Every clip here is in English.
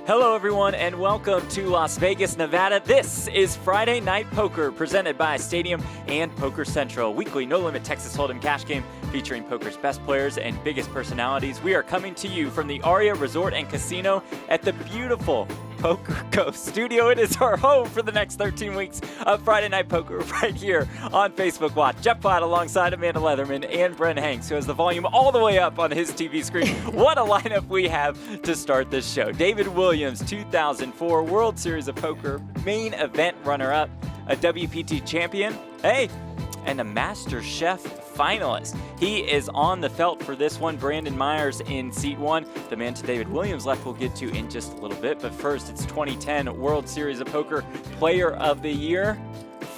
Hello, everyone, and welcome to Las Vegas, Nevada. This is Friday Night Poker, presented by Stadium and Poker Central, weekly no-limit Texas Hold'em cash game featuring poker's best players and biggest personalities. We are coming to you from the Aria Resort and Casino at the beautiful PokerGO studio. It is our home for the next 13 weeks of Friday Night Poker right here on Facebook Watch. Jeff Platt alongside Amanda Leatherman and Brent Hanks, who has the volume all the way up on his TV screen. What a lineup we have to start this show. David Williams, 2004 World Series of Poker main event runner-up, a WPT champion, and a Master Chef finalist. He is on the felt for this one. Brandon Meyers in seat one. The man to David Williams left we'll get to in just a little bit. But first, it's 2010 World Series of Poker Player of the Year,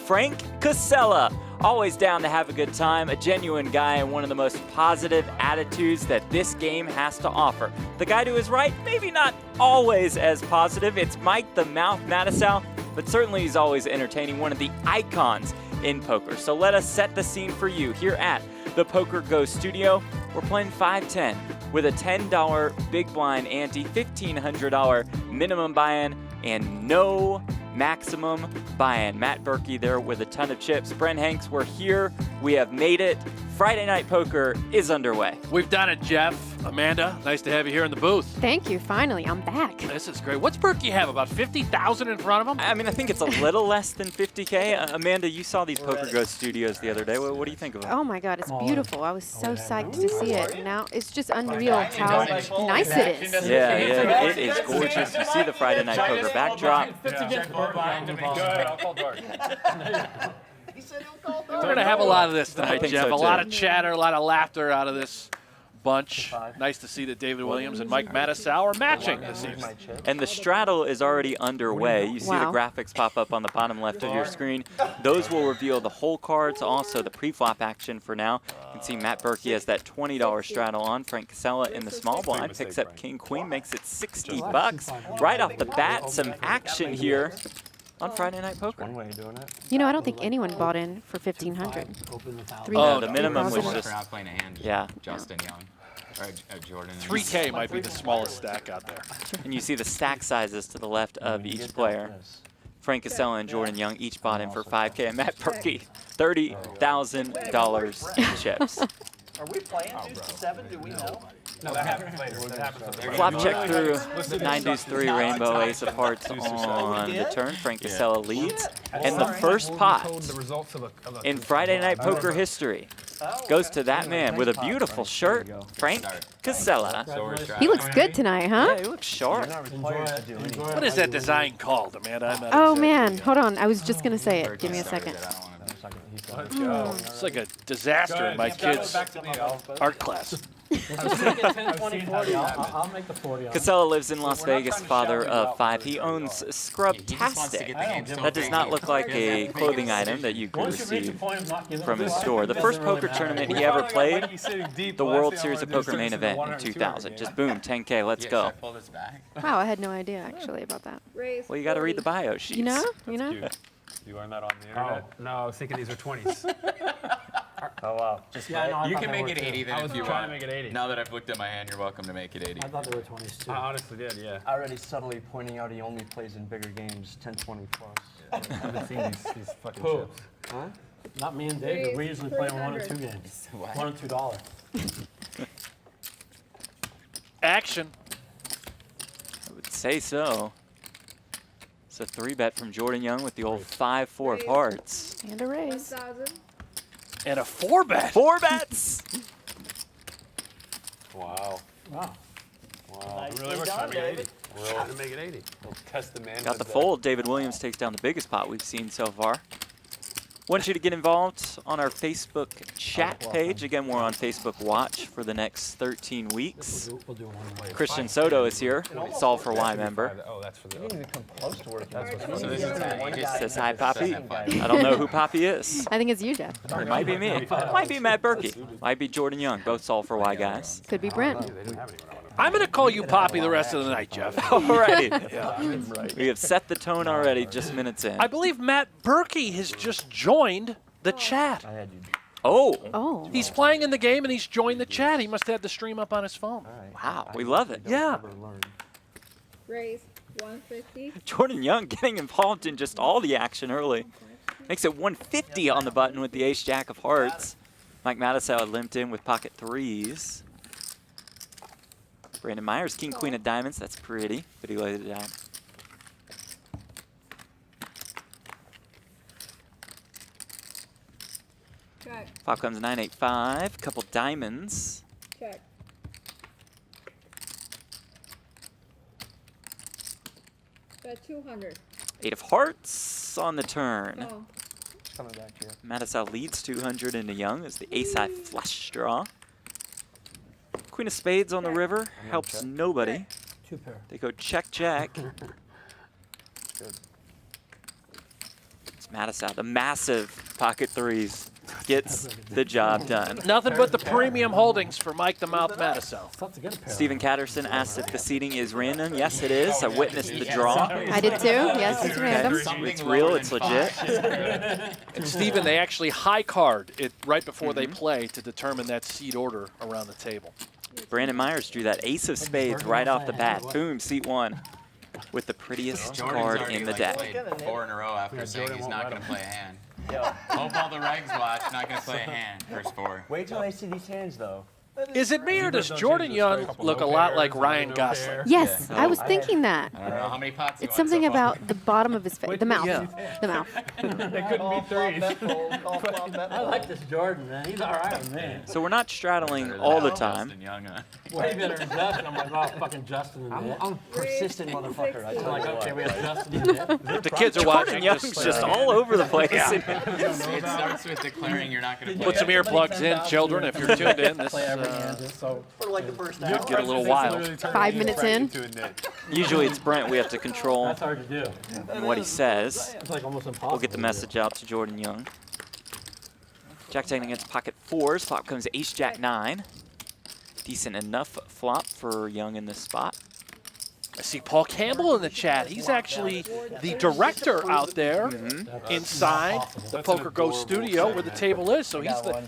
Frank Kassela. Always down to have a good time, a genuine guy, and one of the most positive attitudes that this game has to offer. The guy to his right, maybe not always as positive. It's Mike the Mouth Matusow, but certainly he's always entertaining, one of the icons in poker. So let us set the scene for you here at the PokerGO studio. We're playing 5-10 with a $10 big blind ante, $1,500 minimum buy-in, and no maximum buy-in. Matt Berkey there with a ton of chips. Brent Hanks, we're here. We have made it. Friday Night Poker is underway. We've done it, Jeff. Amanda, nice to have you here in the booth. Thank you. Finally, I'm back. This is great. What's Berkey have, about 50,000 in front of him? I mean, I think it's a little less than 50K. Amanda, you saw these PokerGO studios the other day. What do you think of them? Oh my God, it's beautiful. I was so psyched to see it. Now it's just unreal how nice it is. Yeah, it is gorgeous. You see the Friday Night Poker backdrop. We're going to have a lot of this tonight, think Jeff. so, a lot too. of chatter, a lot of laughter out of this bunch. Nice to see that David Williams and Mike Matusow are matching this evening. And the straddle is already underway. You see the graphics pop up on the bottom left of your screen. Those will reveal the whole cards, also the pre-flop action for now. You can see Matt Berkey has that $20 straddle on. Frank Kassela in the small blind picks up King Queen, makes it $60. Right off the bat, some action here on Friday Night Poker. You know, I don't think anyone bought in for 1,500. Oh, the minimum was just, Justin Young. Or Jordan. 3K might be the smallest stack out there. and you see the stack sizes to the left of each player. Frank Kassela and Jordan Young each bought in for 5K, and Matt Berkey, $30,000 in chips. Are we playing 2-7? Do we know? No, that happens later. Flop check through, 9 deuce 3 rainbow, ace of hearts on the turn. Frank Kassela leads. And the first pot in Friday Night Poker history goes to that man with a beautiful shirt, Frank Kassela. He looks good tonight, huh? Yeah, he looks sharp. What is that design called, Amanda? I'm not Oh exactly- man, hold on. I was just going to say it. Give me a second. It's like a disaster in my kids' art class. I'll make the 40. Kassela lives in Las Vegas, father of 5. He owns Scrubtastic. That does not look like a clothing item that you can receive from his store. The first poker tournament he ever played, the World Series of Poker main event in 2000. Just boom, 10K, let's go. Wow, I had no idea actually about that. Well, you got to read the bio sheets. You know? You learned that on the internet? No, I was thinking these are 20s. Oh, wow. You can make it 80 I then was if you trying want. to make it 80. Now that I've looked at my hand, you're welcome to make it 80. I thought they were 20s too. I honestly did, yeah. Already subtly pointing out he only plays in bigger games, 10-20 plus. I haven't seen these fucking chips. Huh? Not me and Dave, but we usually play 1 or 2 games. What? $1 and $2. Action. I would say so. It's a 3-bet from Jordan Young with the old 5-4 of hearts. And a raise. And a 4-bet. 4 bets! Wow. Wow. Wow. Really was trying to make it 80. Trying to make it 80. We'll test the man. Got the fold. David Williams takes down the biggest pot we've seen so far. Want you to get involved on our Facebook chat page. Again, we're on Facebook Watch for the next 13 weeks. We'll do one later. Christian Soto is here, Solve for Why member. Oh, that's for the He didn't even come close to working. So this is Says hi, Poppy. I don't know who Poppy is. I think it's you, Jeff. It might be me. It might be Matt Berkey. Might be Jordan Young. Both Solve for Why guys. Could be Brent. I'm going to call you Poppy the rest of the night, Jeff. Alrighty. We have set the tone already, just minutes in. I believe Matt Berkey has just joined the chat. I had you. Oh. He's playing in the game and he's joined the chat. He must have the stream up on his phone. Wow, we love it. Yeah. Never learned. Raise. 150. Jordan Young getting involved in just all the action early. Makes it 150 on the button with the ace-jack of hearts. Mike Matusow limped in with pocket threes. Brandon Meyers, king, queen of diamonds. That's pretty, but he laid it out. Check. Flop comes 9-8-5, couple diamonds. Check. Bet 200. 8 of hearts on the turn. Oh. Coming back here. Matusow leads 200 into Young as the ace-high flush draw. Queen of spades on the river helps nobody. Two pair. They go check, check. Good. It's Matusow, the massive pocket threes, gets the job done. Nothing but the premium holdings for Mike the Mouth Matusow. Tough to get a pair. Stephen Catterson asked if the seating is random. Yes, it is. I witnessed the draw. I did too. Yes, it's random. It's real. It's legit. And Stephen, they actually high card it right before they play to determine that seed order around the table. Brandon Meyers drew that ace of spades right off the bat. Boom, seat one with the prettiest card in the deck. Played 4 in a row after saying he's not going to play a hand. Hope all the regs watch, not going to play a hand, first 4. Wait till they see these hands, though. Is it me or does Jordan Young look a lot like Ryan Gosling? Yes, I was thinking that. I don't know how many pots It's something so far. about the bottom of his face, the mouth, the mouth. They couldn't be threes. I like this Jordan, man. He's all right with me. So we're not straddling all the time. Justin Young, huh? Way better than Justin. I'm like, oh, fucking Justin in there. I'm a persistent motherfucker. I I'm tell like, you okay, we what. have Justin in there. If the kids are Jordan watching, Young's just all over the place. It starts with declaring you're not going to play. put some earplugs in, children, if you're tuned in. This Play every hand, so For like the first hour. could get a little wild. 5 minutes in. Usually it's Brent. We have to control that's hard to do. what he says. It's like almost impossible. We'll get the message out to Jordan Young. Jack 10 against pocket fours. Flop comes ace jack 9. Decent enough flop for Young in this spot. I see Paul Campbell in the chat. He's actually the director out there inside the PokerGO studio where the table is. So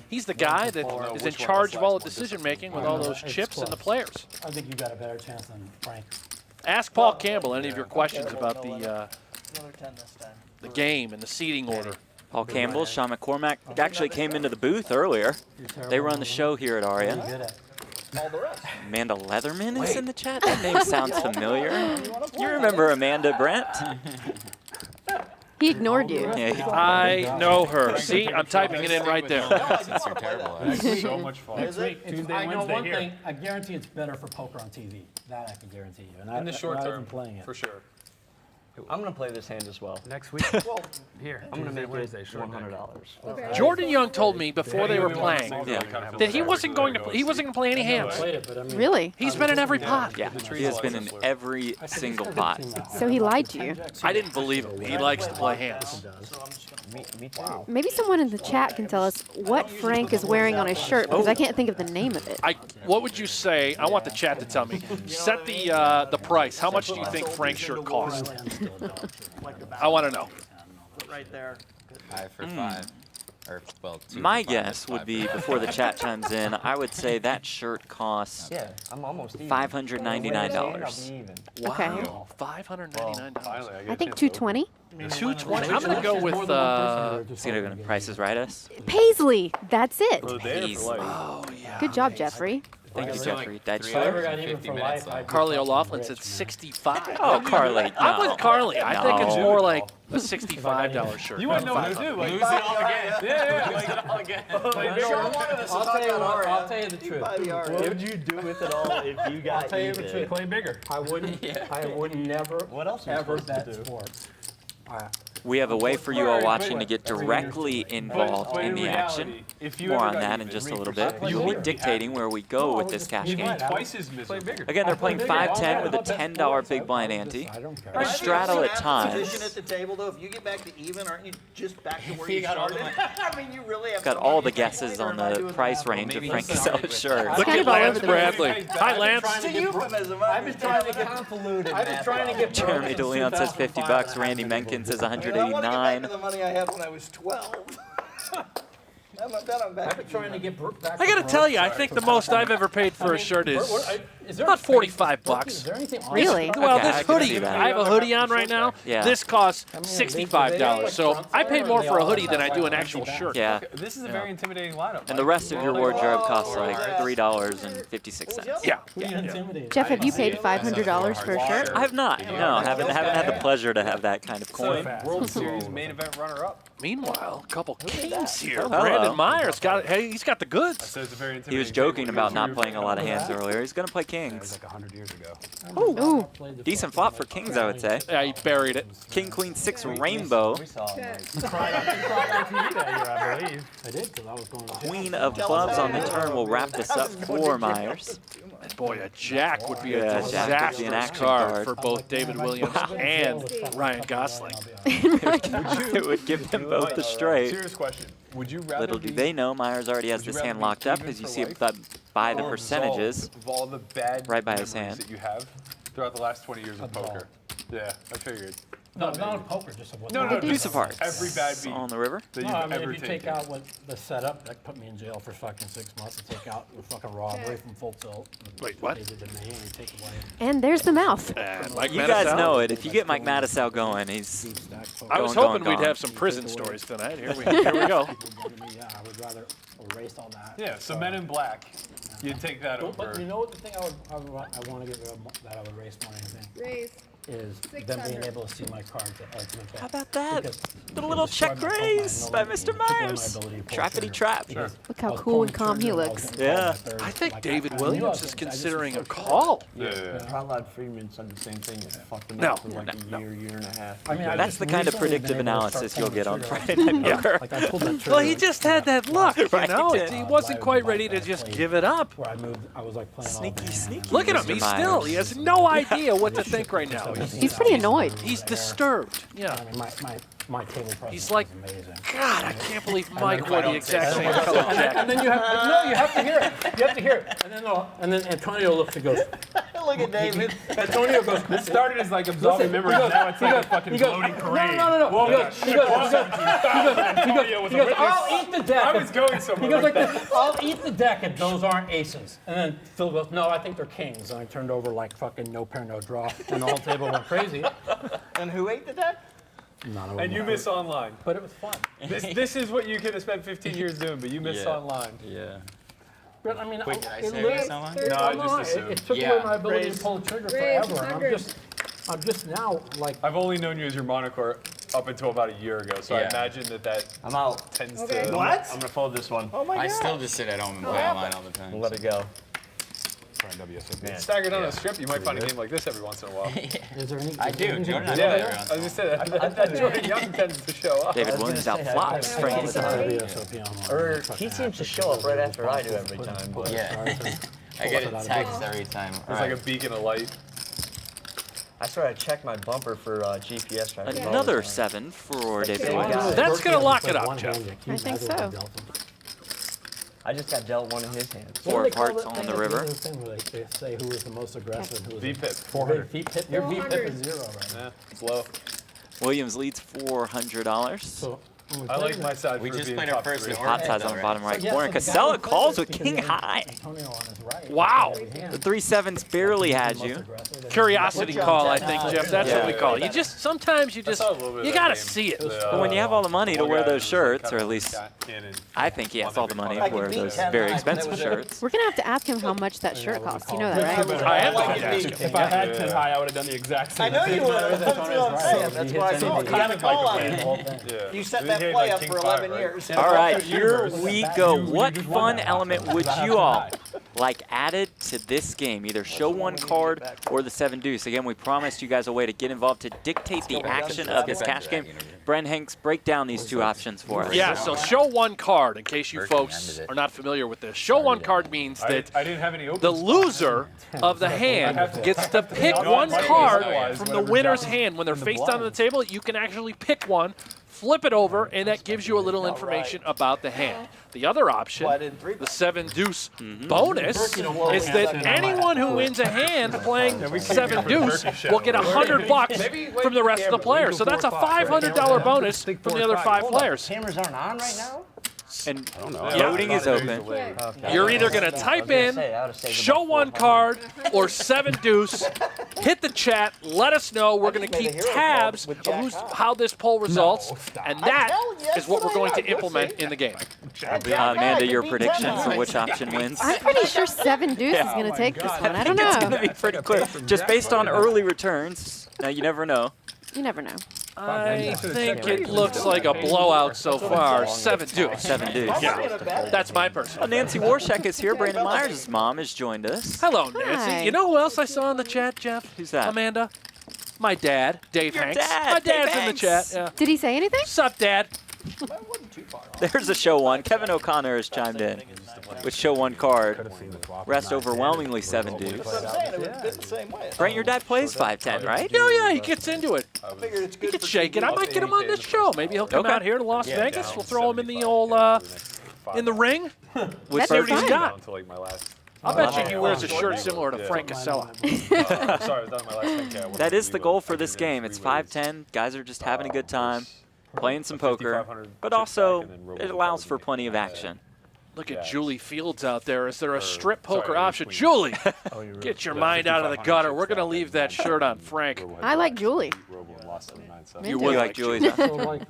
he's the guy that is in charge of all the decision making with all those chips and the players. I think you got a better chance than Frank. Ask Paul Campbell any of your questions about Another 10 this time. the game and the seating order. Paul Campbell, Sean McCormack actually came into the booth earlier. They run the show here at Aria. Good at All the rest. Amanda Leatherman is in the chat. That name sounds familiar. You remember Amanda, Brent? He ignored you. Yeah, I know her. See, I'm typing it in right there. Since you're terrible at it. So much fun. Is it? Tuesday, I know one thing. I guarantee it's better for poker on TV. That I can guarantee you. And In the short I've term, been playing it. for sure. I'm going to play this hand as well. Next week, Well, here. I'm going to make Wednesday, it short deck. $100. Jordan Young told me before they were playing that he wasn't going to play any hands. Played it, but I mean, Really? He's been in every pot. Yeah, he has been in every single pot. So he lied to you. I didn't believe him. He likes to play hands. Me too. Maybe someone in the chat can tell us what Frank is wearing on his shirt, because I can't think of the name of it. What would you say? I want the chat to tell me. Set the price. How much do you think Frank's shirt cost? I want to know. right there. 5 for 5. Or, well, 2 My for 5 guess is would 5 be, for 5. before the chat chimes in, I would say that shirt costs Yeah, I'm almost even. $599. Okay. Wow, $599. I think 220. 220. I'm gonna go with Is he going to prices right us? Paisley, that's it. Easy. oh yeah. Good job, Jeffrey. Thank you, So, Jeffrey. like, That's If I ever fair. got even 50 for minutes life, left. Carly O'Loughlin said 65. Oh, Carly. I'm No. with Carly. I think it's No. more like a $65 shirt. You wouldn't know what to do. Like, Lose it all again. yeah, lose it all again. I'll tell you the truth. What would you do with it all if you got even? Play bigger. I would never, What else are you ever supposed to bet do? sports. We have a way for you all watching to get directly involved in the action. More on that in just a little bit. You'll be dictating where we go with this cash game. Twice as miserable. Again, they're playing 5-10 with a $10 big blind ante. I don't care. Or straddle at Position times. at the table, though. If you get back to even, aren't you just back to where You you got all the started? I mean, you really have Got somebody all the you can guesses play, or on am I the doing price that? range of Maybe Frank he started Cassella's with shirt. Look kind at of all Lance over the place. Bradley. Hi, Lance. It's a euphemism. I've been trying to get convoluted. I've been trying to get Jeremy DeLeon says 50 bucks. Randy Menken says I want to get back to 189. the money I had when I was 12. I've been trying to get back. I got to tell you, I think the most I've ever paid for a shirt is about 45 bucks. Is there anything on Really? Well, Okay, I this can hoodie, see that. I have a hoodie on right now. Yeah. This costs $65, so I pay more for a hoodie than I do an actual shirt. Yeah. This is a very intimidating lineup. And the rest of your wardrobe costs like $3.56. Yeah. Jeff, have you paid $500 for a shirt? I have not. No, haven't had the pleasure to have that kind of coin. World Series main event runner-up. Meanwhile, a couple kings here. Hello. Brandon Meyers he's got the goods. So it's a very intimidating He was joking about not playing a lot of hands earlier. He's going to play kings. like 100 years ago. Ooh. Decent flop for kings, I would say. Yeah, he buried it. King, queen, 6 rainbow. We saw it. Check. You cried on TV that year, I believe. I did, because I was going to Queen of clubs on the turn will wrap this up for Myers. And boy, a jack would be a Yeah, jack would be an disastrous action card card. for both David Williams and Ryan Gosling. It would give them both the straight. Serious question. Would you rather Little do they know, Myers already has Would you this hand rather be locked up, even as you for see life, it by the or percentages. absolve of all the bad right by his memories hand? that you have throughout the last 20 years of poker? Yeah, I figured. No, not on poker, just of what. No, no, Piece of hearts. Every bad beat On the river. that No, you've I mean, ever if you take taken. out what the setup, that put me in jail for fucking 6 months. To take out the fucking robbery from Full Tilt. Wait, what? They did to me, and you take away And there's the mouth. And Mike You guys Matusow. know it. If you get Mike Matusow going, he's deep stack poker. I was Going, hoping going, we'd gone. have some prison stories tonight. Here we go. Yeah, I would rather erase all that. Yeah, so Men in Black, you'd take that But over. you know what the thing I want to get rid of that I would erase more than anything Raise. is them being 600. able to see my cards at ultimate bet. How about that? Because The it little destroyed check my profile, raise no by limit, Mr. took away my Myers. ability to pull Trappity trigger. trap. Because Look how I was cool and pulling calm he trigger, I looks. was Yeah. calling the third, I think like, David I knew I Williams was is gonna- I just considering a was so call. Yeah. Prahlad Friedman said the same thing. It fucked him No. up for like a year and a half. I mean, I That's just the kind of recently been predictive able to analysis start you'll get on pulling the Friday trigger. Night Poker. Like I pulled that trigger. Well, he just had that luck, you Right. know? Yeah. He wasn't quite ready to just give it up. Where I moved, I was like playing all Sneaky, the sneaky. Look at him. Mr. He's still, he has no idea what to think right now. He's pretty annoyed. He's disturbed. Yeah. I mean, my table presence He's like, is amazing. God, I can't believe Mike wore the exact same color jacket. And then you have to hear it. You have to hear it. And then Antonio looks and goes, Look at David. Antonio goes, This started as like absolving memories, now it's like a fucking floating parade. No. He goes, I'll eat the deck. I was going somewhere. He goes like this, I'll eat the deck and those aren't aces. And then Phil goes, no, I think they're kings. And I turned over like fucking no pair, no draw. And the whole table went crazy. And who ate the deck? And you miss online. But it was fun. This is what you could have spent 15 years doing, but you missed online. Yeah. But I mean, Wait, did I it say literally- this online? No, I just It assumed. took away Yeah. my ability to pull the trigger Raise forever. And 100. I'm just now like, I've only known you as your moniker up until about a year ago, so I Yeah. imagine that I'm out. tends Okay. to. I'm gonna fold this one. Oh my I still just sit at home and play online all the time. Let it go. Staggered on a strip, you might find a game like this every once in a while. is there any? I do. Jordan, I Yeah, play every I once was in a just saying that Jordan Young tends to show up. David Williams out flops. Frankie Side. Or he seems to show up right after I do every time. But Yeah. I get a text every time. It's like a beacon of light. I swear I checked my bumper for GPS tracking. Another 7 for David Okay. Williams. That's going to lock it up, Jeff. I think so. I just got dealt one in his hands. 4 of hearts on the river. They say who was the most aggressive and who was V-pip. 400 V-pip. Your V-pip 400. is 0 right now. Yeah, it's low. Williams leads $400. So I like my side We for just being played our top first three. in Hot size on the bottom right corner. Kassela calls with king high. Antonio on his right. Wow. The 3-7s barely had you. Curiosity call, I think, Jeff. That's what we call it. Sometimes you saw a little bit of you that got to game. see it. But when you have all the money to One wear guy those was shirts, kind or of at least cannon. I think he has all the money to wear those very expensive shirts. We're going to have to ask him how much that shirt costs. You know that, right? I am going to ask him. If I had 10 high, I would have done the exact same I know you would. That's what I'm saying. That's why I said you got a call on it. You set that play up for 11 years. All right, here we go. What fun element would you all like added to this game? Either show one card or the 7 deuce. Again, we promised you guys a way to get involved to dictate the action of this cash game. Bren Hanks, break down these 2 options for us. Yeah, so show one card, in case you folks are not familiar with this. Show one card means that I didn't have any open the loser of the hand gets to pick one card from the winner's hand. When they're face down on the table, you can actually pick one, flip it over, and that gives you a little information about the hand. The other option, the 7 deuce bonus, is that anyone who wins a hand playing 7 deuce will get $100 from the rest of the players. So that's a $500 bonus from the other 5 players. Cameras aren't on right now? And Yeah. voting is open. You're either going to type in show one card or 7 deuce. Hit the chat. Let us know. We're going to keep tabs of how this poll results, and that is what we're going to implement in the game. Amanda, your prediction for which option wins? I'm pretty sure 7 deuce is going to take this one. I don't It's going know. to be pretty clear. Just based on early returns. Now, you never know. You never know. I think it looks like a blowout so far. 7 deuce. 7 deuce. Yeah, that's my personal. Nancy Warshak is here. Brandon Meyers' mom has joined us. Hello, Nancy. Hi. You know who else I saw in the chat, Jeff? Who's that? Amanda. My dad, Dave Your Hanks. dad, My Dave dad's in the Hanks. chat. Yeah. Did he say anything? Sup, Dad? There's a show one. Kevin O'Connor has chimed in with show one card. Rest overwhelmingly 7 deuce. That's what I'm saying. It would have been the same way. Brent, your dad plays 5-10, right? Oh, yeah, he gets into it. I figured it's He good could for shake it. I might get him on this show. Maybe he'll come Okay. out here to Las Vegas. We'll throw him in the old, in the ring. With See what he's fine. got. Until like my last. I'll bet you he wears a shirt similar to Frank Kassela. Sorry, it was not my last 10K. That is the goal for this game. It's 5-10. Guys are just having a good time, playing some poker, but also it allows for plenty of action. Look at Julie Fields out there. Is there a strip poker option? Julie, get your mind out of the gutter. We're going to leave that shirt on Frank. I like Julie. You You would like Julie's? So like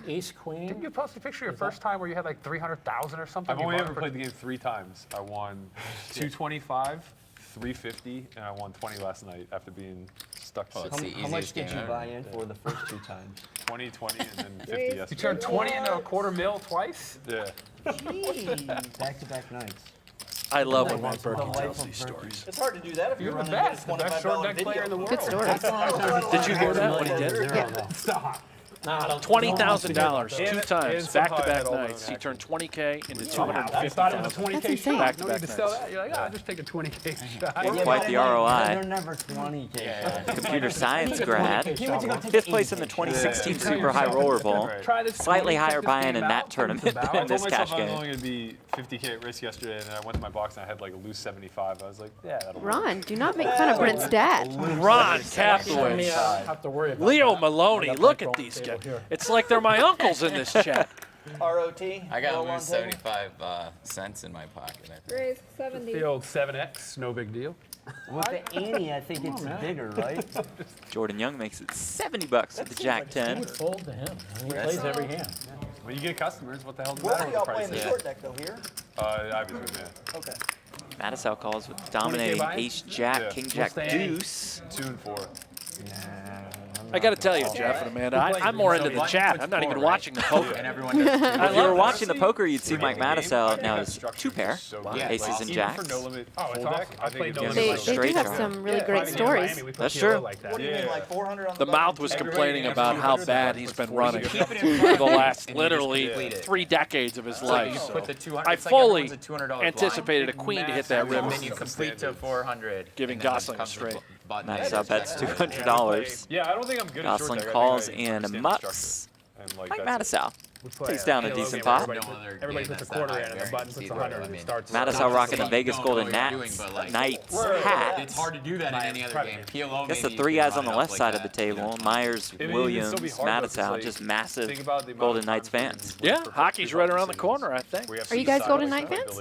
ace queen. Didn't you post a picture of your first time where you had like 300,000 or something? I've only ever played the game 3 times. I won 225, 350, and I won 20 last night after being stuck. How much did you buy in for the first 2 times? 20, 20, and then 50 Raise yesterday. You turned 20 into a quarter mil twice? Yeah. Back-to-back nights. I love when Matt Berkey tells these stories. It's hard to do that if you're You're the running best. The best short deck player in the world. Good story. Did you hear that, what he did? Yeah. Stop. $20,000 2 And times, somehow I back-to-back had all nights. my He turned 20K into I thought it was a 250,000. 20K insane. shot. No Back-to-back need to sell nights. that. You're like, I'll just take a 20K shot. Quite the ROI. They're never 20K. Computer science grad. 5th place in the 2016 Super High Roller Bowl. Slightly higher buy-in in that tournament than in this cash I was game. only going to be 50K at risk yesterday, and then I went to my box and I had like a loose 75. I was like, yeah, that'll work. Ron, do not make fun of Brent's dad. Ron Me, Kaplowitz. have to worry about Leo that. Maloney, look at these guys. It's like they're my uncles in this chat. ROT. I got roll to on lose table. 75 cents in my pocket. I think. Raise 70. The old 7X, no big deal. With the ante, I think it's bigger, right? Jordan Young makes it 70 bucks with the Jack I 10. would fold to him. He plays every hand. When you get customers, what the hell does Where matter are with y'all the playing price? the short deck though? Here? Obviously, yeah. Okay. Matusow calls with dominating Ace Jack, Yeah. King Jack Deuce. 2 and 4. I got to tell you, Jeff and Amanda, I'm more into the chat. I'm not even watching the poker. And everyone does too. If you were watching the poker, you'd see Mike Matusow now is 2 pair, Yeah. aces and jacks. No limit full deck, I think it's They Straight do have draw. some really great stories. That's true. What do you mean, like 400 on The the mouth was complaining about how bad he's been running for the last literally 3 decades of his life. You So put the 200. I it's like fully everyone's a $200 anticipated a queen to hit that blind. river. Then you complete to 400. Giving and then it Gosling a comes the straight. button. Matusow bets $200. Yeah, I don't think I'm good at short Gosling deck. I calls think I in understand the mucks. structure. And, like, Mike that's it. Matusow takes down a decent pot. No other Everybody game puts a that's that quarter high in and the variance button puts either. 100 I and mean, starts. Matusow rocking the Vegas don't know Golden what you're doing, Nats, but, like, Knights It's hat. hard to do that in any other game. PLO Guess the maybe you 3 can guys on line the up left like side of that, the you know. table. Myers, It'd Williams, still be hard, though, 'cause, Matusow, like, just think massive about the amount Golden of Knights times fans. Yeah, hockey's right around the corner, I think. Are you guys Golden Knight fans?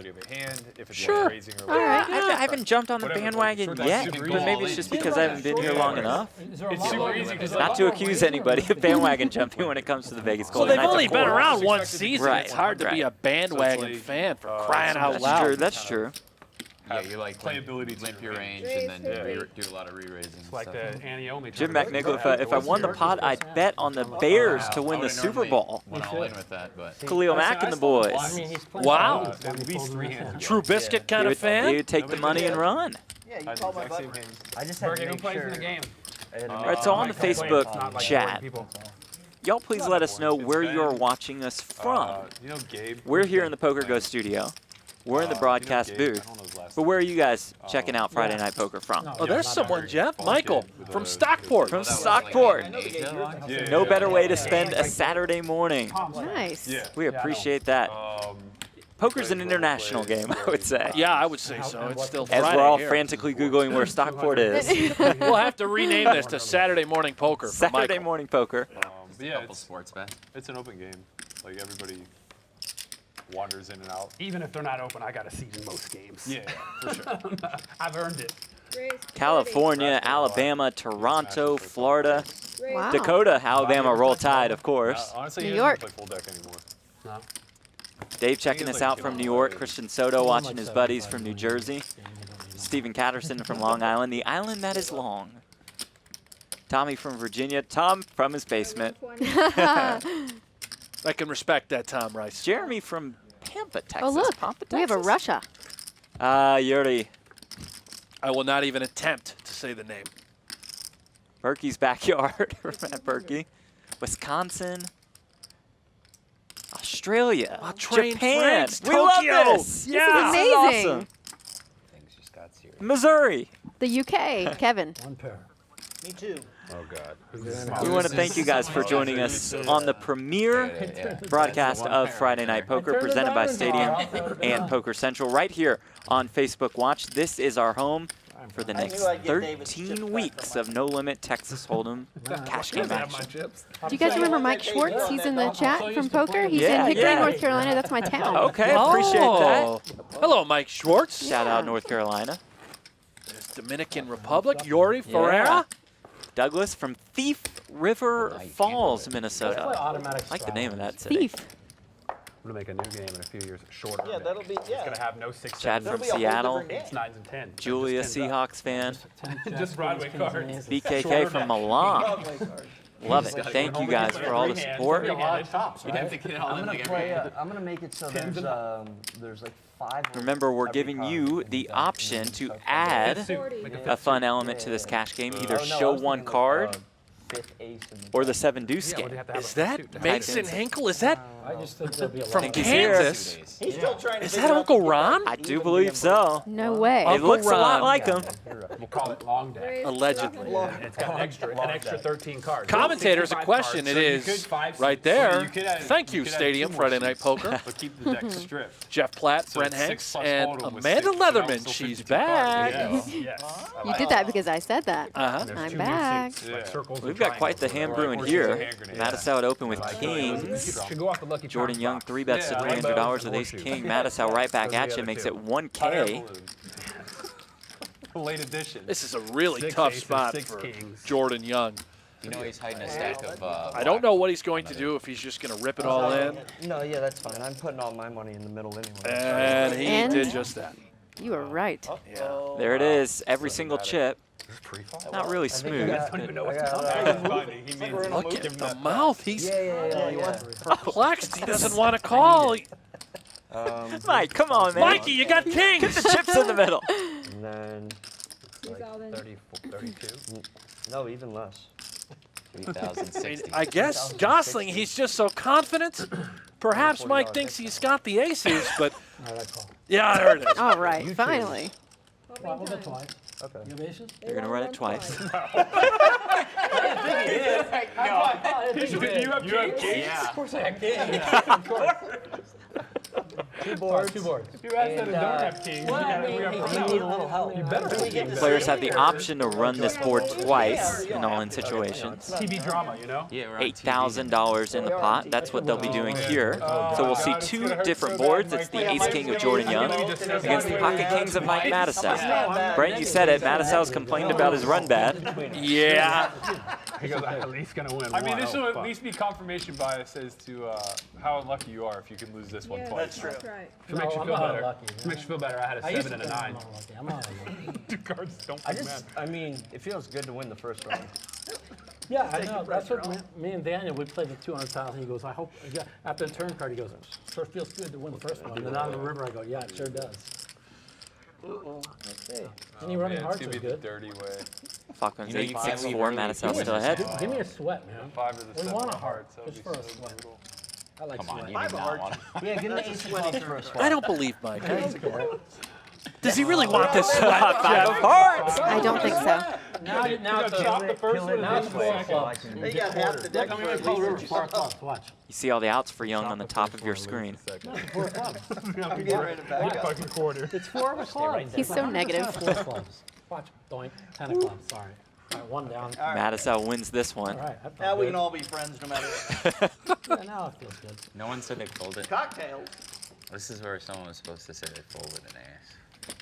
Sure. All right. I haven't jumped on the bandwagon yet, but maybe it's just because I haven't been here long enough. Is there a It's lot super of- easy because Not to accuse anybody of bandwagon jumping when it comes to the Vegas Well, Golden they've Knights. only of been course. around one season. Right, It's hard to be a bandwagon fan for crying out That's loud. true. That's true. Yeah, you like playability to limp your your range range. and then do a lot of re-raising. Like the Annie only. Jim McNichol, if I won the pot, I'd bet on the Bears to win the Super Bowl. Went all in with that, but Khalil Mack and the boys. I mean, he's playing Wow. At least 3 hands. True biscuit kind They of fan? would take the money and run. Yeah, you call my button. I just had to make sure. All right, so on the Facebook chat, y'all please let us know where you're watching us from. You know Gabe? We're here in the PokerGo studio. We're in the broadcast booth. But where are you guys checking out Friday Night Poker from? Oh, there's someone, Jeff. Michael from Stockport. From Stockport. No better way to spend a Saturday morning. Nice. We appreciate that. Poker's an international game, I would say. Yeah, I would say so. It's still As Friday we're all here. frantically Googling where Stockport is. We'll have to rename this to Saturday Morning Poker. for Saturday Michael. morning poker. Yeah, couple sports bet. it's an open game. Like everybody. wanders in and out. Even if they're not open, I got a seat in most games. Yeah, for sure. I've earned it. Raise 40. California, Alabama, Toronto, Florida, Raise Wow. Dakota, Alabama, Roll Tide, of course. Honestly, New he York. doesn't play full deck anymore. No. Dave checking He's us like out from New 200 York. already. Christian Soto watching his buddies from New Jersey. Stephen Catterson from Long Island, the island that is long. Tommy from Virginia. Tom from his basement. 120. I can respect that, Tom Rice. Jeremy from Pampa, Texas. Oh, look. Pampa, We have a Texas? Russia. Yuri. I will not even attempt to say the name. Berkey's backyard for Matt Berkey. Wisconsin. Australia. train Japan. France, We love Tokyo. this. Yeah. This is Amazing. awesome. Things just got serious. Missouri. The UK, Kevin. One pair. Me too. Oh, God. We want to thank you guys for joining us on the premiere broadcast of Friday Night Poker presented by Stadium and Poker Central right here on Facebook Watch. This is our home for the next I'd give David's chips 13 back weeks on of No Limit Texas Hold'em cash game action. Do you guys remember Mike Schwartz? He's in the chat from poker. He's Yeah, in Hickory, yeah. North Carolina. That's my town. Okay, appreciate that. Oh. Hello, Mike Schwartz. Shout out North Carolina. There's Dominican Republic, Yuri Ferreira. Douglas from Thief River Falls, Play Minnesota. automatic I like the name of that city. Thief. I'm going to make a new game in a few years, shorter. Yeah, that'll be, It's yeah. going to have no 6, Chad 7, from That'll be a whole Seattle. different It's 9s and 10. Julia, Just 10s up. Seahawks fan. Just Broadway cards. BKK from Milan. Love it. Thank you guys for all the support. You'd have to get it all in like every I'm gonna make it so there's like 5. Remember, we're giving you the option to add 40. a fun element to this cash game. Either show one card 5th ace in or the 7 deuce game. Is that Mason Hinkle? Is that I just think there'll be a from lot. he's here. Kansas? He's still trying to Is figure that out Uncle the- Ron? I do believe so. No way. It Uncle looks a lot Ron. like him. We'll call it long deck. Raise Allegedly. 200. It's got an extra 13 cards. Commentator's a 65 question. cards, It so you is could 5 right seats. there. You could add- Thank you, could add Stadium 2 more Friday Night seats, Poker. But keep the deck stripped. Jeff Platt, So Brent it's 6 Hanks, plus and total with Amanda 6, but Leatherman. also She's 52 cards. back. Yes. Yes. You did that because I said that. Uh-huh. There's I'm 2 new back. seats, like Yeah. circles We've and got quite the triangles. hand brewing Right. here. Hand grenade. Matusow would open with kings. Should go off the lucky Jordan charms Young box. 3-bets to Yeah, I like $300 those. with ace king. Matusow right back at you, makes it Hot air 1K. balloon. Late edition. This is a really 6 tough aces, spot 6 for kings. Jordan Young. You know he's hiding a stack of. I don't know what he's going to do, if he's just going to rip it all in. No, yeah, that's fine. I'm putting all my money in the middle anyway. And he And- did just that. You were right. There it is, every single chip. Not really smooth. I don't even know what's got, coming. He means Look at the mouth. He's Yeah. perplexed. He doesn't want to call. Mike, come on, man. Mikey, you got Get kings. the chips in the middle. And then He's all in. 32. no, even less. 3,060. I guess Gosling, he's just so confident. Perhaps Mike thinks he's got the aces, but All right, call. yeah, there it is. All right, finally. Well, we'll get twice. Okay. You have aces? You're going to run it twice. You have kings? Yeah. Of course I have kings. 2 boards. 2 boards. You asked them to don't have kings. You need a little help. You better Players have the option to run this board twice in all-in situations. TV drama, you know? Yeah, we're on TV. $8,000 in the pot. That's what they'll be doing here. So we'll see 2 different boards. It's the ace-king of Jordan Young against the pocket kings of Mike Matusow. Brent, you said it. Matusow's complained about his run bad. Yeah. He goes, I'm at least going to win I mean, one. this Oh, will at fuck. least be confirmation bias as to how unlucky you are if you can lose this one Yeah, twice. That's true. That's right. If it makes you I'm feel not better. unlucky, If it makes you feel better, I had a I used 7 to and a think 9. I'm not lucky. I'm not unlucky. 2 cards don't I make just, man. I mean, it feels good to win the first round. Yeah, I know. That's what me and Daniel, we played the 200,000. He goes, I hope, yeah, after the turn card, he goes, sure feels good to win the first one. And then on the river, I go, yeah, it sure does. Okay. Any running Man, it's hearts gonna is be the good. dirty way. Falcons You know, you can't 8-6-4. leave early. Matusow's still ahead. Give me a sweat, man. 5 of the We 7 want a of heart, hearts. That would just be for a so sweat. brutal. I like Come on, sweat. you do not want to. Yeah, give me the ace 20 first. I don't believe Mike. Does he really want this sweat? 5 of hearts. I don't think so. Now it's Chop the first one. now it's 4 clubs. They got half the deck. Look, I'm going to call river 4 clubs. Watch. You see all the outs for Young on the top of your screen. 4 clubs. I'm getting ready to back up. Fucking quarter. It's 4 of a club. He's so negative. 4 clubs. Watch. Doink. 10 of clubs. Sorry. All right, 1 down. Matusow wins this one. All right. That felt Now we good. can all be friends no matter what. Yeah, now it feels good. No one said they pulled it. Cocktails. This is where someone was supposed to say they folded an ace.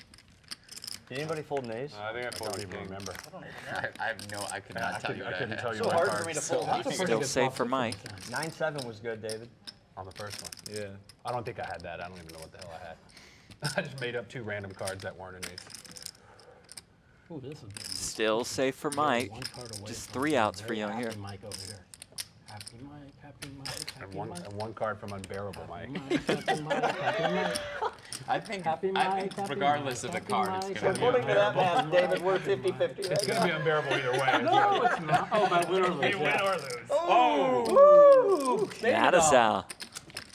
Did anybody fold an ace? I think I folded a king. remember. I could not tell you what I couldn't had. tell you So my hard cards. for me to fold. Still safe for Mike. 9-7 was good, David. On the first one. Yeah. I don't think I had that. I don't even know what the hell I had. I just made up 2 random cards that weren't an ace. Ooh, this is good. Still safe for Mike. One card away Just from 3 outs very for you happy here. Mike over here. Happy Mike, happy Mike, happy Mike. And one card from Unbearable Mike. Happy Mike, happy Mike. I think Happy Mike, happy regardless Mike, of the happy card, it's Mike, going to be According to that unbearable. math, David, we're 50-50. It's going to be unbearable either way. No, it's not. Oh, by win or lose. You win or lose. Oh! Matusow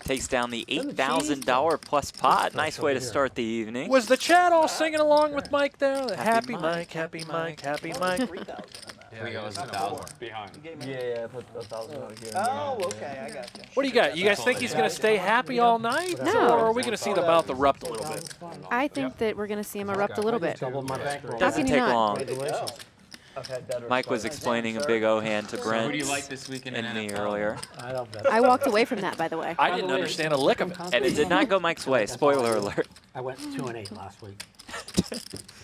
takes down the $8,000 plus pot. Nice way to start the evening. Was the chat all singing along with Mike there? Happy Mike, happy Mike, happy Mike. 3,000 on that. We owes 1,000. Behind. Yeah, I put 1,000 on here. Oh, okay, I got you. What do you got? You guys think he's going to stay happy all night? No. Or are we going to see the mouth erupt a little bit? I think that we're going to see him erupt a little bit. Double my bankroll. How Doesn't can you take not? long. Congratulations. I've had better Mike was starts. explaining a big O hand to Brent Who do you like this weekend in and me NFL? earlier. I don't bet. I walked away from that, by the way. I didn't understand a lick of it. And it did not go Mike's way. Spoiler alert. I went 2 and 8 last week.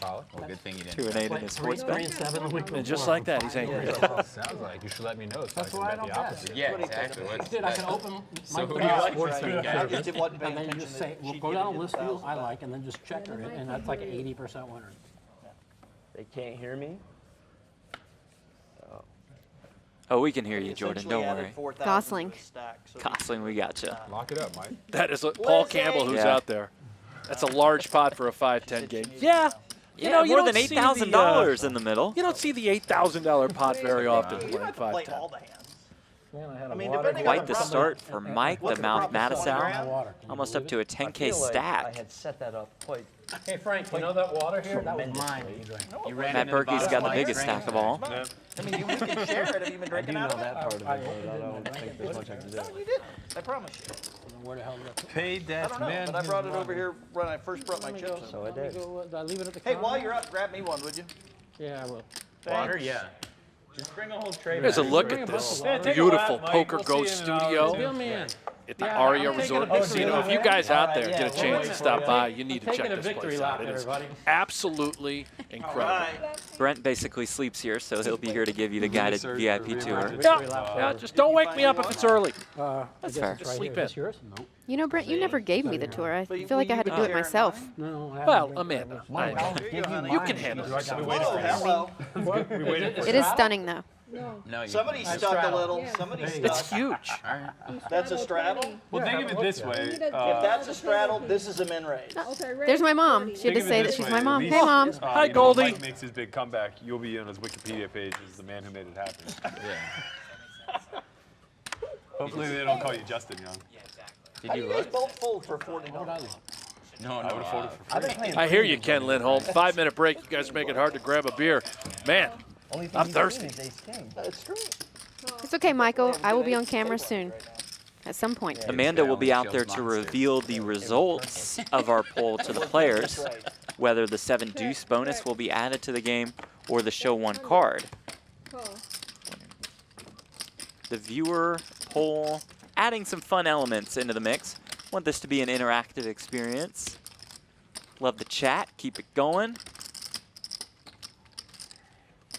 Solid. Well, good thing you 2 didn't. and 8 in his sports 3 bet. and 7 the week before. And just like that, he's angry. Sounds like you should let me know so That's I why I can don't bet the bet. opposite. Yeah, exactly. What's Dude, I can that? open So my who do you like sports this bet weekend? I just wasn't paying and then you attention just to say, the we'll sheet go you down did a list the wheel 1,000 I like, and then just check her, and that's like an 80% winner. They can't hear me. Oh, we can hear you, Jordan. Essentially Don't added worry. 4,000 Gosling. to the stack, so Gosling, we gotcha. Lock it up, Mike. That is Paul Campbell who's Yeah. out there. That's a large pot for a 5-10 game. Yeah. You know, you more don't than see $8,000 in the middle. You don't see the $8,000 pot very often You playing have to play 5-10. all the hands. Man, I had I a mean, water depending here. on Quite the problem- start for Mike, the What's the Mouth problem? 20 Matusow. grand? Water. Can you Almost believe up to a I 10K feel like I stack. had set that up quite. Hey, Frank, you know that water here? That was mine that you drank. You ran Matt into the Berkey's bottom got the of biggest Mike's stack of drink. all. I mean, you can share it. Have you been drinking out of it? part of it, but I don't think there's much I can do. No, you didn't. I promise you. Where the hell did that? Paid I don't know, but I brought it over here when I first brought my chips in. So I did. Did I leave it at the Hey, counter? while you're up, grab me one, would you? Yeah, I will. Water, Thanks. yeah. Just bring a whole tray. Here's a back. look at this Yeah, take a beautiful lap, Mike. Poker We'll Go see you in an hour or studio Bill, man. at the Yeah, Aria I'm taking Resort a victory Casino. lap. If you guys out All there right, get a yeah, chance we'll to wait stop for by, you. you need to Taking check a this victory place lap, out. It is everybody. absolutely incredible. Brent basically sleeps here, so he'll be here to give you the guided VIP tour. Yeah, just don't wake me up if it's early. That's fair. It's right Sleep here. Is this in. yours? No. You know, Brent, you never gave me the tour. I But feel like I had to do it myself. No, I Well, haven't Amanda, Here you go, honey. you can handle this. Whoa, hello. It is stunning, though. No. No, you Somebody can't. stuck a straddle. little. Yeah. Somebody It's stuck. huge. All right. That's a straddle? Well, think of it this way. If that's a straddle, this is a min raise. Okay, ready? There's my mom. She had to Think of it say that this she's way, my at mom. least, Hey, Mom. Hi, you know, Goldie. Mike makes his big comeback. You'll be on his Wikipedia page as the man who made it happen. Yeah. Hopefully they don't call you Justin Young. Did How do you you guys look? both fold for $40? No, I would have folded for I've free. been playing. I hear you, Ken Lindholm. 5-minute break. You guys make it hard to grab a beer. Man, Only thing I'm he's doing thirsty. is ace king. That's true. It's okay, Michael. I will be on camera soon. At some point. Amanda will be out there to reveal the results of our poll to the players, whether the 7 deuce bonus will be added to the game or the show 1 card. Call. The viewer poll, adding some fun elements into the mix. Want this to be an interactive experience. Love the chat, keep it going. This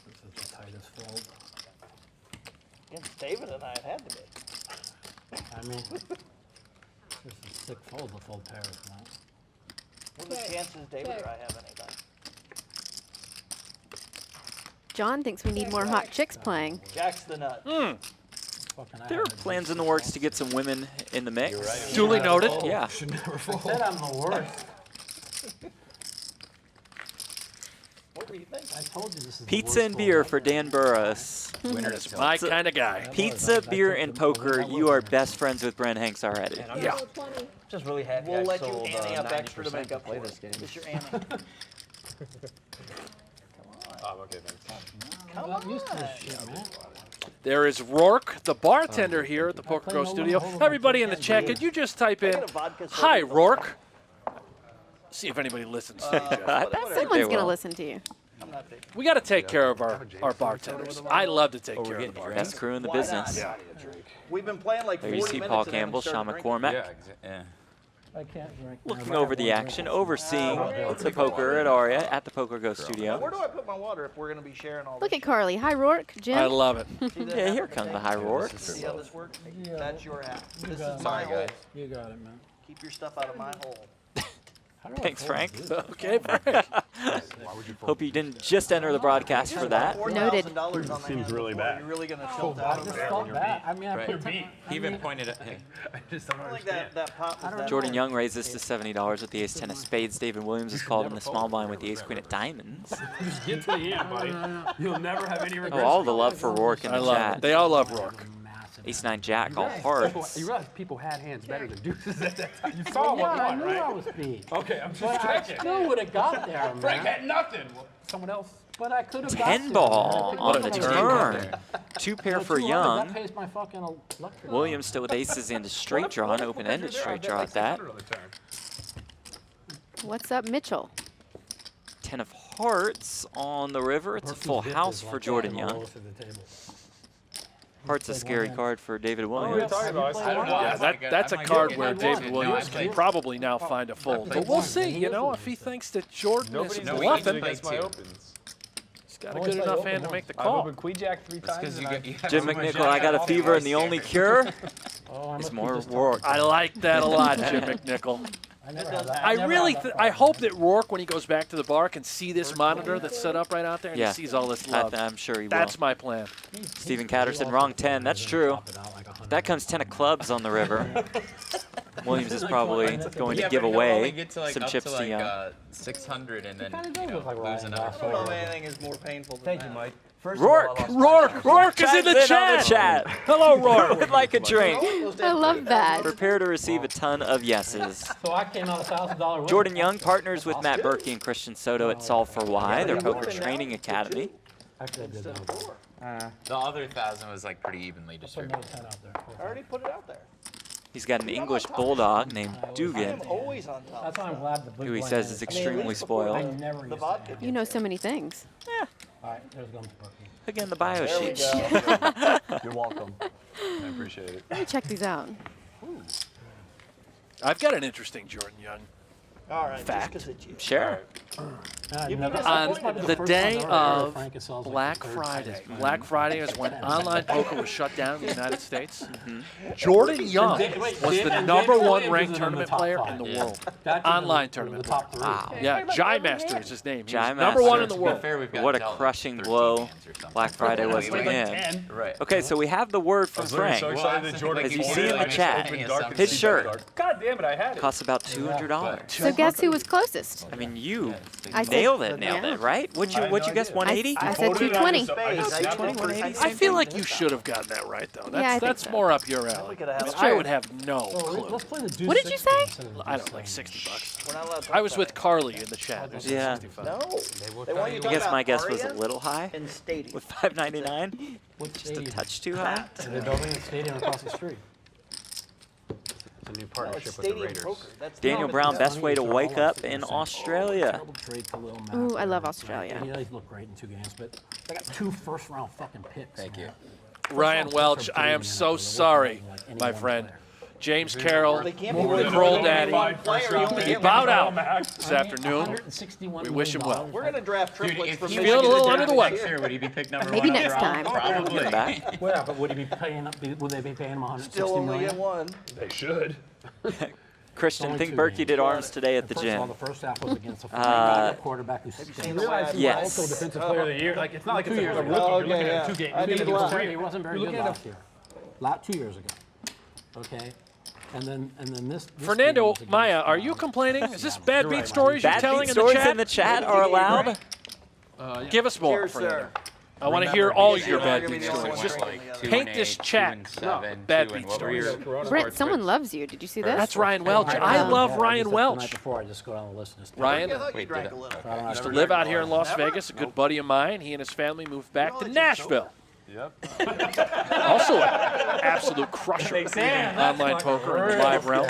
is the tightest fold. Against David and I, it had to be. I mean, this is sick fold, the full pairs, man. What are the Check. chances David Check. or I have anything? John thinks we need more hot chicks playing. Jack's the nut. Fucking There are plans in the works to get some women in the mix. duly noted. Yeah. I said I'm the worst. What were you thinking? I told you this is the Pizza worst and fold beer ever. for Dan Burris. That's my kind of guy. Pizza, beer, and poker. You are best friends with Brent Hanks already. Yeah. 20. Just really happy We'll I let you sold ante up 90% extra to make up play for this game. It's your ante. Oh, okay, thanks. I'm not used to this shit, man. There is Rourke, the bartender here at the PokerGo studio. Everybody in the chat, could you just type in, "Hi, Rourke"? See if anybody listens to you, Jeff. I think they Someone's going to will. listen to you. We got to take care of our bartenders. I love to take care of the bartenders. Best crew in the business. We've been playing like There 40 you see minutes Paul and then we Campbell, started Sean drinking. McCormack. Yeah, yeah. I can't drink. Looking over the action, overseeing the poker at Aria at the PokerGo studio. Where do I put my water if we're going to be sharing all Look this at Carly. Hi, Rourke. Jim. I love it. shit? Yeah, here come the high roars. See how this works? That's your hat. This got is it. my hole. You got it, man. Keep your stuff out of my hole. How do I Thanks, afford Frank. to do this? Okay, Frank. Hope you didn't just enter the broadcast for that. Noted. $4,000 on Seems the really bad. You're really going to Oh, tilt I out just of there. felt bad. I mean, I Right. put He even pointed at him. I just don't I think understand. that pot was that Jordan high. Young raises to $70 with the ace-10 of spades. David Williams is called in the small blind with the ace-queen of diamonds. Just get to the end, buddy. You'll never have any Oh, regrets. all the love for Rourke in I the love it. chat. They all love Rourke. Ace-9 jack, all hearts. You realize people had hands better than deuces at that time. You saw Yeah, what I won, knew I right? was beat. Okay, I'm just But I checking. still would have got there, Frank man. had nothing. Well, someone else. But I could have got 10 there, ball man. on the I picked turn. up Two pair another for 200, Young. That pays my fucking electric. Williams still with aces and a straight draw, an open-ended straight draw at that. What's up, Mitchell? 10 of hearts on the river. It's a full house for Jordan Young. Heart's a scary card for David Williams. talking about? I don't know. Yeah, that's a card where David Williams can probably now find a fold. But we'll see, you know, if he thinks that Jordan is No, we bluffing, against my two. opens. he's got a good enough hand to make the I've call. opened Queen Jack 3 times. Because you and get Jim McNichol, I got a fever, and the only cure is more Rourke. I like that a lot, Jim McNichol. I hope that Rourke, when he goes back to the bar, can see this monitor that's set up right out there and Yeah. he sees all this love. I'm sure he will. That's my plan. Stephen Catterson, wrong 10. That's true. That comes 10 of clubs on the river. Williams is probably going to give away some chips to Young. 600 and then kinda does you know, look like lose Ryan another I don't know if anything is more painful than Thank that. you, Mike. Rourke! Rourke is in the Chimes on the chat. chat. Hello, Rourke. Would like a drink. I love that. Prepare to receive a ton of yeses. So I came out $1,000 Jordan Young partners with Matt Berkey and Christian Soto at Solve for Why, their poker training academy. Actually, I did that. The other 1,000 was like pretty evenly Put distributed. another 10 out there. I already put it out there. He's got an English bulldog named I am Dugan, always on top. That's why I'm glad the big who he blind says had is it. extremely I spoiled. never The used to vodka. have it. You know so many things. All right, there's Gums Berkey. Again, the bio There we sheet. go. You're welcome. I appreciate it. Let me check these out. I've got an interesting Jordan Young. All right, Fact. just 'cause it's you. Sure. I've never- On this might be the first day time I've ever heard of Frank sells like Black the third Friday. highest money. Black Friday is when online poker was shut down in the United States. Mm-hmm. Jordan Young Wait, was David- the David number one Williams ranked is in tournament the top player five. in the Yeah. world. That's Online in tournament the top three. Wow. Yeah, Jai Master is his name. He's Jai number one in Master. the To be world. fair, we've got What a Dell at crushing 13 blow hands or something. Black Friday was We for went like him. 10. Right. Okay, so we have the word from I was literally Frank. so excited that Jordan As you told see me in that the I chat, opened dark and his see shirt dark. God damn it, I had it. costs about $200. So guess who was closest? I mean, you I said- nailed it, yeah. right? What'd you guess, 180? I said 220. I feel like you should have gotten that right, though. Yeah, I think That's so. more up your alley. could have had I would have no Well, clue. let's play the deuce What did you 16 say? instead of the I deuce don't like 7. $60. We're not allowed to I was play. with Carly in the chat. This is Yeah. 65. No. They want you to I talk guess my about guess was a Aria little high and Stadium. with $5.99. What's Just a stadium? touch too high. They're building a stadium across the street. It's a new No, it's partnership with the Stadium Raiders. Poker. That's Daniel no, Brown, but best way to They're all wake like up 50%. in Australia. Terrible trade for Lil Matt. Ooh, I love Australia. Yeah, he's looked great in 2 games, but they got 2 first-round fucking picks. Thank you. Ryan Welch, I am so sorry, my friend. James Carroll, They can't the be worth Kroll more than one Daddy, player. You only he get bowed one. out this afternoon. $161 We wish him well. We're going to draft Dude, triplets if from he feeling a was little the under the draft weather. next year, would he be picked number Maybe 1 next overall? time. Probably. Get back. Well, but would he be paying? Would they be paying him 160 Still only million? get one. They should. Christian, Only think 2 Berkey games. did arms today at the First of all, gym. the first half was against a quarterback who stinks. You realize he Yes. Also, defensive player of the year. Like, it's not like it's a rookie. You're Oh, looking yeah, at 2 games. I You're need looking to at laugh. his He career. wasn't very You're good looking at last year. 2 years ago. Okay, and then this Fernando game was against, Maya, are you complaining? Is this bad You're beat right, stories you're Bad telling beat in the stories chat? in the chat are allowed. Give us more, Cheers, Fernando. sir. I want to hear all your You're bad gonna beat be the only stories. one Just drinking the other. paint this chat. Bad beat What were your Brett, someone loves you. Did you see this? That's Ryan Welch. I love Ryan The night Welch. before, I just go down the list and just Ryan I thought you Wait, drank did a little. I don't used to have live out here in Las Never? Vegas. A good buddy of mine. He and his family moved back to let you Nashville. Yep. Also an absolute crusher in online poker in the live realm.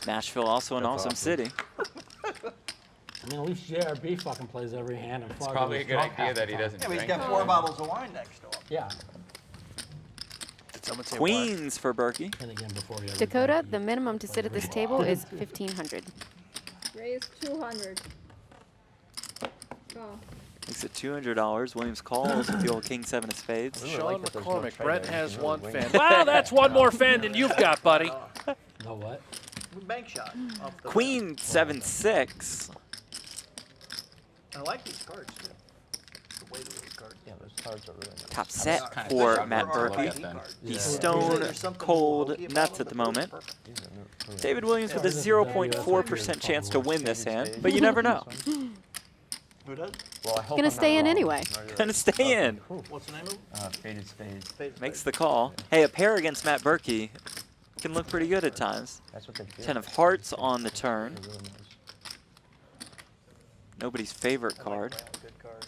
Nashville, also an awesome city. I mean, at least JRB fucking plays every hand and It's probably a good idea that he doesn't Yeah, but he's drink. got 4 bottles of wine next to him. Yeah. It's a him and say, Queens for Berkey. And again, before you Dakota, the minimum to sit at this table is 1,500. Raise 200. Call. Makes it $200. Williams calls with the old king 7 of spades. what? Sean McCormick. Brent has one fan. Wow, that's one more fan than you've got, buddy. know what? Bank shot. Off the Queen 7-6. I like these cards too. The weight of those cards. Yeah, those cards are really nice. Top set kinda for tough Matt to look at Berkey. then. The There's stone something cold hokey about nuts them, at the but moment. These are new. David Williams with a 0.4% chance to win this hand, but you never know. Who does? Well, I hope Gonna I'm stay not in wrong. anyway. Gonna stay in. What's the name of it? Faded spades. Makes the call. Hey, a pair against Matt Berkey can look pretty good at times. That's what they do. 10 of hearts on the turn. They're really nice. Nobody's favorite card. Good card.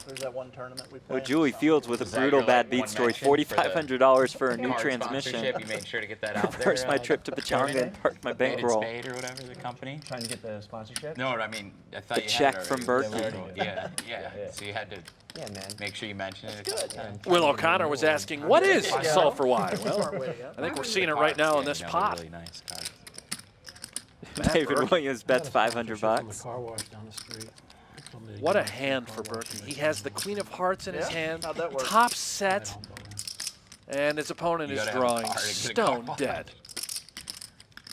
There's that one tournament we Oh, played. Julie Fields with a Was that brutal your, bad like, beat one story. mention for the $4,500 for a new Card transmission. sponsorship, you made sure to get that out there. Reversed my trip to Pachanga and parked my Faded bankroll. Spade or whatever the company. Trying to get the sponsorship? No, I mean, I thought The you check had it from already. Berkey. Yeah, Yeah. so you had to Yeah, man. make sure you mention it a couple times. Will O'Connor was asking, what is sulfur wine? Well, I think we're seeing it right now in this Yeah, pot. Really nice cards. David Williams bets From the $500. car wash down the street. What a hand for Berkey. He has the queen of hearts in his Yeah? hand, How'd that work? top set, and his opponent You is gotta have a drawing card to get a stone call. dead.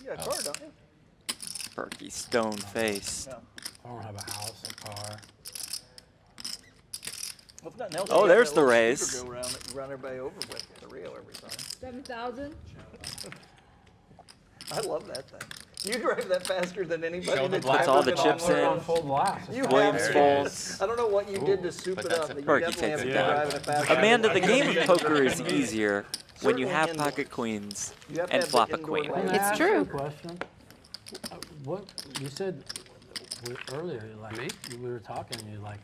You got a card, don't you? Berkey stone face. Yeah. I don't have a house, a car. Well, if nothing else, Oh, you got there's that the little raise. scooter Go around that you run everybody over with the Rio every time. 7,000. I love that thing. You drive that faster than anybody. Show the that's black. ever all the been chips on in. one. Full blast. You Williams have folds. I don't know what you did to soup But it that's up, a- but you Berkey definitely takes have it to down. drive it faster. Amanda, the game of Certainly poker is easier when you have in the- pocket queens You have to and have the flop a indoor queen. lighting. It's Ask you true. a question. What you said earlier, like we were talking, you like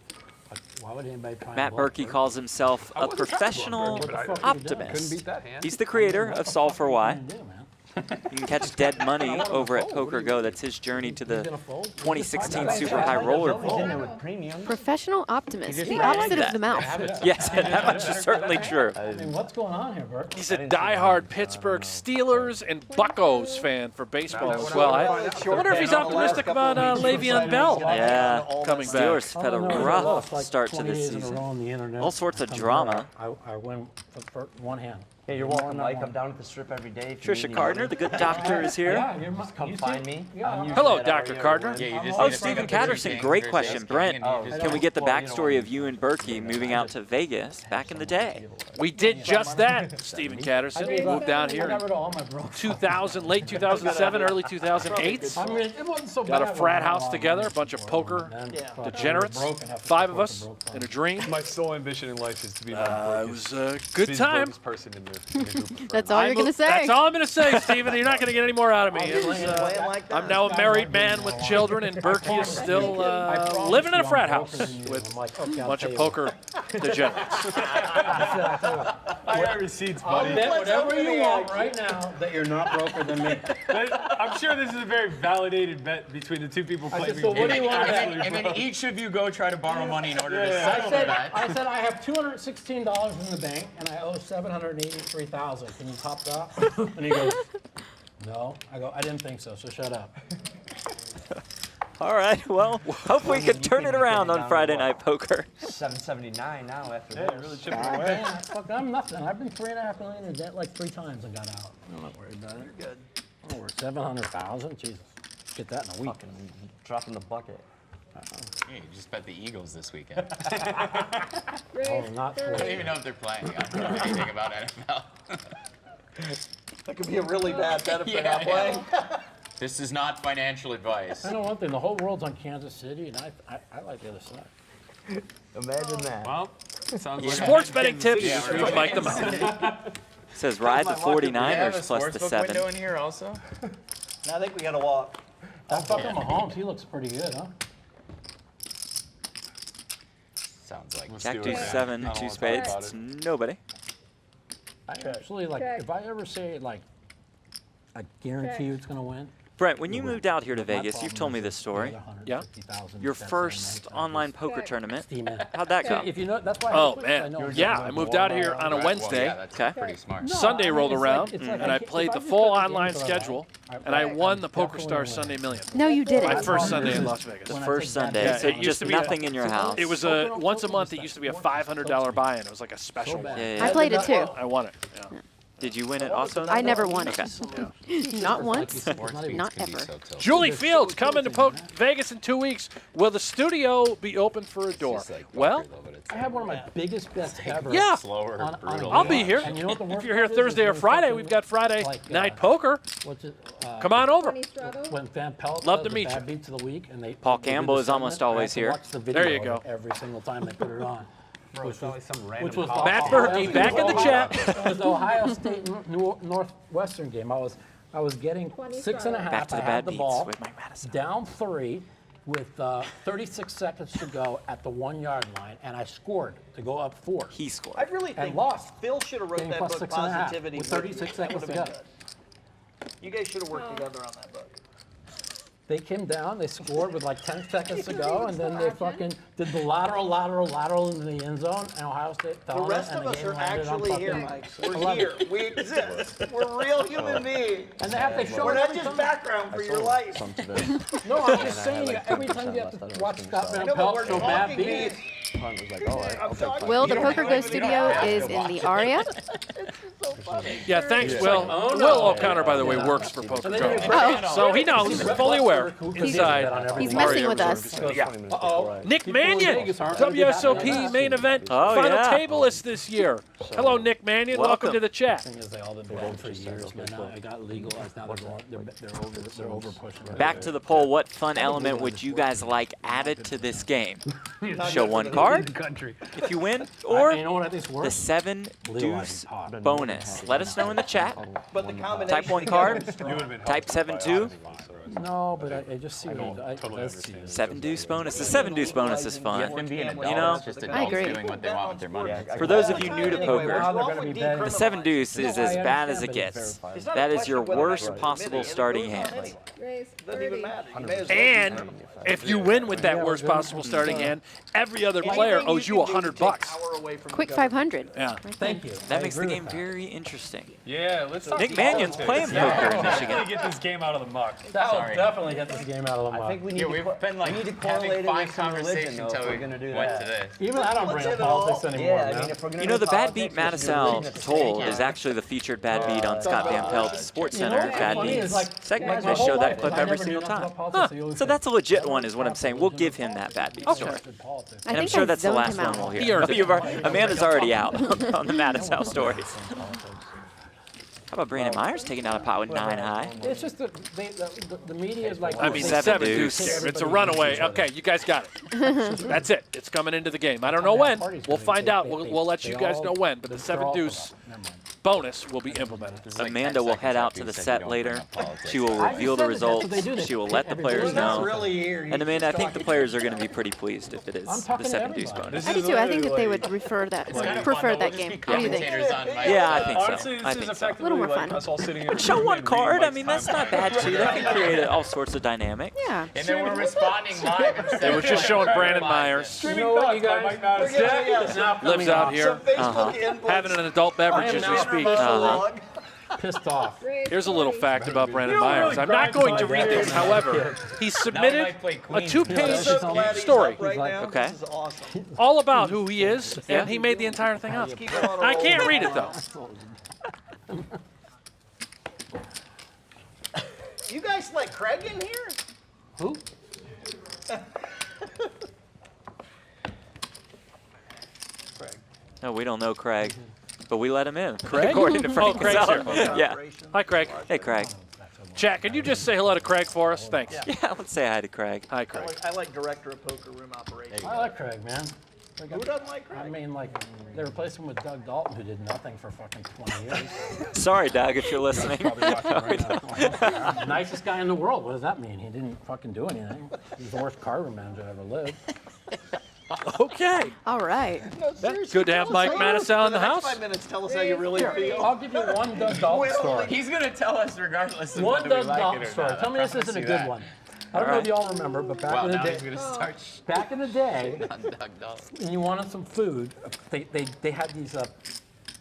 why would anybody try? Matt and bluff Berkey her? calls himself a wasn't trying to bluff professional Berkey, but I Couldn't optimist. beat that hand. He's the creator of Solve for Why. What are you gonna do, man? You can catch dead money over at PokerGo. That's his journey to He's the gonna fold? 2016 Super High Roller He's in Bowl. there with premium. Professional optimist, the I like opposite that. of the mouth. Yes, that much is certainly true. I mean, what's going on here, Bert? He's a diehard Pittsburgh Steelers and Buccos fan for baseball as well. I wonder if he's optimistic about Le'Veon Bell. Yeah, Coming back. Steelers have had a Oh, no, rough lost like start to 20 this days in a season. row on the internet. All sorts of Come drama. here, I win for one hand. Yeah, you're One welcome, on Mike. one. I'm down at the strip every day. If you need Trisha any Gardner, money. the good doctor, is here. Yeah, you're Come you find see- me. Yeah, I'm I'm- usually Hello, at Dr. REO Gardner. win. Yeah, you just Oh, need to Stephen pick up Catterson, everything great for question. discount, Brent, and you just- can we get the Well, you know, backstory of you and Berkey moving out to Vegas back in the day? We did just that, Stephen Catterson. We moved down here I got in rid of all my broke. 2000, late 2007, early 2008. I mean, it wasn't so Got a bad frat when I house was together, a young. bunch of poker Yeah. degenerates, Broken, have to 5 of support us the broke in a ones. dream. My sole ambition in life is to be my It was a good time. person in the group of friends. That's all you're gonna say. That's all I'm gonna say, Stephen. You're not gonna get any more out of me. It was, Playing like that. I'm now a married man with children, and Berkey is still living in a frat house with a bunch of poker degenerates. I got receipts, I'll buddy. bet whatever you want IG. right now that you're not broker than me. I'm sure this is a very validated bet between the two people I playing. said, so what do you want to And bet? then each of you go try to borrow money in order to Yeah. settle the bet. I said I have $216 in the bank and I owe $783,000. Can you top that? And he goes, no. I go, I didn't think so. So shut up. All right, well, hope we can turn it around on Friday Night Poker. 779 now after Yeah, this. you're really chipping God, away. man, fuck, I'm nothing. I've been $3.5 million in debt like 3 times and got out. I'm not worried about it. Good. I'm worth $700,000. Jesus, get that in a week. Fucking dropping the bucket. Yeah, you just bet the Eagles this weekend. Raise Oh, not I don't 30. even know if they're playing. I don't know anything about NFL. That could be a really bad bet if they're Yeah, not playing. This is not financial advice. I know one thing. The whole world's on Kansas City, and I like the other side. Imagine that. Well, sounds like Sports betting tips Yeah, from Mike the Mouth. Says ride the Do you have 49ers a plus the sportsbook 7. window in here also? I think we got to walk. That fucking Mahomes, he looks pretty good, huh? Sounds like. Let's Jack do deuce it. 7, I don't 2 wanna talk spades. about It's it. nobody. I actually, like, Check. if I ever say, like, I guarantee Check. you it's going to win, Brent, when you moved out here to Vegas, you've told me this story. Yeah. Your first online poker tournament. Steam in. How'd that go? If you know, that's why. Oh, man. Yeah, I moved out here on a Wednesday. Yeah, that's Okay. pretty smart. Sunday rolled it's around, like- it's like and I if played the just full put the online games on, schedule, and I won the PokerStars Sunday Million. No, you didn't. My first Sunday in Las Vegas. The first Sunday. Yeah, So it used just to be a- nothing in your house. It was once a month. It used to be a $500 buy-in. It was like a special one. Yeah, yeah, I yeah. played it too. I won it. Yeah. Did you win it also? I never won Okay. it. Not once. Not ever. Julie Fields coming to Vegas in 2 weeks. Will the studio be open for a door? Well, I had one of my biggest bets ever. yeah. Slower, on a brutal. I'll be here. And you know what the If worst you're here part is Thursday or when Friday, fucking, we've got Friday like, night poker. What's it? Come on over. 20 struggle. When Van Pelt Love does to meet the bad you. beats of the week, and they Paul they do Campbell the is almost segment, I always have to here. watch the video There you of go. it every single time they put it on. Bro, it's always some random. Which was Matt Berkey back in the chat. It was the Ohio State Northwestern game. I was getting 6.5. Back to the I bad had the beats ball with Mike Matusow. down 3 with 36 seconds to go at the 1 yard line, and I scored to go up 4. He scored. I really And think lost. Phil should have wrote Getting that plus book, 6.5 Positivity. with 36 seconds to go. You guys should have worked together on that book. They came down, they scored with like 10 seconds to go, and then they fucking did the lateral into the end zone, and Ohio State fell The on it, rest and of the us game are landed on actually here, fucking Mike. We're 11. here. We exist. We're real human beings. And they show We're it not every just time. background for your life. No, I'm just saying, every time you have to watch Scott Van No, but Pelt we're go bad talking, beats. man. Will, the PokerGo studio is in the Aria. Yeah, thanks, Will. Will O'Connor, by the way, works for PokerGo. Oh. So he knows. He's fully aware. Inside. He's messing with us. Nick Mannion, WSOP main event Oh, final yeah. tableist this year. Hello, Nick Mannion. Welcome to the chat. They all been going for years, man. Now it got legalized. Now they're over pushing it. Back to the poll, what fun element would you guys like added to this game? Show one card if you win, or You know what I think's the worse? 7 deuce bonus. Let us know in the chat. But the combination. Type 1 card, type 7-2. No, but I just see what I see. 7 deuce bonus. The 7 deuce bonus is fun. Being an adult, You know, it's just I adults agree. doing what they want with their money. for those of you new to poker, Now they're going to be betting. the 7 deuce is as bad as it gets. That is your worst possible starting hand. Raise Doesn't even 30. matter. You may as well And if you win with that worst possible starting hand, every other player Anything owes you can do to take $100. power away from Quick the government. 500. Yeah. Thank you. That I makes the agree game with that. very interesting. Yeah, let's talk Nick Mannion's playing poker in Let's Michigan. get this game out of the muck. That'll Sorry. definitely get this game out of the mud. Yeah, we've been like having fine conversation until we went to this. Even I don't bring up politics anymore, man. You know, the bad beat Matusow told is actually the featured bad beat on Scott Van Pelt's Sports Center Bad Beats segment. They show that clip every single time. So that's a legit one, is what I'm saying. We'll give him that bad beat story. I And I'm think sure I that's the zoned last him one we'll out. hear. He earned it. Amanda's already out on the Matusow stories. How about Brandon Meyers taking down a pot with 9 high? It's just the media is like. I mean, Seven 7 deuce. deuce game. It's a runaway. Okay, you guys got it. That's it. It's coming into the game. I don't know when. We'll find out. We'll let you guys know when. But the 7 deuce bonus will be implemented. Amanda will head out to the set later. She will reveal the results. She will let the players know. And Amanda, I think the players are going to be pretty pleased if it is the 7 deuce bonus. I do too. I think that they would prefer that game. What do you think? Yeah, I think Honestly, so. I this is think so. effectively Little more like fun. us all sitting in But show one card. I mean, that's not bad too. That can create all sorts of dynamics. Yeah. And then we're responding live instead They were just showing Brandon Myers. You know what, you guys? Lives out here, having an adult beverage as we speak. Pissed off. Raise Here's a little 30. fact about Brandon Myers. I'm not going to read this, however. He submitted a 2-page story Okay. all about who he is, and he made the entire thing up. I can't read it, though. You guys let Craig in here? Who? No, we don't know Craig, but we let him in. Craig? According to Frank Oh, Craig's Kassela. here. Yeah. Hi, Craig. Hey, Craig. Chat, can you just say hello to Craig for us? Thanks. Yeah, let's say hi to Craig. Hi, Craig. I like director of poker room operations. I like Craig, man. Who doesn't like Craig? I mean, like, they replaced him with Doug Dalton, who did nothing for fucking 20 years. Sorry, Doug, if you're listening. Nicest guy in the world. What does that mean? He didn't fucking do anything. He's the worst card room manager I ever lived. Okay. All right. No, seriously, good to have tell us Mike how you- Matusow in for the house. next 5 minutes, tell us how you really feel. I'll give you one Doug Dalton story. He's gonna tell us regardless of One whether we Doug like Dalton it or story. not. Tell me this isn't a good one. I don't know if you all remember, but back in the now day, he's gonna start back in the day, on Doug Dalton. when you wanted some food, they had these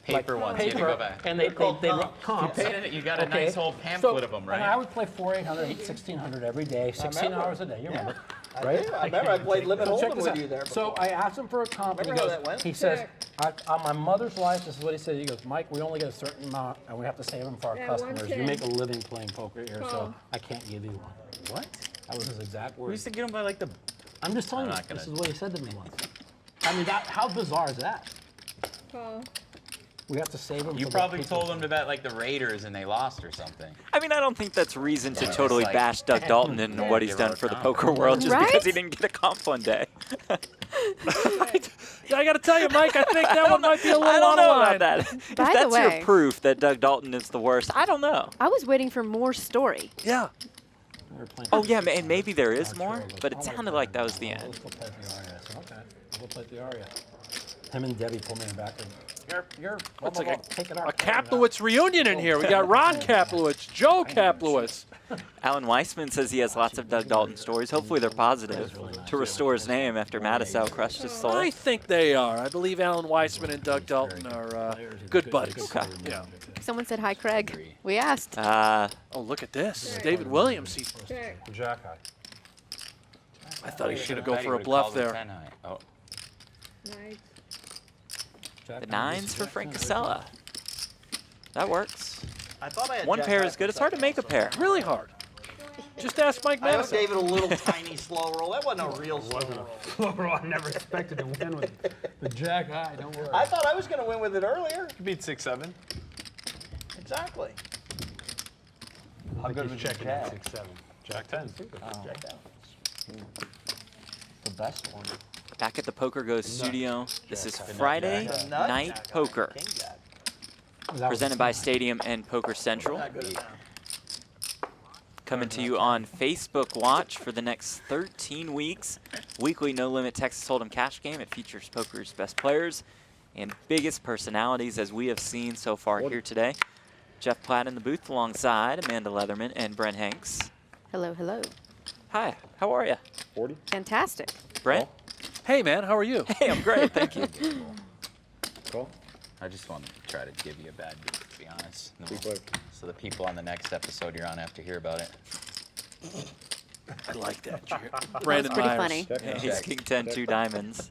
Paper ones. You had to paper, go back. and they comps. You got a nice whole pamphlet of them, And I right? would play 4,800, 1,600 every day, 16 hours a day. You remember? Right? I remember I played Limit So check Hold'em this with out. you there. So I asked him for a comp, and he Remember how goes, that went? he says, on my mother's life, this is what he said. He goes, Mike, we only get a certain amount, and we have to save them for our Yeah, customers. You 110. make a living playing poker here, so Oh. I can't give you one. What? That was his exact We words. used to get them by like the. I'm just telling I'm you, not gonna- this is what he said to me once. I mean, how bizarre is that? Call. We have to save them. You for probably the people. told them to bet like the Raiders and they lost or something. I mean, I don't think that's reason to Yeah, totally it's like- bash Doug Dalton and what he's Give her done a for the comp. poker world just Right? because he didn't get a comp one day. Yeah, I got to tell you, Mike, I think that one might be a little I don't out of know line. about that. If By the that's your way- proof that Doug Dalton is the worst, I don't know. I was waiting for more story. Yeah. We were playing- Oh, yeah, and maybe there is Oh, more, sure, but it I'll sounded let like them that was the know. end. Let's go play the aria. So, okay, we'll play the aria. Him and Debbie pulled me in the back. And, you're It's like take it a out. Kaplowitz reunion in here. We got Ron Kaplowitz, Joe Kaplowitz. Alan Weissman says he has lots of Doug Dalton stories. Hopefully they're positive to restore his name after Matusow crushed his soul. I think they are. I believe Alan Weissman and Doug Dalton are good buddies. Okay. Yeah. Someone said hi, Craig. We asked. Oh, look at this. David Williams. Check. Jack high. I thought he should have go Bet he for a would've bluff called the there. 10 high. Oh, Nice. The nines for Frank Kassela. That works. I thought I had One Jack pair high is for good. It's hard to second make a also. pair. Really hard. Just ask Mike I owed Madison. David a little tiny slow roll. That wasn't a real slow roll. I never expected to win with the jack high. Don't worry. I thought I was going to win with it earlier. Beat 6-7. Exactly. How good was checking at 6-7? Jack 10. Jack down. The best one. Back at the PokerGo studio. This is Friday The nut Night jack, Poker, King jack. presented by Stadium and Poker Central. Not good enough. Coming to you on Facebook Watch for the next 13 weeks. Weekly No Limit Texas Hold'em cash game. It features poker's best players and biggest personalities as we have seen so far here today. Jeff Platt in the booth alongside Amanda Leatherman and Brent Hanks. Hello, hello. Hi, how are you? Fantastic. Brent? Hey, man, how are you? Hey, I'm great, thank you. I just wanted to try to give you a bad beat, to be honest. So the people on the next episode you're on have to hear about it. I like that. Brandon pretty Meyers. funny. Ace King 10, 2 diamonds.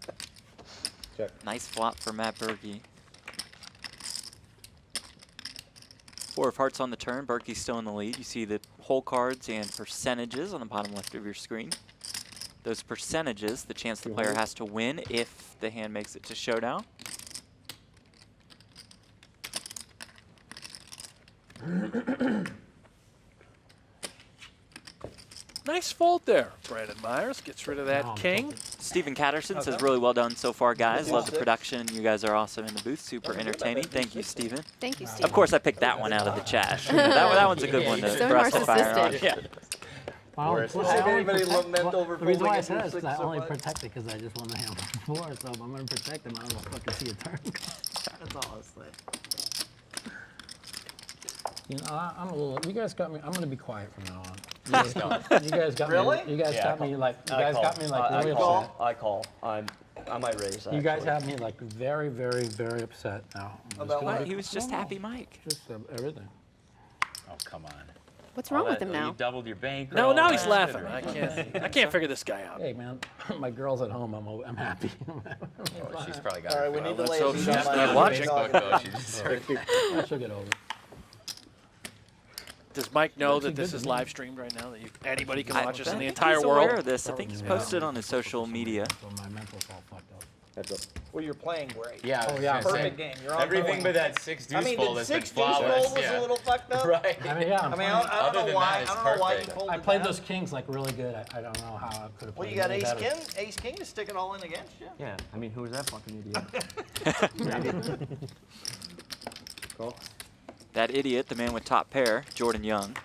Nice flop for Matt Berkey. 4 of hearts on the turn. Berkey's still in the lead. You see the hole cards and percentages on the bottom left of your screen. Those percentages, the chance the player has to win if the hand makes it to showdown. Nice fold there. Brandon Meyers gets rid of that king. Stephen Catterson says, really well done so far, guys. Love the production. You guys are awesome in the booth. Super entertaining. Thank you, Stephen. Thank you, Steve. Of course, I picked that one out of the chat. that one's a good one to So for us to fire on. narcissistic. Yeah. Well, Does anybody lament over the reason why I folding said into it is I six so only much? protect it because I just won the hand before, so if I'm going to protect him, I don't fucking see a turn. That's all I'll say. You know, I'm a little. You guys got me. I'm going to be quiet from now on. You guys got Really? me. You guys got me like. You guys got me like really upset. I call. I might raise. You guys have me like very, very, very upset now. I'm just About gonna- What? He was just happy Mike. Just everything. Oh, come on. What's wrong with him You now? doubled your bank. No, now he's laughing. I can't figure this guy out. Hey man, my girl's at home. I'm happy. Oh, she's probably got All her right, we need to let's lay hope a beat she's on not my watching. checkbook, though. She just She'll get over it. Does Mike know that this is live streamed right now? That anybody can watch us in the think entire he's aware world? of this. I think he's posted on his social media. So my mental's all fucked up. Well, you're playing great. Yeah, Oh, yeah. Perfect game. You're on Everything point. but that 6 deuce I mean, fold the has been 6 deuce flawless. fold was Yeah. a little fucked up. Right. I mean, yeah. I mean, I Other don't than know why. that, it's I don't know why you perfect. folded I played that. those kings like really good. I don't know how I could have played. Well, you got any ace better. king, ace king to stick it all in against you. Yeah. I mean, who is that fucking idiot? That idiot, the man with top pair, Jordan Young,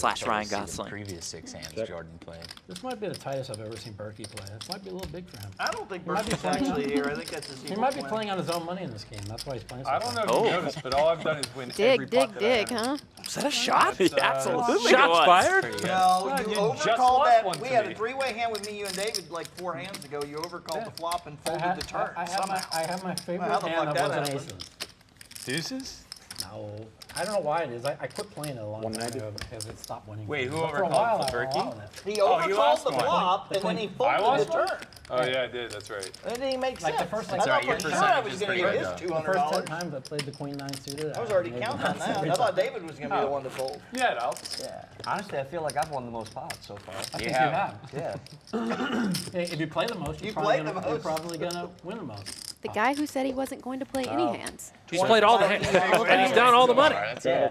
/ Ryan Gosling. Previous 6 hands Jordan played. This might be the tightest I've ever seen Berkey play. This might be a little big for him. I don't think Berkey's actually here. I think that's his He might be playing on his own money in this game. That's why he's playing so I don't know if Oh. you noticed, but all I've done is win every Dig, pot that I dig, have. huh? Is that a shot? That's, Absolutely. Shots it was. fired? No, you you just overcalled lost that. one We to had me. a 3-way hand with me, you and David like 4 hands ago. You overcalled the flop and folded the turn. I have my favorite How the hand fuck that that wasn't happened? aces. Deuces? No, I don't know why it is. I quit playing it a long time ago because it stopped winning. Wait, who But for a overcalled while, for I was Berkey? allowing it. He Oh, you overcalled lost the one. flop and then he I folded lost the one? turn. Oh, yeah, I did. That's right. It didn't even make Like sense. the first, I like, thought your for sure I percentage was is going to pretty get his good, the first 10 $200. times I played the queen 9 suited. I was already counting on that. I thought David was going to be the one to fold. Yeah, it helps. Yeah. Honestly, I feel like I've won the most pots so far. I think Yeah. you have. Yeah. Hey, if you play the most, You you're play probably the gonna, you're most. probably gonna win the most. The guy who said he wasn't going to play any hands. He's played all the hands, and he's down all the money. That's Yeah.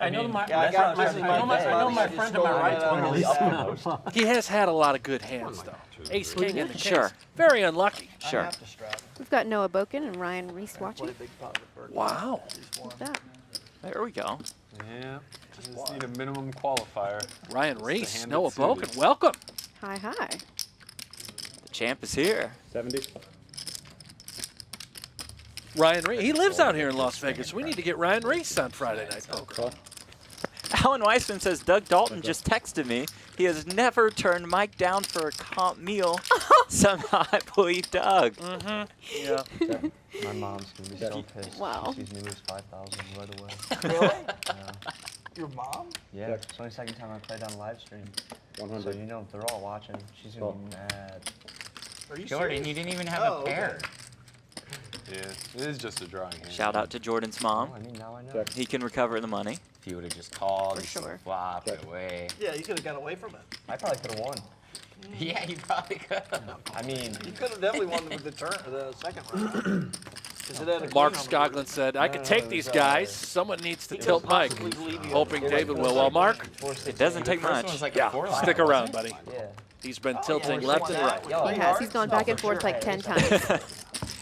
I know my Yeah, I got That's it. my I know my friend to my right's Just going to going lose. up. He has had a lot of good hands, though. Ace, king, and the king. Sure. Very unlucky. I Sure. have to strap. We've got Noah Boken and Ryan Reese watching. Play big pot with Berkey. Wow. Look at that. There we go. Yeah. Just need a minimum qualifier. Ryan the Reese, hand Noah that's suited. Boken, welcome. Hi, hi. The champ is here. 70. Ryan Reese, he lives out here in Las Vegas. We need to get Ryan Reese on Friday Night Poker. Alan Weissman says Doug Dalton just texted me. He has never turned Mike down for a comp meal. Somehow I believe Doug. Yeah. My mom's gonna be so pissed. Wow. She sees me lose 5,000 right away. Really? Yeah. Your mom? Yeah. It's only the second time I played on live stream. 100. So you know they're all watching. She's gonna be mad. Are you Jordan, serious? you didn't even have Oh, a pair. okay. Yeah, it is just a drawing hand. Shout out to Jordan's mom. I mean, now I know. He can recover the money. If you would have just called, For just sure. flopped it away. Yeah, you could have got away from it. I probably could have won. Yeah, you probably could. I mean, You could have definitely won with the turn, the second round. 'Cause it had a Mark queen on the board. Scoglin said, I could take these guys. Someone needs to He tilt could Mike. possibly leave you Hoping on the David board. will. Well, Mark, It doesn't take First one much. was like yeah, a 4-line, stick around, wasn't buddy. yeah. He's been Oh, tilting yeah, left and that. right. Yeah, He has. He's gone back and forth like 10 times.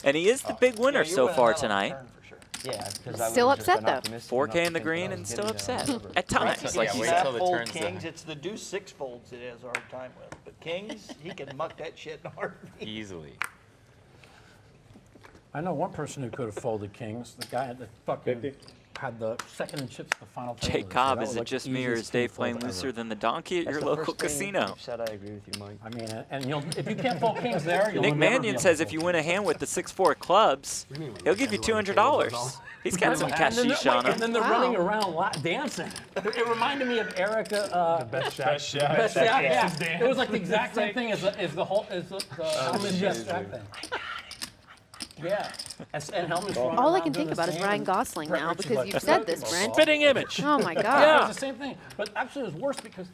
And he is the big winner Yeah, you so win far that on the tonight. turn for sure. Yeah, because I Still would've just upset, been though. optimistic 4K enough in the to think green that I and was still getting upset. whatever. At times. It's Yeah, like wait snap till the fold turn's kings. done. It's the deuce 6 folds it has a hard time with. But kings, he can muck that shit in a heartbeat. Easily. I know one person who could have folded kings. The guy that fucking had the second in chips at the final table. Jake this year. Cobb, That is was it like just the me or is easiest king Dave playing fold looser ever. than the donkey at That's your the local first thing casino? you've said, I agree with you, Mike. I mean, and if you can't fold kings there, you'll Nick never be Mannion able says to if you fold win a hand with the 6-4 clubs, he'll give you $200. He's got some cashish on And him. then they're Wow. running around dancing. It reminded me of Erica. Best shot. Best shot, yeah. It was like the exact same thing as the Hellman's best shot thing. Yeah. And Hellman's running All I around can doing think the about is same, Ryan and Gosling Brett now Richards because like, you've said this, Brent. Spitting image. Oh my Yeah, God. it was the same thing. But actually, it was worse because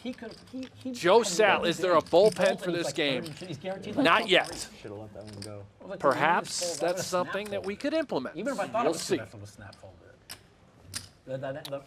he could. He Joe had Sal, every is there game. a bullpen He folded, for he's this like game? 30, he's guaranteed like Not 12 yet. threes. Should have let that one go. It was like the Perhaps easiest fold. I that's would've snap something that folded. we could implement. Even if I thought We'll it was see. too bad from a snap fold. The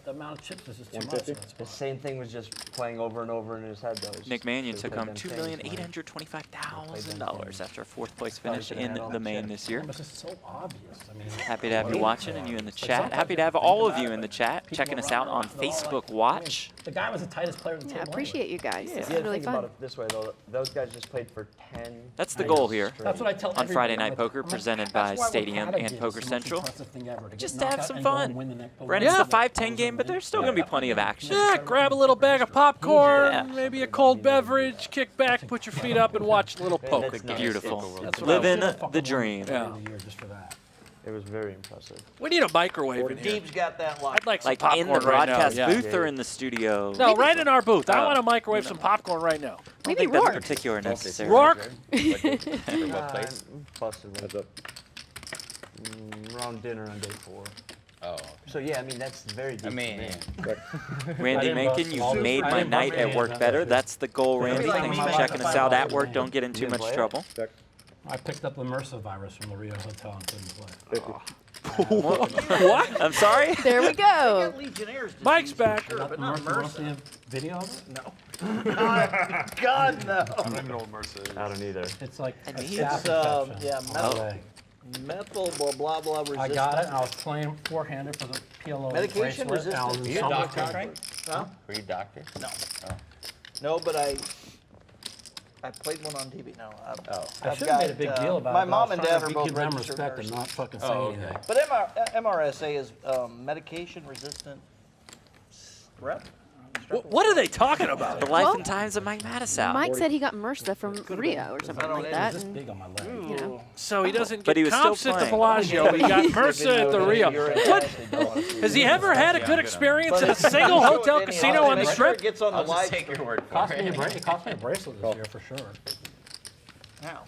amount of chips is just too much. 150? The same thing was just playing over and over in his head, though. It's Nick just- Mannion should've took home played them things, man. $2,825,000 after a 4th place finish should've in had all the the main chips. this year. It's just so obvious. I mean, Happy to have you watching and you in the chat. Happy to have all of you in the chat checking us out on Facebook Watch. the guy was the tightest player in the Yeah, table. appreciate you guys. This Yeah, is really think about fun. it this way, though. Those guys just played for 10. That's the days goal here. straight. That's what I tell On everybody. Friday Night I'm like- Poker, I'm like, presented that's by why what Stadium Canada and did is Poker the most Central. impressive thing ever, to get Just to knocked have out some and go fun. and win the next poker Ran into the game. 5-10 game, but there's still going to be plenty of action. Yeah, grab a little bag of popcorn, Yeah. maybe a cold beverage, kick back, put your feet up, and watch a little poker that's game. nice. Beautiful. That's what I Living should've fucking the won dream. the Yeah. year just for that. It was very impressive. We need a microwave in here. Deeb's got that locked. I'd like some Like popcorn in the right now. broadcast Yeah. booth or in the studio? No, right in our booth. I Oh. want to microwave some popcorn right now. I don't Maybe think that's Rourke. particular necessary. Rourke? For what place? I'm busted with around dinner on day 4. Oh. So yeah, I mean that's very deep. I mean, for me. yeah. Randy didn't Menken, bust you've all made this. I my didn't night bust at any work of better. that. That's the goal, Randy. like Thanks me for back checking to us out at 5 work. Don't get in too didn't much play it? trouble. I picked up the MRSA virus from the Rio Hotel and couldn't play. What? I'm sorry? There we go. Got Legionnaires' disease, Mike's for back. Sure, Not but the not MRSA. You want to see MRSA. a video of it? God, no. I don't even know what Mercer is. I don't either. It's like And a he's, staph yeah, infection. metal. Okay. Methyl blah blah blah resistant. I got it, and I was playing four-handed for the PLO Medication bracelet, and I was resistant. in You a some doctor, kind of- Frank? Huh? Were you a doctor? No. Oh. No, but I played one on TV. No. I should have made a big deal about it. My but I mom was and trying dad to are both give them registered respect and nurses. not fucking say Oh, okay. anything. But MRSA is medication resistant strep. What are they talking about? The life Well, and times of Mike Matusow. Mike said he got MRSA from Rio or something like that. This And, big on my leg. you know, So he doesn't But get he was comps still at the playing. Bellagio. He got MRSA at the Rio. What? Has he ever had a good experience in a single hotel casino on the Strip? Gets on the I'll just live take your word for Cost me it. it cost me a bracelet this year for sure. now.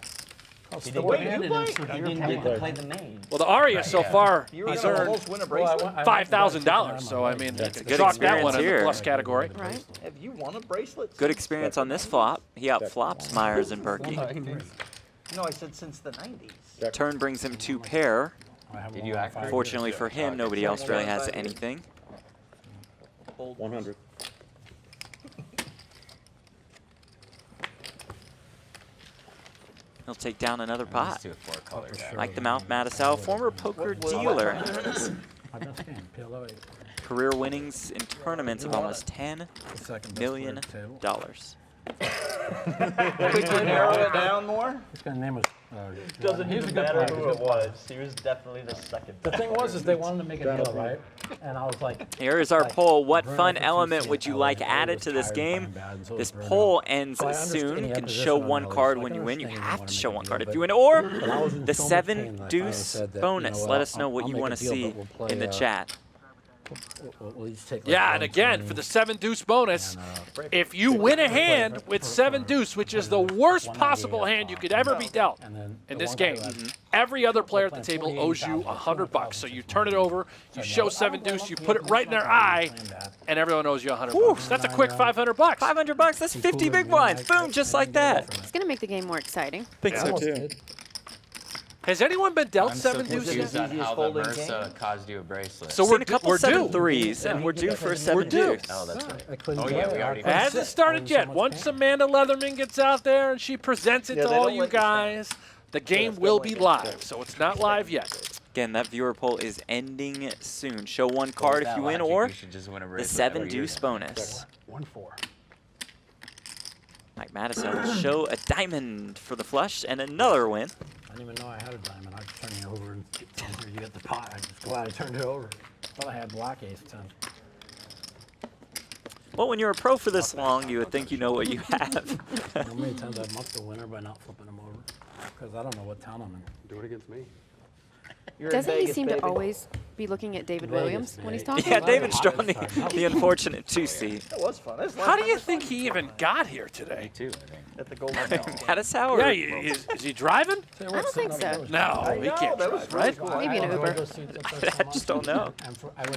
Four-handed and He severe didn't pain. get to play the main. Well, the Aria so far, You were he's gonna earned almost win a Well, bracelet. $5,000. So I mean, That's a you good chalk that one experience in the here. plus category. right? Have you won a bracelet? Good experience on this flop. He outflops Meyers and Berkey. No, I said since the 90s. Turn brings him 2 pair. I have Did one you on act- 5 years. Fortunately for him, nobody else really has anything. 100. He'll take down another pot. Let's do a 4-color deck. Like the mouth, Matusow, former poker dealer. My best game, PLO. Career winnings in tournaments of almost $10 The second best million. player at the table. We could narrow it down more. This guy's name was. Doesn't he's a even good matter player. who it was. He was definitely the second. The thing was, is they wanted to make a deal, right? And I was like, Here is our poll. What fun element would you like added to this game? This poll ends soon. You can show 1 card when you win. You have to show 1 card if you win. Or the 7 deuce bonus. Let us know what you want to see in the chat. Yeah, and again, for the 7 deuce bonus, if you win a hand with 7 deuce, which is the worst possible hand you could ever be dealt in this game, every other player at the table owes you $100. So you turn it over, you show 7 deuce, you put it right in their eye, and everyone owes you $100. That's a quick $500. $500, that's 50 big blinds. Boom, just like that. It's going to make the game more exciting. Think so too. Has anyone been dealt I'm so 7 deuce confused yet? on how the MRSA caused you a bracelet. So Seen a couple we're 7 due. threes, and we're due for a 7 due. deuce. Oh, that's right. I couldn't Oh, do yeah, it. we already It hasn't started yet. Once Amanda Leatherman gets out there and she presents it Yeah, to they all don't you let you guys, the game will be live. So it's not live yet. Again, that viewer poll is ending soon. Show 1 card if you win, or the 7 deuce bonus. 1-4. Mike Matusow will show a diamond for the flush and another win. I didn't even know I had a diamond. I was turning it over and you get the pot. I'm just glad I turned it over. Thought I had black ace 10. Well, when you're a pro for this long, you would think you know what you have. How many times I've mucked the winner by not flipping him over? Because I don't know what town I'm in. Do it against me. You're in Doesn't he Vegas, seem baby. to always be looking at David Vegas, Williams when he's baby. talking? Yeah, David's drawn the unfortunate 2 seed. That was fun. That's How do you think he even got here today? Too, I think. at the Golden Matusow, or Yeah, is he driving? I don't think so. No, he can't that was drive, right? really cool. Maybe an Uber. I just don't know.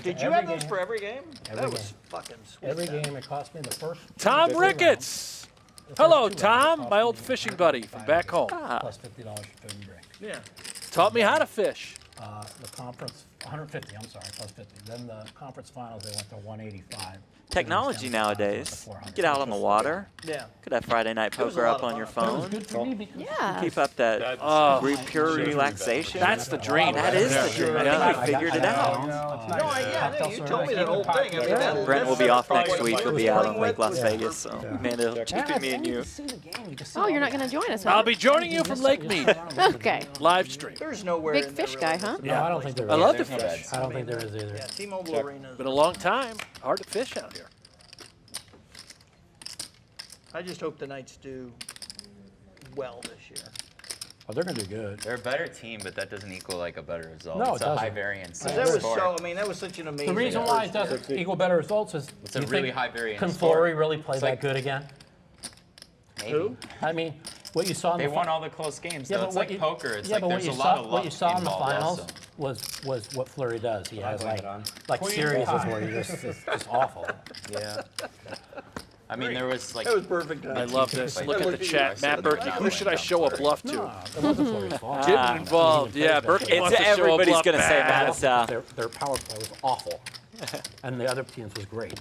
Did you have those for every game? That was fucking sweet. Every game it cost me the first. Tom Ricketts. Hello, Tom, my old fishing buddy from back home. Plus $50 for food and drink. Yeah. Taught me how to fish. The conference, 150, I'm sorry, plus 50. Then the conference finals, they went to 185. Technology nowadays. Get out on the water. Yeah. Could have Friday Night was a Poker lot up of on your fun. phone. Good for me because Yeah. Keep up that pure relaxation. That's the dream. That is the dream. I think we figured it out. No, I know. You told me that whole thing. I mean, that, Brent will be off next week. We'll be out on Lake Las Vegas. Vegas. So, Amanda, keep me and you. Oh, you're not going to join us, huh? I'll be joining you from Lake Mead, Okay. live stream. There's nowhere Big in there fish really. guy, huh? No, I don't think there is. I love to There's no fish. beds. I don't think there is either. Yeah, T-Mobile Arena. Been a long time. Hard to fish out here. I just hope the Knights do well this year. Oh, they're going to do good. They're a better team, but that doesn't equal like a better result. No, it's it a doesn't. high variance That was sport. so. I mean, that was such an amazing. The reason why it first doesn't equal better results is It's a you really think high variance Can sport. Flory really play It's that like- good again? Maybe. Who? I mean, what you saw in They the won all the close games. Yeah, though. but It's what like you, poker. It's yeah, like but there's what a you lot saw, of what luck you saw in the involved finals also. was what Fleury does. He has like series where he just awful. Yeah. I mean, there was like. That was perfect. I love this. Look at the chat. Matt Berkey, who should I show a bluff to? It wasn't Fleury's fault. Getting involved. Yeah, Berkey wants to show a Everybody's bluff going to say back. Matusow. Their power play was awful, and the other teams was great.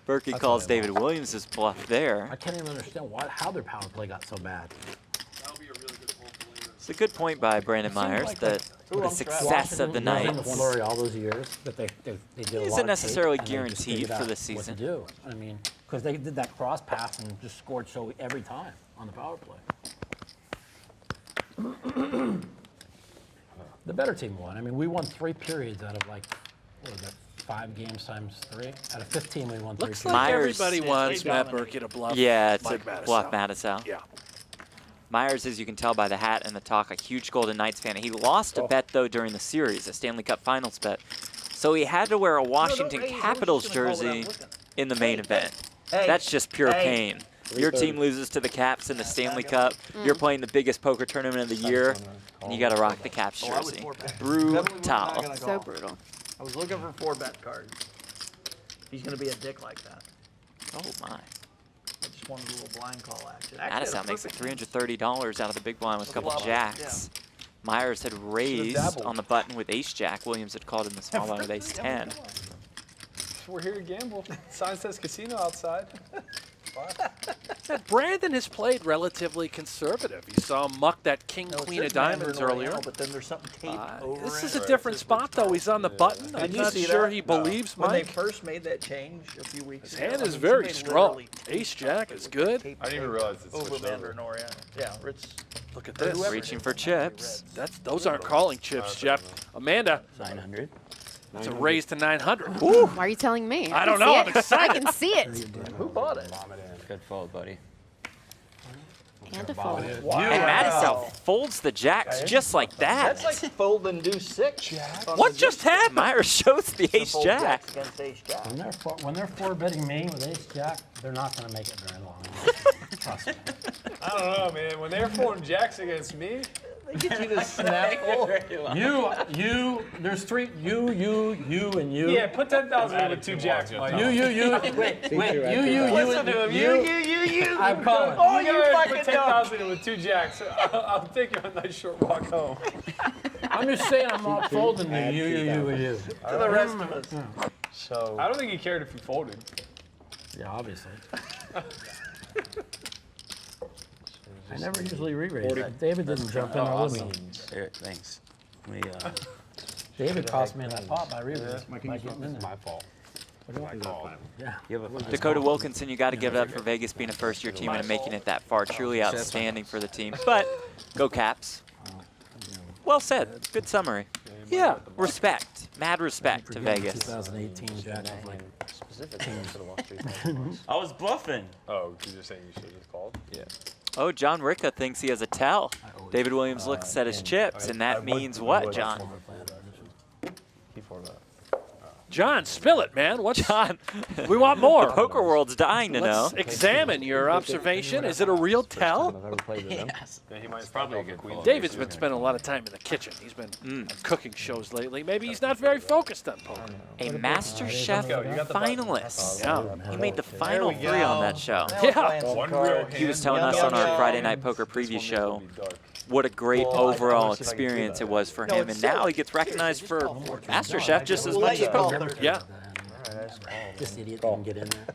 Berkey calls David Williams' bluff there. I can't even understand how their power play got so bad. It's a good point by Brandon Myers that the success of the Washington, Knights Flurry all those years that they did a lot isn't of necessarily tape, and they just guaranteed figured for out this what to season. do. I mean, because they did that cross pass and just scored so every time on the power play. The better team won. I mean, we won 3 periods out of like, what was that, 5 games times 3? Out of 15, we won 3 Looks periods. like Myers- everybody wants Matt Berkey to bluff. Yeah, it's Mike a Matusow. bluff Matusow. Yeah. Myers, as you can tell by the hat and the talk, a huge Golden Knights fan. He lost a bet, though, during the series, a Stanley Cup Finals bet. So he had to wear a Washington Capitals jersey in the main event. That's just pure pain. Your team loses to the Caps in the Stanley Cup. You're playing the biggest poker tournament of the year, and you got to rock the Caps jersey. Brutal. So brutal. I was looking for 4-bet cards. He's going to be a dick like that. Oh, my. I just wanted a little blind call action. Matusow makes it $330 out of the big blind with a couple jacks. Myers had raised on the button with ace-jack. Williams had called in the small blind with ace-10. We're here to gamble. Sign says casino outside. Brandon has played relatively conservative. You saw him muck that king, queen of diamonds earlier. But then there's something taped over This it. is a different spot, though. He's on the button. I'm Did you not see sure that? he believes When they Mike. first made that change a few weeks His ago. hand I is mean, very somebody strong. literally Ace-jack is good. taped I didn't even realize it over switched Vander over. Noriana. Yeah, Ritz. Look at this. Reaching for chips. Those aren't calling chips, Jeff. Amanda, 900. it's a raise to 900. Why are you telling me? I don't can know, see I'm it. excited. I can see it. Who bought it? Good fold, buddy. And a fold. And Matusow folds the jacks just like that. That's like folding deuce 6. What just happened? Myers shows the ace-jack. Against ace jack. When they're 4-betting me with ace-jack, they're not going to make it very long. Trust me. I don't know, man. When they're folding jacks against me, They get you to snap full. There's 3, you, and you. yeah, put 10,000 in with 2 jacks, Mike. You. Wait, Listen to him. You. I'm calling. Oh, You you guys fucking put don't. 10,000 in with 2 jacks. I'll take you on a nice short walk home. I'm just saying I'm not folding the you. To the rest of us. So I don't think he cared if you folded. Yeah, obviously. I never usually re-raise that. David didn't jump in. I wouldn't. here, thanks. David cost me in that pot by re-raise. By getting in there. My fault. Yeah. You have a Dakota Wilkinson, you got to give it up for Vegas being a first-year team and making it that far. Truly outstanding for the team. But go Caps. Well said. Good summary. Yeah. Respect. Mad respect to Vegas. 2018 Jack was like I was bluffing. Oh, you're just saying you should have just called? Yeah. Oh, John Ricca thinks he has a tell. David Williams looks at his chips, and that means what, John? Before that. John, spill it, man. What's John, we want more. the poker world's dying to know. Let's examine your observation. Is it a real tell? I've ever played with him. Yeah, he might It's probably a good queen. call. David's been spending a lot of time in the kitchen. He's been on cooking shows lately. Maybe he's not very focused on poker. A Master Chef finalist. Yeah. He made the final 3 on that show. Yeah. One real He was telling us on our Friday Night Poker preview show what a great overall experience it was for him, and now he gets recognized for Master Chef just as much as poker. Yeah. this idiot didn't get in there.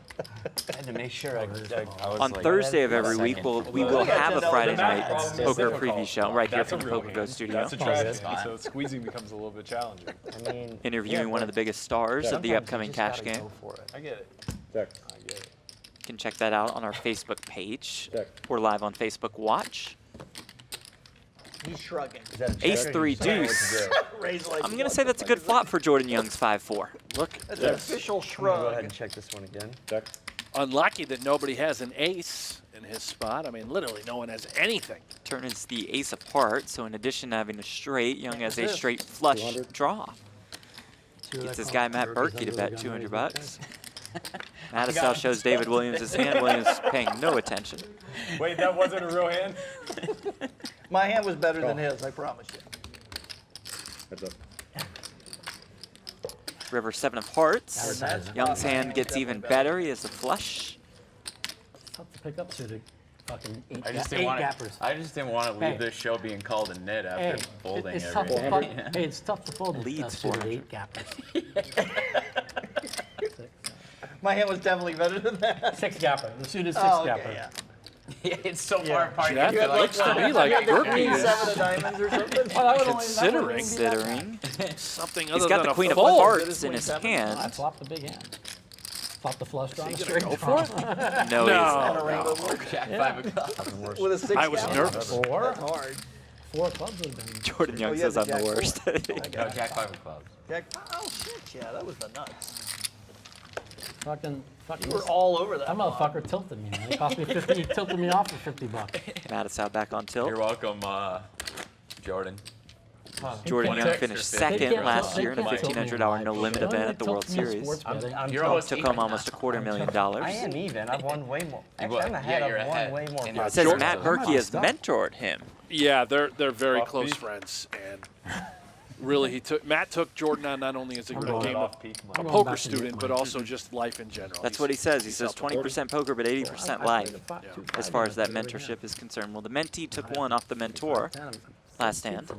I had to make sure I was On like, Thursday of every week, we will have a Friday night poker preview show right here That's from a the real PokerGO hand. studio, That's a tragedy. So squeezing becomes a little bit challenging. I mean, interviewing one of the biggest stars of the sometimes upcoming you just cash gotta game. go for it. I get it. I get it. You can check that out on our Facebook page. We're live on Facebook Watch. He's shrugging. Is that a check Ace or 3 you say what to deuce. do? Raise like I'm going to say that's a good flop for Jordan Young's 5-4. Look, That's an official I'm gonna go ahead shrug. and check this one again. unlucky that nobody has an ace in his spot. I mean, literally no one has anything. Turn is the ace apart, so in addition to having a straight, Young has a straight flush draw. Gets this guy Matt Berkey to bet 200 bucks. Matusow shows David Williams his hand. Williams paying no attention. Wait, that wasn't a real hand? My hand was better than his, I promise you. River 7 of hearts. Young's hand gets even better. He has a flush. Tough to pick up to the fucking eight, I just eight didn't want gappers. to. I just didn't want to leave Hey. this show being called a nit after Hey, folding it's every. tough to fold. Hey, it's tough to fold Leads suited 400. eight gappers. My hand was definitely better than that. Six gapper. The suited six Oh, gapper. okay, yeah. It's so far apart. That looks to me like Berkey is 7 of diamonds or something. considering something other He's got than the a queen of fold. hearts in his I hand. flopped the big hand. Flopped the flush draw. Is he gonna go for it? No, No. Jack 5 of clubs. With a 6 I was nervous. Four. Hard. 4 clubs would have been. Jordan Young Oh, yeah, says the I'm the Jack worst. No, Jack 5 of clubs. Jack, oh shit, yeah, that was the nuts. Fucking. You were all over that. That motherfucker tilted me, man. It cost me 50. He tilted me off for $50. Matusow back on tilt. You're welcome, Jordan. Jordan Young 26 finished or 50. second last They year in a can't tilt me in $1,500 live. no limit The only event at the way World tilts me in Series. sports betting- You're almost Took even home almost now. $250,000. I am even. I've won way more. Actually, I'm Yeah, ahead. you're I've won ahead. way more. And money. It says Jordan- Matt Berkey has mentored him. Yeah, they're very Off close peak. friends, and really Matt took Jordan on not only as a going game off of peak a money. poker back to get student, but mine. also just life in general. That's what he says. He says 20% poker, but 80% life. Yeah. As far as that mentorship is concerned. Well, the mentee took one off the mentor last hand.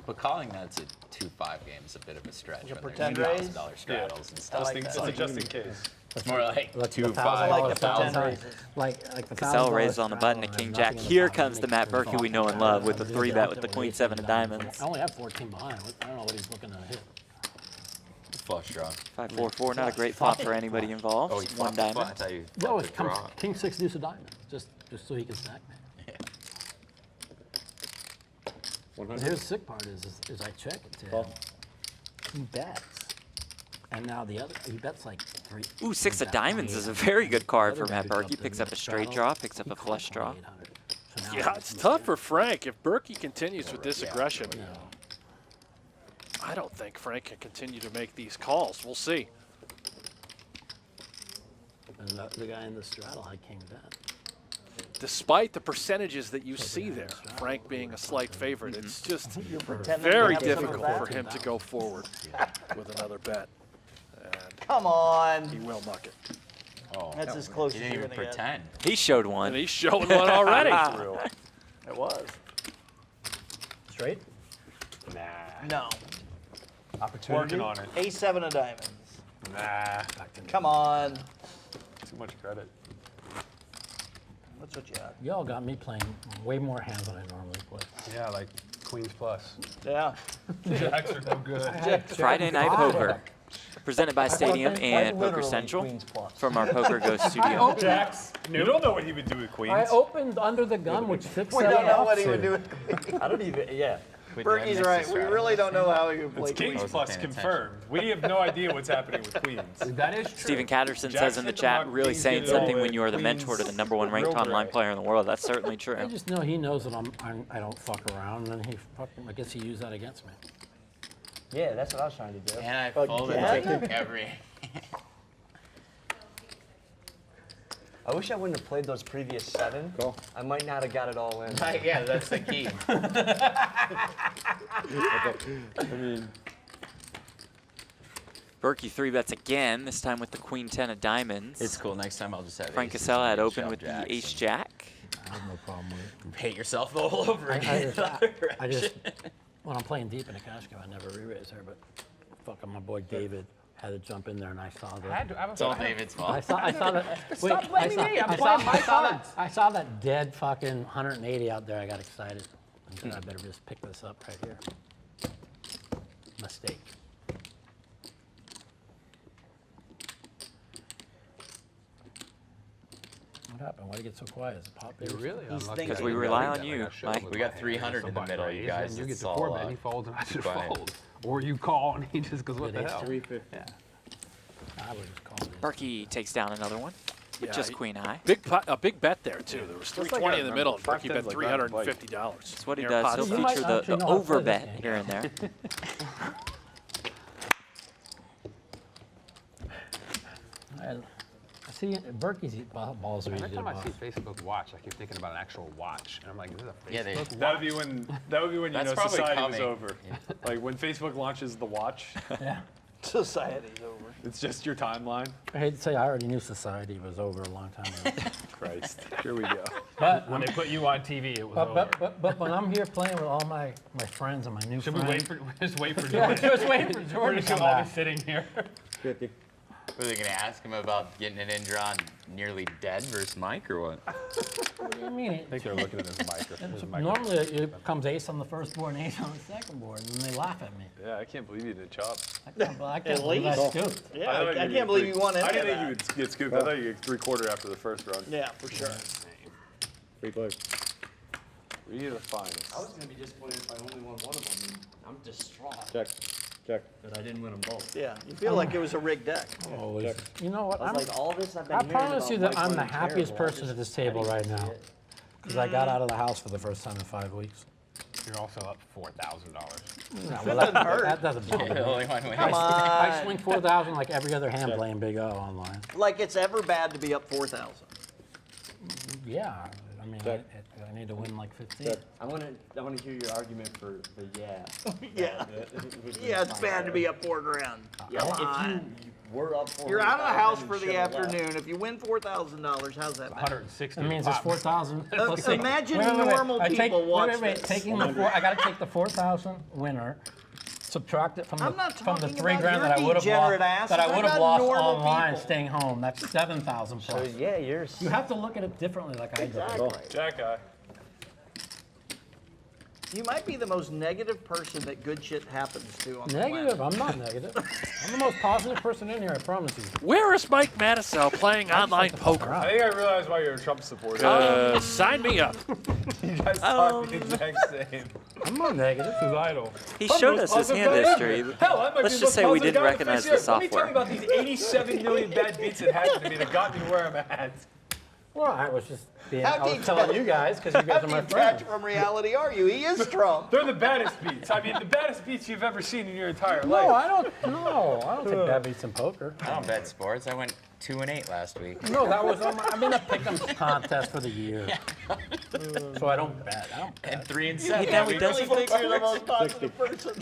But calling that's a 2-5 game is a bit of a stretch. Like a when pretend there's raise? $1,000 straddles and stuff. like It's that. a just in case. It's more like Like 2-5. like the $1,000 pretend raises. Like the Kassela $1,000 raises on the button to straddle King and Jack. nothing Here in the comes the Matt Berkey we know and love with the 3-bet with the Queen 7 of diamonds. I only have 14 behind. I don't know what he's looking to hit. Flush draw. 5-4-4, not a great flop for anybody involved. Oh, he One flopped the diamond. flat. I thought you No, flopped it's the come draw. King 6 deuce of diamonds, just so he can stack me. Here's the sick part is I check it to him. He bets, and now the other he bets like 3. Ooh, 6 of diamonds is a very good card for Matt Berkey. Picks up a straight draw, picks up a flush draw. Yeah, it's tough for Frank. If Berkey continues with this aggression, I don't think Frank can continue to make these calls. We'll see. And the guy in the straddle had king bet. Despite the percentages that you see there, Frank being a slight favorite, it's just Pretending to very have some of difficult that. for him to go forward with another bet. And Come on. he will muck it. Oh, That's as close he as didn't you're even gonna get. pretend. He showed And one. he's showing one already. It was. Straight? Nah. No. Working on it. A7 of diamonds. Nah. Come on. Too much credit. That's what you got. Y'all got me playing way more hands than I normally play. Yeah, like Queens Plus. Yeah. Jacks are no good. Friday Night Poker. Presented by Stadium and Poker Literally Central Queens plus. from our PokerGo studio. Jacks. You don't know what he would do with Queens. I opened under the gun with 6, We 7 don't know what he offsuit. would do with I don't even, yeah. Berkey's right. We really don't know how he would play It's Kings Queens. Plus confirmed. We have no idea what's happening with Queens. That is true. Stephen Catterson Jack says in the hit the chat, mark, really Queens saying get it all something when with you are the Queens, mentor to the #1 ranked real online gray. player in the world. That's certainly I true. just know he knows that I don't fuck around, and he fucking, I guess he used that against me. Yeah, that's what I was trying to do. And I folded like every. I wish I wouldn't have played those previous 7. I might not have got it all in. Yeah, that's the key. Berkey 3-bets again, this time with the Queen 10 of diamonds. It's cool. Next time I'll just have Frank aces Kassela had and open shove with the jacks. Ace-Jack. I have no problem with it. Hate yourself all over again. I just, when I'm playing deep in a cash game, I never re-raise her, but fucking my boy David had to jump in there, and I saw that. It's all David's fault. I saw that. Stop blaming me. I'm playing my cards. I saw that dead fucking 180 out there. I got excited. I said, I better just pick this up right here. Mistake. What happened? Why did you get so quiet? Is it pop? You're really unlucky. thinking Because we rely on you, Mike. We got 300 in the middle, you guys. And you get It's the all, 4-bet, he folds, and I just quiet. fold. Or you call, and he just goes, what the It is hell? 350. Yeah. I would just call it. Berkey takes down another one with Yeah, just he- Queen High. A big bet there, too. There was Looks like 320 I in the remember. middle, and Five Berkey bet tens like that in bike. $350. That's what he Near does. pot He'll You might feature the actually know how to play this over-bet game. here and there. I see Berkey's balls are easy Every to time I buy. see Facebook Watch, I keep thinking about an actual watch. And I'm like, is this a Yeah, they- Facebook That watch? would be when you That's know probably society coming. was over. Like when Facebook launches the watch, Yeah. Society's over. it's just your timeline. I hate to say, I already knew society was over a long time ago. Christ, here we go. But When they put you on TV, it was over. but when I'm here playing with all my friends and my new Should we friends. just wait for Yeah, Jordan? just waiting for We're Jordan to just come all be back. sitting here. Were they going to ask him about getting an in draw nearly dead versus Mike or what? What do you mean? I think they're looking at his mic. Normally it comes ace on the first board and ace on the second board, and then they laugh at me. Yeah, I can't believe you didn't chop. I can't believe I scooped. Yeah, I can't believe you won any I didn't of think you would get scooped. I thought you get 3/4 after the first run. Yeah, for sure. Free play. We need the finest. I was going to be disappointed if I only won one of them. I'm distraught. Check. Check. That I didn't win them both. Yeah, you feel like it was a rigged deck. Oh, you know what? I was like, all this I've been I hearing promise about you that Mike I'm the winning happiest terrible. I person at this just- table I right didn't now see it. because I got out of the house for the first time in 5 weeks. You're also up $4,000. No, well, that doesn't bother The me. only one Come on. I swing 4,000 like every other hand playing Big O online. Like it's ever bad to be up 4,000. Yeah, I mean, I need to win like 15. I want to hear your argument for the yeah. Yeah. Yeah, it's bad to be up $4,000. Yeah, Come if on. you were up You're out of the house $400,000 for and the should've left. afternoon. If you win $4,000, how's that? Bad? 160. That means it's 4,000. Let's see. Imagine Wait, normal I people watch wait, this. taking the I got to take the 4,000 winner, subtract it from I'm not the talking $3 about grand your that I would have degenerate lost. asses. That I I'm would have about lost normal online people. staying home. That's 7,000 So plus. yeah, you're. You have to look at it differently, like I do. Exactly. Jack eye. You might be the most negative person that good shit happens to on the Negative? planet. I'm not negative. I'm the most positive person in here, I promise you. Where is Mike Matusow playing online poker? I think I realized why you're a Trump supporter. Sign me up. You guys talk the exact same. I'm not negative. This is idle. He showed us his hand history. Hell, I might Let's be just the say we most didn't positive guy recognize in the face here. Let me tell you software. about these 87 million bad beats that happened to me that got me to where I'm at. Well, I was just being, How I was deep telling down- you guys because you guys are my How detached friends. from reality are you? He is Trump. They're the baddest beats. I mean, the baddest beats you've ever seen in your entire No, life. I don't think that beats in poker. I don't bet sports. I went 2-8 last week. No, that was I'm in a pick'em contest for the year. So I don't bet. I don't bet. And 3 and He 7. now he Really doesn't. think you're the most positive person.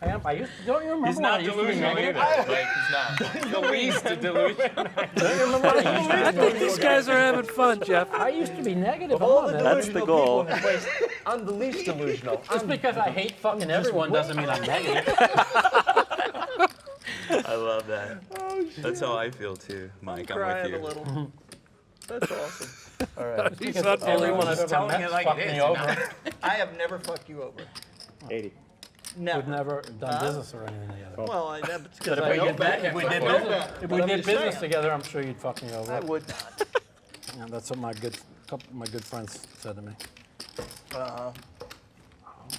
I am. I used to, don't you remember He's when not I used to be delusional negative? either. Like, he's not. The least delusional. Don't you remember when I used to I be think these guys are having fun, Jeff. I used to be negative. I'm All not the negative. That's the delusional goal. people in the place, I'm the least delusional. Just because I hate fucking everyone doesn't mean I'm negative. I love that. That's how I feel too, Mike. I'm Crying with a you. little. That's awesome. All right. He's Because not everyone I've ever telling met it like fucked it me is, over. I have never fucked you over. 80. Never. We've never done business or anything together. Well, I never. But if we did business together, I'm sure you'd fuck me over. I would not. Yeah, that's what couple of my good friends said to me.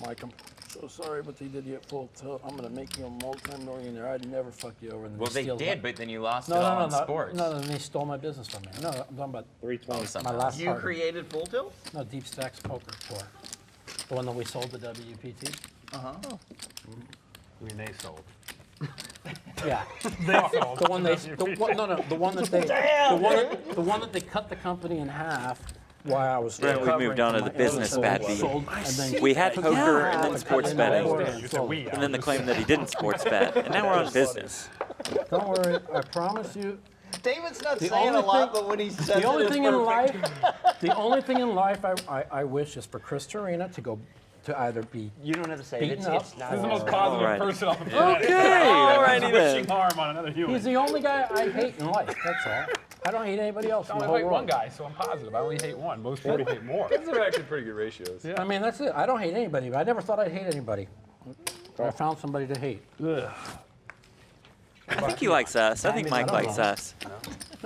Mike, I'm so sorry, but they did you at full tilt. I'm gonna make you a multi-millionaire. I'd never fuck you over. And then Well, they steal did, my- but then you lost No, it no, all no, in no, sports. no, then they stole my business from me. No, I'm talking about 320. my last You partner. created Full Tilt? No, Deep Stacks Poker Tour. The one that we sold to WPT. I mean, they sold. Yeah. The one they, the one, no, no, the one that they, the one that they cut the company in half while I was Then we recovering moved on from to the my business illness. bad beat. Sold, and then We had took poker half and then and sports cut it betting. over You said we. And then the claim that he didn't sports bet. And now we're on business. Don't worry, I promise you. David's not The saying a only lot, thing- but when he says The only it, it's thing in perfect. life, the only thing in life I wish is for Chris Torina to go to either be You don't have to say it. beaten up. It's not. This is the most hard. positive Alright. person on the planet. Okay, alrighty Wishing then. harm on another human. He's the only guy I hate in life. That's all. I don't hate anybody else I in the only whole hate one world. guy, so I'm positive. I only hate one. Most people hate more. These are actually pretty good ratios. I mean, that's it. I don't hate anybody. But I never thought I'd hate anybody. I found somebody to hate. I think he likes us. I think Mike likes us.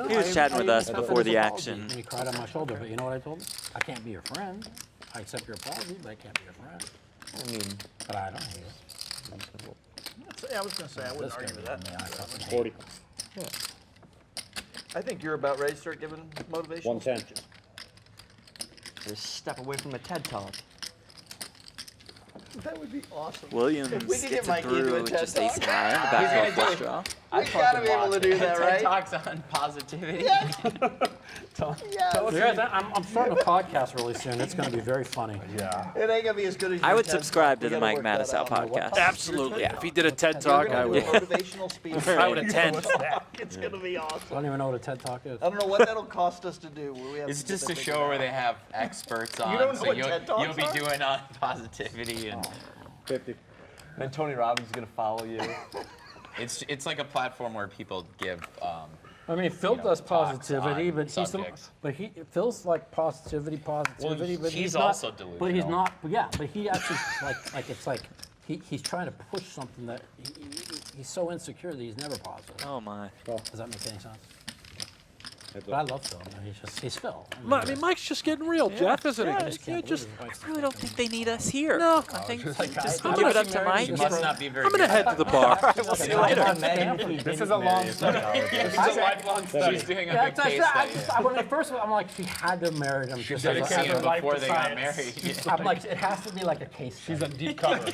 He was chatting with us before the action. He cried on my shoulder, but you know what I told him? I can't be your friend. I accept your apology, but I can't be your friend. I mean, But I don't hate it. I was going to say, I wouldn't This argue guy with that. me, I fucking hate 40. I think you're about ready to start giving motivation. 110. just step away from a TED Talk. That would be awesome. Williams If we could gets get it Mikey into through a with TED just ace Talk. high on the back row flush draw. We gotta be able to do that, TED right? Talks on positivity. Yes. Yeah, I'm starting a podcast really soon. It's going to be very funny. Yeah. It ain't gonna be as good as I your would TED subscribe Talk. to We the gotta Mike work that Matusow out. podcast. Absolutely. If he did a TED You're Talk, gonna I do would. a motivational speech. I would attend. It's gonna be awesome. I don't even know what a TED Talk is. I don't know what that'll cost us to do. We have It's to just a figure show it where out. they have experts on, don't know so what you'll TED Talks be are? doing on positivity and 50. Then Tony Robbins is gonna follow you. It's like a platform where people give. I mean, Phil does talks positivity, on but subjects. Phil's like positivity, but he's he's also not, delusional. But he's not. But yeah, but he actually like it's like he's trying to push something that he's so insecure that he's never positive. Oh my. Does that make any sense? But I love Phil. I mean, he's Phil. I mean, Mike's just getting real, Jeff, isn't he? Yeah, I I really don't think they need us here. No. I think I'm just gonna give it up to marry Mike. You must not be very I'm going to good. head to the bar. We'll see you later. This is a long study. This is a lifelong study. She's doing a Yeah, big case study. when I first, I'm like, she had to marry him. She's just as a- dedicated as a her life life Before to they got science. married. I'm like, it has to be like a case study. She's a deep cover.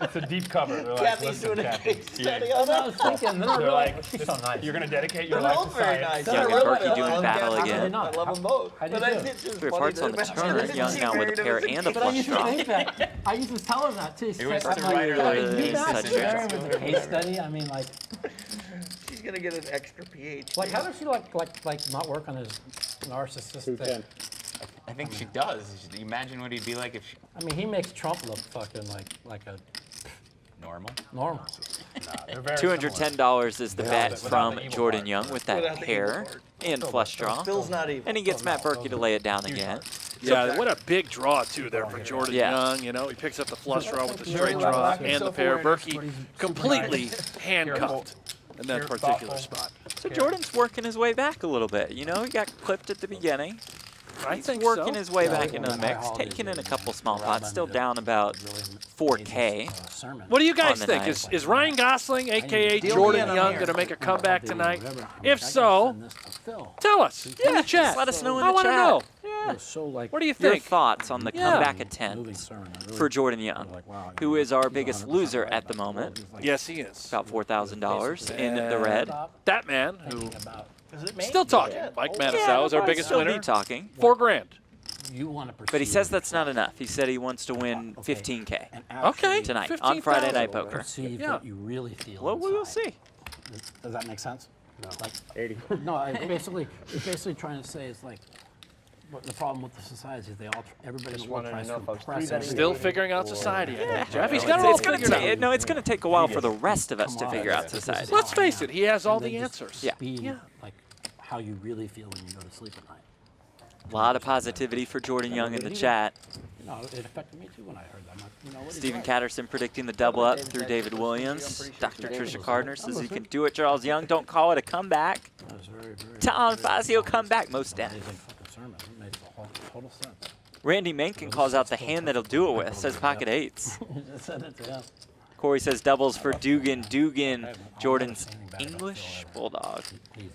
It's a deep cover. They're like, Kathy's listen, doing a Kathy. case study That's on what I that. was thinking. Then I They're realized, like, she's so nice. You're going to dedicate your They're life both to very science. nice. Young I and love Berkey it. doing I love battle Kathy. again. I love them both. I do But too. it's just Three funny hearts on the that- turn. that Young she now with a married him pair as a and a kid. But I flush used to draw. think that. I used to tell her that too. It was to I'm write her like, like you not such share a- with a case study. I mean, like, She's gonna get an extra PhD. how does she like not work on his narcissistic? I think she does. Imagine what he'd be like if she. I mean, he makes Trump look fucking like a Normal. normal. They're very similar. $210 is the bet without from the evil Jordan part. Young with that Without the pair evil part. and flush draw. Phil's not evil. And he gets Matt Berkey to lay it down again. Yeah, what a big draw, too, there for Jordan Yeah. Young. You know, he picks up the flush draw with the straight draw and the pair. Berkey completely handcuffed in that particular spot. So Jordan's working his way back a little bit. You know, he got clipped at the beginning. I He's think working so. his way back into the mix, taking in a couple small pots, still down about 4K. What do you guys on the think? night. Is Ryan Gosling, a.k.a. Jordan Young, going to make a comeback tonight? If so, tell us in the chat. Just let us know in I the want to chat. know. Yeah. What do you Your think? thoughts on the comeback attempt for Jordan Young, who is our biggest loser at the moment, Yes, he is. about $4,000 in the red. That man who Is it me? still talking. Mike Matusow is our I'll biggest still winner. be talking. $4,000. You want to pursue. But he says that's not enough. He said he wants to win 15K Okay. tonight 15,000. on Friday Night Poker. Perceive Yeah. what you really feel. Well, we'll inside. see. Does that make sense? No. Like 80. No, it's basically trying to say it's like what the problem with the society is everybody wanted to tries know to if I was impress three-betting everybody. Still figuring out society, I think, Jeff. He's got it all It's gonna figured out. take, no, it's going to take a while for the rest of us to figure out society. Let's face it, he has all And the then just answers. Yeah. Being like how you really feel when you go to sleep at night. A lot of positivity for Jordan Young in the chat. You know, it affected me too when I heard that. I'm like, you know, what is Stephen that? Catterson predicting the double up through David Williams. Dr. Tricia Gardner says you can do it, Charles Young. Don't call it a comeback. That was very, very Tom Fazio comeback, most amazing deaf. fucking sermon. It made total sense. Randy Menken calls out the hand that'll do it with, says pocket eights. You just said it to him. Corey says doubles for Dugan. Dugan, Jordan's English Bulldog. He's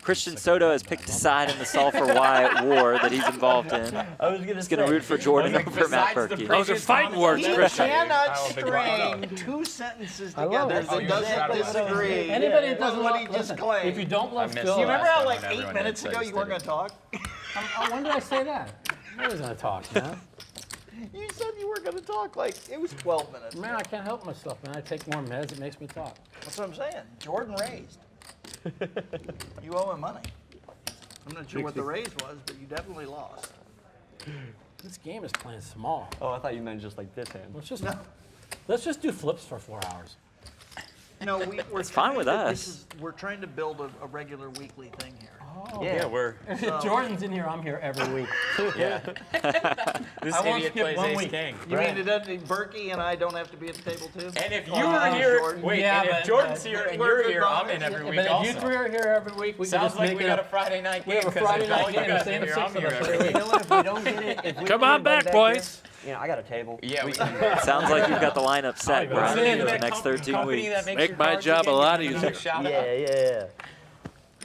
Christian Soto has picked a side in the Sulphur Wyatt war that he's involved in. I was gonna He's going to root for Jordan over Matt Berkey. Those are fighting words, He Christian. cannot I don't think string two sentences I love together it. that doesn't disagree Anybody that with doesn't what love, he just listen, claimed. if you don't love missed Phil, You remember how Last like time when 8 everyone minutes had ago said you weren't he going to talk? when did I say that? I was going to talk, man. You said you weren't going to talk like it was 12 minutes. Man, I can't help myself, man. I take more meds, it makes me talk. That's what I'm saying. Jordan raised. You owe him money. I'm not sure what the raise was, but you definitely lost. This game is playing small. Oh, I thought you meant just like this hand. Let's just do flips for 4 hours. No, we're It's fine with trying to- us. We're trying to build a regular weekly thing here. Oh, Yeah, we're. If Jordan's in here, I'm here every week. Yeah. This I won't idiot skip plays 1 ace week. king. You mean it doesn't, Berkey and I don't have to be at the table too? And if you were here, Jordan. wait, Yeah, and if but- Jordan's here and We're you're good here, I'm in brothers. every week But if also. you three are here every week, we can Sounds just like make we it got a a Friday night we game. have a 'cause Friday if all night you game, guys same are here, six I'm of here us every every week. You know what? If we don't get it, if we Come don't on get back, there, boys. You know, I got a table. Yeah, we Sounds like you've got the lineup set, Brian, Company for the that next 13 company weeks. that makes Make your my cards job again, a lot you can easier. shout out. Yeah.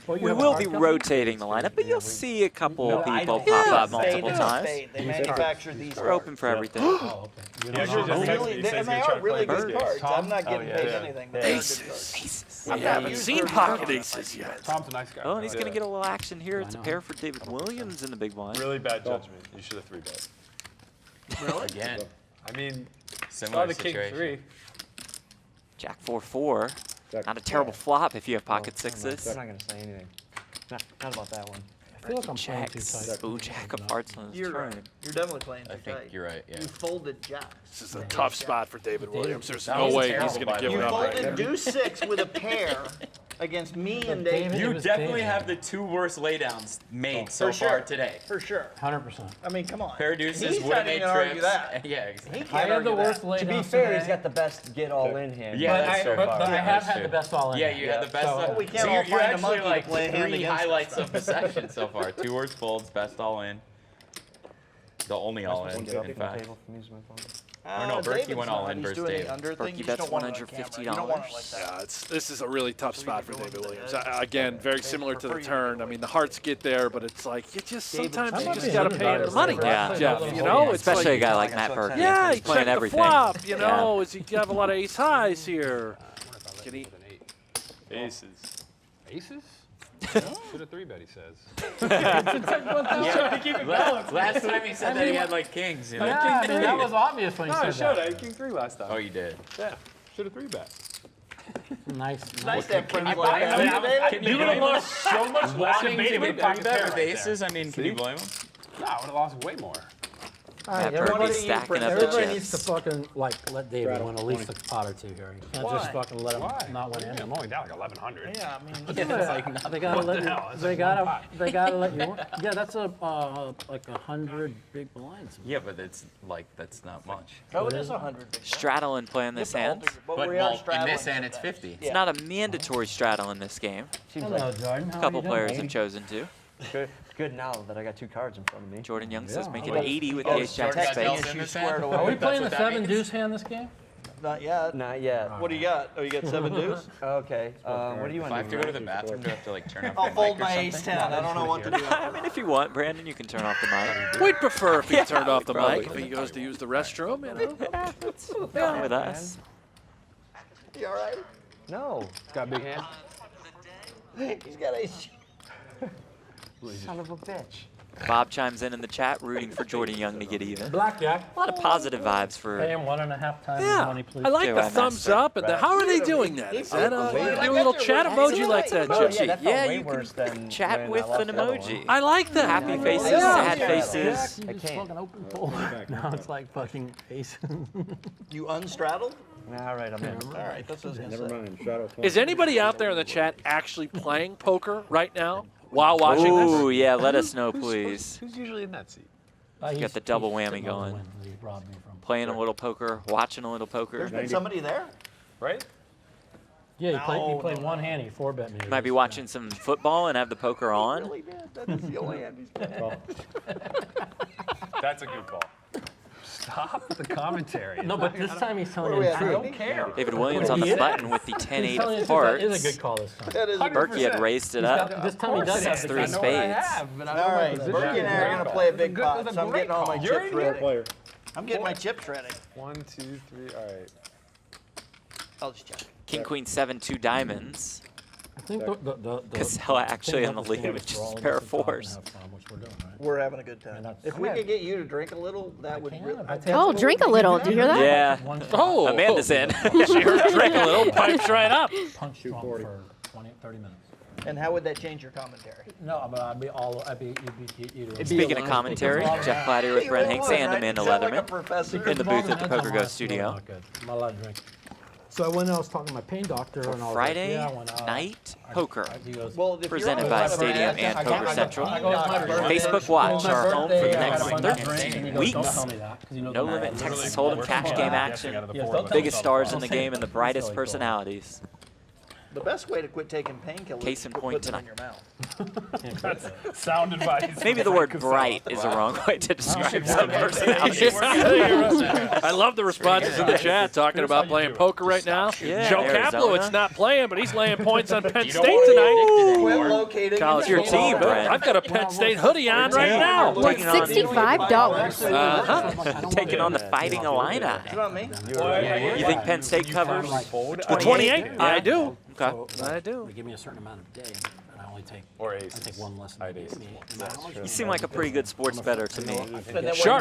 Well, you We have a will hard be company? rotating the lineup, but you'll see a couple No, I people don't. pop Yeah, up multiple Spade, times. Spade. They manufacture these We're open for everything. Oh, okay. Yeah, she just texted me, Really, says and they you're trying are to really play good birthdays. cards. I'm not Oh, getting yeah. paid Yeah. anything. But they're good Aces. cards. Aces. I haven't seen pocket aces yet. Tom's a nice guy. Oh, and he's going to Yeah. get a little action here. It's a know. pair for David Williams in the big blind. Really bad judgment. You should have 3-bet. Again, I mean, saw similar the king situation. 3. Jack 4-4. Not a terrible flop if you have pocket I'm sixes. not gonna say anything. Not about that one. I feel like I'm playing too Checks. tight. Ooh, jack of hearts on his You're turn. right. You're definitely playing too I think tight. you're right, yeah. You folded jacks. This is a tough spot for David Williams. There's That no was way terrible, he's going by to the give You it up right folded here. deuce 6 with a pair against me and David- David. You was definitely David. have the 2 worst laydowns made so For sure. far today. For sure. 100%. I mean, come on. Pair deuces He's would not have made even gonna argue trips. that. Yeah, exactly. He I can't have the argue worst that. laydowns To be fair, today. he's got the best get all in hand. Yeah, But that's I, so but, far. but I Yeah, have that's had true. the best all in. Yeah, you had the best. So- we can't so all you're find a actually monkey to like play a hand 3 against us. highlights of the session so far. 2 worst folds, best all in. The only all in, in fact. Or no, Berkey David's went all not. in He's versus doing the Dave. under thing. Berkey You bets don't want it on camera. You don't want it like that. Yeah, this is a really tough spot for David Williams. Again, very similar to the turn. I mean, the hearts get there, but it's like you just sometimes you just got to pay him the money. Yeah. Jeff. You know, it's Especially like, a guy like Matt Berkey. yeah, He's he playing checked the everything. flop. You know, is he have a lot of ace highs here? Can he? Aces. Aces? Should have 3-bet, he says. Last time he said that he had like kings. You know? Yeah, that was obvious when No, you I said showed. that. I had king 3 last time. Oh, you did. Yeah. Should have 3-bet. Nice. Nice to have friends you like blame that. him? David. You would have lost so much Walking less to than a pocket bet pair with right aces. I mean, can you blame him? No, I would have lost way more. All right, Matt everybody, Berkey stacking up the everybody needs to chips. fucking let David win at least a pot or 2 here. You can't just Why? fucking let him Why? not win Yeah, any. I'm only down like 1,100. Yeah, I mean, They gotta let you. hell? That's They like gotta. one pot. They gotta let you. Yeah, that's a like 100 big blinds. Yeah, but it's like that's not much. oh, it is 100. Straddling playing this hand. But But we are well, in straddling this hand, it's today. 50. It's not a mandatory straddle in this game. Hello, Jordan. A couple players have chosen to. Good now that I got 2 cards in front of me. Jordan Young says Yeah. making 80 with the ace jack of Jordan got spades. Delta in this Squared hand? away. Are we That's playing the what that 7 means? deuce hand this game? Not yet. Not yet. What do you got? Oh, you got 7 deuce? Okay. What do you If want I to have to do? go to the bathroom, do I have to like turn off I'll my fold mic or my ace something? 10. I don't know what to do. I mean, if you want, Brandon, you can turn off the mic. We'd prefer if he Yeah, turned off the probably mic if he goes to use the restroom. You know? That's fine with us. You all right? No. It's got a big hand. He's got ace. Son of a bitch. Bob chimes in the chat, rooting for Jordan Young to get even. Blackjack. A lot of positive vibes Pay for. him 1.5 times his Yeah, money, please. I like the JY thumbs Master. up. And how are they doing that? Is that a little chat emoji like that, Oh, Jeff? yeah, that felt Yeah, way you worse than Chat when with I lost an the other one. emoji. I like that. Happy faces, Yeah. sad Yeah. faces. You I just can't. fucking open fold. Now it's like fucking ace. You unstraddled? All right, I'm in. All right, that's what I was going to say. Is anybody out there in the chat actually playing poker right now while watching Ooh, this? yeah, let us know, please. Who's usually in that seat? Got the double whammy going. He robbed me from. Playing a little poker, watching a little There's poker. been somebody there? Right? Yeah, he No, played no, one hand. He 4-bet me. Might be watching some football and have the poker on. Really did. That is the only hand he's playing. That's a good call. Stop the commentary. No, but this time he's telling What are we you at, the truth. 90? care. David Williams on the Yeah. button with the He's 10-8 telling you of the truth. That is a hearts. good call this time. That is a Berkey had raised it up. This time he does have the Three king. spades. But All right, Berkey and I are going to play a big pot, so I'm getting all my You're chips in here? ready. I'm getting my chips ready. 1, 2, 3. All right. I'll just check. King, queen, 7, 2 diamonds. I think the Kassela actually thing on the to lead understand with is just for all a of pair us of to talk and fours. have fun, which we're doing, right? We're having a good time. And that's- If we could get you to drink a little, that would can. really. I that's take- Oh, what drink a we little. can Do you hear that? Yeah. One Oh, Amanda's in. She heard drink a little, pipes right up. punch drunk for 20, 30 minutes. And how would that change your commentary? No, but you'd be Speaking of commentary, Jeff Platter with Brent Hanks and Amanda Leatherman in the booth at the PokerGo studio. Not good. I'm not allowed to drink. So when I was talking to my pain doctor, and I was Friday like, yeah, when, night poker. he goes, Well, if you're Presented on by the Stadium website, and I Poker got- Central. I got my birthday. Facebook Watch, our home for the I next got a bunch of drinks, and he goes, weeks. "Don't tell me that," 'cause he knows No I'm not limit allowed to Texas drink. Hold'em cash game action. Yes, don't tell Biggest me. stars in I'll the say game it. and the That's brightest all he told me. personalities. The best way to quit taking painkillers Case is in to point put them in tonight. your mouth. Sound advice. Maybe the word bright is a wrong way to describe some personalities. I love the responses in the chat talking about playing poker right now. Yeah, Joe Arizona. Kaplowitz not playing, but he's laying points on Penn State Quit tonight. locating. College your football. team, Brent. I've got a Penn State hoodie on right now. Taking on, $65. taking on the Fighting Illini. You know what I mean? You think Penn State covers The 28? I do. Okay. I do. They give me a certain amount of day, and I only take Or I aces. take one lesson. I had aces. You seem like a pretty good sports bettor to me, Sure.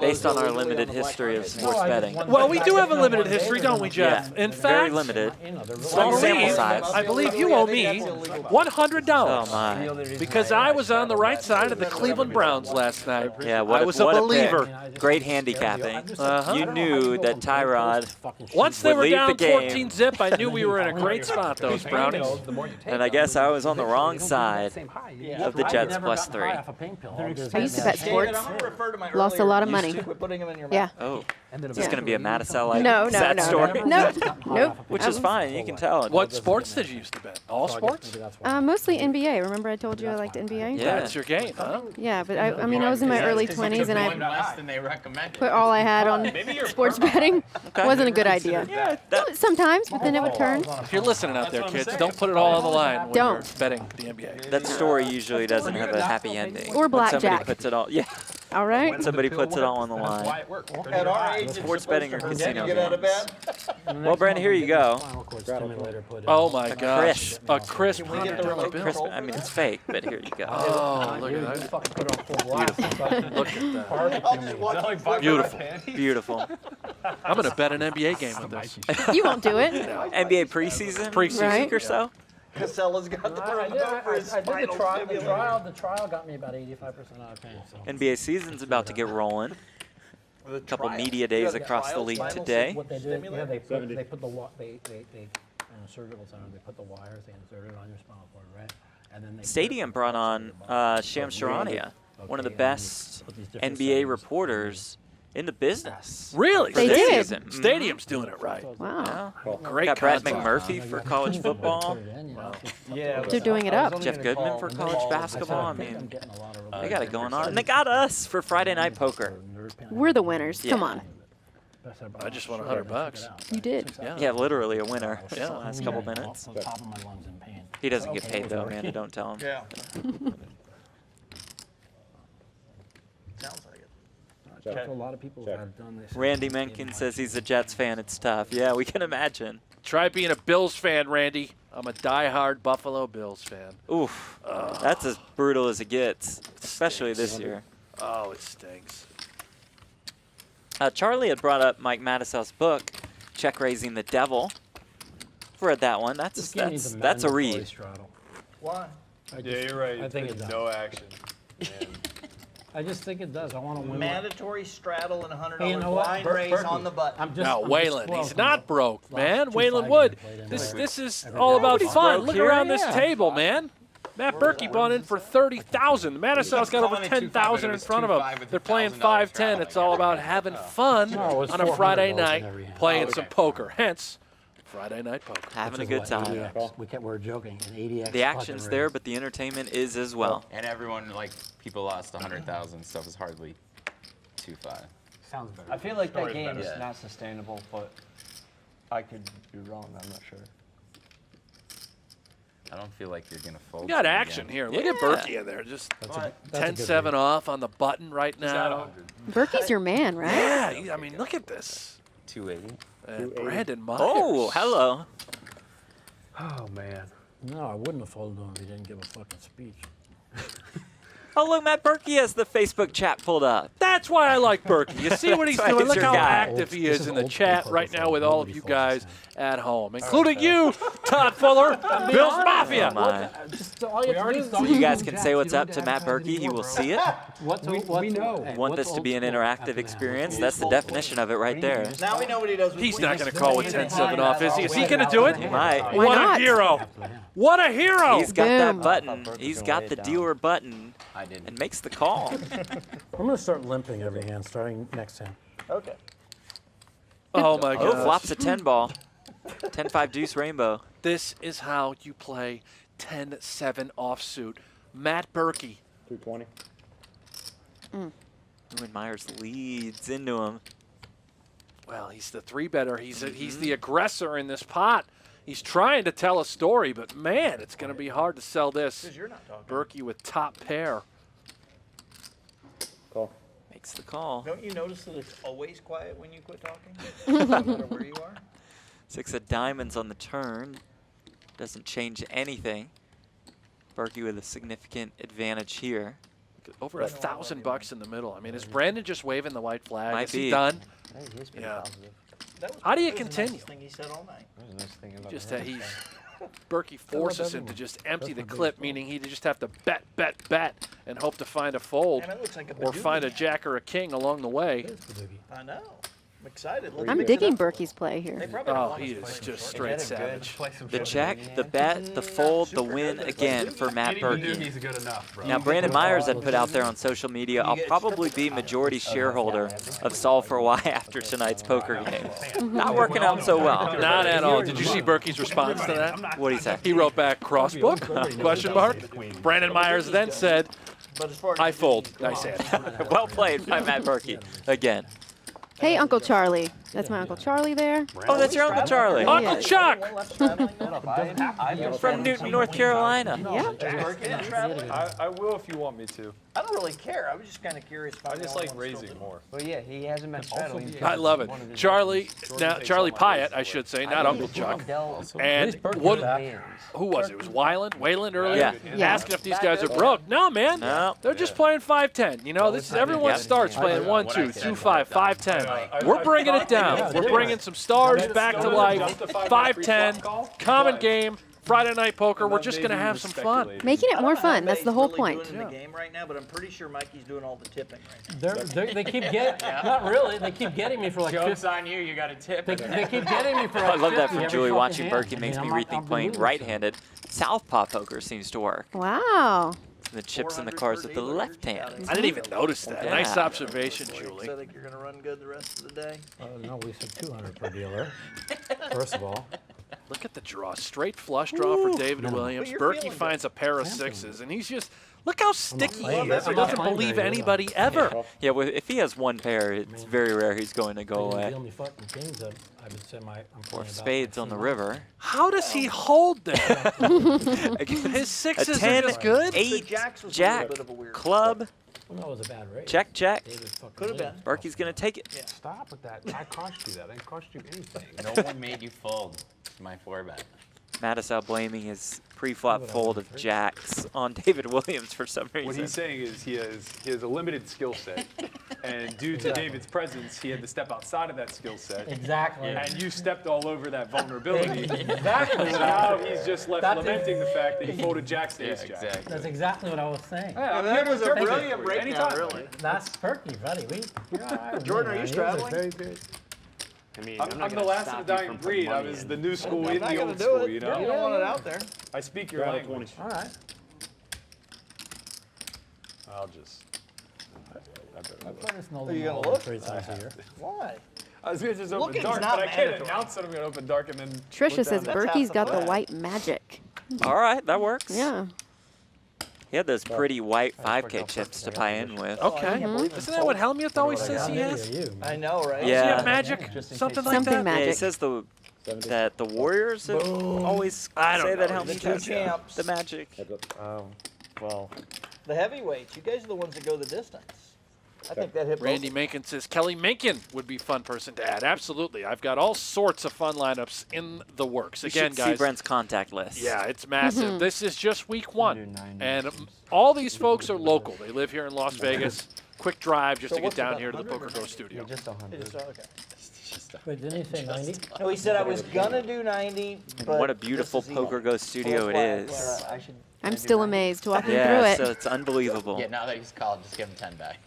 based on our limited history of sports betting. Well, we do have a limited history, don't we, Jeff? Yeah, In very fact, limited. Small sample size. I believe you owe me $100 Oh my. because I was on the right side of the Cleveland Browns last night. Yeah, what I a, was a what believer. pick. Great handicapping. Uh-huh. You knew that Tyrod Once they would were lead down the game. 14 zip, I knew we were in a great spot, those Brownies. And I guess I was on the wrong side of the Jets +3. I used to bet sports. I'm gonna refer to my Lost a earlier lot of use money. to quit putting them in your Yeah. mouth. Oh, is this going to be a Matusow-like No, sad no, story? no. Nope. Which is fine, you can tell. What sports did you used to bet? All sports? Mostly NBA. Remember I told you I liked NBA? Yeah. That's your game, huh? Yeah, but I mean, I was in my early 20s and I less than they recommended. put all I had on sports betting. Wasn't a good idea. Yeah, Sometimes, but then it would turn. If you're listening out there, kids, don't put it all on the line when Don't. you're betting the NBA. that story usually doesn't have a happy ending. Or When somebody blackjack. puts it all, yeah, All right? when somebody puts it all on the That's why line. it worked. At our age, it's Sports supposed betting to or hurt casino you get out of games. bed. Well, Brandon, here you go. Oh my gosh. crisp. A crisp Can we get the $100 remote bill. Crisp, I mean, it's fake, but here you go. Oh, look at that. Look at that. I'll just watch you flip Beautiful. Beautiful. I'm going to bet an NBA game with this. You won't do it. NBA preseason? Preseason. Week or so? Casella's got the remote for his I did spinal the trial. stimulator. The trial got me about 85% out of 10. So. NBA season's about to get rolling. A couple media days across the league today. What they do, yeah, they put the they in a surgical center. They put the wires. They insert it on your spinal cord, right? And then they Stadium brought on Shams Charania, one of the best NBA reporters in the business. Really? They did. Season. Stadium's doing it right. Wow. Great Got Brett concept. McMurphy for college football. Yeah. They're doing it up. Jeff Goodman for college basketball. I mean, they got it going on. And they got us for Friday Night Poker. We're the winners. Come Yeah. on. I just won $100. You did. Yeah, literally a winner in the last couple minutes. The top of my lungs in pain. He doesn't get paid though, Amanda, don't tell him. Yeah. Sounds like it. So a lot of people have done this. Randy Menken says he's a Jets fan. It's tough. Yeah, we can imagine. Try being a Bills fan, Randy. I'm a diehard Buffalo Bills fan. Oof, that's as brutal as it gets, especially this year. Oh, it stinks. Charlie had brought up Mike Matusow's book, Check Raising the Devil. I've read that one. That's a read. Why? Yeah, you're right. I think it does. No action. I just think it does. I want to win. Mandatory straddle and $100 Hey, you know what? blind raise on the button. I'm just, Now, I'm Waylon, just he's not broke, man. two Waylon five Wood. games played in This there. is all about Nobody's fun. broke Look here, around this yeah. table, man. Matt Berkey bought in for $30,000. Matusow's got over calling it $10,000 2.5, in front of him. $2.5 with They're playing $1,000 5-10. travel. It's all about having fun No, it was on a Friday $400 night, in every hand. playing some poker. Hence, Friday Night Poker. Having a good time. We were joking. An 80x. The action's fucking there, raise. but the entertainment is as well. And everyone, like, people lost 100,000. Stuff is hardly 2.5. Sounds better. I feel like that Story's game is better. not sustainable, but I could be wrong. I'm not sure. I don't feel like you're gonna fold. You got again. action here. Look at Yeah. Berkey in there. Just That's a 10-7 good off on the button right now. Berkey's your man, right? Yeah, I mean, look at this. 280. Brandon Meyers. Oh, hello. Oh, man. No, I wouldn't have folded him if he didn't give a fucking speech. Oh, look, Matt Berkey has the Facebook chat pulled up. That's why I like Berkey. You see what he's That's why doing? he's Look your how guy. active he This is is in the old chat school right poker now with all of nobody you folds guys this at home, including you, Todd Fuller, Bills Mafia. Oh, my. Just all you have to do is You guys can say what's up to Matt Berkey. He will see it. we know. Want this to be an interactive experience? That's the definition of it right there. Now we know what he does. He's not going to call with 10-7 off, is he? Is he going to do it? He might. Why What not? a hero. What a hero. He's got that Boom. button. He's got the dealer button I didn't. and makes the call. I'm going to start limping every hand starting next hand. Okay. Oh, my Oh, God. flops a 10 ball. 10-5 deuce rainbow. This is how you play 10-7 offsuit. Matt Berkey. 220. When Meyers leads into him. Well, he's the three-better. He's the aggressor in this pot. He's trying to tell a story, but, man, it's going to be hard to sell this. Because you're not talking. Berkey with top pair. Call. Makes the call. Don't you notice that it's always quiet when you quit talking? No matter where you are? 6 of diamonds on the turn. Doesn't change anything. Berkey with a significant advantage here. Over $1,000 in the middle. I mean, is Brandon just waving the white flag? Might Is he be. done? Hey, he's pretty Yeah. positive. How do you That was the continue? nicest thing he said all night. That was a nice thing about Just him. that he's Berkey forces him to just empty the clip, meaning he just have to bet, and hope to find a fold Man, that looks like a or find a Badoogie. jack or a king along the way. It is Badoogie. I know. I'm excited. Let's I'm mix it digging up. Berkey's play They here. probably don't Oh, want us he to play is some just short straight games. savage. Play some The short check, game. the bet, the fold, the super win good. again for Matt Any Berkey. Badoogie's good enough, bro. Now, Brandon Meyers had put out there on social media, I'll probably be majority shareholder of Solve for Why after tonight's poker game. Not working out so well. Not at all. Did you see Berkey's response to that? What'd he say? He wrote back, crossbook? Question mark. Brandon Meyers then said, But as far as I fold. Nice hand. Well played by Matt Berkey again. Hey, Uncle Charlie. That's my Uncle Charlie there. Oh, that's your Uncle Charlie. Uncle Yes. Chuck! one left traveling now? Hold up, I From Newton, North Carolina. Yeah. Is Berkey traveling? I will if you want me to. I don't really care. I was just kind of curious. If I I'm just the only like one still raising doing more. Well, yeah, he hasn't been straddling. I love it. Charlie, now Charlie Pyatt, I should say, not Uncle Chuck. And what? Who was it? It was Wayland earlier. Yeah. Yeah. Asking if these guys are broke. No, man. No. They're just playing 5-10. You know, this is everyone Yep. starts playing 1, 2, 2, 5, 5-10. We're bringing it down. We're bringing some stars back to life. 5-10, common game, Friday night poker. We're just going to have some fun. Making it more fun. That's the whole Really point. doing in the game right now, but I'm pretty sure Mikey's doing all the tipping right now. They keep getting, not really, they keep getting me for like Joke's 50. on you. You got a tip. They keep getting me for like I love that 50 from every Julie. fucking Watching hand. Berkey makes I me mean, I'm rethink not playing believing right-handed. Southpaw poker seems to work. Wow. The chips and the 400 cards per with the dealer. left hand. I didn't even notice that. Yeah. Nice observation, So Julie. I think you're going to run good the rest of the day. No, we said 200 per dealer, first of all. Look at the draw. Straight flush draw for David Williams. But you're Berkey feeling finds a pair of sixes, and he's just, look how sticky he playing is. very He doesn't well. believe anybody ever. Yeah, well, if he has one pair, it's very rare he's going to go The away. only fucking kings that I would say I'm Or playing about spades on the 15 river. How does he hold that? His A sixes are 10, just good. The 8, jacks was a jack, little bit of a weird club, Well, that was a bad race. check, check. David fucking Could have been. wins. Berkey's going to take it. Stop with that. I cost you that. I didn't cost you anything. No one made you fold. It's my 4-bet. Matusow blaming his pre-flop fold of jacks on David Williams for some reason. What he's saying is he has a limited skill set, and due to David's presence, he had to step outside of that skill set. Exactly. And you stepped all over that vulnerability. Exactly. So now he's just left That's lamenting the fact that he folded jacks to Yeah, ace jack. exactly. That's exactly what I was saying. Yeah, I'm that here to was a interpret it brilliant for you breakdown, anytime. really. That's Berkey, buddy. Jordan, are you straddling? Very good. I mean, I'm the last of the dying breed. I was the new school I'm in not the going old to do school, it. you You know? don't want it out there. I speak your language. All right. I'll just. I better I look. play this in Are you Old gonna look? 3 times a year. Why? I was going to just open Looking's dark, not but I can't mandatory. announce that I'm going to open dark and then. Trisha look says down That's half Berkey's the got the fun. white magic. All right, that works. Yeah. He had those pretty white 5K chips to tie in with. Okay. Isn't that what Helmuth always says he How has? many are you? I know, right? Does he Yeah. have magic? Something like Something that? magic. Yeah, he says that the Warriors have always I don't say that know. Helmuth The has two champs. the magic. Well, The heavyweights. You guys are the ones that go the distance. I think that hit Randy both. Mencken says Kelly Mencken would be a fun person to add. Absolutely. I've got all sorts of fun lineups in the works. You Again, should see guys. Brent's contact list. Yeah, it's massive. This is just week one. do 9 And games. all these folks are local. They live here in Las Vegas. Quick drive just So to get what's down about here to the 100 or PokerGo 90? studio. just 100. Okay. Wait, didn't he say 90? No, he said I was gonna do 90, but What a this beautiful is easy. PokerGo studio it is. I should. I'm still amazed walking through Yeah, it. so it's unbelievable. Yeah, now that he's called, just give him 10 back.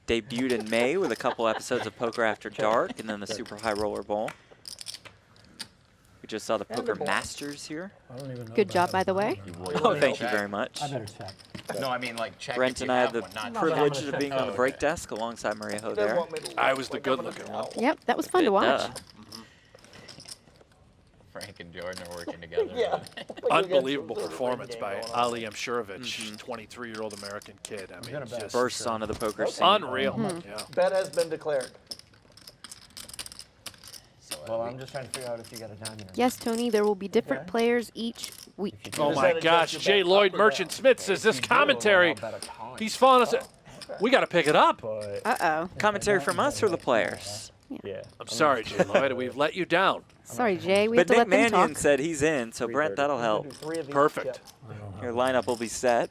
Debuted in May with a couple episodes of Poker After Dark and then the Super High Roller Bowl. We just saw the Poker Masters here. I don't even know. Good about job, that. by the way. Oh, thank you very much. I better check. No, I mean, like, check Brent if you and I had have the one, not privilege gonna of check. being on the Oh, break okay. desk alongside Maria Ho He doesn't there. want me to I look was the like I'm good-looking gonna one. know. Yep, that was fun to watch. Frank and Jordan are working together. Yeah. Unbelievable performance by Ali Amshurovich, 23-year-old American kid. I mean, it's just Bursts onto the poker scene. unreal. Yeah. Bet has been declared. So, Well, I'm just trying to figure out if you got a diamond. or Yes, Tony, there will be different players each week. Oh Does my that gosh, adjust J. your bet Lloyd up or Merchant Smith says this not. commentary, I'll bet a ton. he's falling us. We got to pick it up. But Uh-oh. Commentary from us or the players? yeah. I'm sorry, J. Lloyd, we've let you down. Sorry, Jay. We But have to Nick let them Mannion talk. said he's in, so Brent, that'll help. Do 3 of each Perfect. chip. I don't Your lineup will be set.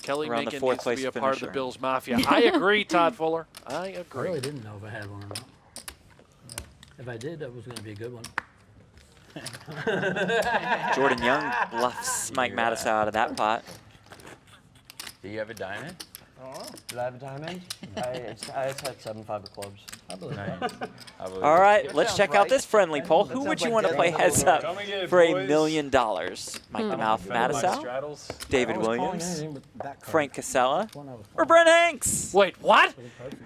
Kelly Around the Minkin fourth needs to be place a part of the finisher. Bills Mafia. I agree, Todd Fuller. I I agree. really didn't know if I had one or not. If I did, that was going to be a good one. Jordan Young bluffs Mike Matusow out of that pot. Do you have a diamond? Did I have a diamond? I had 7-5 of clubs. I believe Nice. that. I believe All it. right, That let's sounds check out right. this friendly poll. Who That would sounds you like want to play dead heads on. up Come and get it, for $1 boys. million? Mike the Mouth Defending my Matusow, straddles. David I was calling Williams, anything but that card. Frank Kassela, That's one I was or calling. Brent Hanks? Wait, what?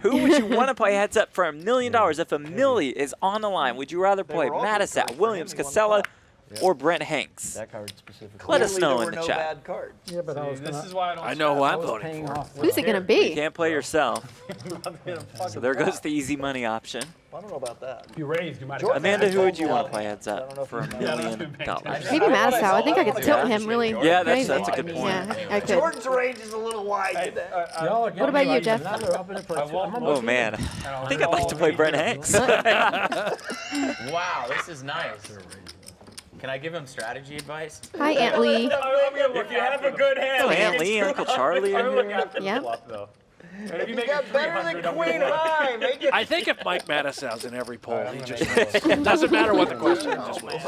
Who would you want to play heads up for $1 million? If a milli is on the line, would you rather play were all good Matusow, cards for Williams, him. He won Casella, Yeah. or Brent Hanks? That card specifically. Let us Clearly, know there in the were no chat. bad cards. Yeah, but I was This gonna, is why I don't. I know who I I'm was voting paying for. off. Who's it going to You be? can't play yourself, so there goes the easy money option. I don't know about that. You raised. You might Jordan Amanda, who would you want to I play heads don't know up if for you $1 know. million? Maybe Matusow. I think I could tilt him really Yeah, that's crazy. a good point. Yeah, I could. Jordan's range is a little wide today. Y'all are What getting about me you, like Jeff? now they're up in it for two. I'm Oh almost man, even. I think I'd like to play Brent Hanks. Wow, this is nice. Can I give him strategy advice? Hi, Aunt Lee. If you have a good hand. Oh, Aunt Lee, Uncle Charlie in here. Yeah. And if you You make got it better 300, than I'm Queen gonna High. Make it. I think if Mike Matusow's in every poll, he just wins. Doesn't matter what the question is, just wins.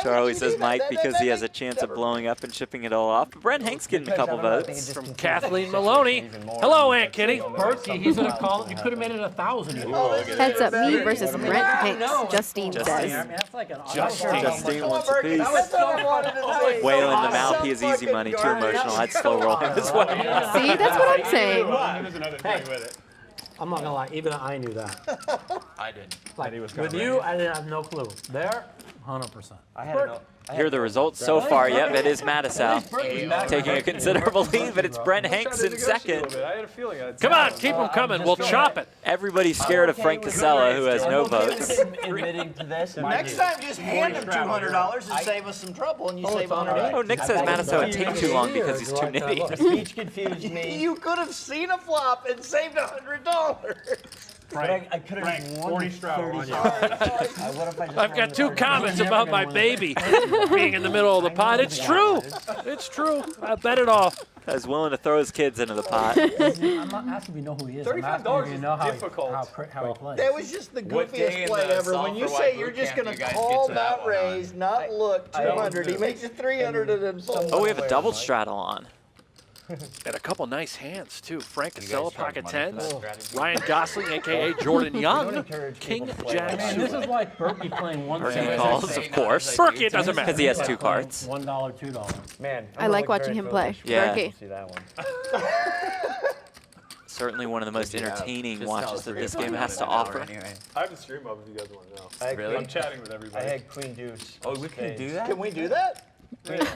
Charlie says Mike because he has a chance of blowing up and shipping it all off. But Brent Hanks getting a couple votes. From Kathleen Maloney. Hello, Aunt Kitty. Berkey, he's gonna call it. You could have made it 1,000. Heads up me versus Brent Hanks, Justine I mean, says. that's like an Justine wants a piece. That's what I wanted to say. Whale in the mouth, he is easy money. Too emotional. I'd slow roll him as well. See, that's what I'm saying. There's another thing with it. I'm not gonna lie, even I knew that. I didn't. Like, he was with kinda you, I didn't have no clue. There, 100%. I had no. Here are the results so far. Yep, it is Matusow taking a considerable lead, but it's Brent Hanks in second. I had a feeling. Come on, keep them coming. We'll chop it. Everybody's scared of Frank Kassela, who has no votes. Admitting to this. Next time, just hand him $200 and save us some trouble, and you save $100. Oh, Nick says Matusow would take too long because he's too nitty. Speech confused me. You could have seen a flop and saved $100. But I could have won 40 straddle on you. I've got two comments about my baby being in the middle of the pot. It's true. It's true. I bet it all. Guy's willing to throw his kids into the pot. I'm not asking if you know who he is. I'm asking if you know how he plays. That was just the What day goofiest in play the ever. When you Solve for say White you're boot just camp going do to you guys call get to that that one on? raise, not look, 200. He makes it 300 and then fold. Oh, we have a double straddle on. And a couple nice hands, too. Frank You guys Kassela, charge pocket money for that tens. strategy? Ryan Gosling, a.k.a. Jordan Young. King Jack Man, this is like Berkey playing one Berkey cent. calls, of course. Berkey, it doesn't matter. Because he has two cards. $1, $2. Man, I like watching him play. Yeah. Berkey. See that one. Certainly one of the most Yeah, entertaining just tell watches us that we're this gonna game put has it to in an hour offer. Anyway. I have a stream up if you guys want to know. I had Really? I'm chatting with I everybody. had Queen Deuce. Oh, we can do that? Can we do that? Queen Deuce.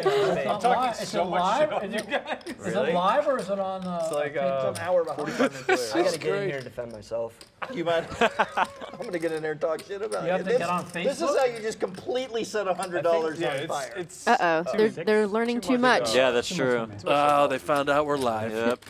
It's talking Is so it much live? shit on Is you it- guys. Is Really? it live or is it on? It's like It's an hour behind. 45 minutes I later. gotta get in here to defend myself. You mind? I'm going to get in there and talk shit about You have to This- get on This is Facebook? how you just completely set $100 Yeah, on fire. it's Uh-oh, they're learning too much. Yeah, that's true. Oh, they found out we're live. Yep.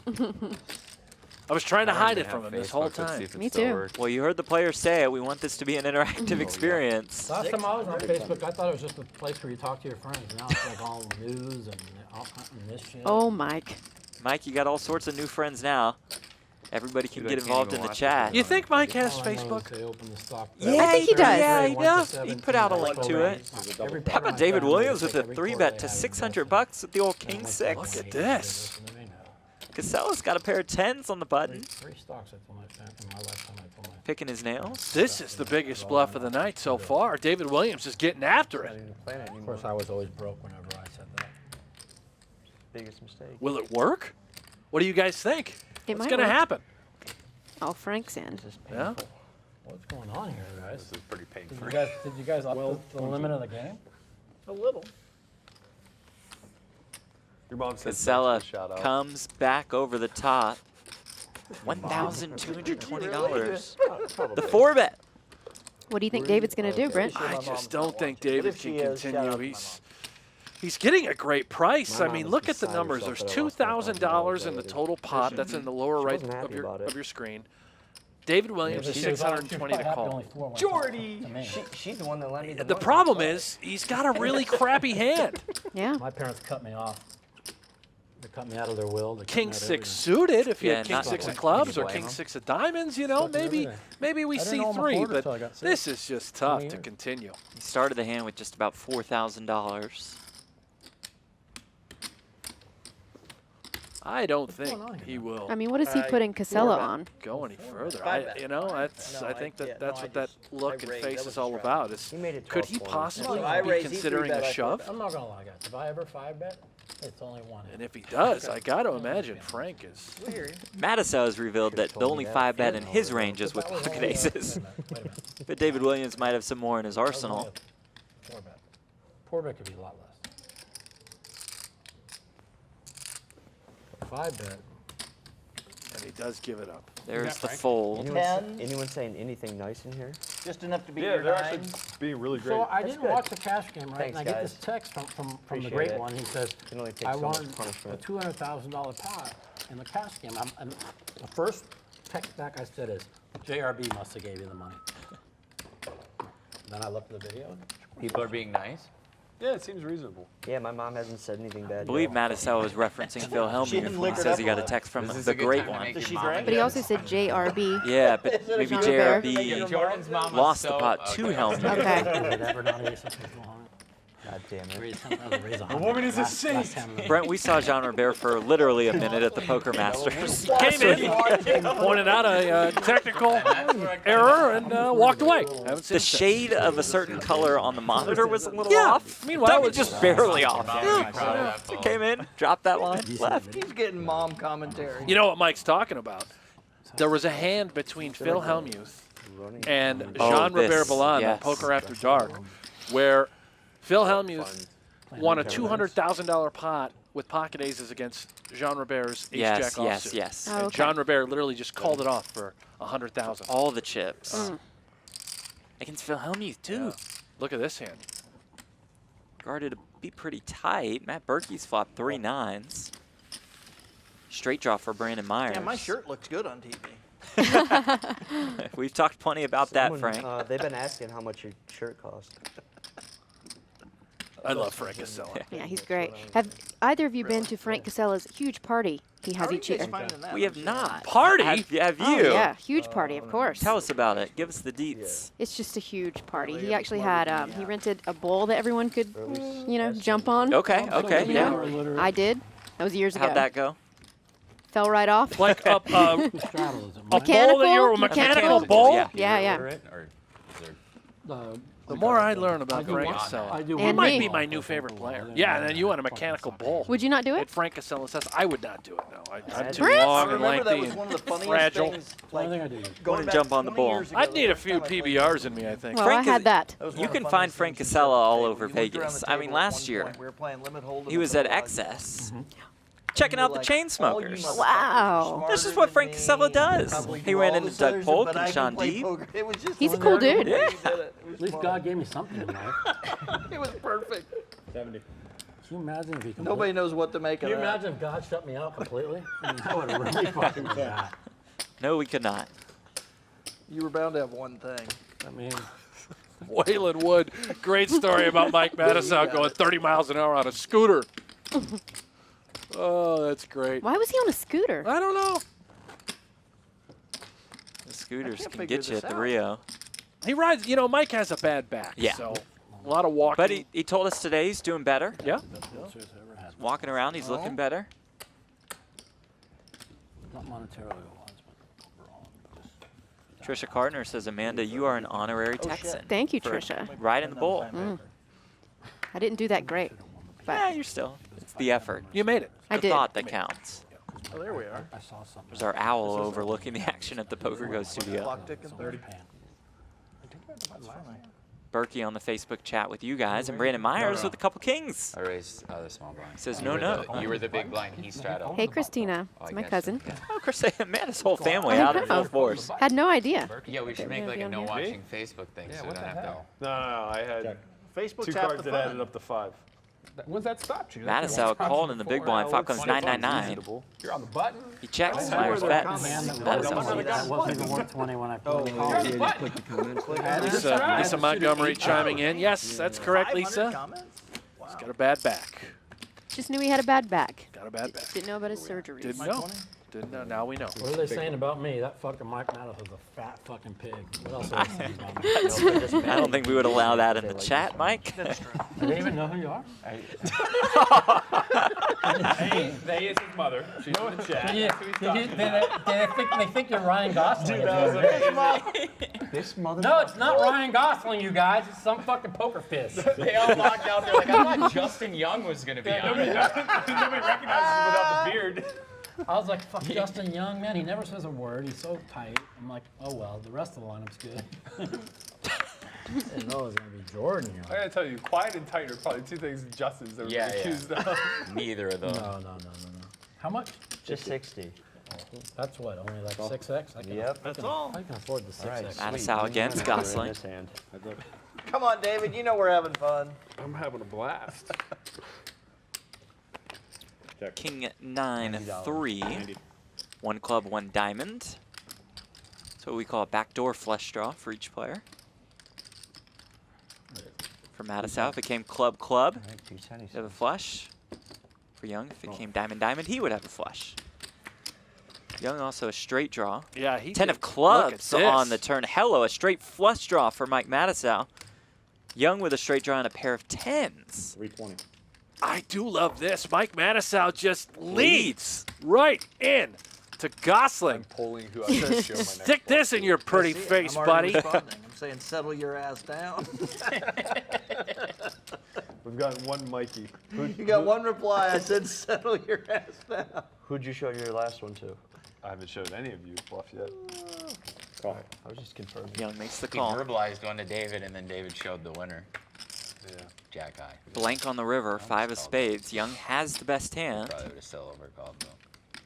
I was trying to hide it from him this whole time. Me too. Well, you heard the players say it. We want this to be an interactive experience. Last time I was on Facebook, I thought it was just a place where you talk to your friends. Now it's like all news and all and this shit. Oh, Mike. Mike, you got all sorts of new friends now. Everybody can Dude, I get can't involved even in the watch chat. You think Mike has All I know is Facebook? they open the stock. Yeah, I think he does. Yeah, he 1 to does. 17, He put out a link to it. Every How about David family Williams with a every 3 quarter bet to they have $600 with the old King investment. 6? Look at this. Casella's got a pair of 10s on the button, Three stocks I told my family in my lifetime. I told my picking his nails. This is the biggest bluff of the night so far. David Williams is getting after Not it. even playing it Of anymore. course, I was always broke whenever I said that. Biggest mistake. Will it work? What do you guys think? It What's might going to work. happen? Oh, Frank's in. Yeah? What's going on here, guys? This is pretty painful. Did you guys up the limit of the game? A little. Your mom said Kassela shout out. comes back over the top. $1,220. The 4 bet. What do you think David's going to do, Brent? I just don't think David if can she is? Shout out continue. to my He's getting a great price. My I mom mean, is look at the beside numbers. herself There's that I lost my $2,000 in the $1,000 total pot. That's in the lower right wasn't happy of about it. your screen. David Williams Yeah, is she was 620 to probably call. only 4 went Jordy. to me. She's the one that let me The problem is he's got a really crappy hand. Yeah. My parents cut me off. They cut me out of their will. They cut me King out of 6 everything. suited. If you Yeah, had King not- 6 of Can you clubs or blame King him? 6 of diamonds, you know, Fucking maybe everything. we I didn't see know my 3. quarter But till I got this 6. is just tough 20 to years. continue. He started the hand with just about $4,000. I don't think going on here? he will I mean, what is he putting Kassela on? go any further. Five bet. You know, that's. No, I think yeah, that's no, what I that just- look I and raised. face That is was a all stretch. about. Is He made it could he 12-20. possibly No, I be raised, he considering three-bet, a I shove? four-bet. I'm not gonna lie, guys. If I ever 5-bet, it's only one. And if he does, I got to imagine Frank is. We hear you. Matusow has revealed that the told me only that. 5-bet in Yeah. his range is with That was pocket only- aces. Wait a minute. But David Williams might have some more in his That was only arsenal. a 4-bet. 4-bet could be a lot less. 5-bet. And he does give it up. There's the fold. Anyone saying anything nice in here? Just enough to beat Yeah, your they're 9. actually being really great. So I That's didn't good. watch the cash game, right? Thanks, and I get this guys. text from the Appreciate great it. one. He says, Can only take I so won much a punishment. $200,000 pot in the cash game. And the first text back I said is, JRB must have gave you the money. Then I looked at the video. People are being nice. Yeah, it seems reasonable. Yeah, my mom hasn't said anything bad. I believe Matusow was referencing Phil She Hellmuth didn't when lick he it says up he got a a lot. text from This is the a good great time to one. make Does your she mom drink? But he also said JRB. Yeah, but maybe Jean Robert. JRB Jordan's mom was lost the so- pot to okay. Hellmuth. Okay. Never not ace, something on it. God damn it. Raise something, that was a raise on woman it. is a Last saint. time we- Brent, we saw Jean Robert for literally a minute at the Poker Masters. Came in, pointed out a technical error, and walked away. Haven't seen The shade of a certain color on the monitor was a little Yeah. off. Meanwhile, I mean, it's just barely off. Probably proud of that fold. Came in, dropped that line, left. He's getting mom commentary. You know what Mike's talking about? There was a hand between Phil Hellmuth and Oh, Jean-Robert this, Ballon yes. on Poker After Dark, where Phil Hellmuth won a $200,000 pot with pocket aces against Jean Robert's ace Yes, jack yes, offsuit. yes. Oh, And okay. Jean Robert literally just called it off for 100,000. All the chips. Against Phil Hellmuth, too. Look at this hand. Guarded to be pretty tight. Matt Berkey's flopped 3 9s. Straight draw for Brandon Meyers. Yeah, my shirt looks good on TV. We've talked plenty about that, Someone, Frank. they've been asking how much your shirt cost. I love Frank Kassela. Yeah, he's great. Have either of you been to Frank Cassella's huge party he has How are you each guys year? finding that? We have not. Party? Have you? Oh, yeah, huge party, of course. Tell us about it. Give us the deets. It's just a huge party. He actually had, he rented a bowl that everyone could, you know, jump on. Okay, okay, You yeah. know? I did. That was years ago. How'd that go? Fell right off. Like a Straddle is it, a Mike? bowl that you're a Mechanical? mechanical bowl? Yeah. Yeah, yeah. Or is there The more I learn about I do Frank one- I Kassela, do he And might me. be my new favorite player. Yeah, and then you want a mechanical bowl. Would you not do At it? Frank Kassela says, I would not do it, no. I'm too Brent? long I and remember that lengthy was one of the and funniest fragile. things. One thing I do. Going Wanna back jump on the 20 ball. years ago, I'd need a last few time I played PBRs in me, I think. Well, Frank I had is- that. That was one You of can the find funniest Frank things Kassela all you over looked around the Vegas. I mean, table at last one year, point, we were playing limit hold'em he at was the at garage. Excess, checking out the chain smokers. Wow. This is what Frank Kassela does. He ran into Doug Polk and Sean Deeb. He's a cool dude. Yeah. At least God gave me something in life. It was perfect. Can you imagine if he can? Nobody knows what to make Can of you that. imagine if God shut me out completely? I mean, that would have really fucking been bad. No, we could not. You were bound to have one thing. I mean, Waylon Wood, great story about Mike Matusow going 30 miles an hour on a scooter. Oh, that's great. Why was he on a scooter? I don't know. The scooters can't can figure get you this at the out. Rio. He rides, you know, Mike has a bad back. Yeah. So a lot of walking. But he told us today he's doing better. Yeah. Walking around, he's looking better. not monetarily wise, but overall. Trisha Cardner says, Amanda, you are an honorary Oh, Texan. Thank you, for Trisha. Riding the bowl. I didn't do that great, Yeah, but you're still. It's the effort. You made it. I The did. thought that counts. Oh, there we are. I saw something. There's our owl overlooking the action at the PokerGo studio. Clock ticking 30. Pan. Berkey on the Facebook chat with you guys, and Brandon Myers with a couple kings. I raised the small blind. Says You no, were no. You were the big blind. He straddled. Hey, Christina. Oh, It's I my guess. cousin. Yeah. Oh, of course, man, his whole family I out in full know. force. Had no idea. Yeah, we should make like a no watching Facebook thing, so we don't have to. No, I had Facebook's two half cards the that added fun. up to 5. When's that stopped you? Matusow called in the big blind. Flop comes 999. You're on the button. He checks. Meyers bets. Matusow That wasn't even worth 20 when I put it on. Lisa Montgomery chiming in. Yes, that's correct, 500 Lisa. comments? He's got a bad back. Just knew he had a bad back. Got a bad back. Didn't know about his surgeries. Didn't know. Didn't know. Now we know. What are they saying about me? That fucking Mike Matusow is a fat fucking pig. What else are they saying about me? I don't think we would allow that in the chat, Mike. Do they even know who you are? Hey, they is his mother. She's in the chat. They think you're Ryan Gosling. This mother. No, it's not Ryan Gosling, you guys. It's some fucking poker fist. They all locked out. They're like, I thought Justin Young was going to be on it. Nobody recognizes him without the beard. I was like, fuck Justin Young, man. He never says a word. He's so tight. I'm like, oh well, the rest of the lineup's good. I didn't know it was going to be Jordan Young. I gotta tell you, quiet and tight are probably two things Justin's ever been accused of. Neither of those. No. How much? Just 60. That's what, only like 6X? Yep. That's all. I can afford the 6X. Matusow against Gosling. Come on, David. You know we're having fun. I'm having a blast. King 9-3. 1 club, 1 diamond. That's what we call a backdoor flush draw for each player. For Matusow, if it came club, he would have a flush. For Young, if it came diamond, diamond, he would have a flush. Young also a straight draw. Yeah, he 10 did. of clubs on the turn. Hello, a straight flush draw for Mike Matusow. Young with a straight draw and a pair of 10s. 320. I do love this. Mike Matusow just leads right in to Gosling. Polling who I should show my next Stick this in your pretty face, I'm buddy. I'm saying, settle your ass down. We've got one Mikey. You got one reply. I said, settle your ass down. Who'd you show your last one to? I haven't showed any of you bluff yet. I was just confirming. Young makes the He call. verbalized one to David, and then David showed the winner. Yeah. Jack eye. Blank on the river, 5 of spades. Young has the best hand. Probably would have still overcalled though.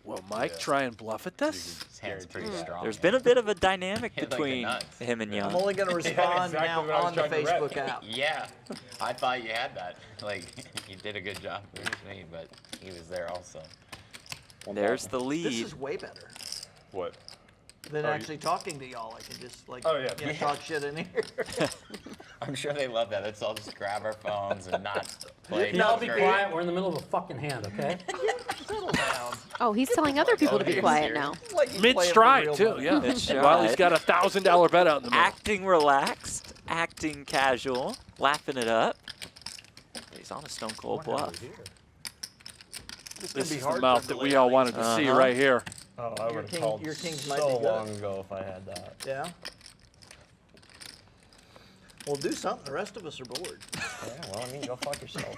Will Mike try and bluff at this? His hand's pretty strong. There's been a bit of a dynamic Hit like the between nuts. him and I'm Young. only going to respond exactly now what I was on the trying to rep. Facebook app. Yeah, I thought you had that. Like, you did a good job for me, but he was there also. There's the This lead. is way better What? than Oh, actually talking to y'all. I can just like yeah. talk shit in here. I'm sure they love that. Let's all just grab our phones and not play. Y'all be poker. quiet. We're in the middle of a fucking hand, okay? Settle down. Oh, he's telling other people to be quiet now. Like he's Mid playing for stride real too, money. yeah. Mid-stride. While he's got a $1,000 bet out in the middle. Acting relaxed, acting casual, laughing it up. He's on a stone cold bluff. This is the mouth that we all wanted to see right here. Oh, I would have king- called your kings might so be good. long ago if I had that. Yeah. Well, do something. The rest of us are bored. Yeah, well, I mean, go fuck yourselves.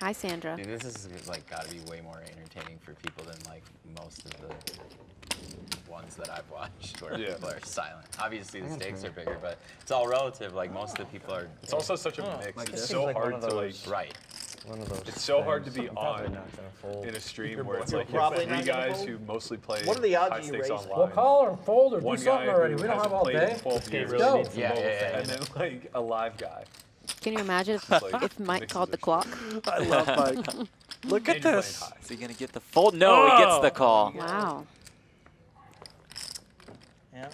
Hi, Sandra. Dude, this is like got to be way more entertaining for people than like most of the ones that I've watched where people are silent. Obviously, the stakes are bigger, but it's all relative. Like most of the people are. It's also such a mix. Like it's this so seems like hard one of to like. those- Right. One of those. It's so hard to be things. I'm probably on not gonna fold. in a stream where it's like you probably have 3 not gonna guys fold? who mostly play What are the odds high of you stakes raising? online. Well, call or fold or One do guy something already. who We don't hasn't have all played in day. 12 years go. needs some Yeah, mobile yeah, phone. yeah. And then like a live guy. Can you imagine if, Like, if Mike mixes called the it. clock? I love Mike. Look at And you're playing this. high. Is he going to get the fold? No, he gets the call. Wow. Yeah.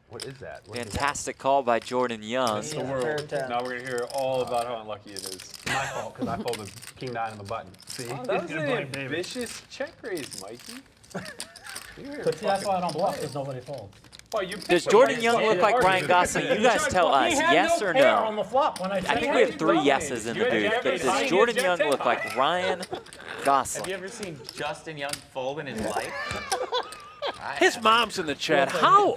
What is that? Fantastic call by Jordan Young. That's the Yeah, world. pair of 10. Now we're gonna hear all about how unlucky it is. My fault, because I folded King 9 on the button. See? Oh, that was You an blame David. ambitious check raise, Mikey. But see, that's why I don't bluff, because nobody folds. Well, you Does Jordan Young look like Ryan Gosling? You guys tell us, yes or pair on no? the flop when I I think we have 3 yeses in the booth, but does Jordan Young look like Ryan Have you Gosling? ever seen Justin Young fold in his life? His mom's in the chat. How?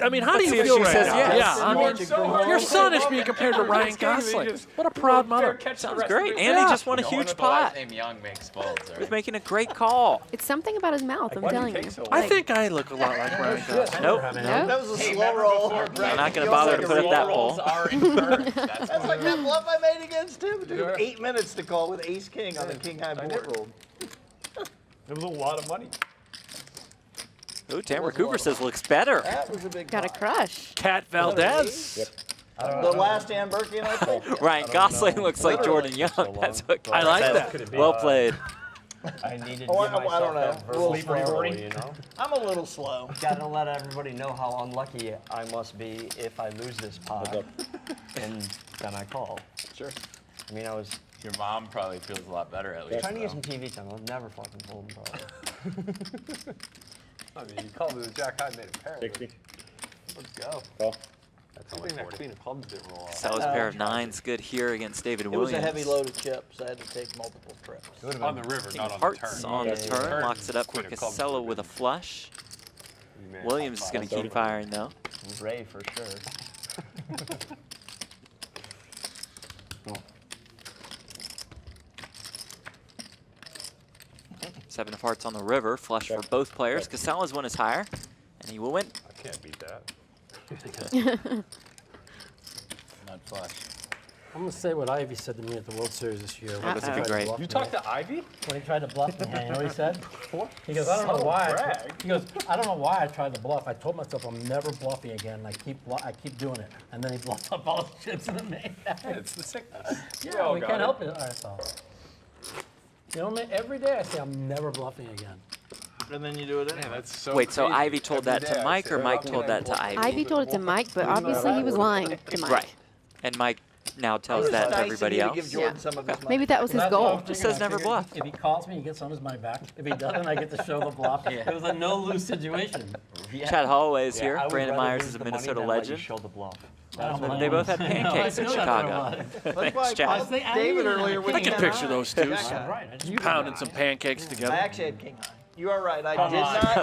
I mean, how do see you if feel she right says now? yes. Yeah, I mean, your son is being compared to Ryan Gosling. What a proud mother. Sounds great. And he just won a No one huge with the last pot. name Young makes folds. He's Right? making a great call. It's something about his mouth, I'm telling you. I think I look a lot like Ryan Gosling. Nope. No? That was a slow roll. I'm not going to bother to put up that Rolls poll. are incorrect. That's like that bluff I made against him, dude. 8 minutes to call with ace king on the king high board. It was a lot of money. Ooh, Tamara Cooper says looks better. That was a big Got a pop. crush. Cat Valdez. The last Dan Berkey and I played. Ryan Gosling looks like Jordan Young. That's what I like that. Well played. I needed to Oh, give I myself don't know. that A verbal little flow, slow. you know? I'm a little slow. Gotta let everybody know how unlucky I must be if I lose this pot, and then I call. Sure. I mean, I was Your mom probably feels a lot better at least. trying to get though. some TV time. I'll never fucking hold them, probably. I mean, you called it a jack high, made a pair. 60. Let's go. Call. That's I think that queen of clubs didn't roll off. Sal's pair of 9s good here against David It was Williams. a heavy load of chips. I had to take multiple trips. On the river, King not of on Hearts the turn. on the Yeah, turn, locks it up for Queen of clubs Kassela would've with a been- flush. You may have Williams is top going to five. keep firing though. Ray for sure. Seven of Hearts on the river, flush for both players. Kassela's one is higher, and he will win. I can't beat that. Not flush. I'm going to say what Ivy said to me at the World Series this year. when this he would be tried to great. bluff You me. talked to Ivy? When he tried to bluff me, you know what he said? He goes, I don't know why. He goes, I don't know why I tried to bluff. I told myself I'm never bluffing again. And I keep doing it. And then he bluffed up all his chips in the main. It's the sickness. Yeah, we can't help it ourselves. You know, every day I say I'm never bluffing again. And then you do it anyway. Man, that's so Wait, so crazy. Ivy told Every that day to I Mike, say, or "Oh, Mike I'm told gonna that to bluff." Ivy? Ivy told it to Mike, but obviously he was lying to Mike. Right. And Mike now tells that to everybody else. Give Jordan some of his money. Maybe that was his That's what goal. I'm Just thinking. says I never figured bluff. If he calls me, he gets some of his money back. If he doesn't, I get to show the bluff. It was a no-lose situation. Chad Holloway is Yeah, here. I would Brandon rather Myers lose is a the money Minnesota than let you legend. show the bluff. They both had pancakes in Chicago. That's Thanks, why I Chad. called David earlier with I can king picture high. those two Jack high. Right. I just- pounding some pancakes I together. actually had king high. You are right. I did not accept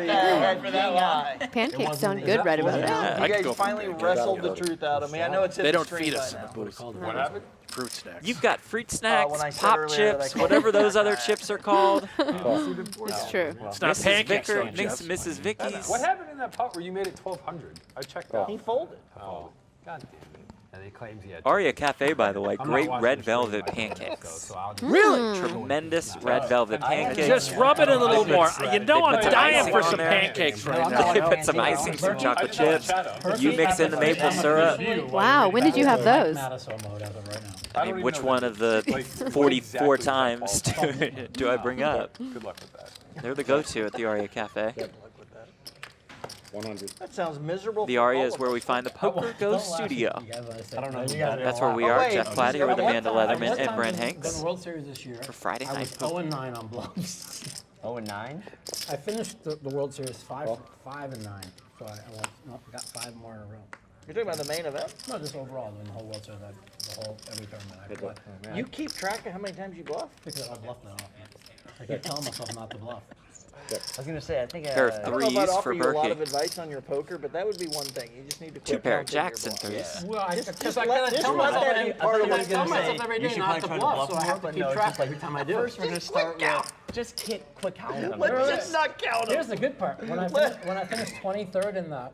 that. I had king high. Pancakes sound good right about now. I You could go guys for finally pancakes. wrestled the truth out of me. I know it's in They the don't stream feed by us in now. the booth. What happened? Fruit snacks. You've got fruit snacks, when I said pop earlier that I chips, called whatever it those other high. chips are called. It's true. It's not Mrs. pancakes, Vicker, though, Jeff. Mrs. Vicky's. What happened in that pot where you made it 1,200? I checked out. He folded. Oh, God damn it. And he claims he had. Aria Cafe, by the way, I'm not great watching red the stream. velvet So pancakes. I'll just Really? Tremendous red velvet pancakes. Just rub it in a little more. You know I'm They put dying icing for on some there. pancakes right I'm now. not- They put some icing, some chocolate chips. You mix in the maple syrup. Wow, when did you have those? Matusow mode as of right now. I mean, which one of the 44 times do I bring up? Good luck with that. They're the go-to at the Aria Cafe. 100. That sounds miserable. The for Aria all is of where us. we find the PokerGO studio. I don't know. That's where we Oh, are. wait. Jeff Platt here with What Amanda time- Leatherman What and time Brent did the Hanks World Series this year. for Friday I Night was Poker. 0-9 on bluffs. 0-9? I finished the World Series 5-9. So I got 5 more in a row. You're talking about the main event? No, just overall in the whole World Series, every tournament I play. You keep track of how many times you bluff? Because I bluff that often. I keep telling myself not to bluff. I was going to say, I think Pair of I don't know if I'd threes offer for you a lot Berkey. of advice on your poker, but that would be one thing. You just need to Two quit pair of counting your jacks and bluffs. threes. Well, I just Just I let gotta that tell myself be every, part of what I you're tell gonna myself say. every You day should not probably to try to bluff, bluff so I more, have to but keep no, track just like every time I do. First, we're going to start with just quick count them. Let's just not count them. Here's the good part. When I finished 23rd in the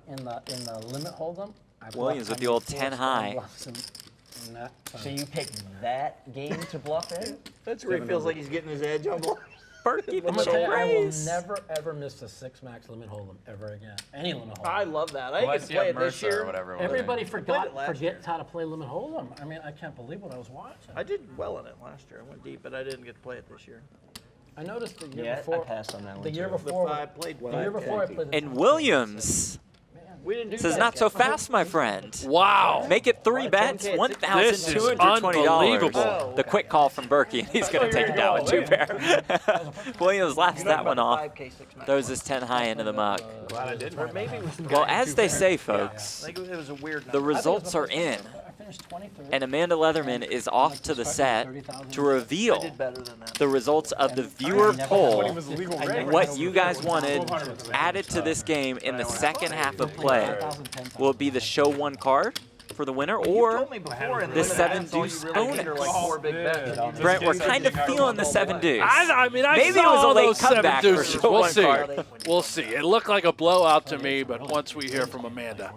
limit hold'em, I bluffed Williams with on the old 4 10 strong high. bluffs in that So tournament. you picked that game to bluff in? That's where he feels like he's getting his edge on bluff. Berkey, I'm the gonna tell you, I will raise. never ever miss a 6 max limit hold'em ever again. Any limit I hold'em. love that. I didn't get Unless to you play have it this Mercer or year. whatever. it was. Everybody played it last forgets how to play limit hold'em. I mean, I can't believe what I was watching. I did well in it last year. I went deep, but I didn't get to play it this year. I noticed the year Yeah, I before. passed on that one The year too. before. I played The year before I played the And Williams We didn't do says that. not so fast, my friend. Wow. Make it 3 bets, This is $1,220. unbelievable. The quick call from Berkey, and he's going to take it down with 2 pair. Williams laughs that one off. 5K 6 max. Throws his 10 high into the muck. Glad I did. Or maybe it was Well, as they say, I folks, think it was a weird the number. results are in, I finished 23rd. and Amanda Leatherman is off to the set to I reveal did better than that. the results of the viewer poll When he was legal and rank. what you guys wanted added to this game in the second half of play. Will it be the show 1 card for the winner, You or told me before in the limit 7 events, all deuce you really need are like bonus? 4 big bets. Brent, we're kind of feeling the 7 deuce. I mean, I Maybe saw it was a all late those 7 comeback for deuces. show We'll 1 see. card. We'll see. It looked like a blowout to me, but once we hear from Amanda,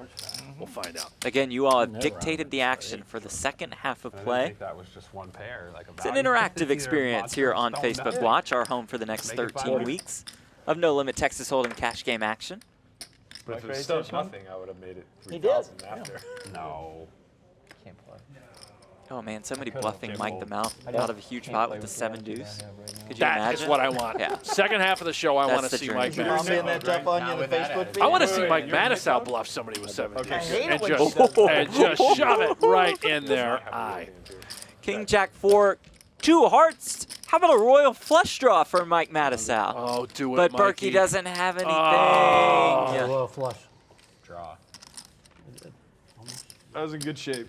we'll find out. Again, you all have dictated the action for the second half of I didn't play. think that was just one pair. Like a It's an value. interactive Either experience vodka here or on Stone Facebook Mountain. Watch, our home for the next Make it 13 5. weeks of No Limit Texas Hold'em cash game action. But if it was still nothing, I would have made it He did. 3,000 after. No. Can't play. Oh man, somebody bluffing Mike the Mouth out of a huge pot with the 7 deuce. Could you That imagine? is what I want. Yeah. Second half of the show, I That's want to the see dream. Mike Is your mom being Matusow. that tough on you in the Facebook feed? I want to see Mike Matusow bluff somebody with 7 deuce. I hate it And when just, she does that. and just shove it right in their eye. King Jack 4, 2 hearts. How about a royal flush draw for Mike Matusow? Oh, do it, But Mikey. Berkey doesn't have anything. Oh. Yeah. Royal flush. Draw. That was in good shape.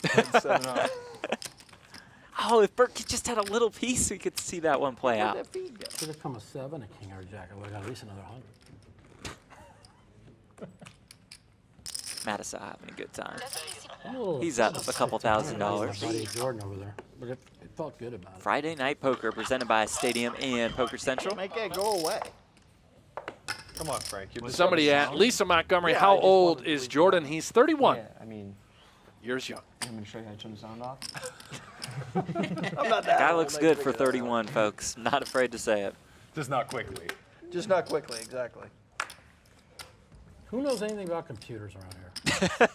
7-0. Oh, if Berkey just had a little piece, we could see that one play out. Should have come a 7, a king or a jack. I would have got at least another 100. Matusow having a good time. I'm a little He's up upset a couple $1,000. Buddy Jordan over there, but it felt good about it. Friday Night Poker presented by Stadium and Poker Central. Make that go away. Come on, Frank. You're Somebody at Lisa Montgomery, Yeah, I how just old wanted to is leave Jordan? He's 31 Yeah, I mean, years young. I'm going to show you how to turn the sound off. I'm not that Guy old, looks I good can for figure that 31, folks. Not afraid to say it. Just not quickly. out. Just not quickly, exactly. Who knows anything about computers around here?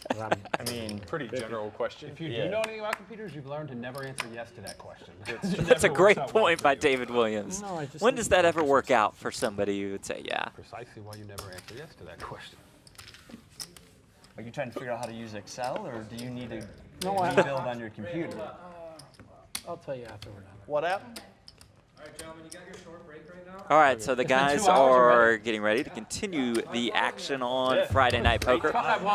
I mean, Pretty general question. If you do know anything about computers, you've learned to never answer yes to that question. That's a great point by David Williams. No, I just When think does that ever work out for somebody you would say, yeah? Precisely why you never answer yes to that question. are you trying to figure out how to use Excel, or do you need to No, I- rebuild on your computer? I'll tell you after we're done. What happened? All right, so the guys are getting ready to continue the action on Friday Night Poker.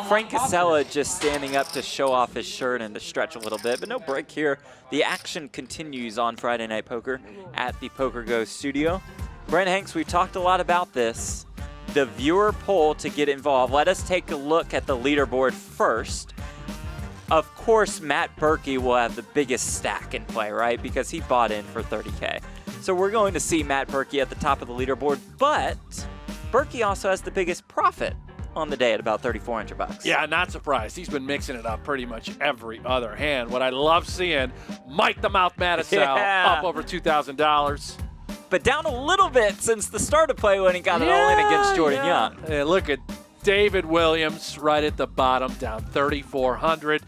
Frank Kassela just standing up to show off his shirt and to stretch a little bit, but no break here. The action continues on Friday Night Poker at the PokerGo studio. Brent Hanks, we've talked a lot about this. The viewer poll to get involved. Let us take a look at the leaderboard first. Of course, Matt Berkey will have the biggest stack in play, right? Because he bought in for 30K. So we're going to see Matt Berkey at the top of the leaderboard, but Berkey also has the biggest profit on the day at about $3,400. Yeah, not surprised. He's been mixing it up pretty much every other hand. What I love seeing, Mike the Mouth Matusow up over $2,000. But down a little bit since the start of play when he got it all in against Jordan Young. And look at David Williams right at the bottom, down 3,400.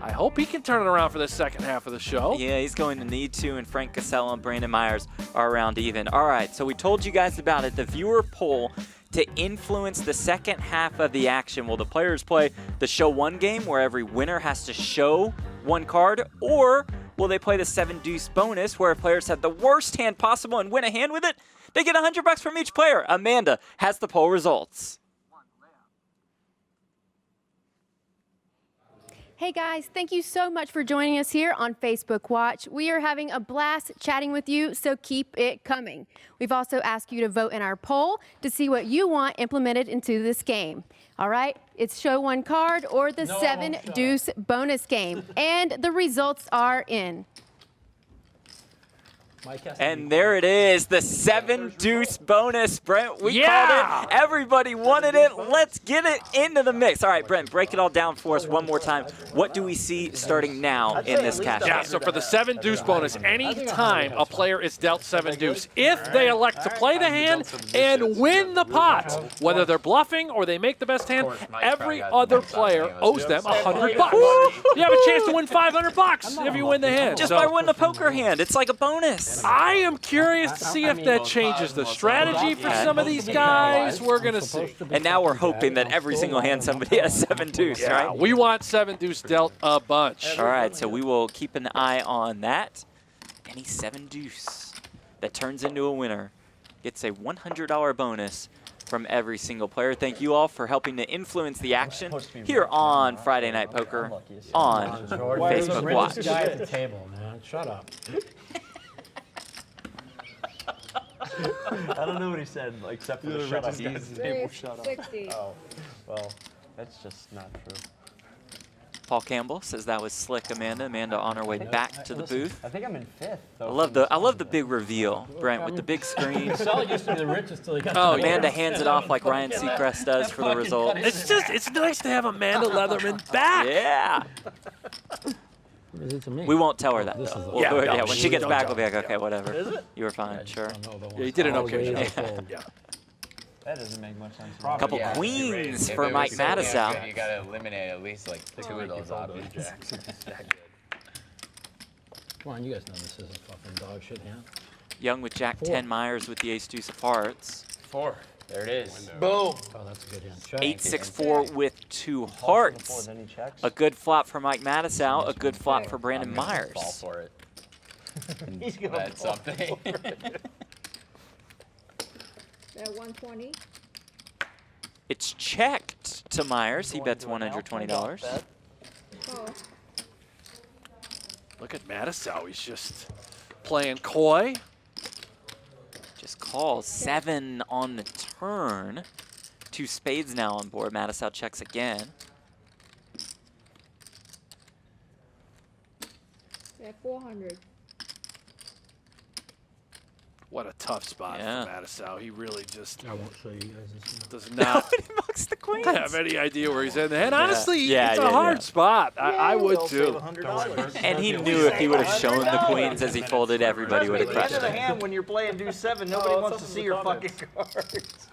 I hope he can turn it around for the second half of the show. Yeah, he's going to need to, and Frank Kassela and Brandon Meyers are around even. All right, so we told you guys about it. The viewer poll to influence the second half of the action. Will the players play the show one game where every winner has to show one card, or will they play the 7 deuce bonus where players have the worst hand possible and win a hand with it? They get $100 from each player. Amanda has the poll results. Hey guys, thank you so much for joining us here on Facebook Watch. We are having a blast chatting with you, so keep it coming. We've also asked you to vote in our poll to see what you want implemented into this game. All right, it's show one card or the 7 deuce bonus game. And the results are in. And there it is, the 7 deuce bonus. Brent, we Yeah! called it. Everybody wanted it. Let's get it into the mix. All right, Brent, break it all down for us one more time. What do we see starting now in this cash Yeah, game? so for the 7 deuce bonus, any time a player is dealt 7 deuce, if they elect to play the hand and win the pot, whether they're bluffing or they make the best hand, every other player owes them $100. You have a chance to win $500 if you win the hand. Just by winning a poker hand. It's like a bonus. I am curious to see if that changes the strategy for some of these guys. We're going to see. And now we're hoping that every single hand somebody has 7 deuce, right? We want 7 deuce dealt a bunch. All right, so we will keep an eye on that. Any 7 deuce that turns into a winner gets a $100 bonus from every single player. Thank you all for helping to influence the action here on Friday Night Poker on Facebook Watch. Guy at the table, man. Shut up. I don't know what he said, except for the shut up. 360. Oh, well, that's just not true. Paul Campbell says that was slick, Amanda. Amanda on her way back to the booth. I think I'm in 5th, though. I love the big reveal, Brent, with the big screen. Kassela used to be the richest till he got Oh, to Amanda hands it off like Ryan Seacrest does for the result. It's nice to have Amanda Leatherman back. Yeah. We won't tell her that, This though. is- We'll Yeah, do it- no, yeah, when she gets don't back, tell we'll be like, her. okay, whatever. You were fine, sure. Yeah, you did an okay job. job. Yeah. That doesn't make much sense. Couple Yeah, queens if for it Mike was so damn Matusow. good, you got to eliminate at least like 2 of those options. Come on, you guys know this is a fucking dog shit hand. Young with Jack 10, Myers with the ace deuce of hearts. 4. There it is. Boom. Oh, that's a good hand. Check. 8-6-4 with 2 Calls from the hearts. floor, then he checks. A good flop for Mike Matusow, a good flop for Brandon I'm gonna Myers. Fall for it. He's gonna Bet fall something. At 120. It's checked to Myers. He bets Going to an $120. bet. Call. Look at Matusow. He's just playing coy. Just calls 7 on the turn. 2 spades now on board. Matusow checks again. At 400. What a tough spot Yeah. for Matusow. He really just I won't show you guys this now. does not Nobody mucks the queens. have any idea where he's in. And honestly, Yeah, it's yeah, a hard yeah. spot. I would They'll save too. $100. And he knew if he would have shown the queens as he folded, everybody would have At the end crushed of the it. hand, when you're playing deuce 7, nobody wants to see your fucking cards.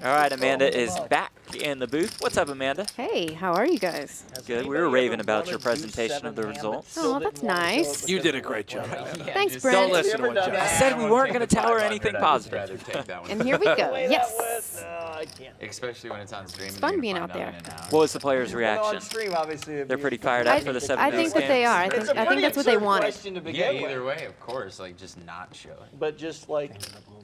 All right, Amanda is back in the booth. What's up, Amanda? Hey, how are you guys? Good. We were raving about your presentation of the results. Oh, that's nice. You did a great job. Thanks, Don't Brent. listen to what John I said. said we weren't going to tell her anything positive. And here we go. Yes. I can't. Especially when it's on stream. It's fun being out there. What was the player's On reaction? stream, obviously. They're pretty fired up for the 7 I think deuce that they games. are. I It's think, a I think pretty that's what they absurd wanted. question to Yeah, begin either with. way, of course. Like, just not show it. But just like,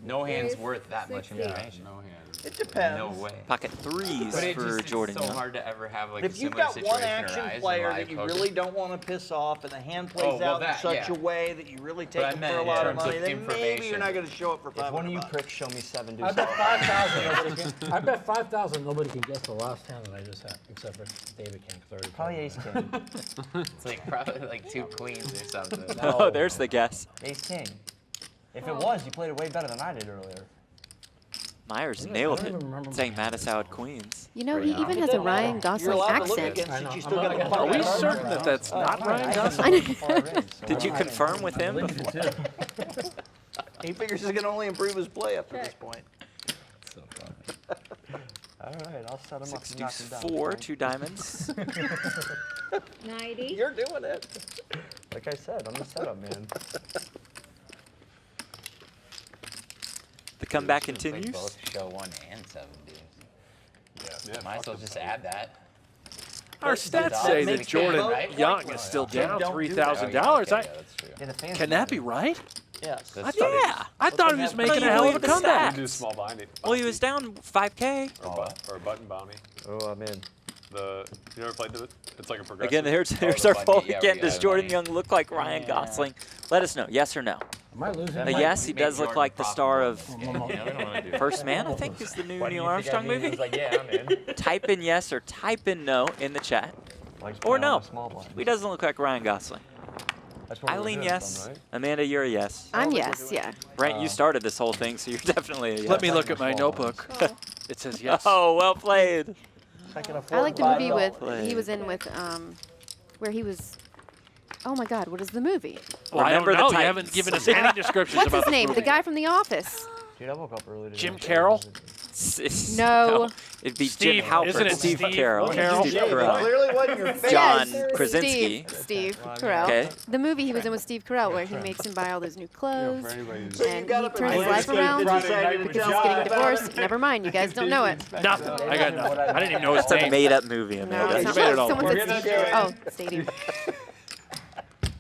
No hand's Ace, worth that much 60. information. No hand. it depends. No way. Pocket threes But for Jordan. It's so Young. hard to ever have like If a you've similar got situation one action arise in player live that you poker. really don't want to piss off, and the hand plays Oh, well, out in that, such yeah. a way that you really take But I them meant for a in lot of terms of money, then maybe information. you're not going to show it for If one of you $500. pricks show me 7 I deuce. bet 5,000. Nobody can. I bet 5,000. Nobody can guess the last hand that I just had, except for David King 30. Probably ace king. It's like probably like 2 queens or something. Oh, there's the guess. Ace king. If it was, you played it way better than I did earlier. Myers I nailed don't it, even remember saying my- Matusow had queens. You know, he even has a Ryan You're Gosling allowed to look accent. against I it, know. you I'm still got not- the I Are fucking we got- card. certain that that's not Ryan I Gosling? Did you confirm with him? believe you too. He figures he's going to only improve his play up to this Check. point. All right, I'll set him up. 6 and knock deuce him down. 4, 2 diamonds. 90. You're doing it. Like I said, I'm the setup man. The comeback They continues. both show 1 and 7 dudes. Yeah, Might as well just add that. Our stats say that makes Jordan sense, right? Young is still down don't do $3,000. Yeah, that's true. Yeah, the fans Can that be right? Yes. That's Yeah. I thought he was making a you hell of a believe the comeback. Do small binding. Well, he was down 5K. Or button bounty. Oh, I'm in. You ever played it? It's like a progressive. Again, here's the our button, poll yeah, we again. got Does it, Jordan buddy. Young look like Ryan Gosling? Let us know, yes or no. Am I losing? A yes, he Make does look Jordan like the star of profitable. Yeah, we don't wanna do that. First Man, I think is the new Neil Armstrong movie. Like, yeah, I'm in. Type in yes or type in no in the chat. Likes Or playing on no. the small blind. He doesn't look like Ryan Gosling. That's what we're Eileen, doing, yes. right? Amanda, you're a yes. I'm yes, yeah. Brent, you started this whole thing, so you're definitely a yes. Let me look at my Small notebook. Call. It says yes. Oh, well played. I can I afford like the movie with, $5. he was in with, where he was, oh my God, what is the movie? Well, I don't Remember the know. You Titans. haven't given us any descriptions What's about his this name? movie. The guy from The Office. Dude, I woke up early today. Jim Carroll? No. It'd be Steve, Jim Halpert. isn't it Steve Steve Carroll. Carroll? Steve It Carell. clearly wasn't your face. John Yes, Krasinski. Steve Carell. Okay. The movie he was in with Steve Carell where he makes him buy all those new clothes. For anybody who's- So you And got he up turns and his life landscaped around and decided to because he's tell getting us about divorced. Never mind, you guys don't know it. Nothing. I got nothing. I didn't even know his That's a name. made-up movie, No, Amanda. it's made it not. all Someone up. said Steve Carell. Oh, Stadium.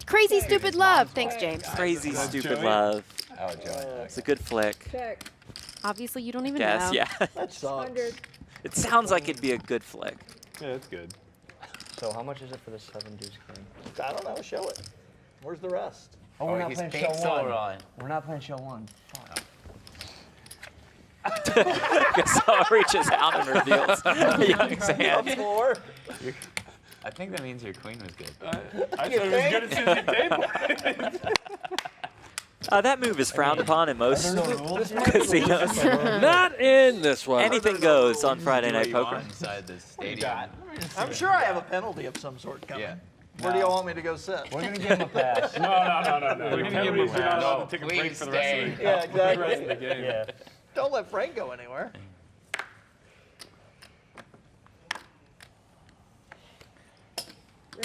Crazy Stupid Love. Thanks, James. Crazy Stupid Love. Oh, Joey. It's a good flick. Check. Obviously, you don't even Guess, know. yeah. That sucks. 100. It sounds like it'd be a good flick. Yeah, it's good. So how much is it for the 7 deuce king? I don't know. Show it. Where's the rest? Oh, we're not he's playing pink show still 1. rolling. We're not playing show 1. Fuck. Kassela reaches out and reveals Young's hand. Four. I think that means your queen was good. I said it was good as soon as you paid for it. That move is frowned upon in most casinos. Not in this one. Anything goes on Friday Night What do you Poker. want inside the stadium. I'm sure I have a penalty of some sort coming. Yeah. Where do you want me to go sit? We're going to give him a pass. No. We're going to give him a not allowed to take a break Please for the rest of the Yeah, for the rest of exactly. the game. Yeah. Don't let Frank go anywhere.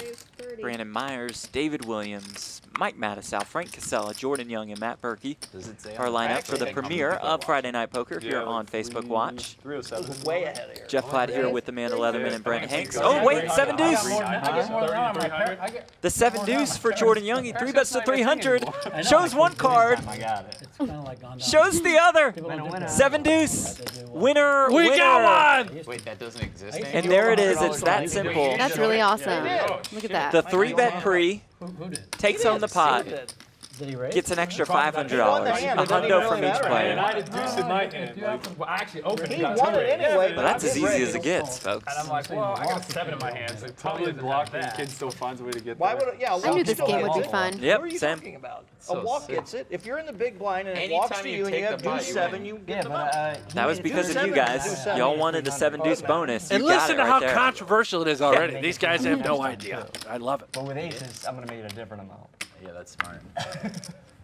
Raise 30. Brandon Meyers, David Williams, Mike Matusow, Frank Kassela, Jordan Young, and Matt Berkey. Does it say Our on lineup actually for the think I'm premiere of Friday Night Poker here Yeah, on Facebook Watch. 307. Way ahead of here. Jeff Platt here with Amanda Leatherman and Brent Yeah. Hanks. Yeah. Oh, wait, 7 I deuce. got more than I get more than that on my pair. I get- The 7 deuce for Jordan Young. He 3-bets to 300. I know, Shows I one keep doing card. I got it. It's kind of like gone down. Shows the other. People don't do that. 7 deuce. Winner. We winner. got one! Wait, that doesn't exist And anymore? there it is. It's that simple. That's really awesome. Yeah. Look at that. The 3-bet pre Who did? takes home the pot. Did he raise? Gets an extra He won the $500. hand. A It doesn't hundo really from each matter. And player. I had a deuce in my hand. Like, well, I actually opened He got won two it raised. anyway. Well, that's as His easy as raise. it gets, folks. And I'm like, well, I got a 7 in my hand, so it Totally totally blocked blocked and it. kid still finds a way to get Why there. would it? Yeah, a I knew walk this still game would be gets it. fun. Yep, What are you same. talking about? So A walk sick. gets it. If you're in the big blind and it Anytime walks to you you and take you have the pot, deuce you 7, win. you Yeah, get the but money. That was because of you guys. Y'all wanted a 7 deuce bonus. And You got listen it to right how there. controversial it is already. make These it guys have no 10 idea. too. I love it. But with aces, I'm gonna make it a different amount. Yeah, that's smart.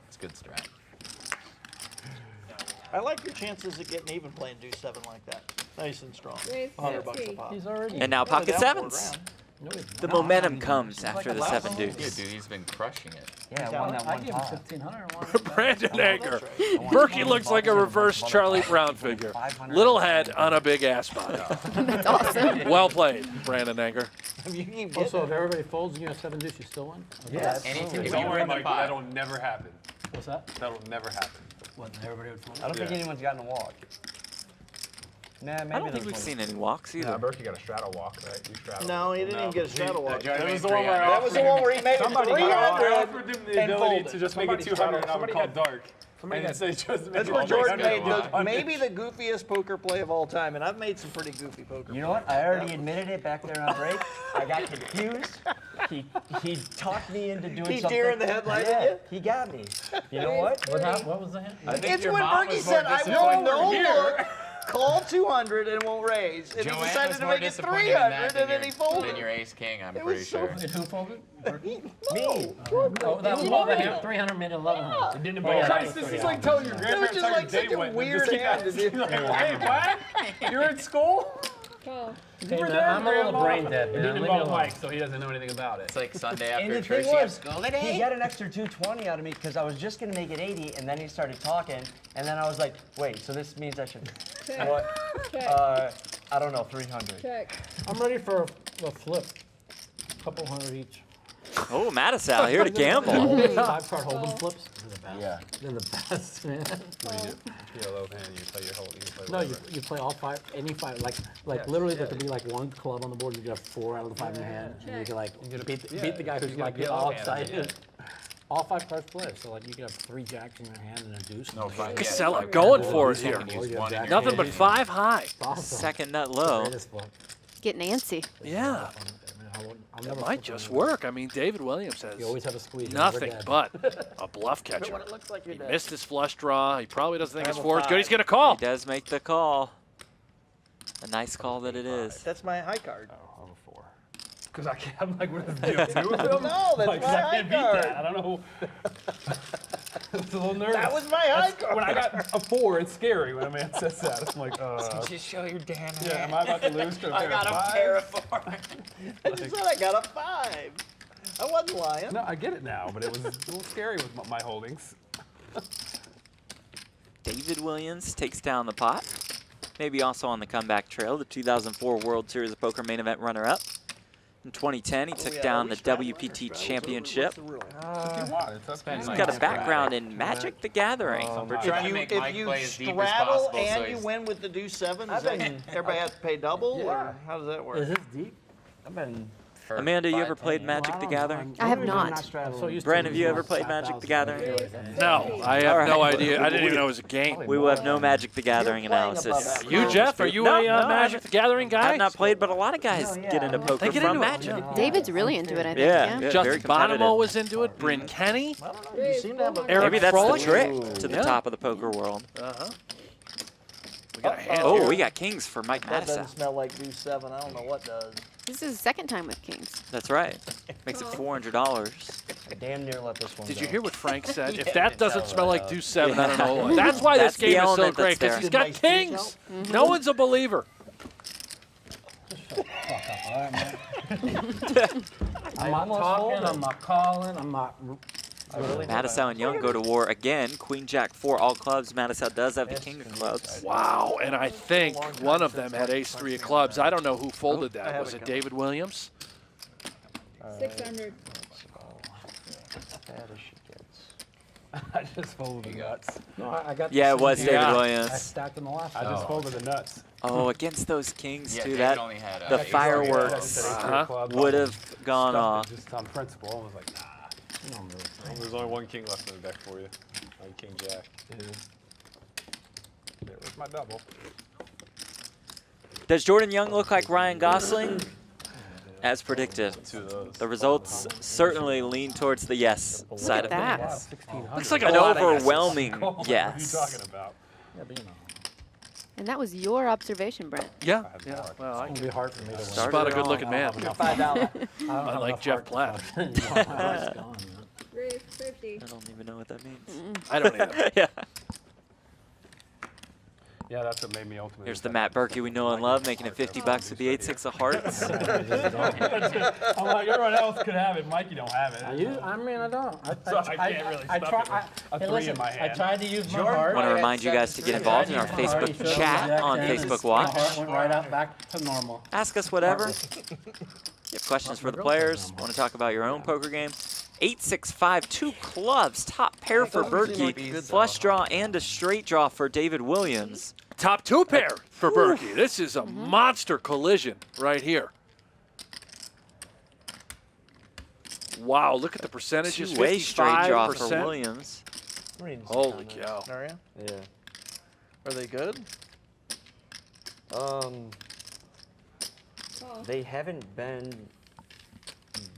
It's good strat. I like your chances of getting even playing deuce 7 like that. Nice and strong. Raise $100 a 50. pop. He's already. And now Yeah, pocket down for a sevens. round. No, he's The not. momentum comes after the a 7 loud Yeah, deuce. dude, he's been crushing it. Yeah, I won that I one gave him pot. 1,500. I wanted- Brandon Anger. Berkey looks like a reverse Charlie Brown figure. Little head on a big ass body. That's awesome. Well played, Brandon Anger. You keep Also, getting if everybody folds and you have 7 deuce, you still win? Yeah, Anything, if Don't you worry, win the Mike, pot, that'll never happen. What's that? That'll never happen. What, everybody would fold? I don't think Yeah. anyone's gotten a walk. Nah, maybe I don't think there's we've one. seen any walks Yeah, either. Berkey got a straddle walk, right? You straddle. No, he didn't even get a straddle walk. Jordan That made was the one where I That was the one where he made it Somebody 300 offered him the and ability folded. to just make it Somebody 200 and I would somebody call got- dark. somebody And got- say just That's make where it Jordan 100. made the, maybe the goofiest poker play of all time, and I've made some pretty goofy poker You know what? I already admitted it back there on break. I got confused. He talked me into doing He something. deer in the headlights Yeah, at you? he got me. You know what? What was the hint? It's when Berkey said, I will no look, call 200 and won't raise. And he Joanne decided was to more make it disappointed 300, and then he than folded. your ace king, I'm It pretty was so sure. And who folded? Me. Oh, that was all the hand. 300 made 1100. It didn't Oh, yeah, Christ, that's This is pretty like telling your It was grandparents just how your like such date a went. weird hand to do. Like, hey, what? You're in school? Call. Hey, were man, there, I'm a little Grandma. brain dead, It man. didn't Leave me involve alone. Mike, so he doesn't know anything about it. It's like Sunday And after the church, thing you have was, school today? he got an extra 220 out of me because I was just gonna make it 80, and then he started talking, and then I was like, wait, so this means I should Check. what? Check. I don't know, 300. Check. I'm ready for a flip. Couple hundred each. Oh, Matusow here to gamble. 5-card hold'em flips. They're the best. Yeah. They're the best, man. You're a low hand, you play your whole, you play No, whatever. you play all 5, any 5, like literally there could be like one club on the board, you get 4 out of the 5 in your hand, and you can like beat the guy who's like get all excited. All 5 cards play, so like you could have 3 jacks in your hand and a deuce. No, fine. Kassela going for it here. You can use one in your Nothing hand. but 5 high. Second nut low. Getting antsy. Yeah. I'll It never might flip just anymore. work. I mean, David Williams has You always have a squeeze. you're never nothing dead. but a bluff catcher. When it looks like you're He dead. missed his flush draw. He probably doesn't think his Terrible 4 is good. He's five. going to call. He does make the call. A nice call that it is. That's my high card. Oh, I'm a 4. Because I'm like, what does it do? 2 of them? No, that's Like, 'cause my I high can't beat card. that. I don't know. It's a little nervous. That was my high card. When I got a 4, it's scary when a man says that. I'm like, Just show your damn hand. yeah, am I about to lose to a I pair got of a fives? pair of 4. I just said I got a 5. I wasn't lying. No, I get it now, but it was a little scary with my holdings. David Williams takes down the pot. Maybe also on the comeback trail, the 2004 World Series of Poker main event runner-up. In 2010, he took down the WPT Championship. He's got a background in Magic the Gathering. We're trying to make Mike play as deep as straddle possible. and So you he's win with the deuce 7, does that, everybody has to pay double, or how does that work? Is this deep? I've been. for Amanda, you 5, ever 10 played years. Magic the Gathering? I have not. So used to Brent, have you losing ever like played Magic the 5,000. Gathering? No, I have All no right. idea. I didn't even know it was a game. We will have no Magic the Gathering You're playing above analysis. average. You, Jeff, are you No, a no, I Magic the Gathering guy? I've not played, but a lot of guys No, yeah, get into I poker They get from into it, Magic. yeah. David's really into it, I think. Yeah, Yeah. very Justin competitive. Bonomo was into it. Bryn Kenny. I don't know, you seem to have a Eric Maybe that's Froelich? the trick to the Yeah. top of the poker world. Uh-huh. We got a hand Oh, here. we got kings for Mike That Matusow. doesn't smell like deuce 7. I don't know what does. This is the second time with kings. That's right. Makes it $400. I damn near let this one Did go. you hear what Frank said? If that doesn't smell like deuce 7, I don't know what. That's why That's this the game is so element great, that's because he's there. got kings. No one's a believer. I'm not talking, I'm not calling, I'm not. Matusow and Young go to war again. Queen Jack 4 all clubs. Matusow does have the king of clubs. Wow, and I think one of them had ace 3 of clubs. I don't know who folded that. Was it David Williams? 600. Bad as she gets. I just folded the nuts. No, I got. Yeah, the it was same David thing. Williams. I stacked in the last I one. just folded the nuts. Oh, against those kings Yeah, too. David That only had, the ace fireworks Uh-huh. would have gone off. Just on principle. I was like, nah. Well, there's only one king left in the deck for you. King Jack. There was my double. Does Jordan Young look like Ryan Gosling? As predicted. Two of those. The results certainly lean towards the yes side of that. things. Looks like a An lot of overwhelming What are you yes. talking about? Yeah, but you know, And that was your observation, Brent. Yeah, yeah. Well, I it's gonna be hard for me to win. Started spot a it good-looking man. $5. I don't I have like enough Jeff heart to Platt. fucking- You know, my heart's gone, man. 350. I don't even know what that means. I don't either. Yeah. Yeah, that's what made me ultimately. Here's the Matt Berkey we know and love, making it $50 with the 8-6 of hearts. I'm like, everyone else could have it. Mikey don't have it. I mean, I don't. So I can't really I stop try, it with I, a hey, 3 listen, in my I hand. tried to use my Jordan heart. I want to had remind you guys to get involved in our My heart, he Facebook showed chat me on that Facebook My Watch. heart went right out back to normal. Ask us whatever. You have questions for the players, want to talk about your own poker game. 8-6-5, 2 clubs, top pair for Berkey, flush draw and a straight draw for David Williams. Top 2 pair for Berkey. This is a monster collision right here. Wow, look at the percentages. Two-way straight draw for 55%. Williams. I'm reading some Holy comments. cow. Are you? Yeah. Are they good? They haven't been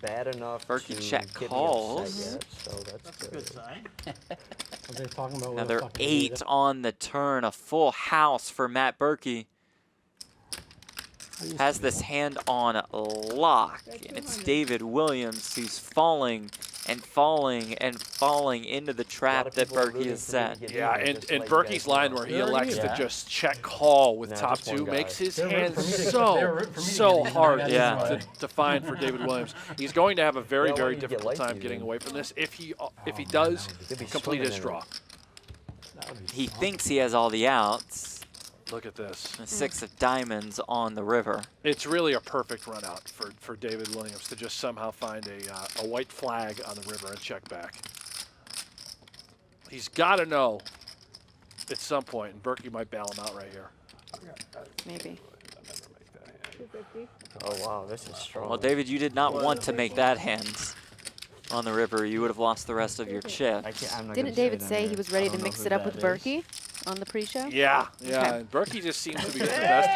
bad enough Berkey to check get calls. me upset yet, so that's Good good. sign. Are they talking about Another 8 on the turn, a full house for Matt Berkey. Has this hand on lock, and it's David Williams who's falling and falling and falling into the trap that Berkey has set. Yeah, and Berkey's line where he elects to just check call with Nah, top just one 2 guy. makes his They're hand rooting for me to- they're so rooting for me to get in, and I hard got Yeah. this way. to find for David Williams. He's going to have a very, Yeah, why very don't you get difficult light time TV getting then? away from this if he does He'd be complete his swimming in draw. He thinks he has all the outs. Look at this. A 6 of diamonds on the river. It's really a perfect run out for David Williams to just somehow find a white flag on the river and check back. He's got to know at some point, and Berkey might bail him out right here. Maybe. 250. Oh wow, this is strong. Well, David, you did not want to make that hand on the river. You would have lost the rest of your chip. I'm not Didn't gonna David it say on he here. was I ready don't to know mix who it up with that is. Berkey on the pre-show? Yeah, yeah. Okay. And Berkey just seems to be getting the best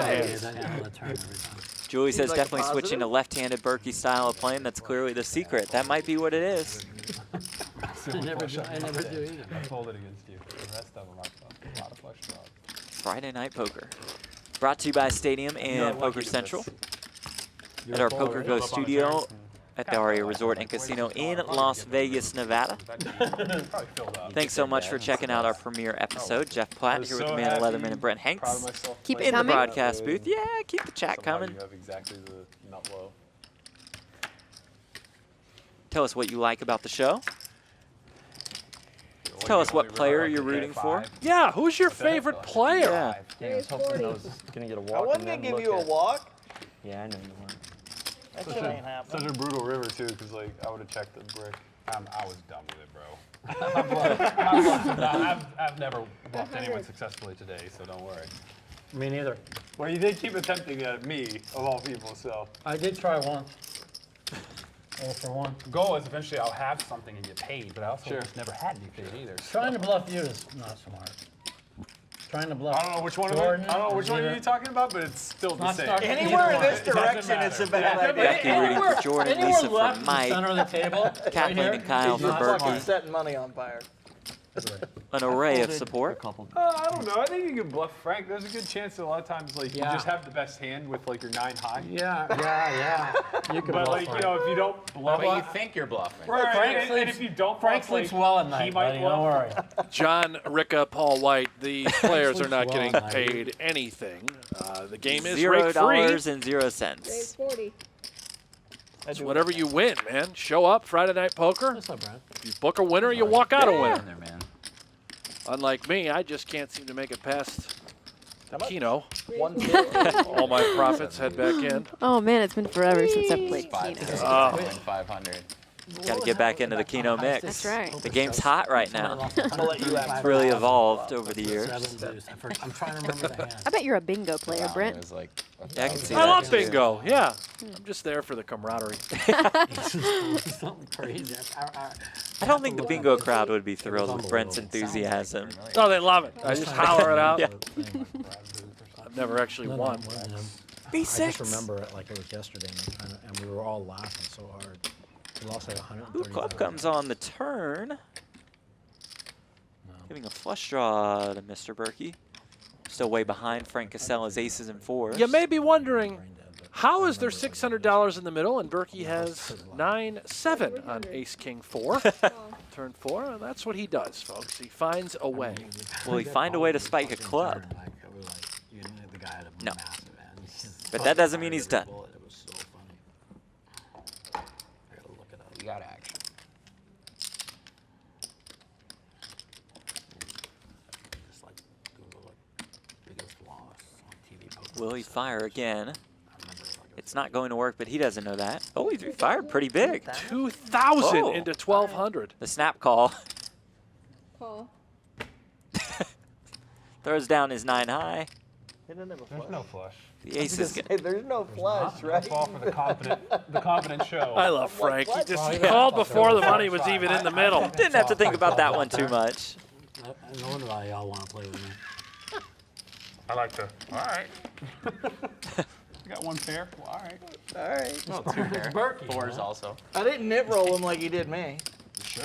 of his hands. Julie says like a definitely switching to positive? left-handed Berkey style of playing. That's clearly the secret. That might be what it is. I never do either. I folded against you. The rest of them, a lot of flush draws. Friday Night Poker. Brought to you by Stadium and Poker Central at our PokerGo studio at the Aria Resort and Casino in Las Vegas, Nevada. Thanks so much for checking out our premiere episode. Jeff Platt here with the Man Leatherman and Brent Hanks Keep it in the coming. broadcast booth. Yeah, keep the chat coming. You have exactly the nut low. Tell us what you like about the show. Tell us what player you're rooting for. Yeah, who's your favorite player? Yeah. Dang, I was hoping I was gonna get a walk. I wasn't and gonna then give you a look at- walk. Yeah, I know you weren't. That shit ain't happening. Such a brutal river too, because like I would have checked the brick. I was done with it, bro. I've never bluffed anyone successfully today, so don't worry. Me neither. Well, you did keep attempting at me, of all people, so. I did try once. Oh, for one. The goal is eventually I'll have something and get paid, but I also just never had anything either. Trying to bluff you is not smart. Trying to bluff. I don't know which one of Jordan it. I don't know which one either. you're talking about, but it's still the Not same. starting Anywhere in either this one. direction, it's a bad idea. Becky rooting for Jordan, Anywhere Lisa for left in the Mike, center of the table. Kathleen right and Kyle here, for is not Berkey. Setting money on fire. an array of support. I don't know. I think you can bluff Frank. There's a good chance that a lot of times, like, you just have the best hand with, like, your 9 high. Yeah. You can But, bluff like, Frank. you know, if you don't bluff, But you think you're bluffing. right, Frank and sleeps- if you don't Frank bluff, sleeps like, well at he night, might buddy. bluff. Don't worry. John, Ricka, Paul White, these players are not Sleeps getting well at night. paid anything. The game is $0 rake-free. and 0 Raise cents. 40. It's whatever you win, man. Show up Friday Night Poker. What's up, Brad? You book a winner, you walk out a winner. There, man. Unlike me, I just can't seem to make it past Keno. 150. All my profits head back in. Oh man, it's been forever since I've played 5 Keno. to win 500. Got to get back into the Keno mix. That's right. The game's hot right now. I'm gonna let you have It's really evolved over the years. I'm trying to remember the hand. I bet you're a bingo player, It Brent. was like Yeah, I can see I that. love bingo, yeah. I'm just there for the camaraderie. Something crazy. I don't think the bingo crowd would be thrilled with Brent's enthusiasm. Oh, they love it. I just holler it out. Yeah. I've never actually won. I just remember it like it was yesterday, and we were all laughing so hard. We lost like 130. Ooh, club comes on the turn. Giving a flush draw to Mr. Berkey. Still way behind Frank Kassela's aces and fours. You may be wondering, how is there $600 in the middle and Berkey has 9-7 on Ace King 4? Turn 4, and that's what he does, folks. He finds a way. Will he find a way to spike a club? No. But that doesn't mean he's done. You got action. Will he fire again? It's not going to work, but he doesn't know that. Oh, he fired pretty big. 2,000 Oh. into 1,200. The snap call. Call. Throws down his 9 high. There's no flush. The ace is good. Hey, there's no flush, right? Fall for the confident show. I love Frank. He just called before the money was even in the middle. Didn't have to think about that one too much. No wonder why y'all want to play with me. I like to. All right. You got one pair. Well, all right. All right. No, 2 pair. Berkey. 4s also. I didn't nit roll him like he did me.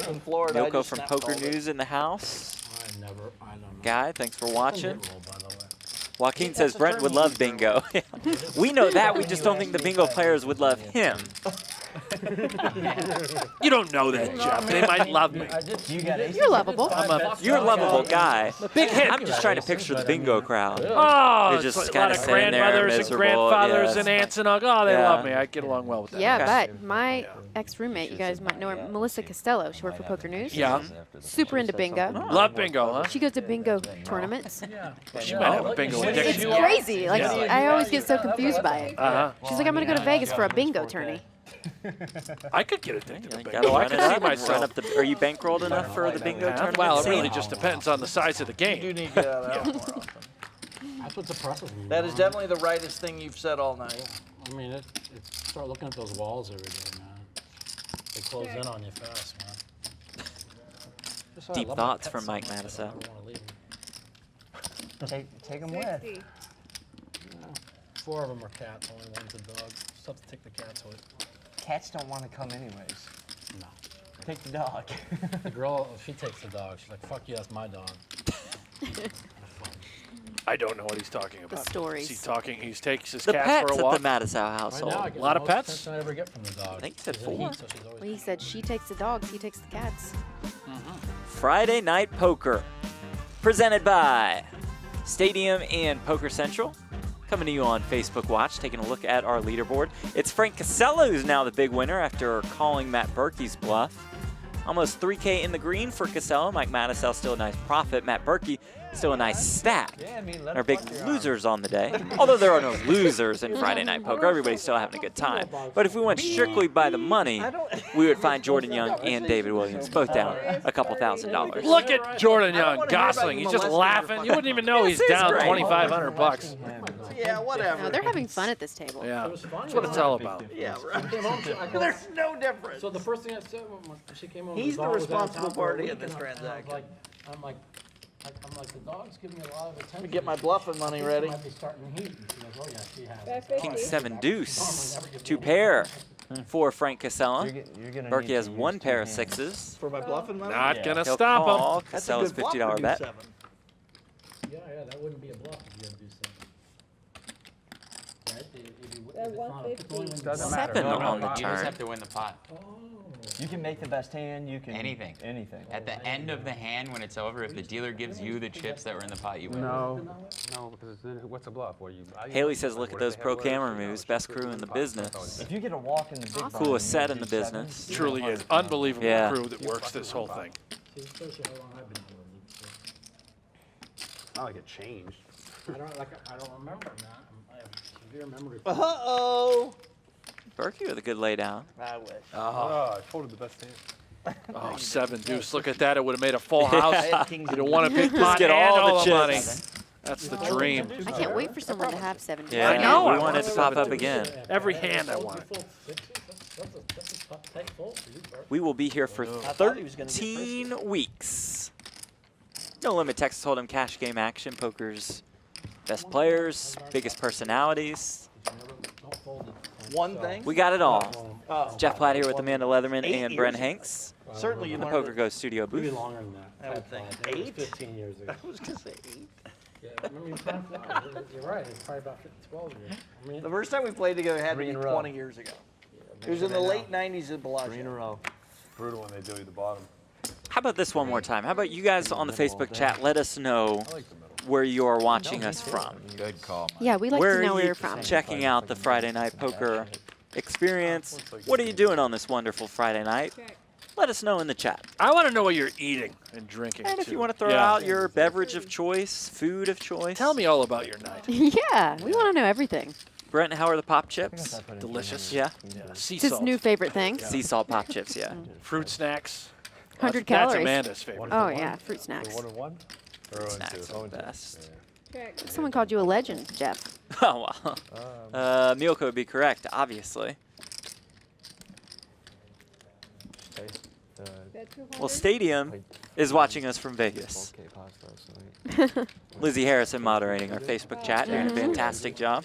In Florida, I Yoko just from snap Poker called it. News in the house. I don't know. Guy, thanks for watching. Roll, by the way. Joaquin says Brent would love bingo. We know that, we just don't think the bingo players would love him. You don't know that, Jeff. They might love me. You're lovable. You're a lovable guy. Big hit. I'm just trying to picture the bingo crowd. Oh, They're it's just like a kinda lot of sitting there grandmothers and miserable, grandfathers yeah. and aunts and uncles. Oh, they Yeah. love me. I get along well with that. Yeah, Okay. but my ex-roommate, you guys might know her, Melissa Costello. She worked for Poker News. Yeah. Super into bingo. Love bingo, huh? She goes to bingo tournaments. She might have a bingo It's addiction. crazy. Like Yeah. I always get so confused by it. Uh-huh. She's like, I'm gonna go to Vegas for a bingo tourney. I could get addicted to You bingo. gotta I run could it see up, run myself. up the, are you bankrolled enough for the bingo tournament? Well, it scene? really just depends on the size of the You do game. need to get out of that more often. That's what depresses me. That is definitely the rightest thing you've said all night. I mean, it's start looking at those walls every day, man. They close in on you fast, man. That's why I Deep love my thoughts pets from so Mike much, I Matusow. don't wanna leave them. Take them with. 60. 4 of them are cats, only one's a dog. Just have to take the cats with. Cats don't want to come anyways. No. Take the dog. The girl, she takes the dog. She's like, fuck you, that's my dog. I don't know what he's talking about. stories. Is he talking? He takes his The cat pets for a at walk. the Matusow Right household. now, I get Lot the of most pets? attention I ever get from the dog. I think he said She's a 4. heat, so she's always Well, he said she takes the dogs, he takes the cats. Friday Night Poker, presented by Stadium and Poker Central. Coming to you on Facebook Watch, taking a look at our leaderboard. It's Frank Kassela who's now the big winner after calling Matt Berkey's bluff. Almost 3K in the green for Kassela. Mike Matusow still a nice profit. Matt Berkey still a nice stack. Our big losers on the day. Although there are no losers in Friday Night Poker, everybody's still having a good time. But if we went strictly by the money, we would find Jordan Young and David Williams both down a couple $1,000s. Look at Jordan Young, Gosling. He's just laughing. You wouldn't even know he's down great. $2,500. Yeah, whatever. No, they're having fun at this table. Yeah, that's what it's all about. Yeah, right. There's no difference. So the first thing I said when she came over, He's the dog was out of responsible town for a party week, in this and transaction. I'm like, the dog's giving me a lot of attention. Get my bluffing money ready. Might be starting to heat. And she goes, oh yeah, she has. 550. King 7 deuce, 2 pair. for Frank Kassela. You're gonna Berkey need has to one use pair two of hands. sixes. For my bluffing money? Not gonna He'll stop call him. That's a Kassela's good bluff $50 to do bet. 7. Yeah, that wouldn't be a bluff if you had to do 7. Right? That 150. Doesn't matter. 7 No, no, on the no. You just turn. have to win the pot. You can make the best hand. You can Anything. Anything. At the end of the hand, when it's over, if the dealer gives you the chips that were in the pot, you win. No, because then what's a bluff? Haley says, look at those pro camera moves. Best crew in the business. If you get a walk in the big blind, Coolest you set can in the do 7. business. Truly is. Unbelievable Yeah. crew that works this whole thing. See, especially how long I've been out of the league. Not like it changed. So. I don't remember that. I have severe memory. Uh-oh. Berkey with a good laydown. I wish. Oh, I told him the best hand. Oh, 7 deuce. Look at that. It would have made a full house. I had kings You don't want a big Just pot get and all the money. chips. That's the dream. I can't wait for someone to have 7 deuce. Yeah, I know, we I want it to want pop 7 up deuce. again. Every hand I want. That's a tight fold for you, Bert. We will be here for thought he was gonna get 13 weeks. No limit Texas Hold'em cash game action. Poker's best players, biggest personalities. Don't fold it. One thing? We got it all. Oh. Jeff Platt here with Amanda Leatherman 8 and years Brent ago. Hanks. Certainly you The learned PokerGo studio Maybe booth. longer than that. I would think. It was 8? 15 years ago. I was going to say 8. Yeah, I remember you time flies. You're right. It's probably about 12 years. I mean, The first time we played together had to 3 be in a row. 20 years ago. It was in the late 90s at 3 in a Bellagio. row. Brutal when they do you the bottom. How about this one more time? How about you guys on the Facebook chat let us know where you are watching us from? Good call, Mike. Yeah, we like Where to know are where you you're from. checking out the Friday Night Poker experience? What are you doing on this wonderful Friday night? Let us know in the chat. I want to know what you're eating and drinking. And if too. you want to throw Yeah. out your beverage of choice, food of choice. Tell me all about your night. Yeah, we want to know everything. Brent, how are the pop chips? Delicious. Yeah? Sea It's his salt. new favorite thing. Sea salt pop chips, yeah. Fruit snacks. 100 That's calories. Amanda's favorite. Oh, yeah, fruit snacks. 1 and 1? Or Snacks are the best. Check. Someone called you a legend, Jeff. Oh, wow. Mielko would be correct, obviously. Bet 200. Well, Stadium is watching us from Vegas. Lizzie Harrison moderating our Facebook chat, doing a fantastic job.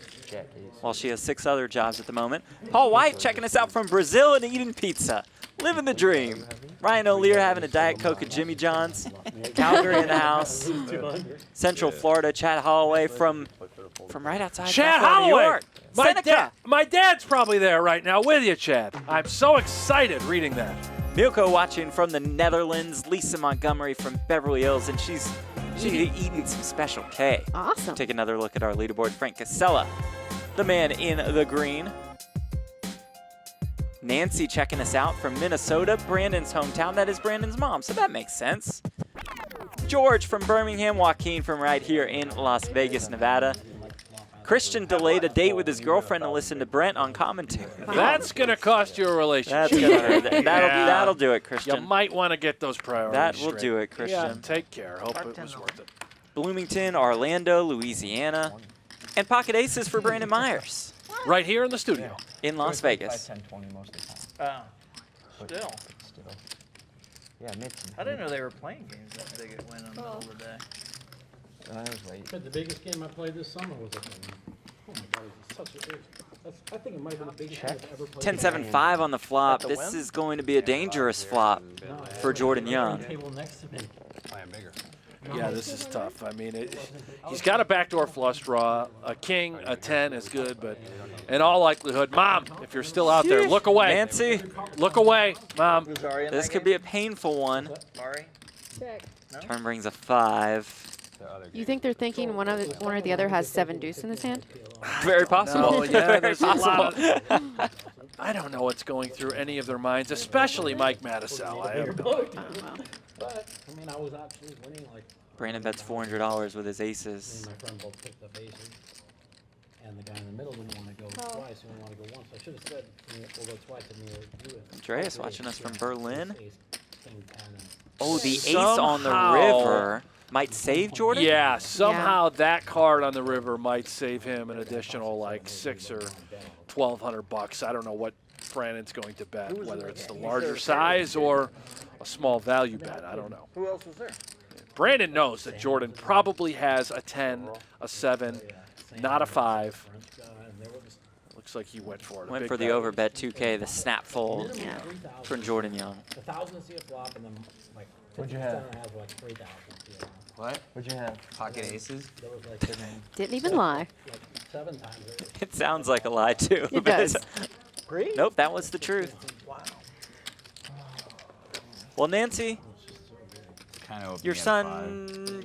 While she has 6 other jobs at the moment. Paul White checking us out from Brazil and eating pizza. Living the dream. Ryan O'Lear having a Diet Coke at Jimmy John's. Calgary in the house. Central Florida, Chad Holloway from right outside Chad Buffalo, New Holloway. York. Seneca. My dad's probably there right now with you, Chad. I'm so excited reading that. Milko watching from the Netherlands. Lisa Montgomery from Beverly Hills, and she's eating some Special K. Awesome. Take another look at our leaderboard. Frank Kassela, the man in the green. Nancy checking us out from Minnesota, Brandon's hometown. That is Brandon's mom, so that makes sense. George from Birmingham, Joaquin from right here in Las Vegas, Nevada. Christian delayed a date with his girlfriend to listen to Brent on commentary. That's going to cost you a relationship. That's gonna hurt. That'll do it, You Christian. might want to get those priorities That will straight. do it, Yeah, Christian. take care. Hope it was worth it. Bloomington, Orlando, Louisiana, and pocket aces for Brandon Myers Right here in the studio. in Las Vegas. 10, 20 most of the time. Still. Still. Yeah, I made some. I didn't know they were playing games that big at Win on the middle of the day. I was late. But the biggest game I played this summer was at oh my God, it was such a I think it might have been the biggest game I've ever played. 10-7-5 on the flop. At the This Wynn? is going to be a dangerous flop for Jordan Young. Table next to me. Playing bigger. Yeah, this is tough. I mean, he's got a backdoor flush draw. A king, a 10 is good, but in all likelihood, Mom, if you're still out there, look away. Nancy, Look away, Mom. Who's already in this that could game? be a painful one. Mari? Check. Turn brings a 5. You think they're thinking one or the other has 7 deuce in his hand? Very possible. No, yeah, Very there's a lot possible. I don't know what's going through any of their minds, especially Mike Matusow. I have no idea. But, I mean, I was actually winning like, Brandon bets $400 with his me aces. and my friend both picked up aces. And the guy in the middle didn't want to go twice, he only wanted to go once. I should have said, we'll go twice and you do it. Andreas watching us from Berlin. Ace, king, 10, and Oh, the ace on the Somehow- river might save Jordan? Yeah, somehow that card on the river might save him an additional like $600 or $1,200. I don't know what Brandon's going to bet, whether it's the larger size or a small value bet. I don't know. Who else was there? Brandon knows that Jordan probably has a 10, a 7, not a 5. and there was Looks looks like he went for it. Went for the overbet 2K, the snap fold from Jordan Young. 1,000 to see a flop, and then like What'd you have? has like 3,000. What? What'd you have? Pocket aces? There was like, Didn't even lie. like 7 times. It sounds like a lie too. It does. Nope, that was the truth. Wow. Well, Nancy, Kind of your son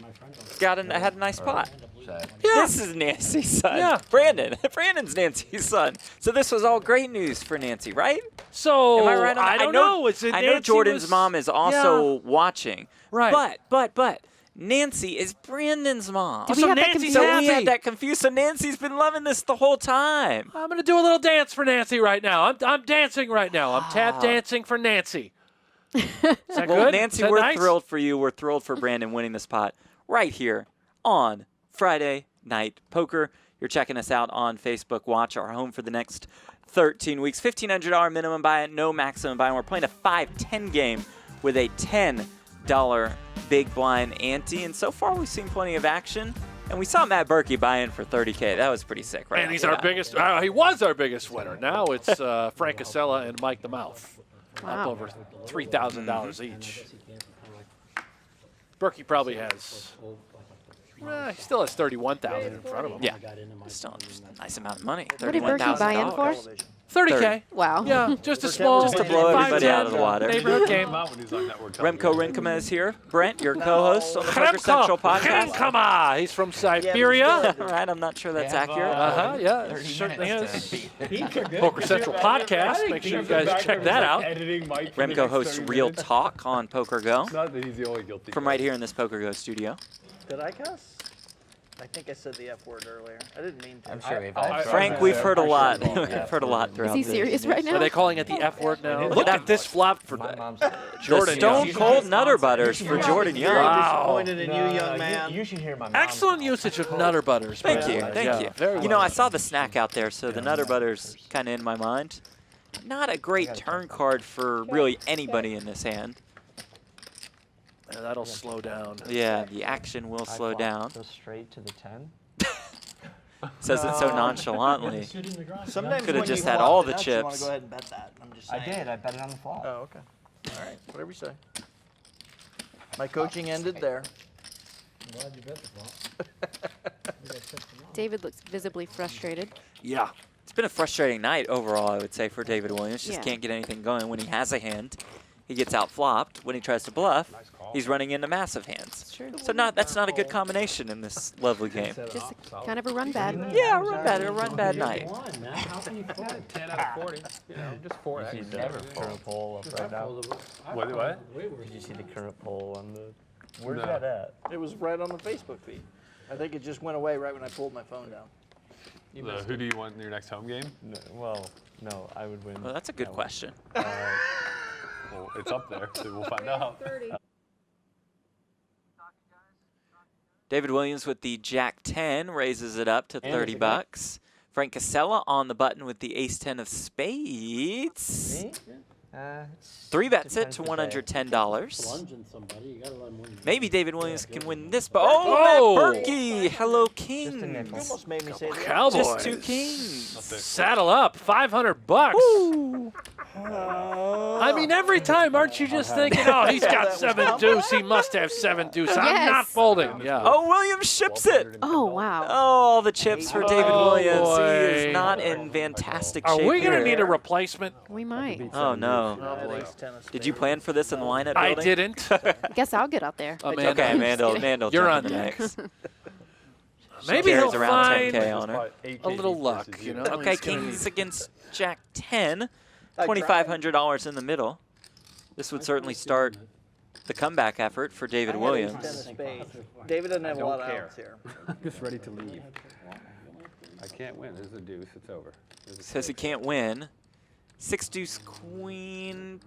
had a nice pot. Yeah. This is Nancy's son. Yeah. Brandon. Brandon's Nancy's son. So this was all great news for Nancy, right? So Am I right on I that? don't know. I know Jordan's mom is also watching. Right. But Nancy is Brandon's mom. Did we have that Nancy's confused? So we happy. had that confused. So Nancy's been loving this the whole time. I'm gonna do a little dance for Nancy right now. I'm dancing right now. I'm tap dancing for Nancy. Is that Well, good? Nancy, Is that we're nice? thrilled for you. We're thrilled for Brandon winning the spot right here on Friday Night Poker. You're checking us out on Facebook Watch, our home for the next 13 weeks. $1,500 minimum buy-in, no maximum buy-in. We're playing a 5-10 game with a $10 big blind ante, and so far we've seen plenty of action. And we saw Matt Berkey buy in for 30K. That was pretty sick, right? And he's our biggest. He was our biggest winner. Now it's Frank Kassela and Mike the Mouth, up over $3,000 each. Berkey probably has. He still has 31,000 in front of him. Yeah, still a nice amount of money. What did Berkey buy in for? 30K. Wow. Yeah, just a small. Just to blow everybody 5-10 out of the water. Neighborhood game. Remco Rinkema is here. Brent, your co-host on the Poker Central podcast. Rinkema. He's from Siberia. All right, I'm not sure that's accurate. Yeah, it certainly is. Poker Central podcast. Make sure you guys check that out. Remco hosts Real Talk on PokerGo Not that he's the only guilty. from right here in this PokerGo studio. Did I cuss? I think I said the F word earlier. I didn't mean to. I'm sure we've all Frank, we've heard a lot. We've heard a lot throughout Is he serious right now? Are they calling it the F word now? Look at this flop for The Jordan Stone Young. Cold Nutter Butters for Jordan Young. Wow. Disappointed in you, young man. You should hear my mom. Excellent usage of Nutter Butters. Thank you, Yeah, thank you. very You know, well I saw the snack out there, so the Nutter Butters kind of in my mind. Not a great turn card for really anybody in this hand. Yeah, that'll slow down. Yeah, the action will slow down. Go straight to the 10. Says it so nonchalantly. Sometimes Could have when just you had go all up the nuts, you wanna chips. go ahead and bet that. I'm just I saying. did. I bet it on the flop. Oh, okay. All right. Whatever you say. My coaching ended there. David looks visibly frustrated. Yeah. It's been a frustrating night overall, I would say, for David Williams. Just Yeah. can't get anything going when he has a hand. He gets out flopped. When he tries to bluff, he's running into massive hands. True. So that's not a good combination in this lovely game. Just kind of a run bad. Yeah, a run bad night. 10 out of 40. You know, just 4 Did you X. see the current poll up right now? What? Did you see the current poll on the? Where's No. that at? It was right on the Facebook feed. I think it just went away right when I pulled my phone down. You missed Who do you want in your next home game? No, well, no, I would win. Well, that's a good question. Well, it's up there, so we'll find out. David Williams with the Jack-10 raises it up to 30 bucks. Frank Kassela on the button with the Ace-10 of spades. Me? 3 bets it to $110. Plunging somebody, you gotta let him win. Maybe David Williams can win this, but oh, Matt Berkey, hello Kings. You almost made me say that. Cowboys. Just 2 kings. Saddle up. $500. I mean, every time, aren't you just thinking, oh, he's got 7 deuce. He must have 7 deuce. I'm not Yes. folding. Yeah. Oh, Williams ships it. Oh, wow. Oh, the chips for David Oh, Williams. He boy. is not in fantastic Are shape we going to here. need a replacement? We might. Oh, no. Did you plan for this in the lineup I building? didn't. Guess I'll get out there. Amanda. Okay, Amanda, You're jump on in the deck. mix. Maybe he'll Carries around find 10K on her. a little luck, you know? Okay, Kings against Jack-10. $2,500 in the middle. This would certainly start the comeback effort for David Williams. Tennis spade. David doesn't have a lot of outs here. Just ready to leave. I can't win. This is a deuce. It's over. Says he can't win. 6 deuce queen.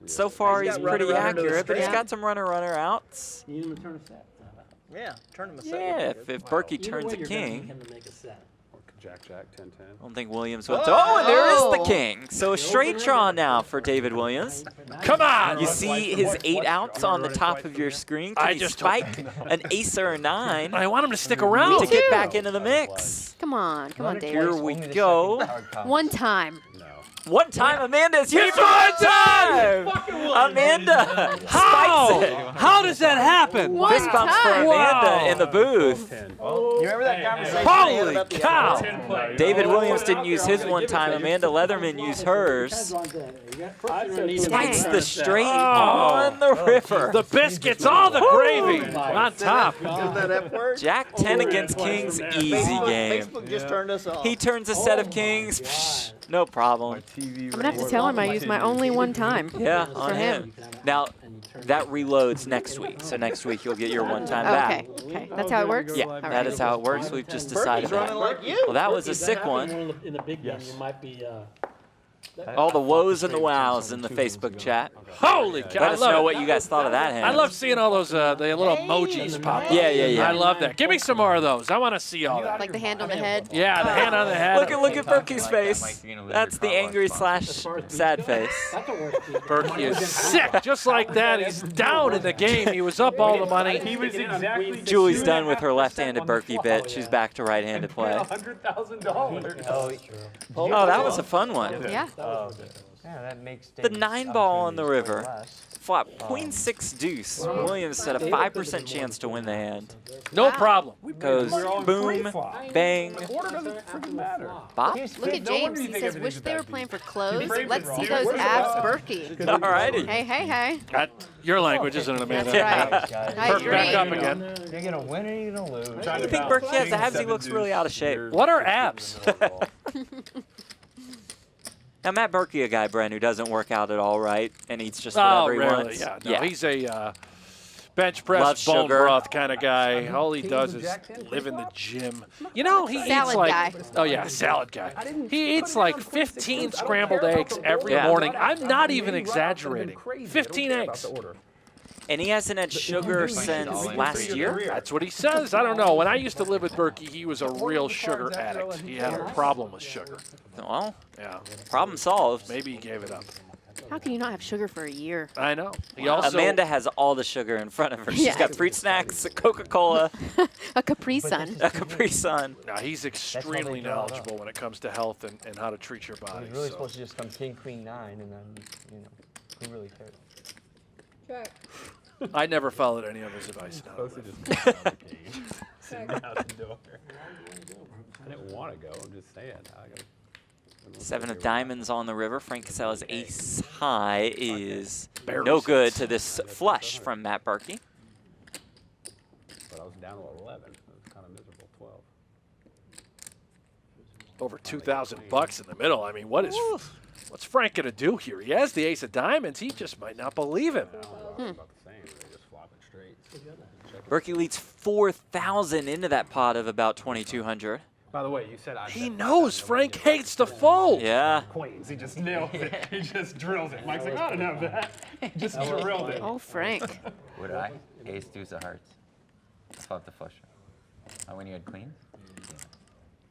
So far He's he's got pretty runner, runner to a accurate, but he's straight. got some runner outs. You need him to turn a set. Yeah, turn him a set. Yeah, if Berkey Either turns way, a you're gonna need king. him to make a set. Jack, 10-10. I don't think Williams will. Oh, and there is the king. So a straight draw now for David Williams. Come on! You see his 8 outs on the top of your screen. Can he spike an ace or a 9? I want him to stick around. To get back into the mix. Come on, David. Here we go. One time. One time, Amanda's here for one time! Amanda spikes it. How does that happen? Fist bumps for Amanda in the booth. You remember that conversation? Holy about the cow! David Williams didn't use his one time. Amanda Leatherman used hers. Spikes the straight on the river. The biscuits, all the gravy on top. Jack 10 against kings, easy game. Facebook just turned us off. He turns a set of kings, psh, no problem. I'm gonna have to tell him I used my only one time. Yeah, on him. Now, that reloads next week. So next week you'll get your one time back. Okay, that's how it works? Yeah, All that right. is how it works. We've just decided that. Well, that was a sick one. In the big game, you might be. All the woes and the wows in the Facebook chat. Holy cow! Let us know what you guys thought of that hand. I love seeing all those the little emojis pop up. Yeah. I love that. Give me some more of those. I want to see all that. Like the hand on the head? Yeah, the hand on the head. Look at Berkey's face. That's the angry / sad face. Berkey is sick, just like that. He's down in the game. He was up all the money. He was exactly. Julie's done with her left-handed Berkey bit. She's back to right-handed play. $100,000. Oh, that was a fun one. Yeah. Yeah, that makes The 9-ball on the river. Flop queen 6 deuce. Williams had a 5% chance to win the hand. No problem. Goes boom, bang, Order doesn't freaking matter. bop. Look at James. He says, wish they were playing for clothes. Let's see those abs, Berkey. Alrighty. Hey. Your language isn't it, Amanda? That's right. I agree. Back up again. You're going to win or you're going to lose. I think Berkey has abs. He looks really out of shape. What are abs? Now, Matt Berkey, a guy, Brent, who doesn't work out at all, right? And eats just whatever he really? wants. Yeah, no, he's a bench press, Loves bone sugar. broth kind of guy. All he does is live in the gym. You know, he eats Salad like guy. oh yeah, salad guy. He eats like 15 scrambled eggs every morning. I'm not even exaggerating. 15 eggs. And he hasn't had sugar since last year? That's what he says. I don't know. When I used to live with Berkey, he was a real sugar addict. He had a problem with sugar. Well, Yeah, problem solved. maybe he gave it up. How can you not have sugar for a year? I know. He also Amanda has all the sugar in front of her. She's Yeah. got fruit snacks, a Coca-Cola, A Capri Sun. a Capri Sun. no, he's extremely knowledgeable when it comes to health and how to treat your body. He's really so. supposed to just come king, queen, 9, and then, who really cares? Check. I never followed any of his advice. No. Sitting out the door. I didn't want to go. I'm just saying. 7 of diamonds on the river. Frank Kassela's ace high is Barely no good sits. to this flush from Matt Berkey. But I was down to 11. It was kind of miserable. 12. Over $2,000 in the middle. I mean, what's Frank gonna do here? He has the ace of diamonds. He just might not believe him. About the same. They just flopping straight. Berkey leads 4,000 into that pot of about 2,200. By the way, you said I. He knows Frank hates to fold. Yeah. Queens. He just nailed it. He just drills it. Mike's like, I don't have that. He just drilled it. Oh, Frank. Would I? Ace, deuce of hearts. Flop the flush. Oh, when you had queens?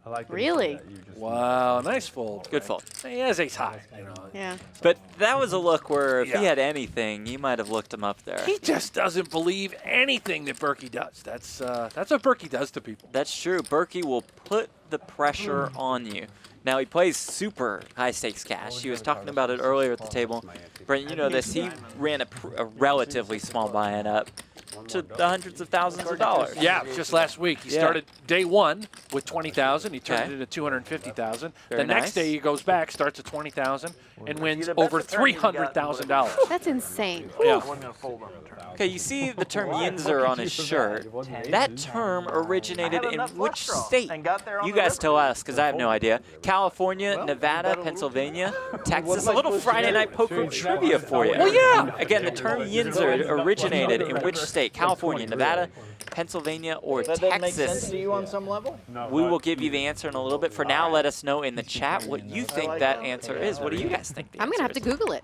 I like that Really? you just Wow, nice fold. Good fold. He has ace high. You know. Yeah. But that was a look where if he Yeah. had anything, you might have looked him up there. He just doesn't believe anything that Berkey does. That's what Berkey does to people. That's true. Berkey will put the pressure on you. Now, he plays super high-stakes cash. He was talking about it earlier at the table. Brent, you know this. He ran a relatively small buy-in up to the hundreds of thousands of dollars. Yeah, just last week. He started day one with 20,000. He turned it into 250,000. Very The next nice. day he goes back, starts at 20,000, and wins over $300,000. That's insane. Yeah. Okay, you see the term Yinzer on his shirt. That term originated in which state? You guys tell us, because I have no idea. California, Nevada, Pennsylvania, Texas. A little Friday Night Poker trivia for you. Well, yeah. Again, the term Yinzer originated in which state? California, Nevada, Pennsylvania, or That doesn't make sense Texas? to you on some level? We will give you the answer in a little bit. For now, let us know in the chat what you think that answer is. What do you guys think the I'm going to have answer to Google it.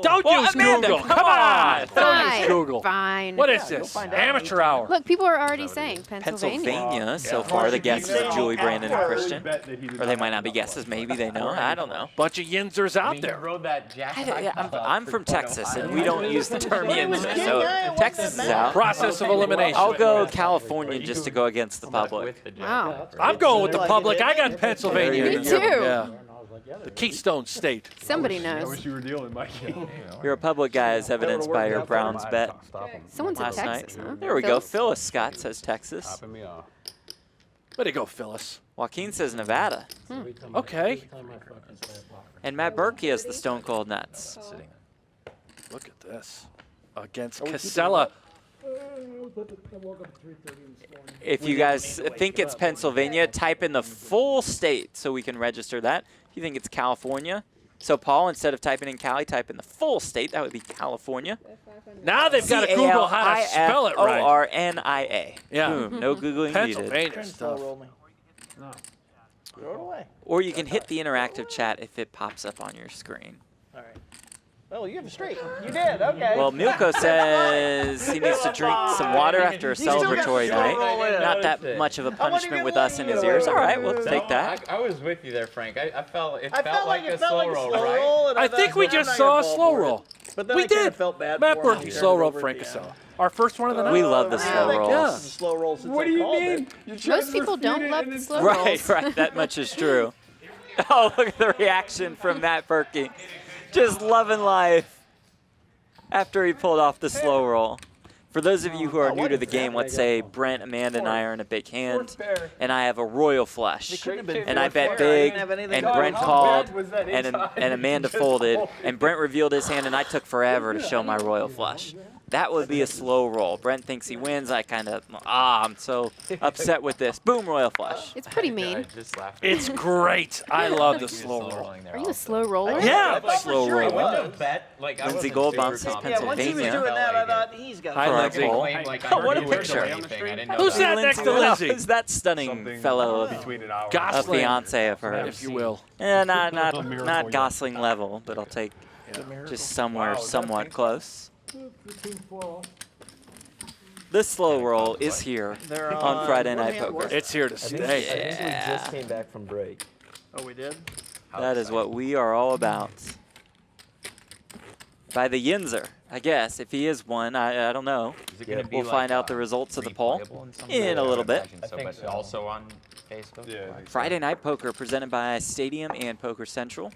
Don't Well, use Amanda, Google. come on. Don't use Fine. Google. Fine. fine. What is this? Amateur hour. Look, people are already saying Pennsylvania. Pennsylvania, so far the guesses of Julie, Brandon, and Christian. Or they might not be guesses. Maybe they know. I don't know. Bunch of Yinzers out there. Rode that I'm from Texas, and we don't use the term Yinzer, so Texas is out. Process of elimination. I'll go California just to go against the public. Wow. I'm going with the public. I got Pennsylvania. Me too. Yeah. The Keystone State. Somebody I knows. wish you were dealing, Mike. You're a public guy, as evidenced by your Browns bet Someone said last Texas, night. huh? There we go. Phyllis Scott says Texas. Stopping me off. Way to go, Phyllis. Joaquin says Nevada. Okay. And Matt Berkey has the Stone Cold Nets. Look at this. Against Kassela. If you guys think it's Pennsylvania, type in the full state so we can register that. If you think it's California, so Paul, instead of typing in Cali, type in the full state. That would be California. Now they've got to Google how to spell it right. California. Yeah. Boom. No Googling needed. Pennsylvania stuff. No. Throw it away. Or you can hit the interactive chat if it pops up on your screen. All right. Oh, you have a straight. You did. Okay. Well, Milko says he needs to drink some water after a celebratory night. Not that much of a punishment with us in his ears. All right, we'll take that. I was with you there, Frank. I felt like a slow roll, right? I think we just saw a slow roll. But then We I kinda did. felt bad Matt for him. Berkey, slow roll, Frank Kassela. Our first one of the night. We love the slow rolls. Yeah. This is a slow roll since What they do you called mean? it. Most people don't love the slow rolls. Right, right. That much is true. Oh, look at the reaction from Matt Berkey. Just loving life after he pulled off the slow roll. For those of you who are new to the game, let's say Brent, Amanda, and I are in a big hand, and I have a royal flush, and I bet big, and Brent called, and Amanda folded, and Brent revealed his hand, and I took forever to show my royal flush. That would be a slow roll. Brent thinks he wins. I kind of, I'm so upset with this. Boom, royal flush. It's pretty mean. It's great. I love the slow roll. Are you a slow roller? Yeah, slow roll. Lindsay Goldbaum says Yeah, once he was doing Pennsylvania. that, I thought he's got Hi, Lindsay. What a picture. Who's that next to Lindsay? Who's that stunning fellow? Between an hour. A Gosling, fiance of hers. if you will. Not Gosling level, but I'll take just somewhere somewhat close. The slow roll is here on Friday Night Poker. It's here to stay. We just came back from break. Oh, we did? That is what we are all about. By the Yinzer, I guess. If he is one, I don't know. We'll find out the results of the poll in a little bit. But also on Facebook. Yeah. Friday Night Poker presented by Stadium and Poker Central.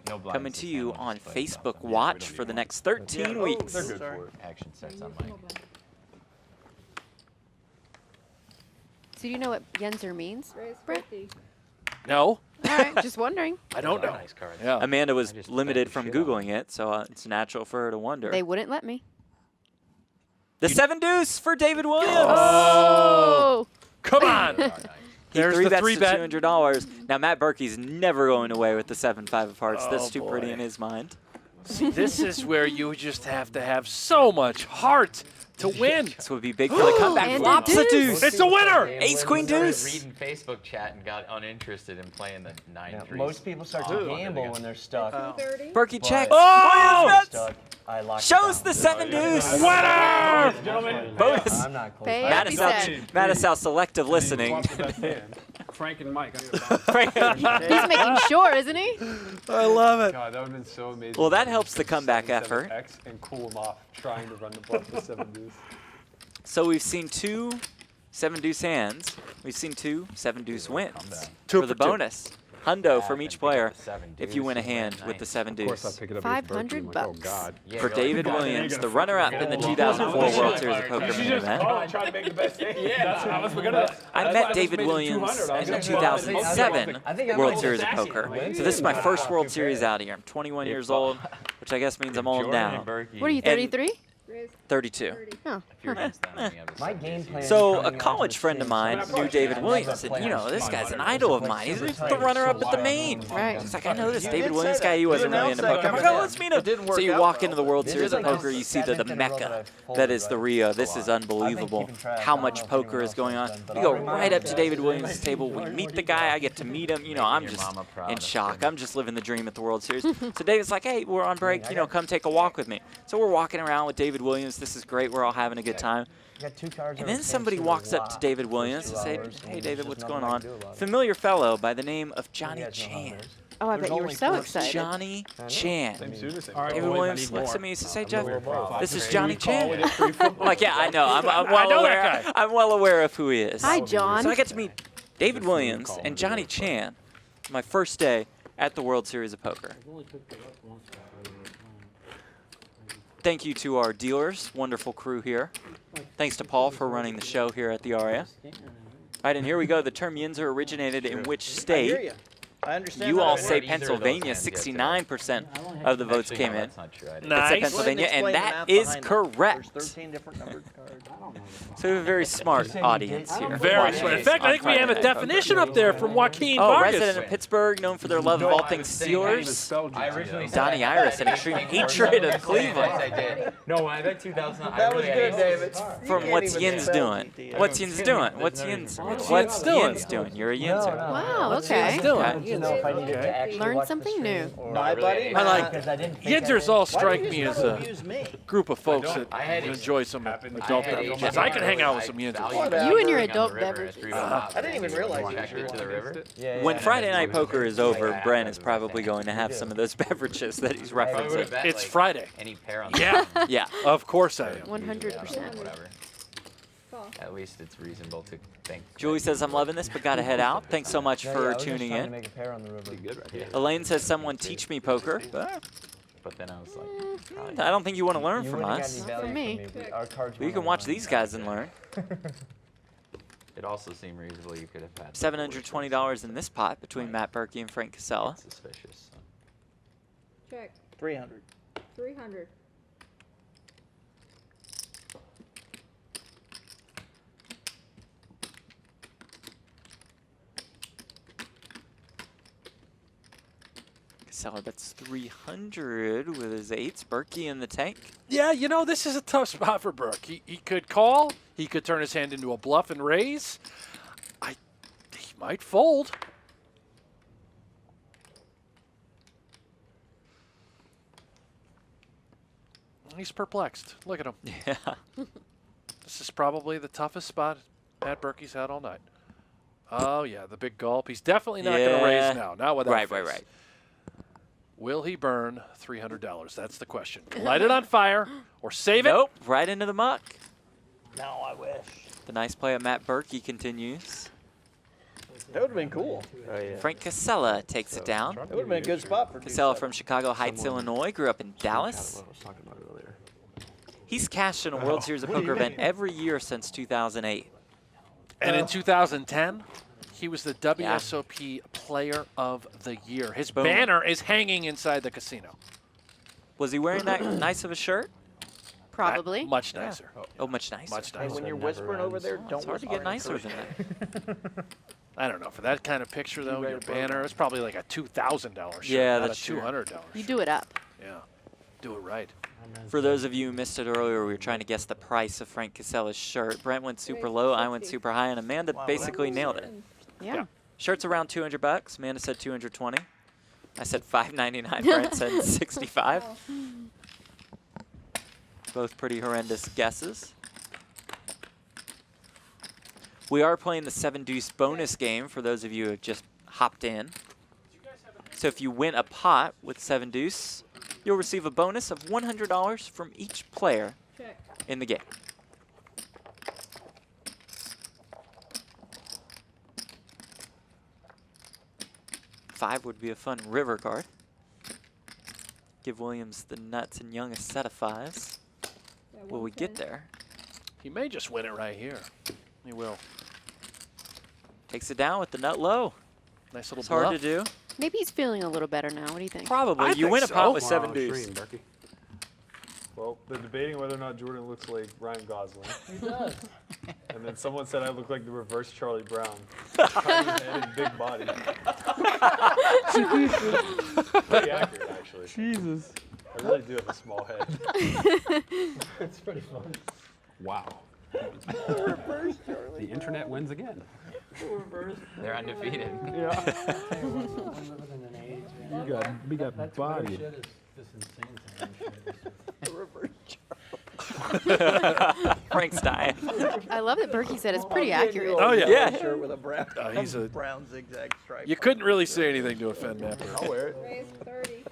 No blinds Coming this to time, you it looks on like, Facebook Watch for the next 13 weeks. They're good for it. Action starts on Mike. So do you know what Yenzer means? Brent? No, All right, just wondering. I don't know. Nice card. Yeah. Amanda was just limited played from the shit out of Googling it, so it's natural for her to wonder. They wouldn't let me. The 7 deuce for David Williams. Oh! Come on. He There's three the bets 3 to bet. $200. Now Matt Berkey's never going away with the 7-5 of hearts. Oh, That's too pretty boy. in his mind. See, this is where you just have to have so much heart to win. This would be big for the comeback. And Flops a a deuce. It's a winner. Ace, queen, deuce. Reading Facebook chat and got uninterested in playing the 9-3. Most people start to gamble when they're stuck. Berkey checks. Oh! Williams Stuck. I lock it shows down. the 7 deuce. Winner! Bonus. I'm not close. Pay by. up, he said. Matusow selective listening. Frank and Mike. He's making sure, isn't he? I love it. God, that would have been so amazing. Well, that helps the comeback effort. X and cool him off trying to run the bluff with 7 deuce. So we've seen 2 7 deuce hands. We've seen 2 7 deuce wins Two for the for two. bonus. Hundo from and each pick up player the 7 if you win a deuce, hand win with the 7 Of course, I deuce. pick it up. 500 bucks. Oh God. Yeah, For you're David like, Williams, the runner-up in the 2004 World Series of Poker main event. Try to make the best thing. Yeah, I was gonna. I met David Williams in the 2007 World Series of Poker. So this is my first World Series out here. I'm 21 years old, which I guess means I'm old now. What are you, 33? 32. Oh. My game plan. So a college friend of mine knew David Williams, and you know, this guy's an idol of mine. He's the runner-up at the main. Right. It's like, I know this David Williams guy, he wasn't really into poker. I'm like, oh, let's meet him. So you walk into the World Series of Poker, you see the mecca that is the Rio. This is unbelievable. How much poker is going on. We go right up to David Williams' table. We meet the guy. I get to meet him. You know, I'm just in shock. I'm just living the dream at the World Series. So David's like, hey, we're on break. You know, come take a walk with me. So we're walking around with David David Williams. This is great. We're all having a good time. Got 2 cards. And then somebody walks up to David Williams and say, hey, David, what's going on? Familiar fellow by the name of Johnny Chan. Oh, I bet you were so excited. Johnny Chan. All right, David boys, Williams I need looks more. at me and says, hey, Jeff, this is Can Johnny we call Chan. it free football? I'm like, yeah, I know. I'm I well know that aware. guy. I'm well aware of who he is. Hi, John. So I got to meet David Williams and Johnny Chan my first day at the World Series of Poker. Thank you to our dealers, wonderful crew here. Thanks to Paul for running the show here at the ARIA. All right, and here we go. The term Yinzer originated in which I hear state? you. I understand. You that all already. say Either of those Pennsylvania. hands yet today. 69% of the votes came in. That's not true. I didn't. It said Nice. Pennsylvania, Explain and the that math is behind that. correct. There's 13 different numbered cards. So we have a very smart audience here. Very smart. In fact, I think we have a definition up there from Joaquin Oh, Vargas. resident of Pittsburgh, known for their love of all things Steelers. I originally said Donnie I Iris, bet an extreme hatred of Cleveland. I did. No, I bet 2000. That was good, David. From what's Yin's doing? What's Yin's doing? What's Yin's doing? You're a Yinzer. Wow, okay. Okay. You know if I needed to actually Learned watch the something stream new. or- No, buddy. I like Because I didn't think I Yinzers did. all strike me as a Use me. group of folks that I had enjoy some adult I had beverages. I can hang out with some Yinzers. You and your Going on adult the river beverages. at 3 o'clock. I didn't even realize you Checked it to the river. Yeah, When yeah. Friday Night Poker is over, Brent is probably going to have some of those beverages that he's I would referencing. have bet, It's like, Friday. Any pair on Yeah, Yeah. of course I am. 100%. whatever. At least it's reasonable to think. Julie says, I'm loving this, but got to head out. Thanks so much Yeah, for yeah, I was just tuning trying to in. make a pair on the river. Elaine says, someone teach me poker. But then I was like, probably I don't think you want to learn You from wouldn't have us. got any value me. from me. Our cards You went can watch online. these guys and learn. It also seemed reasonable you could have had. $720 in this pot between Matt Berkey and Frank Kassela. Suspicious. Check. 300. 300. Kassela bets 300 with his eights. Berkey in the tank. Yeah, you know, this is a tough spot for Burke. He could call. He could turn his hand into a bluff and raise. He might fold. He's perplexed. Look at him. Yeah. This is probably the toughest spot Matt Berkey's had all night. Oh, yeah, the big gulp. He's definitely not going to raise now. Not with that Right, face. right. Will he burn $300? That's the question. Light it on fire or save it? Nope, right into the muck. No, I wish. The nice play of Matt Berkey continues. That would have been cool. Frank Kassela takes it down. That would have been a good spot for Kassela from Chicago Heights, Illinois, grew up in Dallas. He's cashed in a World Series of Poker event every year since 2008. And in 2010, he was the WSOP Player of the Year. His Boom. banner is hanging inside the casino. Was he wearing that nice of a shirt? Probably. Much nicer. Oh, much nicer. Much Hey, nicer. when you're whispering over there, don't It's hard to whisper. get nicer than that. I don't know. For that kind of picture, though, your banner, it's probably like a $2,000 shirt, Yeah, not that's a true. $200 You shirt. do it up. Yeah. Do it right. For those of you who missed it earlier, we were trying to guess the price of Frank Kassela's shirt. Brent went super low, I went super high, and Amanda basically nailed it. Yeah. Shirt's around $200. Amanda said 220. I said $5.99. Brent said 65. Both pretty horrendous guesses. We are playing the 7-deuce bonus game for those of you who have just hopped in. So if you win a pot with 7-deuce, you'll receive a bonus of $100 from each player Check. in the game. Five would be a fun river card. Give Williams the nuts and young a set of fives. Will we get there? He may just win it right here. He will. Takes it down with the nut low. Nice little It's hard to bluff. do. Maybe he's feeling a little better now. What do you think? Probably. I You think win a so. pot with Wow, 7-deuce. Shreen, Berkey. Well, they're debating whether or not Jordan looks like Ryan Gosling. He does. And then someone said I look like the reverse Charlie Brown. Tiny head and big body. Pretty accurate, actually. Jesus. I really do have a small head. It's pretty fun. Wow. The internet wins again. They're undefeated. We got body. Shit is just insane. Frank's dying. I love that Berkey said it's pretty accurate. Oh, yeah. Yeah. Shirt with a brown, He's a brown zigzag stripe. You couldn't really say anything to offend Matt Berkey. I'll wear it. Raise 30.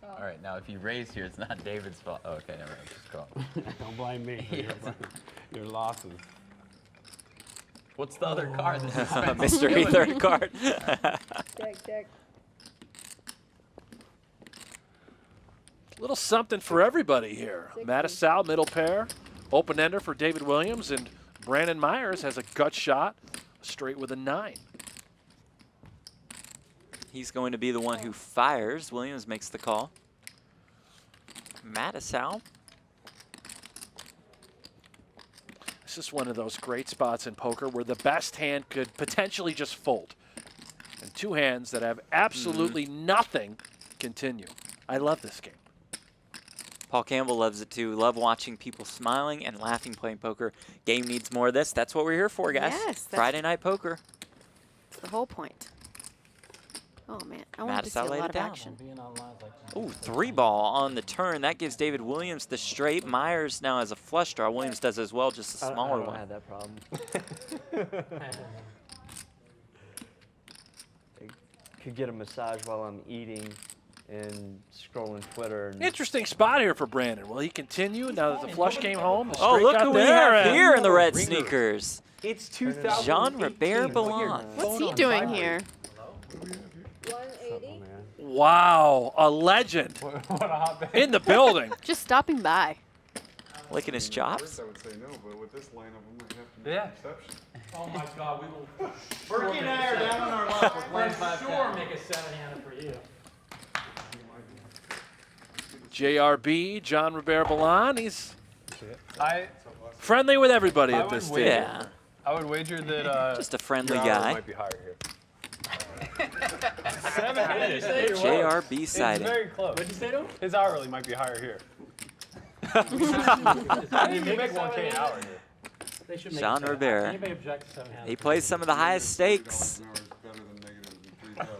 All right, now if you raise here, it's not David's fault. Oh, okay, never mind. Just go. Don't blame me. Your losses. What's the other card? This is Spencer's Mystery killing third me. card. Check. Little something for everybody here. Matusow, middle pair. Open-ender for David Williams, and Brandon Meyers has a gut shot, straight with a 9. He's going to be the one who fires. Williams makes the call. Matusow. This is one of those great spots in poker where the best hand could potentially just fold. And two hands that have absolutely nothing continue. I love this game. Paul Campbell loves it too. Love watching people smiling and laughing playing poker. Game needs more of this. That's what we're here for, guys. Yes, that's- Friday night poker. That's the whole point. Oh, man. I wanted to see Matusow a laid lot it of down. action. Ooh, 3-ball on the turn. That gives David Williams the straight. Myers now has a flush draw. Williams does as well, just a smaller I don't one. have that problem. I could get a massage while I'm eating and scrolling Twitter. And Interesting spot here for Brandon. Will he continue now that the flush came home? The Oh, straight look got who we there, have and here in the red sneakers. It's 2018. Jean-Robert Ballon. What's he doing here? 180. Wow, a legend What a hot band. in the building. Just stopping by. Licking his chops. I would say no, but with this lineup, we might have to make Yeah. an exception. Oh my God, we will. Berkey and I are down on our luck. We're playing For sure, make a 7-handed for you. JRB, John Robert Ballon. He's I friendly with everybody I at this would wait. stage. Yeah, I would wager that just a friendly your hour guy. might be higher here. 7-handed. JRB It's sighting. very close. What'd you say to him? His hourly might be higher here. I think you make 1K an hour here. They should make Jean it seven. Robert. Anybody object to 7-handed? He plays some of the highest stakes. $1 an hour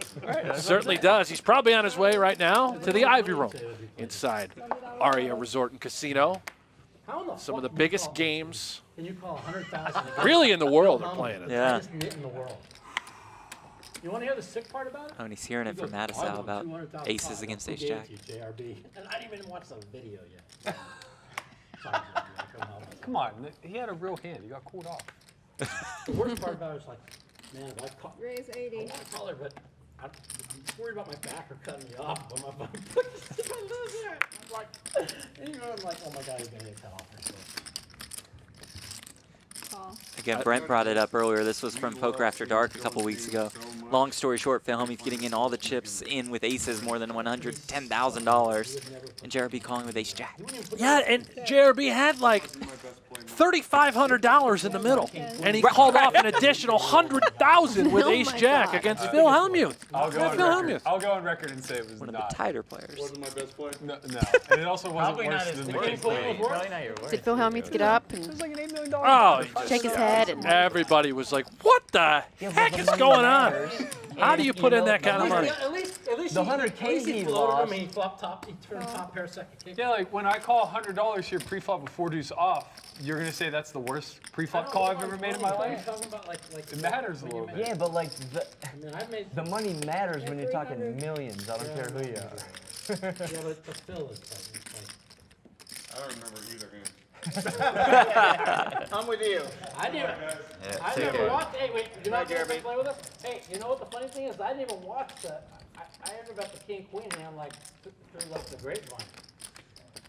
is better than -3,000. Certainly does. He's probably on his way right now to the Ivy Room inside Aria Resort and Casino. How in the Some of fuck the can you biggest call- games Can you call 100,000? really in the world are playing it. Yeah. Highest nit in the world. You want to hear the sick part about it? Oh, and he's hearing it from He goes, Matusow "I won about 200,000 aces bucks." against Who ace gave jack. it to you, JRB? And I didn't even watch the video yet. Sorry, JRB, I couldn't help it. Come on, he had a real hand. He got cooled off. The worst part about it is like, man, if I call, Raise I 80. want to call her, but I'm worried about my back or cutting me off. But my if I lose here, I'm like, and I'm like, oh my God, he's gonna get cut off. So. Call. Again, Brent brought it up earlier. This was from Poker After Dark a couple weeks ago. Long story short, Phil Hellmuth getting in all the chips in with aces, more than $110,000. And JRB calling with ace jack. Yeah, and JRB had like $3,500 in the middle, and he called off an additional $100,000 with Oh ace my jack God. against Phil Hellmuth. I'll go on Phil record. Hellmuth. I'll go on record and say it was One of the not. tighter players. Wasn't my best play. No, and it also wasn't Probably worse not than his the king queen. Probably not your worst. Did Phil Hellmuth get up and It's like an $8 million. Oh, he just- shake his head? And everybody was like, what the heck is going on? How do you put in that kind of money? At least The he, 100K at least he he floated lost. him and he flopped top. He turned top pair second kick. Yeah, like when I call $100 here pre-flop before deuce off, you're gonna say that's the worst pre-flop call I've ever made in my I'm life? talking about like It matters a little bit. Yeah, but like I mean, I've made. the money matters when you're talking 300. millions. I don't care who you are. Yeah, but Phil is like. I don't remember either hand. I'm with you. I didn't. I take never care. watched. Hey, wait, you're not Jeremy. gonna play with us? Hey, you know what the funny thing is? I didn't even watch the. I ever got the king queen hand like through like the grapevine.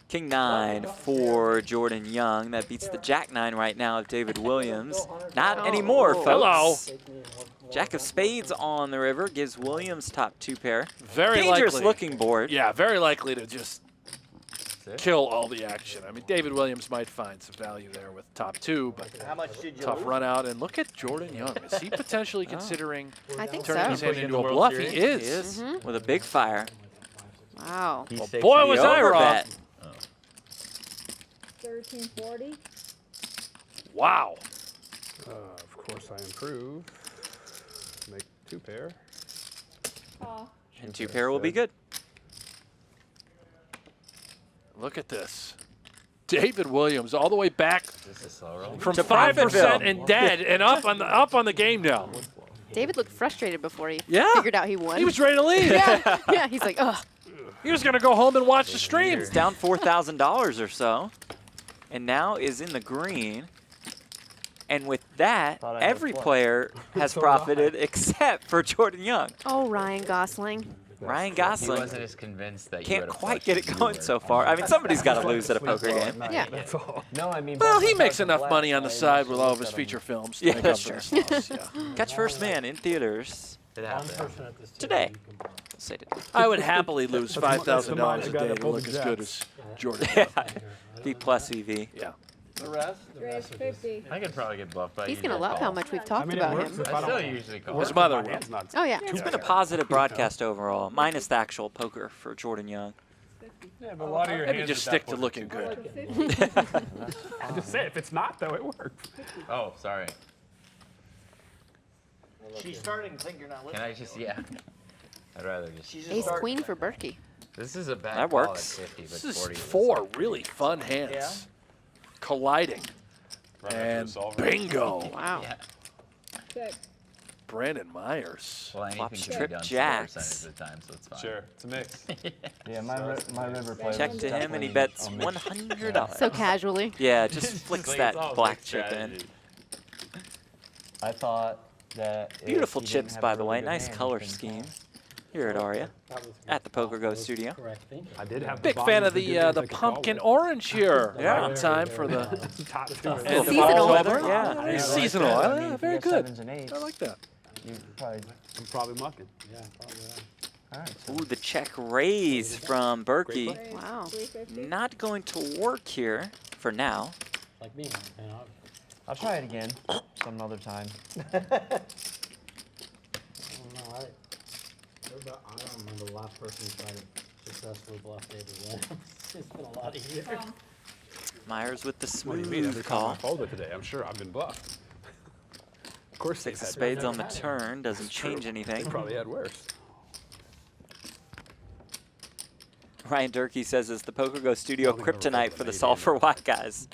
King 9 for Jordan Young. That beats the Jack 9 right now of David Williams. Not anymore, folks. Hello. Take me and look- Jack of spades on the river gives Williams top 2 pair. Very Dangerous likely. looking board. Yeah, very likely to just kill all the action. I mean, David Williams might find some value there with top 2, but How much did you tough lose? run out. And look at Jordan Young. Is he potentially considering I think turning so. his hand Putting in into the a World bluff? He Series? He is. is with a big fire. Wow. He's Well, boy, was The I wrong. overbet. 1340. Wow. Of course I improve. Make 2 pair. Call. And 2 pair will be good. Look at this. David Williams all the way back This is slow roll. from To 5% and dead and up on the game now. David looked frustrated before he Yeah. figured out he won. He was ready to leave. yeah, yeah. He's like, ugh. He was going to go home and watch the stream. It's down $4,000 or so, and now is in the green. And with that, Thought I every was player has profited except for Jordan Young. Oh, Ryan Gosling. Ryan He Gosling wasn't as convinced that you can't would have quite flushed get if it you going were. so far. I mean, somebody's got to lose at a poker game. Yeah. No, I mean. Well, both he my makes cards are enough black, money on so the I side usually with all of look his at 'em. feature films to Yeah, make that's up for this loss. Yeah. Catch First Man in theaters It happened. today. Say today. I would happily lose $5,000 a day to look as good as Jordan. Yeah. B plus EV. Yeah. The rest? Raise 50. I could probably get bluffed by He's you. going to love how much we've talked about him. I still usually call. His mother will. Oh, yeah. It's been a positive broadcast overall, minus the actual poker for Jordan Young. Yeah, but a lot of your Maybe hands just at stick that to point looking are good. I just say if it's not though, it works. Oh, sorry. She's starting to think you're not Can listening. I just, yeah. I'd rather just. She's just Ace starting. queen for Berkey. This is a bad That call at works. 50, but This is 40 four really fun hands Yeah. colliding. Right after And the solver. bingo. Wow. Yeah. Check. Brandon Myers. Well, anything Flops, can be trip done 50% jacks. of the time, so it's fine. Sure, it's a mix. Yeah, my river player. Check was to him, and he definitely bets a mix. $100. So casually. Yeah, just flicks Like, that it's all black mixed chip in. strategy. I thought that. if Beautiful he didn't chips, have by a the really way. good Nice hand, he color couldn't scheme call. here at Aria, at the PokerGo studio. Correct thinking. I did have Big fan of the pumpkin orange here. Yeah. Right on time for the top two. end of Seasonal. October. Yeah. It's Yeah, seasonal. like that. I Yeah, mean, if very you got good. sevens and eights, I like that. you probably. I'm probably mucking. Yeah, probably right. All right. So Ooh, the check raise from Berkey. Raise Wow. 350. Not going to work here for now. Like me, you know. I'll try it again some other time. I don't know. I don't remember the last person who tried to successfully bluff David Williams. It's been a lot of years. Myers with the What do you mean? Every smooth time I call. folded today, I'm sure I've been bluffed. Of course, Six of they've spades on the turn, doesn't change anything. probably had worse. Ryan Durkee says it's the PokerGo studio Don't think I've ever kryptonite folded for the an solve for white guys.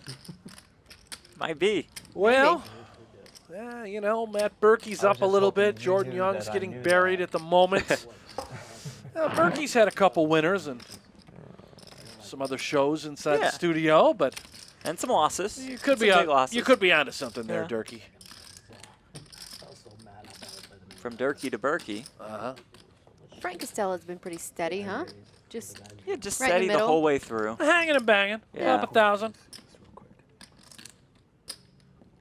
Might be. Well, yeah, you know, Matt Berkey's I was up a just little hoping bit. you Jordan knew Young's that I getting knew buried that. at the moment. Berkey's had a couple winners and some other shows inside Yeah. the studio, but And some losses. you could Some be big losses. you could be onto something there, Yeah. Durkee. I was so mad I never played the From Durkee to Berkey. Uh-huh. Frank Kassela's been pretty steady, huh? Just Yeah, just Right in the steady the middle. whole way through. Hanging and banging. Yeah. Up 1,000.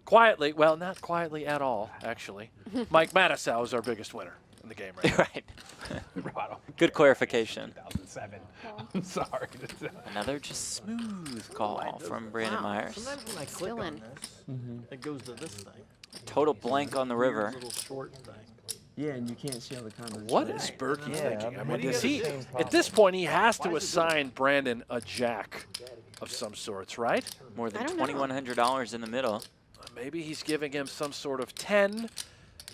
Quietly, well, not quietly at all, actually. Mike Matusow is our biggest winner in the game right now. Right. Good clarification. 2007. I'm sorry. Another just smooth call from Brandon Wow. Myers. Sometimes when I click Still on in. this, it goes to this thing. Total blank on the river. Little short thing. Yeah, and you can't see all the combos. What is Berkey Yeah, thinking? I I'm mean, wondering does the he, same at this problem. point, he has to assign Brandon a jack of some sorts, right? More I than don't know. $2,100 in the middle. Maybe he's giving him some sort of 10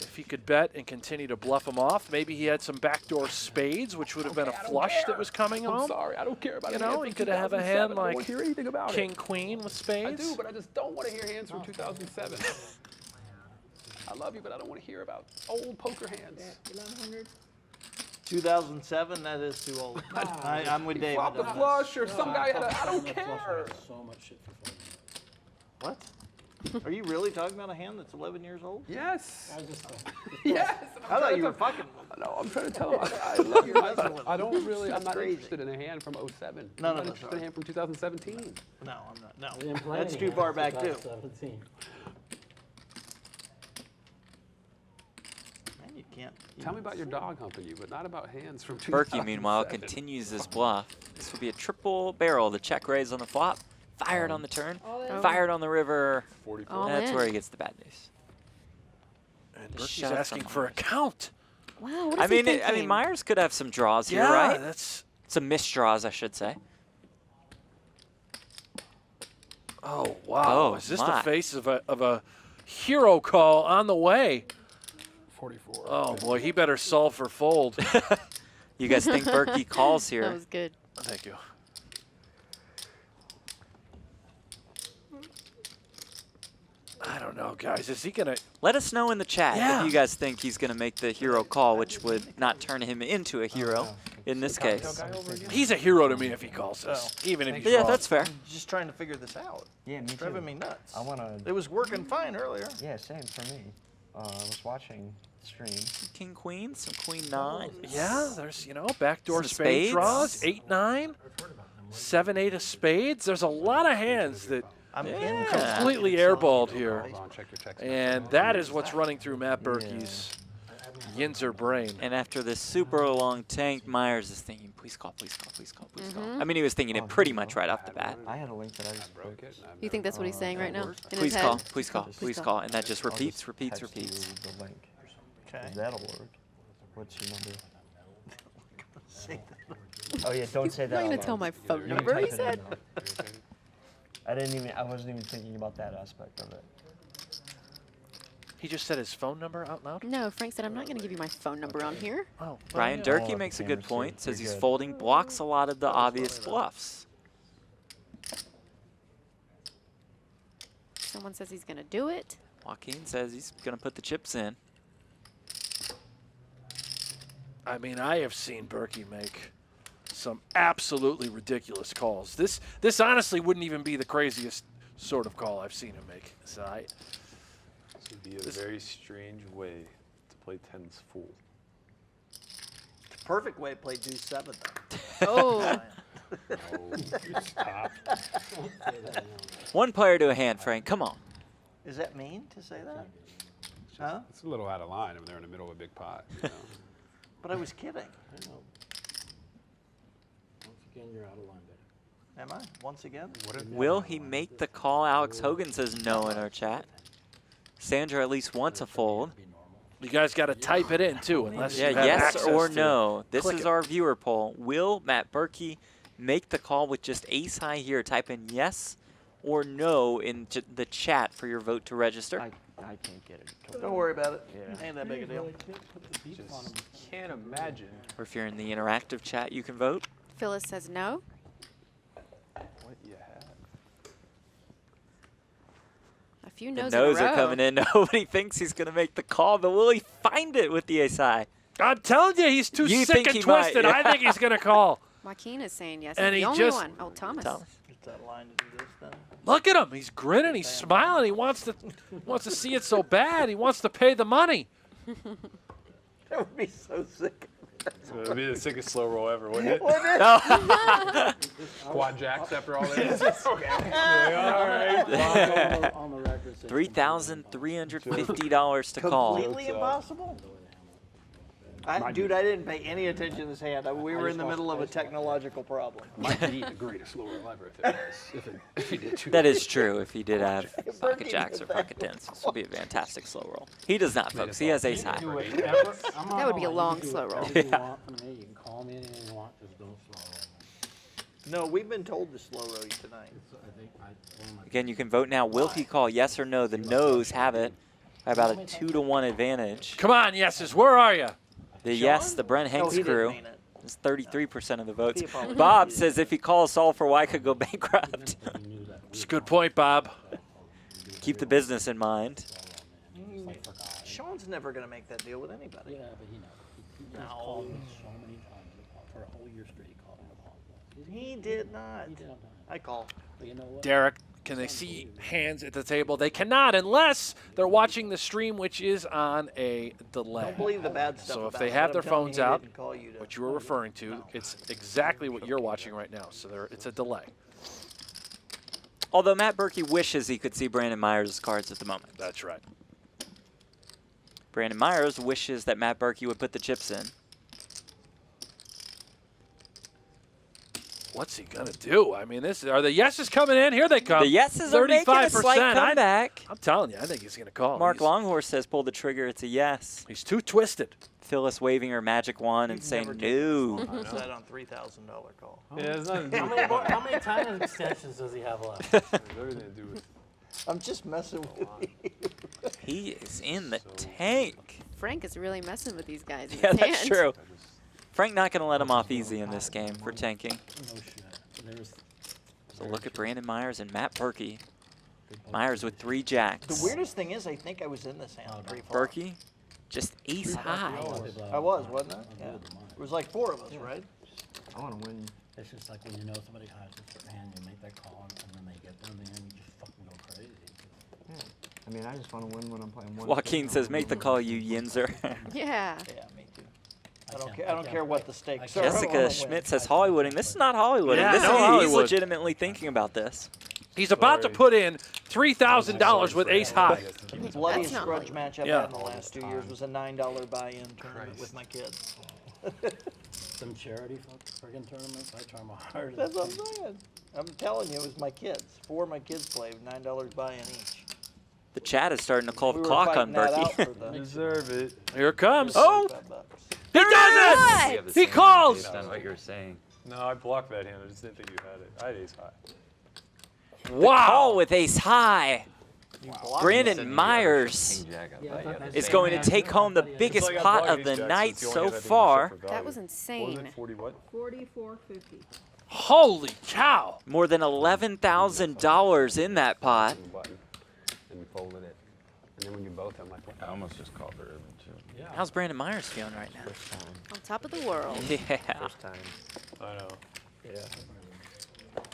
if he could bet and continue to bluff him off. Maybe he had some backdoor spades, which would have been a flush that was coming I'm home. sorry. I don't care about You a know, hand he from could have a hand 2007. I don't like want to hear anything about King, it. Queen with I spades. do, but I just don't want to hear hands from 2007. I love you, but I don't want to hear about old poker hands. 1100. 2007, that is too old. I'm with He David. flopped a on this. flush or some guy had a, I don't care. So much shit for folding. What? Are you really talking about a hand that's 11 years old? Yes. I was just Yes. I thought you were fucking. No, I'm trying to tell him I love you. messing with I don't really, I'm not Crazy. interested in a hand from 07. No, I'm no, not no, interested in sorry. a hand from 2017. No, I'm not. No. we didn't play That's any too hands far in back, too. 2017. Man, you can't. Tell me about your dog humping you, but not about hands from 2007. Berkey, meanwhile, 2007. continues his bluff. This will be a triple barrel. The check raise on the flop, fired on the turn, All in. fired on the river. 44. All That's in. where he gets the bad news. And The Berkey's shove asking from for a Myers. count. Wow, what I is he mean, thinking? Myers could have some draws here, Yeah, right? that's. Some missed draws, I should say. Oh wow! Oh, is this my. the face of a hero call on the way? 44. Oh boy, he better solve for fold. You guys think Berkey calls That here? was good. Thank you. I don't know, guys. Is he going to... Let us know in the chat Yeah. if you guys think he's going to make the hero call, which would not turn him into a hero in this case. He's a hero to me if he calls us, even if he's Yeah, wrong. that's fair. I'm just trying to figure this out. Yeah, me It's driving too. me nuts. I want to. It was working fine earlier. Yeah, same for me. I was watching the stream. King queen, some queen nine. Yeah, there's, you know, backdoor Some spade spades. draws, 8-9, 7-8 of spades. There's a lot of hands that I'm completely airballed here. And that is what's running through Matt Berkey's Yinzer brain. And after this super long tank, Meyers is thinking, please call, please call, please call, please call. I mean, he was thinking it pretty much right off the bat. I had a link that I just broke it. You think that's what he's saying right now? In Please his call, head? please call, please call. And that just repeats, repeats, repeats. The link. Okay. That'll work. What's your number? Oh yeah, don't say I'm that. not out gonna loud. tell my phone You can number, he type it in, said. though. I wasn't even thinking about that aspect of it. He just said his phone number out loud? No, Frank said, I'm not going to give you my phone number on here. Oh, Ryan Durkee makes a good point. Says he's folding, blocks a lot of the obvious bluffs. Someone says he's going to do it. Joaquin says he's going to put the chips in. I mean, I have seen Berkey make some absolutely ridiculous calls. This honestly wouldn't even be the craziest sort of call I've seen him make. So This would be a very strange way to play tens full. It's a perfect way to play deuce 7, though. Oh. Stop. One player to a hand, Frank. Come on. Is that mean to say that? Huh? It's a little out of line when they're in the middle of a big pot. You know? But I was kidding. I know. Once again, you're out of line, baby. Am I? Once again? Will he make the call? Alex Hogan says no in our chat. Sandra at least wants a fold. you guys got to type it in too, unless Yeah, you have yes access or to no. it. This Click is it. our viewer poll. Will Matt Berkey make the call with just ace high here? Type in yes or no in the chat for your vote to register. I can't get it. Don't worry about it. Yeah. Ain't that big a deal. Just can't imagine Or if you're in the interactive chat, you can vote. Phyllis says no. what you have. A few The no's no's in a row. are coming in. Nobody thinks he's going to make the call, but will he find it with the ace high? I'm telling you, he's too You sick think and he might, twisted. yeah. I think he's going to call. Joaquin is saying yes. And He's he the only just- one. Oh, Thomas. Thomas. Is that line to do this then? Look at him. He's grinning. He's smiling. He wants to see it so bad. He wants to pay the money. That would be so sick. So it would be the sickest slow roll ever, wouldn't it? No. Quad jacks after all this. On the record, says $3,350 to call. Completely impossible? Dude, I didn't pay any attention to this hand. We were in the middle of a technological problem. Might be the greatest slow roll ever if he did two. That is true if he did have Berkey pocket jacks or did that. pocket tens. This would be a fantastic slow roll. He does not, folks. He has ace high. That would be a long slow roll. Whatever you want from me, you can call me anything you want, just don't slow roll. No, we've been told to slow roll you tonight. I think one of my Again, you can vote now. Will he call yes or no? The no's have it by about a 2-to-1 advantage. Come on, yeses. Where are you? The yes, the Brent Hanks he didn't crew mean it. is 33% of the votes. He apologized. Bob says if he calls Saul for why could go bankrupt. It's a good point, Bob. Keep the business in mind. Sean's never going to make that deal with anybody. Yeah, but he knows. He called me so many times. For a whole year straight, he called me the ball. He did not. He did on time. I call. But you know what? Derek, can they see hands at the table? They cannot unless they're watching the stream, which is on a delay. Don't believe the bad stuff. So if about they it, have but their I'm telling phones you, he out, didn't call you to- what you were referring to, it's exactly what you're watching right now. So it's a delay. Although Matt Berkey wishes he could see Brandon Meyers' cards at the moment. That's right. Brandon Meyers wishes that Matt Berkey would put the chips in. What's he gonna do? I mean, are the yeses coming in? Here they come. The yeses are making a slight comeback. I'm telling you, I think he's gonna call. Mark Longhorse says pull the trigger. It's a yes. He's too twisted. Phyllis waving her magic wand and saying no. Is that on $3,000 call? Yeah, there's nothing to do How many time extensions does he have left? There's everything to do with I'm just messing with you. He is in the tank. Frank is really messing with these guys. in Yeah, his that's hand. true. Frank not going to let him off easy in this game for tanking. No shit. There's So look at Brandon Meyers and Matt Berkey. Myers with 3 jacks. The weirdest thing is, I think I was in this hand pre-flop. Berkey, just ace high. I was, wasn't I? Yeah. It was like 4 of us, right? I want to win. It's just like when you know somebody has a hand, you make that call, and then they get there, and then you just fucking go crazy. I mean, I just want to win when I'm playing one. Joaquin says, make the call, you yinzer. Yeah. Yeah, me too. I don't care what the stakes are. I Jessica wanna Schmidt win. says Hollywooding. This is not Hollywooding. Yeah, This no is, he's Hollywood. legitimately thinking about this. He's about to put in $3,000 with ace high. The bloodiest not grudge like- match I've Yeah. had in the last 2 years was a $9 buy-in tournament with my kids. Some charity friggin' tournaments, I try my hardest. That's what I'm saying. I'm telling you, it was my kids. 4 of my kids played, $9 buy-in each. The chat is starting to call We the were clock on fighting that out Berkey. for the Deserve it. Here it comes. Oh! $35. He does You it! have the He same calls! Based on what you're saying. No, I blocked that hand. I just didn't think you had it. I had ace high. Wow. Call with ace high. Said Brandon you got Myers king jack up, but you have the is same going to hand. take home the It's biggest like I pot blocked of the ace jack, night it's the so only hand I didn't far. use it for That was value. insane. What was it, 40 what? 44.50. Holy cow. More than $11,000 in that pot. Button and folded it. And then when you both, I'm like, what? I almost just called the ribbon too. How's Brandon Myers feeling right now? On top of the world. Yeah. First time. I know. Yeah.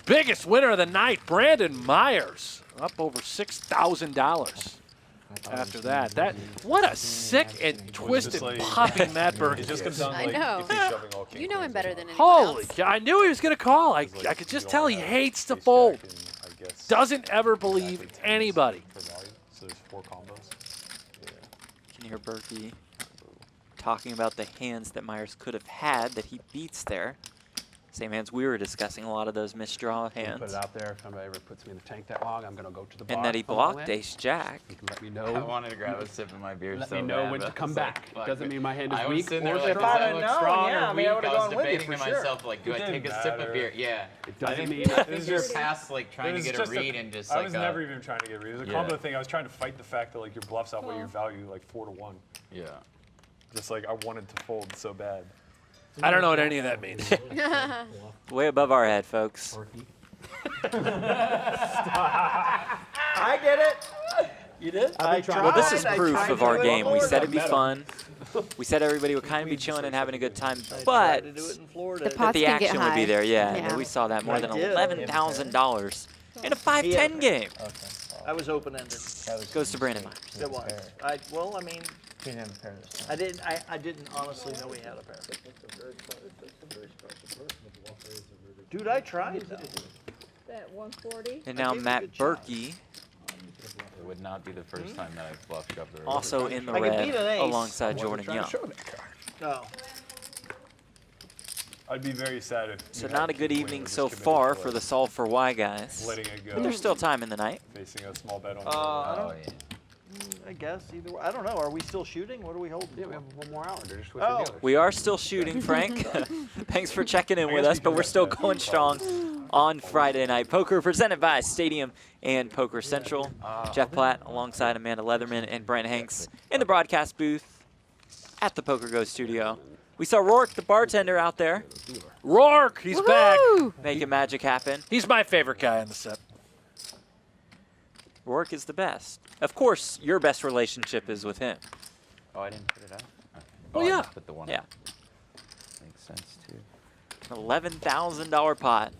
Biggest winner of the night, Brandon Myers. Up over $6,000 after that. What a sick and twisted, like- popping Matt Berkey It just comes is. down to I like know. if he's shoving all king You know him queens better as than well. anyone Holy else. cow, I knew he was going to call. I Like, could you just don't tell he have hates to ace fold. jack and, I guess, Doesn't ever believe exactly 10s anybody. for value. So there's 4 combos. Can you hear Berkey talking about the hands that Myers could have had that he beats there? Same hands we were discussing, a lot of those misdraw Put hands. it out there. If somebody ever puts me in the tank that long, I'm going to go to the bar. And that he if I'm blocked all in. ace jack. You can let me I know. wanted to grab a sip of my beer Let so me know bad, when to but come it's like, back. fuck, Doesn't mean my hand is I was weak sitting or there like, strong. does that If look I'd have strong known, yeah, or I mean, I weak? would've I was gone with you debating for to sure. myself, like, do I take didn't a sip of matter. beer? Yeah. It I doesn't think mean- I think It's you're just- past like trying It to was get a just read and just I like was never even trying to get a read. It was a Yeah. combo thing. I was trying to fight the fact that like your bluffs outweigh your value like 4 to 1. yeah. Just like I wanted to fold so bad. I don't know what any of that means. Way above our head, folks. I did it. You did? I tried. Well, this is I proof tried of to our do it game. We in said it'd be Florida. fun. We said everybody would kind of be chilling and having a good time, I but tried to do it in Florida. The that pots the can get action would be high. there. Yeah, Yeah. we saw that more I than did. $11,000 in a 5-10 game. I was open-ended. Goes to Brandon Myers. It was. Well, I mean, He didn't have a pair this time. I didn't honestly know he had a pair. Dude, I tried though. At 140. And now gave it a Matt good shot. Berkey, It would not be the first time that I've bluffed up the river. also in the I could red, beat an ace. alongside Jordan Trying Young. to show that card. No. I'd be very sad if. So you not had a good king evening queen so and just far committed to, for the like, solve for Y guys. letting it go. But there's still time in the night. Facing a small bet on. I Oh don't. yeah. I guess either way. I don't know. Are we still shooting? What are we holding? Yeah, we for? have 1 more hour. They're just switching Oh. dealers. We are still shooting, Frank. Thanks for checking in I with guess us, we but can we're let still that going be strong on Friday Night Poker, presented by Stadium and Poker Central. Jeff Platt alongside Amanda Leatherman and Brent Hanks in the broadcast booth at the PokerGO studio. We saw Rourke, the bartender, out there Rourke, he's back. Woohoo! making magic happen. He's my favorite guy in the set. Rourke is the best. Of course, your best relationship is with him. Oh, I didn't put it out. Oh, I yeah. just put the one. Yeah. Out. Makes sense too. $11,000 pot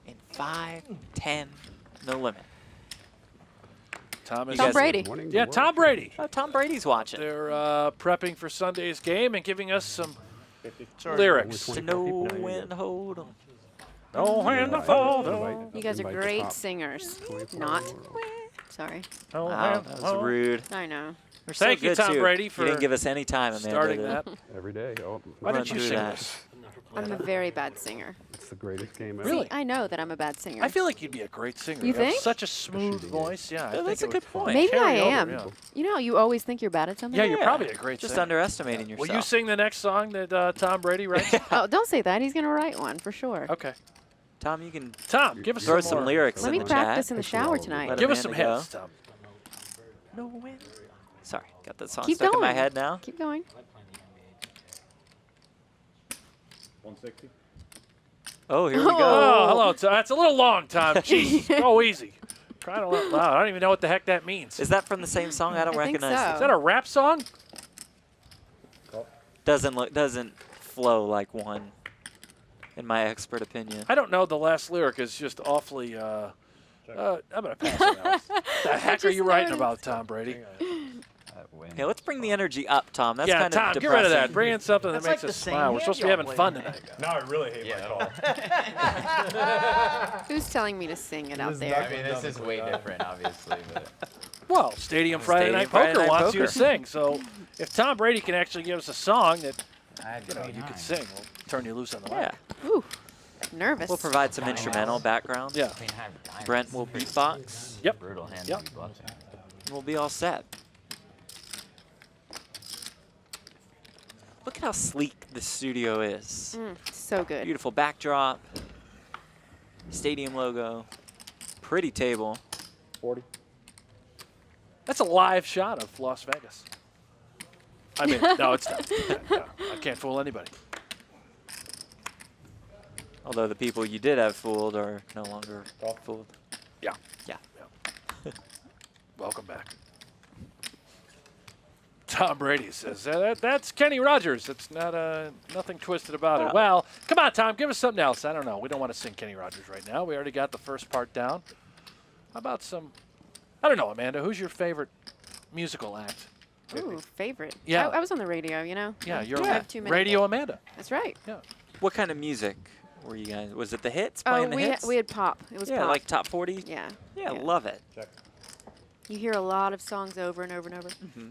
in 5-10, no limit. Tom Tom Brady. Morning, Yeah, good Tom work. Brady. Oh, Tom Brady's watching. They're prepping for Sunday's game and giving us some Sorry. lyrics. To know when to hold 'em. Know when to fold 'em. You guys are Invite the great top singers. 24 Not. or- Sorry. Know Wow, when that to was fold. rude. I know. We're so Thank you, good, Tom too. Brady, You for didn't give us any time, Amanda. starting to- that. Every day. Oh, Why run didn't you through sing that. this? I'm a very bad singer. it's the greatest game ever. Really? See, I know that I'm a bad singer. I feel like you'd be a great singer. You have think? Such a smooth shooting voice. Yeah, I Yeah, think that's it a good would point. Maybe I carry over, am. yeah. You know, you always think you're bad at something. Yeah, you're Yeah. probably a great Just singer. underestimating yourself. Will you sing the next song that Tom Brady writes? Oh, don't say that. He's gonna write one for sure. Okay. More. Tom, you can Tom, give us throw some some more. lyrics Let in me the practice chat. in the shower tonight. Let Give us some Amanda go. hits, Tom. No win. Sorry, got that song Keep stuck in my going. head now. Keep going. 160. Oh, here we Oh. go. Oh, hello. That's a little long, Tom. Jeez. Go easy. Crying out loud. I don't even know what the heck that means. Is that from the same song? I don't I think recognize so. it. Is that a rap song? Doesn't flow like one, in my expert opinion. I don't know. The last lyric is just awfully. I'm gonna pass it out. The heck are you writing about, Tom Brady? Hey, let's bring the energy up, Tom. That's Yeah, kind Tom, of get depressing. rid of that. Bring in something that That's makes like us the same smile. We're hand supposed to be y'all having play fun now. tonight. Now I really hate my call. Who's telling me to sing it out I there? mean, this is way different, obviously, but Well, Stadium Friday Stadium Night Friday Poker Night wants you to Poker. sing. So if Tom Brady can actually give us a song that you can 39. sing, we'll turn you loose on the Yeah. mic. Ooh, nervous. We'll provide some instrumental background. Yeah. Queen high of diamonds. Brent will beatbox. Yep. Brutal hand Yep. to be bluffing. We'll be all set. Look at how sleek the studio is. So good. Beautiful backdrop. Stadium logo. Pretty table. 40. That's a live shot of Las Vegas. I mean, no, it's not. No, I can't fool anybody. Although the people you did have fooled are no longer fooled. Yeah. Yeah. Welcome back. Tom Brady says, that's Kenny Rogers. It's not nothing twisted about it. Oh. Well, come on, Tom, give us something else. I don't know. We don't want to sing Kenny Rogers right now. We already got the first part down. How about some, I don't know, Amanda, who's your favorite musical act? Ooh, favorite. Yeah. I was on the radio, you know. Yeah, you're I have too many. Radio Amanda. That's right. Yeah. What kind of music were you guys? Was it the hits? Oh, Playing the we hits? we had pop. It was yeah, pop. like top 40? Yeah. Yeah, love it. Check. You hear a lot of songs over and over and over. Mm-hmm.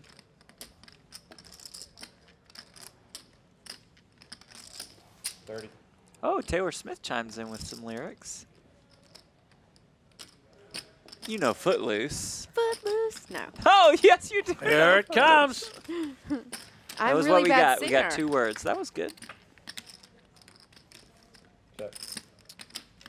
Oh, Taylor Smith chimes in with some lyrics. You know Footloose. Footloose. No. Oh, yes, you do. Here it comes. That I'm was really what we bad got. singer. We got 2 words. That was good. Check.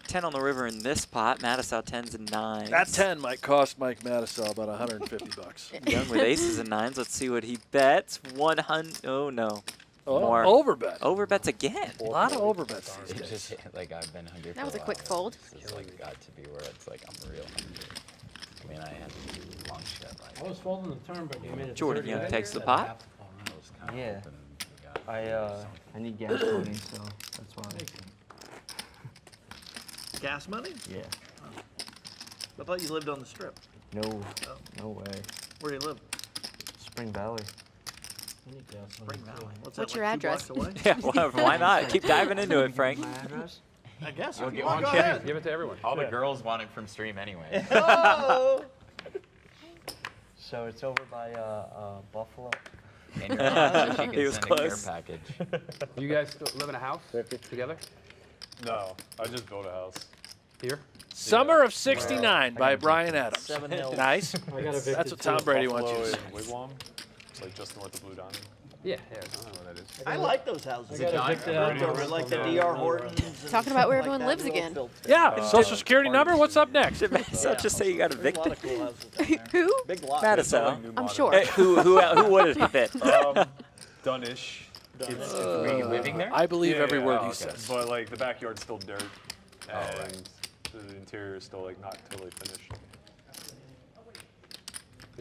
10 on the river in this pot. Matusow 10s and 9s. That 10 might cost Mike Matusow about $150. Young with aces and 9s. Let's see what he bets. 100. Oh, no. Oh, More. overbet. Overbets again. A lot of overbets these It's days. just like I've been hungry That for was a while, quick but fold. This is like got to be where it's like I'm real hungry. I mean, I had to do long shit like I was folding the turn, but you made it. Jordan 30. Young takes the pot. I was kind of Yeah. hoping we got I need gas money, so that's why. Gas money? Yeah. I thought you lived on the strip. No, no way. Where do you live? Spring Valley. Spring Valley. What's that, your like 2 address? blocks away? Yeah, well, why not? Keep diving into it, Frank. My address? I guess. We'll If get you want, one go kid. ahead. Give it to everyone. all the girls want it from stream anyway. Oh! So it's over by Buffalo. And your mom, so she He can was send a care close. package. You guys still live in a house together? No, I just built a house. Here? Summer of '69 by Brian Adams. 7 Hills. Nice. I got evicted That's what too. Tom Brady wants you Buffalo to and say. Wigwam. It's like just north of Blue Diamond. Yeah, yeah. I don't know where that is. I like those houses. I got evicted out Over of like the Buffalo. DR Hortons. and Talking about where stuff everyone like lives that, again. little filter. Yeah, Social Security number. What's up next? Did Matusow just say you got There's a lot evicted? of cool houses down there. Who? Big lot. Matusow. I'm sure. Hey, who would it fit? Done-ish. Were you living there? I believe Yeah, every yeah, word oh, he okay. says. But like the backyard's still dirt, and right. the interior is still like not totally finished.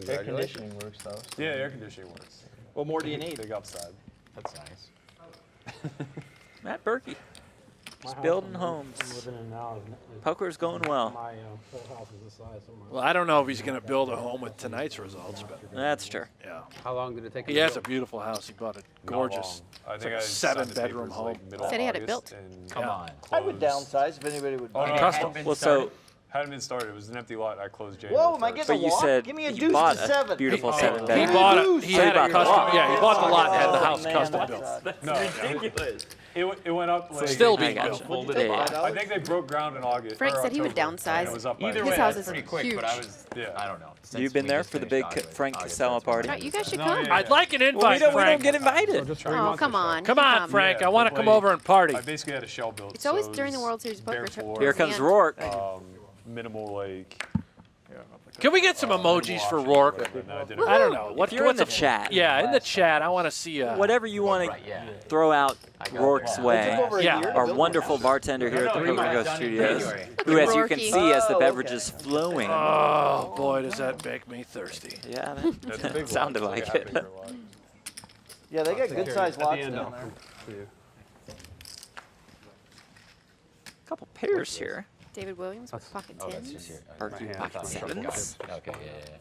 Air conditioning works though. Yeah, air conditioning works. What more do you need? Big upside. That's nice. Matt Berkey. My Just house building I'm homes. living in now is- Poker's going well. My whole house is this size somewhere. Well, I don't know if he's going to build a home with tonight's results, but That's true. yeah. How long did it take He you to has a build? beautiful house. He bought a Not gorgeous. long. I think like a I signed the 7-bedroom papers, home. Like middle Said he had it August, built. and Come on. I would closed. downsize if anybody would. Oh, buy it it. Custom. hadn't been Well, started? so, Hadn't been started. It was an empty lot. I closed January. Whoa, am I getting but a you walk? said Give me a he deuce bought to a 7. beautiful Oh. 7-bedroom. He He bought bought it. He had bought a a custom. lot. Yeah, he bought the lot and had the Oh, house man, custom that's- built. No, Ridiculous. it went up. Like, Still I being got built. you. Folded Yeah. I think they broke ground in August. Frank or said he would October, downsize. and it was up by Either then. way, His house that's is pretty quick, huge. but I was, Yeah. I don't know. You've since been we there just for the finished big August, Frank August, Kassela that's when party? I Right, you was guys should like, come. I'd like an Well, invite, we don't Frank. get invited. Just 3 Oh, months or come so. on. Come You on, Frank. Yeah, I want to but come like- over and party. I basically had a shell built. It's so always it during the was World Series bare poker. floor, Here comes And- Rourke. Minimal like Can we get some emojis for Rourke? I don't know. If you're in the chat, Yeah, in the chat, I want to see whatever you want to throw out Rourke's way. Yeah. Our wonderful bartender here at the PokerGo Studios, who, as you can see, has the beverages flowing. Oh, boy, does that make me thirsty. Yeah, that sounded like it. Yeah, they got good-sized lots down there. Couple pairs here. David Williams with pocket tens. Berkey pocket sevens. Okay, yeah.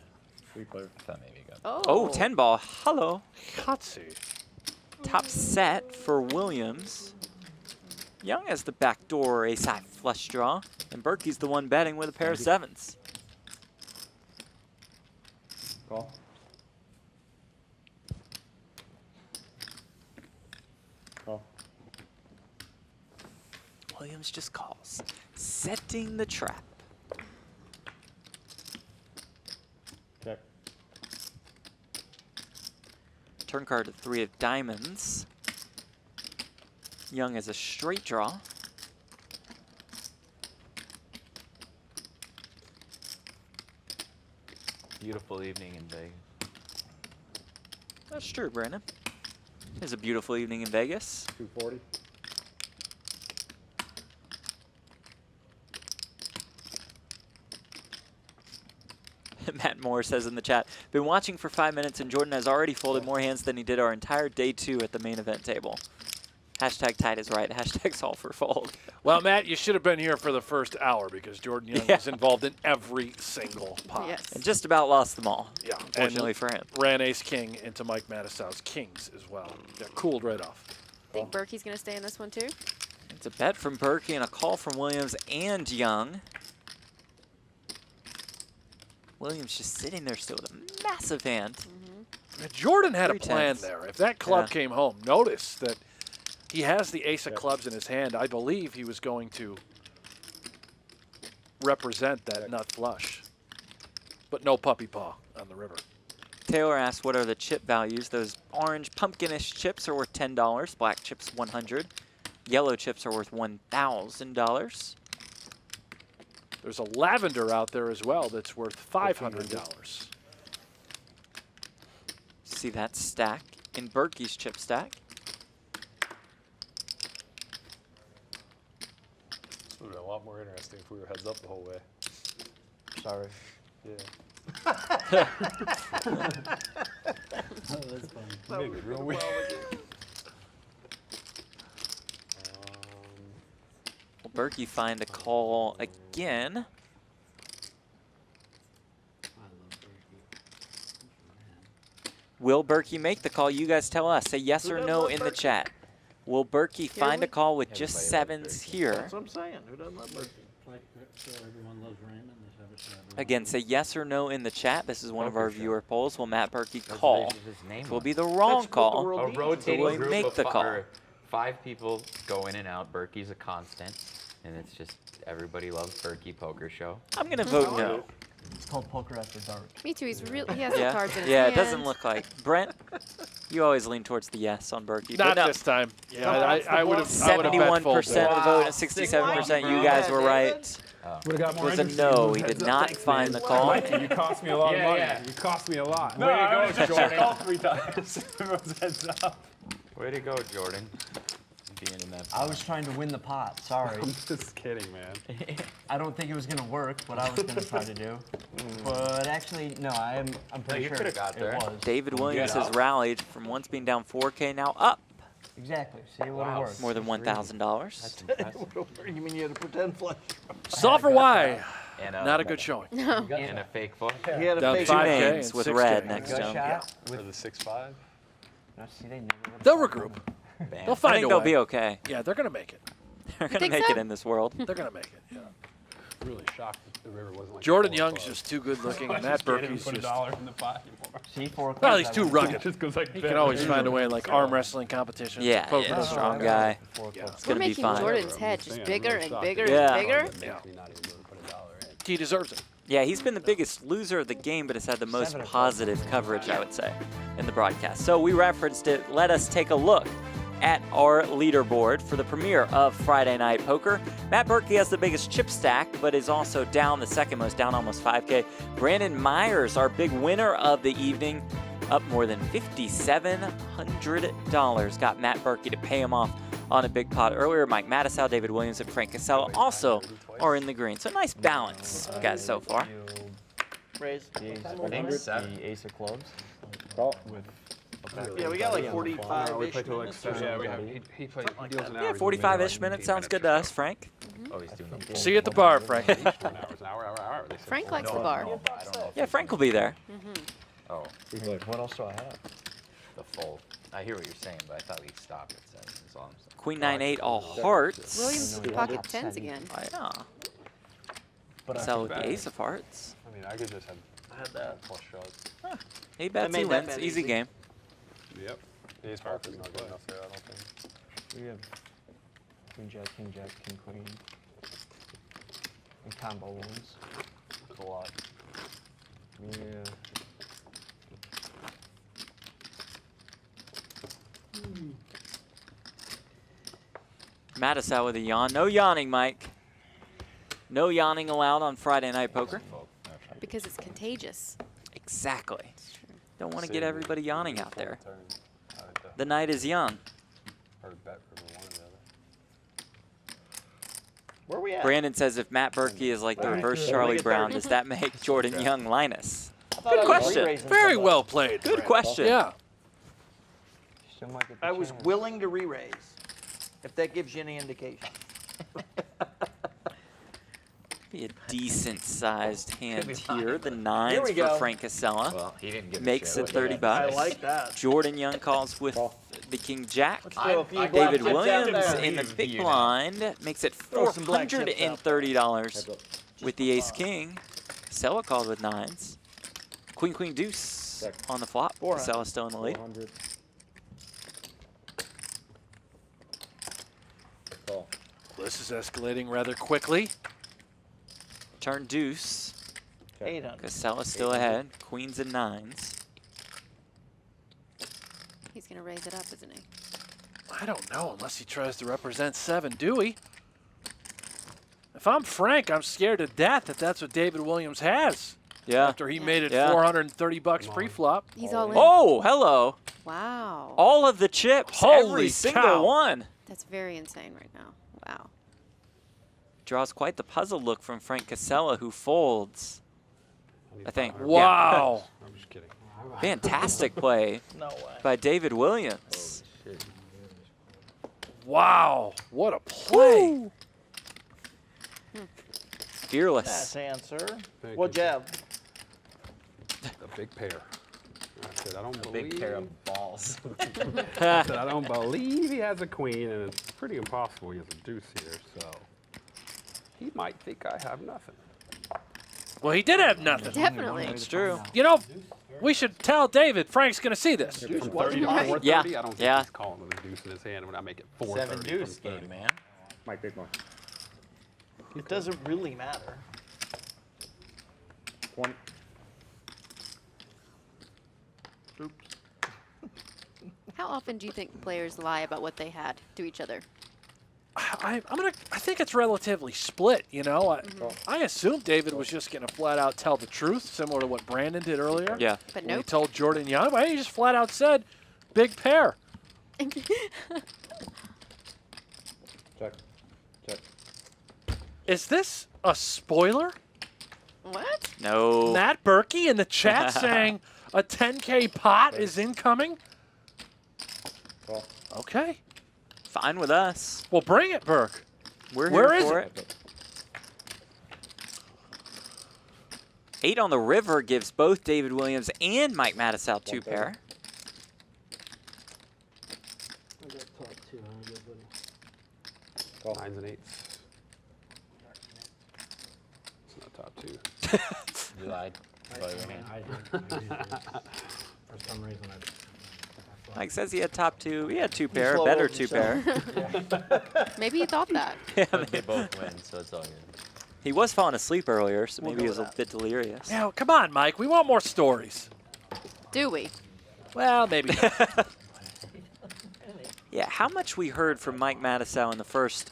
Three player. Thought maybe you got Oh, 10 ball. Hello. Cutsy. Top set for Williams. Young has the backdoor ace-high flush draw, and Berkey's the one betting with a pair of sevens. Call. Call. Williams just calls, setting the trap. Check. Turn card to 3 of diamonds. Young has a straight draw. Beautiful evening in Vegas. That's true, Brandon. It's a beautiful evening in Vegas. 240. Matt Moore says in the chat, been watching for 5 minutes and Jordan has already folded more hands than he did our entire day 2 at the main event table. Hashtag tight is right. Hashtag solve for fold. Well, Matt, you should have been here for the first hour because Jordan Young was involved in every single pot. Yes. And just about lost them all. Yeah. Unfortunately for him. Ran ace-king into Mike Matusow's kings as well. Got cooled right off. Think Berkey's going to stay in this one too? It's a bet from Berkey and a call from Williams and Young. Williams just sitting there still with a massive hand. Now, Jordan had a 3 plan tens. there. If that club Yeah. came home, notice that he has the ace of clubs in his hand. I believe he was going to represent that nut flush. But no puppy paw on the river. Taylor asks, what are the chip values? Those orange pumpkinish chips are worth $10. Black chips, $100. Yellow chips are worth $1,000. There's a lavender out there as well that's worth $500. See that stack in Berkey's chip stack. This would have been a lot more interesting if we were heads up the whole way. Sorry. Yeah. That's funny. Made it real weird. Will Berkey find a call again? I love Berkey. Will Berkey make the call? You guys tell us. Say yes or no in the chat. Will Berkey find a call with just sevens here? That's what I'm saying. Who doesn't love Berkey? Like, so everyone loves Raymond. Let's have it for everyone. Again, say yes or no in the chat. This is one of our viewer polls. Will Matt Berkey call? Name Will be the wrong call. a rotating Will he group make of the call? 5 people go in and out. Berkey's a constant, and it's just everybody loves Berkey Poker Show. I'm gonna vote no. It's called Poker After Dark. Me too. He has the Yeah, cards in his yeah. hand. It doesn't look like Brent. You always lean towards the yes on Berkey. Not but no. this time. Yeah, I would have. 71% of the vote and 67%. You guys were right. Would have got It more was a energy. no. He did not find the call. Mikey, you cost me a lot of money. yeah. You cost me a lot. No, Way to go, Jordan. Call 3 times. Everyone's heads up. Way to go, Jordan. Being in that. I was trying to win the pot. Sorry. I'm just kidding, man. I don't think it was gonna work, what I was gonna try to do. But actually, no, I'm pretty you sure coulda got there. it was. David Williams has rallied from once being down 4K, now up Exactly. See, it would have worked. more than $1,000. That's impressive. You mean you had a pretend flush? Solve for Y. And Not a good showing. And a fake flush. He had a Down fake 5K names and with 6K. red next Good to him. shot. For the 6-5. No, see, they never would've They'll found regroup. Bam. They'll I find think a they'll way. be okay. Yeah, they're gonna make it. They're gonna think make so? it in this world. They're gonna make it. Yeah. Really shocked that the river wasn't like Jordan a Young's club. just too good looking, and Matt Just can't even Berkey's put just. $1 in the pot anymore. See, 4 Well, clubs, he's I too would've- rugged. Just goes like He that. can always find a way, like arm wrestling competitions. Yeah, poker yeah, does. strong guy. Four Yeah. clubs. It's We're gonna be making fine. Jordan's head just I'm bigger really and shocked bigger that Yeah. and bigger. Yeah. Makes me not even willing to put $1 in. He deserves it. Yeah, he's been the biggest loser of the game, but has had the most 7 o'clock. positive coverage, I would say, in the broadcast. So we referenced it. Let us take a look at our leaderboard for the premiere of Friday Night Poker. Matt Berkey has the biggest chip stack, but is also down the second most, down almost 5K. Brandon Meyers, our big winner of the evening, up more than $5,700. Got Matt Berkey to pay him off on a big pot earlier. Mike Matusow, David Williams, and Frank Kassela also are in the green. So nice balance, guys, so far. Raise. The ace of clubs. Yeah, we got like 45-ish till like minutes or 7. something. Yeah, he deals an Yeah, average. 45-ish minutes sounds good to us, Frank. Oh, he's doing it. See you at the bar, Frank. An hour. They say. Frank likes the bar. Yeah, Frank will be there. Oh, What else do I have? the fold. I hear what you're saying, but I thought we'd stop it. That's all I'm saying. Queen 9-8, all hearts. Williams pocket tens again. Yeah. But Sell with the ace of hearts. I mean, I could just have I had that. plus shots. He bets, made he that wins. bet Easy easy. game. Yep. Ace five is not good enough there, I don't think. We have queen jack, king, queen. And combo ones. That's a lot. Yeah. Matusow with a yawn. No yawning, Mike. No yawning allowed on Friday Night Poker. Because it's contagious. Exactly. Don't want to get everybody yawning out there. Turn. The night is young. Or bet for one or the other. Where we at? Brandon says if Matt Berkey is like the reverse Charlie Brown, does that make Jordan Young Linus? I thought I was question. re-raising Very somebody. well played. Good question. Yeah. Still might get the I was chance. willing to re-raise, if that gives you any indication. Be a decent sized hand be here. fine, The but- nines Here we for go. Frank Kassela. Well, he didn't get the Makes chip. it 30 I bucks. like that. Jordan Young calls with the king jack. Throw a few I- black David chips out Williams there. in the You big know. blind makes it Throw some black chips out $430 with the ace king. Kassela called with nines. Queen deuce on the flop. 400. Kassela still in the lead. This is escalating rather quickly. Turn deuce. 800. Kassela still ahead. Queens and nines. He's going to raise it up, isn't he? I don't know unless he tries to represent 7, do we? If I'm Frank, I'm scared to death that that's what David Williams has. Yeah. After he made it Yeah. 430 bucks pre-flop. He's all in. Oh, hello. Wow. All of the chips. Holy every single cow. one. That's very insane right now. Wow. Draws quite the puzzle look from Frank Kassela, who folds. I think. Wow. I'm just kidding. Yeah. Fantastic play No way. by David Williams. Wow. What a play. Fearless. That's answer. Thank What'd you. you have? A big pair. I said, I don't A believe. big pair of balls. I said, I don't believe he has a queen, and it's pretty impossible he has a deuce here, so he might think I have nothing. Well, he did have nothing. Definitely. That's true. You know, we should tell David Frank's going to see this. From 30 to 430, Yeah, I don't think yeah. he's calling with a deuce in his hand when I make it 7 430 deuce from 30. game, man. Mike, big one. It doesn't really matter. 20. How often do you think players lie about what they had to each other? I think it's relatively split, you know. I assume David was just going to flat out tell the truth, similar to what Brandon did earlier. Yeah. But When he nope. told Jordan Young, well, he just flat out said, big pair. Check. Check. Is this a spoiler? What? No. Matt Berkey in the chat saying a 10K pot is incoming? Call. Okay. Fine with us. Well, bring it, Burke. We're Where here is for it? it. 8 on the river gives both David Williams and Mike Matusow 2 pair. Call. 9s and 8s. It's not top 2. You lied about your hand. For some reason, Mike says he had top 2. He had 2 pair, slow better rolling 2 pair. Maybe he thought that. But they both win, so it's all good. He was falling asleep earlier, so We'll maybe he go was a with bit delirious. Now, come on, Mike. We want more stories. Do we? Well, maybe not. Yeah, how much we heard from Mike Matusow in the first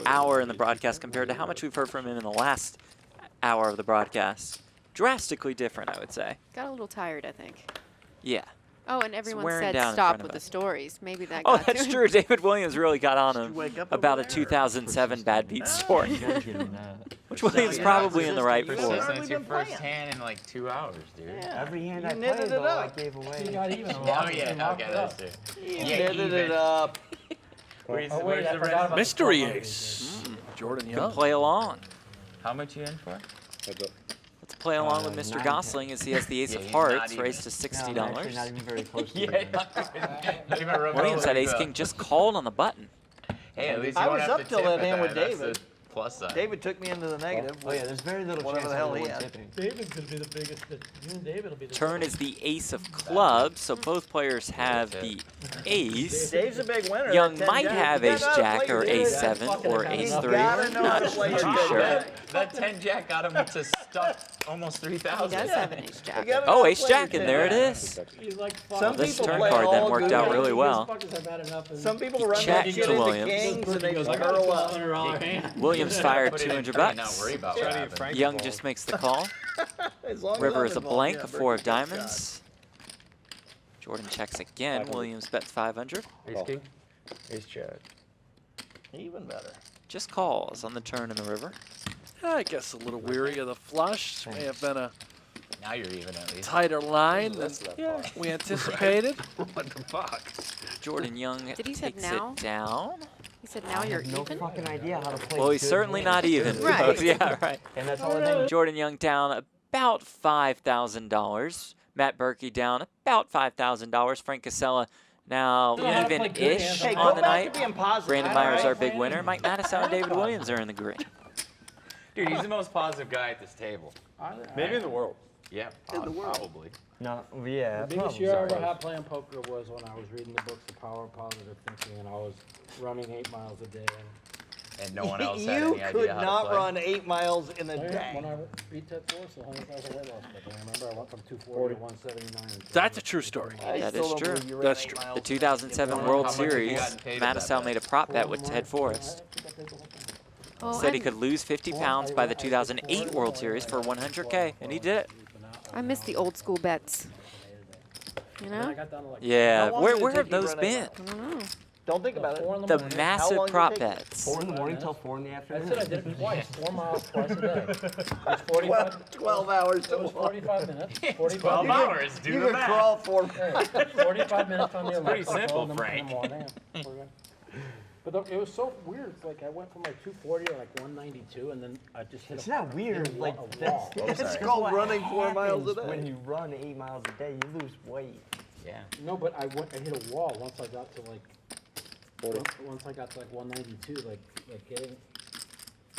hour in the broadcast compared to how much we've heard from him in the last hour of the broadcast. Drastically different, I would say. Got a little tired, I think. Yeah. Oh, and everyone wearing said down in stop front of with the us. stories. Maybe that Oh, got that's to true. David Williams really got on him wake up about a over there? 2007 bad beat story. You gotta give him that. Which Williams probably in the right You for. haven't So hardly it's your been first playing. hand in like 2 hours, dude. Every hand You I knitted played, it though, I up. gave away. You got even. Oh yeah, okay, that's it. You Yeah, knitted even. it up. Where's, Oh, wait, where's I the forgot rest? about Mystery the 1200 ace. Jordan Can Young. play along. How much you in for? Let's play along with Mr. 9, Gosling as he has the ace Yeah, of he's hearts, not even- raised to $60. No, I'm actually not even very close to Yeah, it. not even remotely, Williams had ace but- king just called on the button. Hey, at least you I won't was have up to till tip that it hand there. with That's David. the plus side. David took me into the negative. Oh yeah, there's very little Whatever chance the hell of he anyone had. tipping. David's gonna be the biggest. You and David will be the Turn is the ace of clubs, so both players have the ace. Dave's a big winner. Young That 10 might jack. have You ace gotta know how to jack play or your ace jack. 7 or You ace You 3. gotta know how Not to play your too jack. sure. That 10 jack got him to stuck almost He 3,000. does have an ace You jack. gotta know Oh, how to ace play jack, your and there it jack. is. He's like Some This people turn play card then all worked good out games. really well. Some people run that checked shit to into Williams. kings and they goes, just I got a curl up. $1,200 hand. Williams fired Put it in 200 front and bucks. Not worry about what happened. Young just makes the call. As long as River I'm is a involved, blank, yeah, a 4 of Berkey gets diamonds. Jordan checks again. Williams bets 500. Ace king. Ace jack. shot. Even better. Just calls on the turn in the river. I guess a little weary of the flush. May have been a Now you're even at least. tighter line than we anticipated. What the fuck? Jordan Young Did he say takes now? it down. He said now you're No even? fucking idea how to play. Well, he's good certainly games. not even. Right. folks. Yeah, right. And that's all I think. Jordan Young down about $5,000. Matt Berkey down about $5,000. Frank Kassela now know how to play good even-ish hands. Hey, on go the back night. to being positive. Brandon all Meyers, right? our big winner. Mike Matusow and David Williams are in the green. Dude, he's the most positive guy at this table. Maybe in the world. Yeah, probably. No, yeah. The biggest probably. year I ever had playing poker was when I was reading the books, The Power of Positive Thinking, and I was running 8 miles a day. And no one else had You any could idea how not to play. run 8 miles in a When day. I beat that force, the 100,000 weight loss, but I remember I went from 240 to 179. in That's a true story. I That still is don't true. believe you ran That's 8 true. miles The in a day. 2007 How World much have you Series, gotten paid at that Matusow bet? made a prop bet with Ted Forrest. Oh, Said he I'm- could lose 50 pounds by the 2008 World Series for 100K, and he did it. I miss the old school bets. You Then I know? got down to like Yeah, How long where did it have take you to those run 8 been? miles? I don't know. Don't think about it. 4 in the The morning. How massive long did it prop take you? bets. 4 in the morning till 4 in the afternoon. That's it, I did it twice, 4 miles twice a day. It's 45, 12 hours it to was walk. 45 minutes. 45 12 minutes. hours, do You the could math. crawl for 45 minutes on the pretty electric simple, in the Frank. morning. We're good. But it was so weird. It's like I went from like 240 to like 192, and then I just hit It's a not weird. hit a Like wall. that's It's that's called what running 4 miles a happens day. When you run 8 miles a day, you lose weight. Yeah. No, but I hit a wall once I got to like. Once I got to like 192, like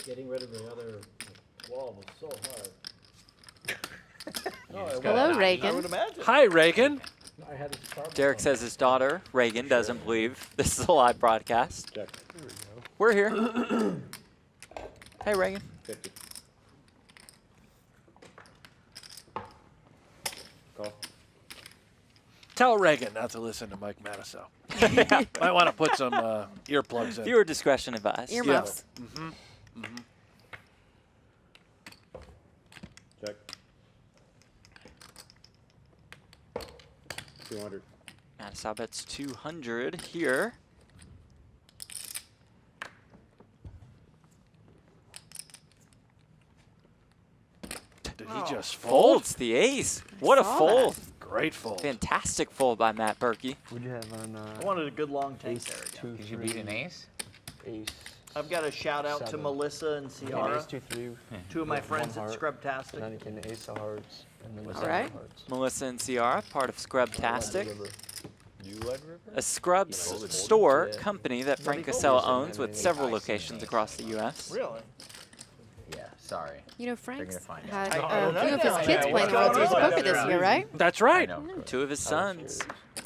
getting rid of the other like, wall was so hard. No, Hello, I would Reagan. imagine. Hi, Reagan. I had to start. Derek says his daughter, Reagan, doesn't believe this is a live broadcast. We're here. Hey, Reagan. 50. Call. Tell Reagan not to listen to Mike Matusow. Might want to put some earplugs in. Viewer discretion advised. Earmuffs. Check. 200. Matusow bets 200 here. Did he just fold? Folds the ace. What a saw fold. Great fold. Fantastic fold by Matt Berkey. What'd you have on I wanted a good long take ace there again. 2, Did you 3, beat an ace? ace? I've got a shout out to 7. Melissa and Ace Ciara, 2, 3. two of my with 1 friends at heart, Scrubtastic. And then you can ace of hearts. And then the All 7 right. of hearts. Melissa and Ciara, part of Scrubtastic, You led River? a Scrubs store company that Frank Kassela owns with several locations across the U.S. Really? Yeah, sorry. You know, Frank's to find had out. a few of his Yeah, kids yeah, playing the what's World Series going of on? Poker this year, right? That's right. I know. Two of his sons.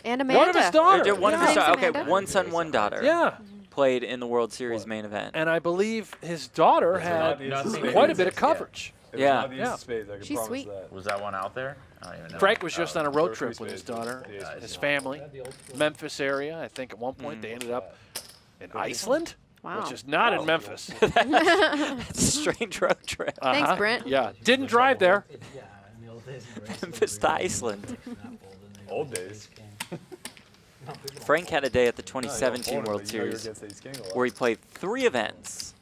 And Amanda. One of his Or daughters. one of Yeah. his daughters. Okay, Amanda? one son, one daughter. Yeah. Played in the World Series main event. And I believe his daughter had Nothing. quite a bit of coverage. It Yeah. was not the ace of spades, I can She's promise sweet. that. Was that one out there? I don't even know. Frank was just on a road There were trip with his spades. daughter, The ace of his spades. family, Memphis area. I think at one point they ended up in Iceland, Wow. which is not in Memphis. It's a strange road trip. Thanks, Brent. Yeah, didn't drive there. Memphis to Iceland. Old days. Frank had a day at the 2017 World Series where he played 3 events.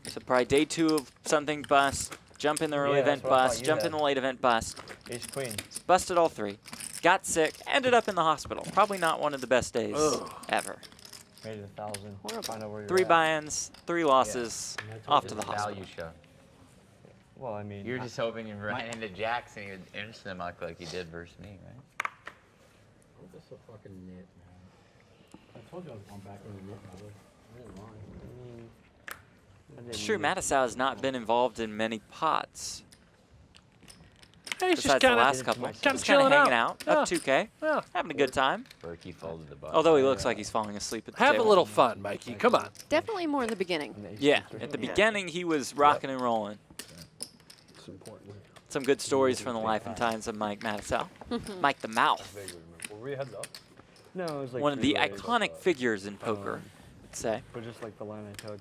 So probably day 2 of something bust, jump in the early Yeah, event that's what I thought bust, you jump had. in the late event bust. Ace queen. Busted all 3. Got sick, ended up in the hospital. Probably not one of the best days ever. Made it 1,000. Find out where you're 3 at. buy-ins, 3 losses, off to the hospital. Value show. Well, I mean, You were just hoping you ran into Jackson, he would instant muck like he did versus me, right? This is a fucking nit, man. I told you I was going back in the nit, brother. I didn't mind. It's true, Matusow has not been involved in many pots. Hey, he's just Besides the kind last of couple. kinda Just kind of chilling hanging out. out. Up 2K. Yeah. Having a good time. Berkey folded the button. Although he looks like he's falling asleep at the Have a table. little fun, Mikey. Come on. Definitely more in the beginning. Yeah, at the beginning he was rocking and rolling. It's important. Some good stories from the life and times of Mike Matusow. Mike the Mouth. Were we heads up? no, it was like One of the 3 ways, iconic figures in poker, I'd say. but just like the line I took.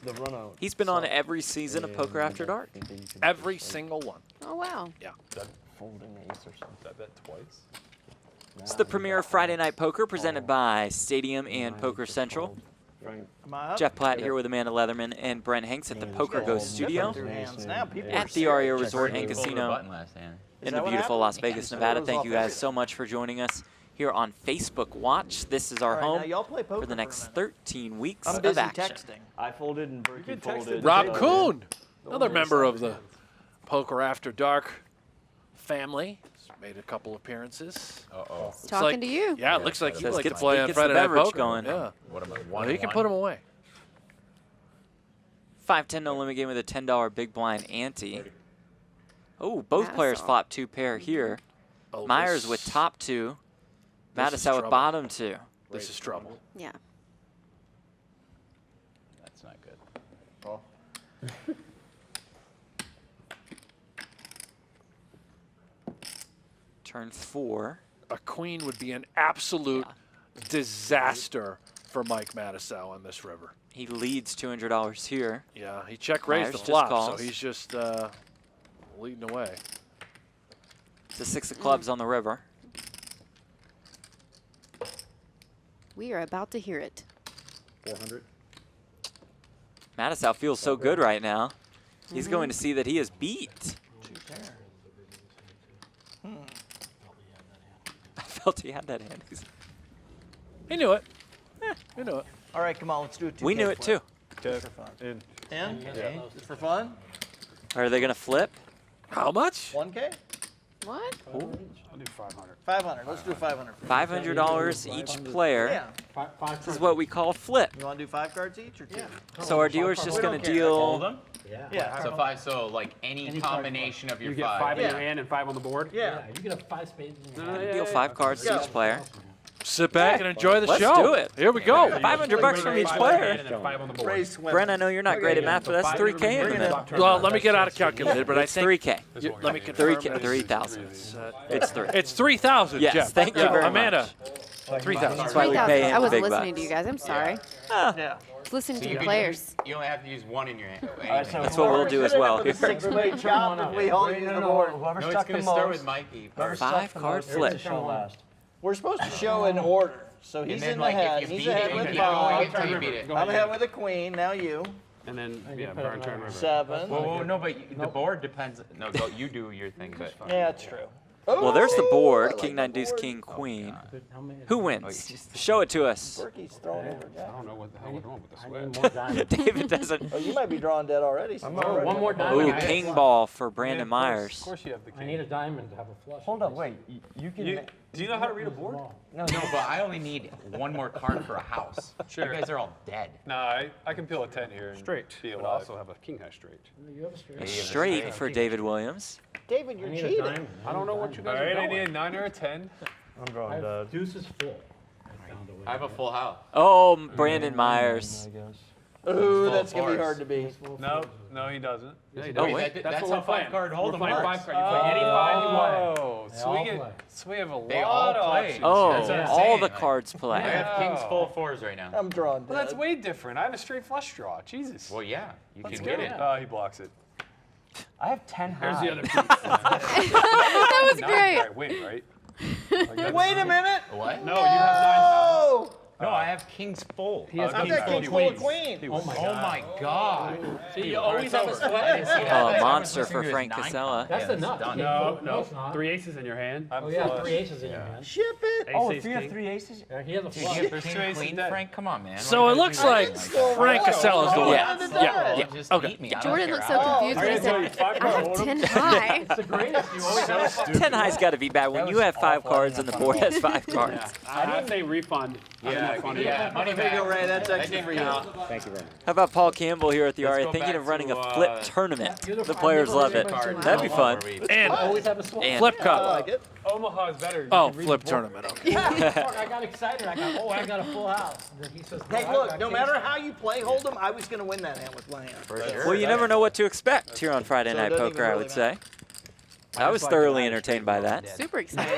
The run out. He's been on sucked, every season of and Poker After I Dark. think that you could Every just, like, single one. Oh, wow. fold an ace or something. Did I bet twice? It's the premiere of Friday Night Poker presented by Stadium and Poker Central. Frank. Am I up? Jeff Platt here with Amanda Leatherman and Brent Hanks at the PokerGo studio Different hands now. People are at the serious. REO Resort and Berkey folded the Casino button last hand. in that the what beautiful happened? Las Vegas, Nevada. Throws Thank off you guys everything. so much for joining us here on Facebook Watch. This is our All right, now home y'all play poker for the a next minute. 13 weeks I'm of busy action. texting. I folded and Berkey can text folded. it. Rob Yeah. Kuhn, another member of the Poker After Dark family. He's made a couple appearances. Uh-oh. He's talking to you. Yeah, it looks like he Says would like to gets- play he on gets the Friday Night beverage Poker. going. Yeah. What am I, Well, he can put him away. 5-10 no limit game with a $10 big blind ante. Oh, both Matusow. players flop 2 pair here. Oh, Meyers this- with top 2. this is Matusow with trouble. bottom 2. This is trouble. Yeah. That's not good. Turn 4. A queen would be an absolute disaster for Mike Matusow on this river. He leads $200 here. Yeah, he check raised Meyers the just flop, calls. so he's just leading away. The 6 of clubs on the river. We are about to hear it. 400. Matusow feels so good right now. He's going to see that he is beat. I felt he had that hand. He knew it. He knew it. All right, come on, let's do a 2K We knew it too. flip. For fun. In? Yeah. Just for fun? Are they going to flip? How much? 1K? What? I'll do 500. 500. Let's do 500. $500 each player. Yeah. This is what we call a flip. You want to do 5 cards each or 2? So our dealer's just We going don't to care. Hold deal. them? Yeah. So 5, so like any combination of your You get 5. 5 in Yeah. your hand and 5 on the board? Yeah. You get a 5 spades in your hand. Deal 5 cards to each player. Sit back and enjoy the Let's show. do it. Here we go. $500 from each player. And then 5 on the board. Raise swim. Brent, I know you're not great at math, but that's 3K in the middle. Well, let me get out a calculator, but I It's think 3K. let me confirm. 3,000. It's 3. It's 3,000. Yes, Jeff. thank you very Amanda. much. 3,000. That's why we 3,000. pay I him wasn't big listening bucks. to you guys. I'm sorry. Yeah. I was listening to You the can players. You only have to use 1 in your hand. That's what we'll do as well. It's a 6-way job if we all use the board. Whoever No, it's stuck going the to start most. with Mikey. Whoever first. stuck 5 the card most gets flip. to show last. We're supposed to show in order. So he's And then, in the like, head. if you He's beat ahead it, with you keep going 5. until you beat it. I'm ahead with a queen. Now you. And then, yeah, burn, turn, river. 7. Whoa, no, but the board depends. No, go, you do your thing, but. Yeah, that's true. Well, there's the Oh, board. I like King, the 9, deuce, board. king, queen. How many? Who wins? Show it to us. Berkey's throwing over I Jack. don't know what the hell we're doing with this I wedge. need more diamonds. David doesn't. Oh, you might be drawing dead already. since you're already one more in. diamond. Ooh, king ball for Brandon Of Myers. course you have the I king. need a diamond to have a flush. Hold up, wait. You can. Do you know how to read a board? No, but I only need 1 more card for a house. Sure. You guys are all dead. Nah, I can peel a 10 here and Straight. be But I alive. also have a king high straight. You have a straight. Yeah, you have a Straight for David Williams. David, I you're need a cheating. diamond. I don't know what you All guys right, are I doing. need a 9 or a 10. I'm drawing dead. Deuce is full. I found a way. I have a full house. Oh, Brandon Myers. I guess. Ooh, that's going to be hard to beat. No, no, he doesn't. Yeah, he Oh, does. wait. That's what we're playing. Hold'em We're playing works. 5 card. You play any 5 you want. Oh, They so all we play. get, so we have a They lot all of play. options. Oh, That's what I'm all saying, the like- cards I play. have kings full 4s right now. I'm drawing Well, that's dead. way different. I have a straight flush draw. Jesus. Well, yeah, you Let's can go. get it. Oh, he blocks it. I have 10 high. There's the other piece. That was great. I win, right? Wait a minute. What? No, you have 9. No, I have kings full. He has I've kings got full king full of queens. queen. Oh my god. See, you always have a I sweat. didn't see that. Oh, I was monster listening for to his Frank 9 Kassela. That's Yeah, enough. done. No, No, it's no. not. 3 aces in your hand. I'm Oh, yeah, flush. 3 aces in your hand. Ship it. Oh, Ace, if you have king. 3 aces? Yeah, he has a Dude, flush. you have There's king, two aces queen, dead. Frank? Come on, man. So it looks like Frank Casella's the winner. Yeah. Just Okay. beat me. I don't Jordan care looked how. so confused when he I tell you, said, 5 I card have hold'em. 10 high. It's the greatest. You always have 10 high's got to be bad when That you was have 5 awful. cards and the board has 5 cards. I say refund. Yeah, money There you go, back. Ray. That's extra for you. Thank you very much. How about Paul Campbell here at the Let's RA go thinking back of running to, a flip tournament? You're the The players love it. Card. That'd be fun. And always have a swap. And flip I cup. like it. Omaha is better. You Oh, can read flip the board. tournament. Okay. Yeah, I got excited. I got a full house. Then he says, Hey, "No, I look, got no kings." matter how you play Hold'em, I was going to win that hand with my hand. Well, you never know what to expect here on Friday So it Night doesn't Poker, even I really would say. I was thoroughly entertained by that. Super excited.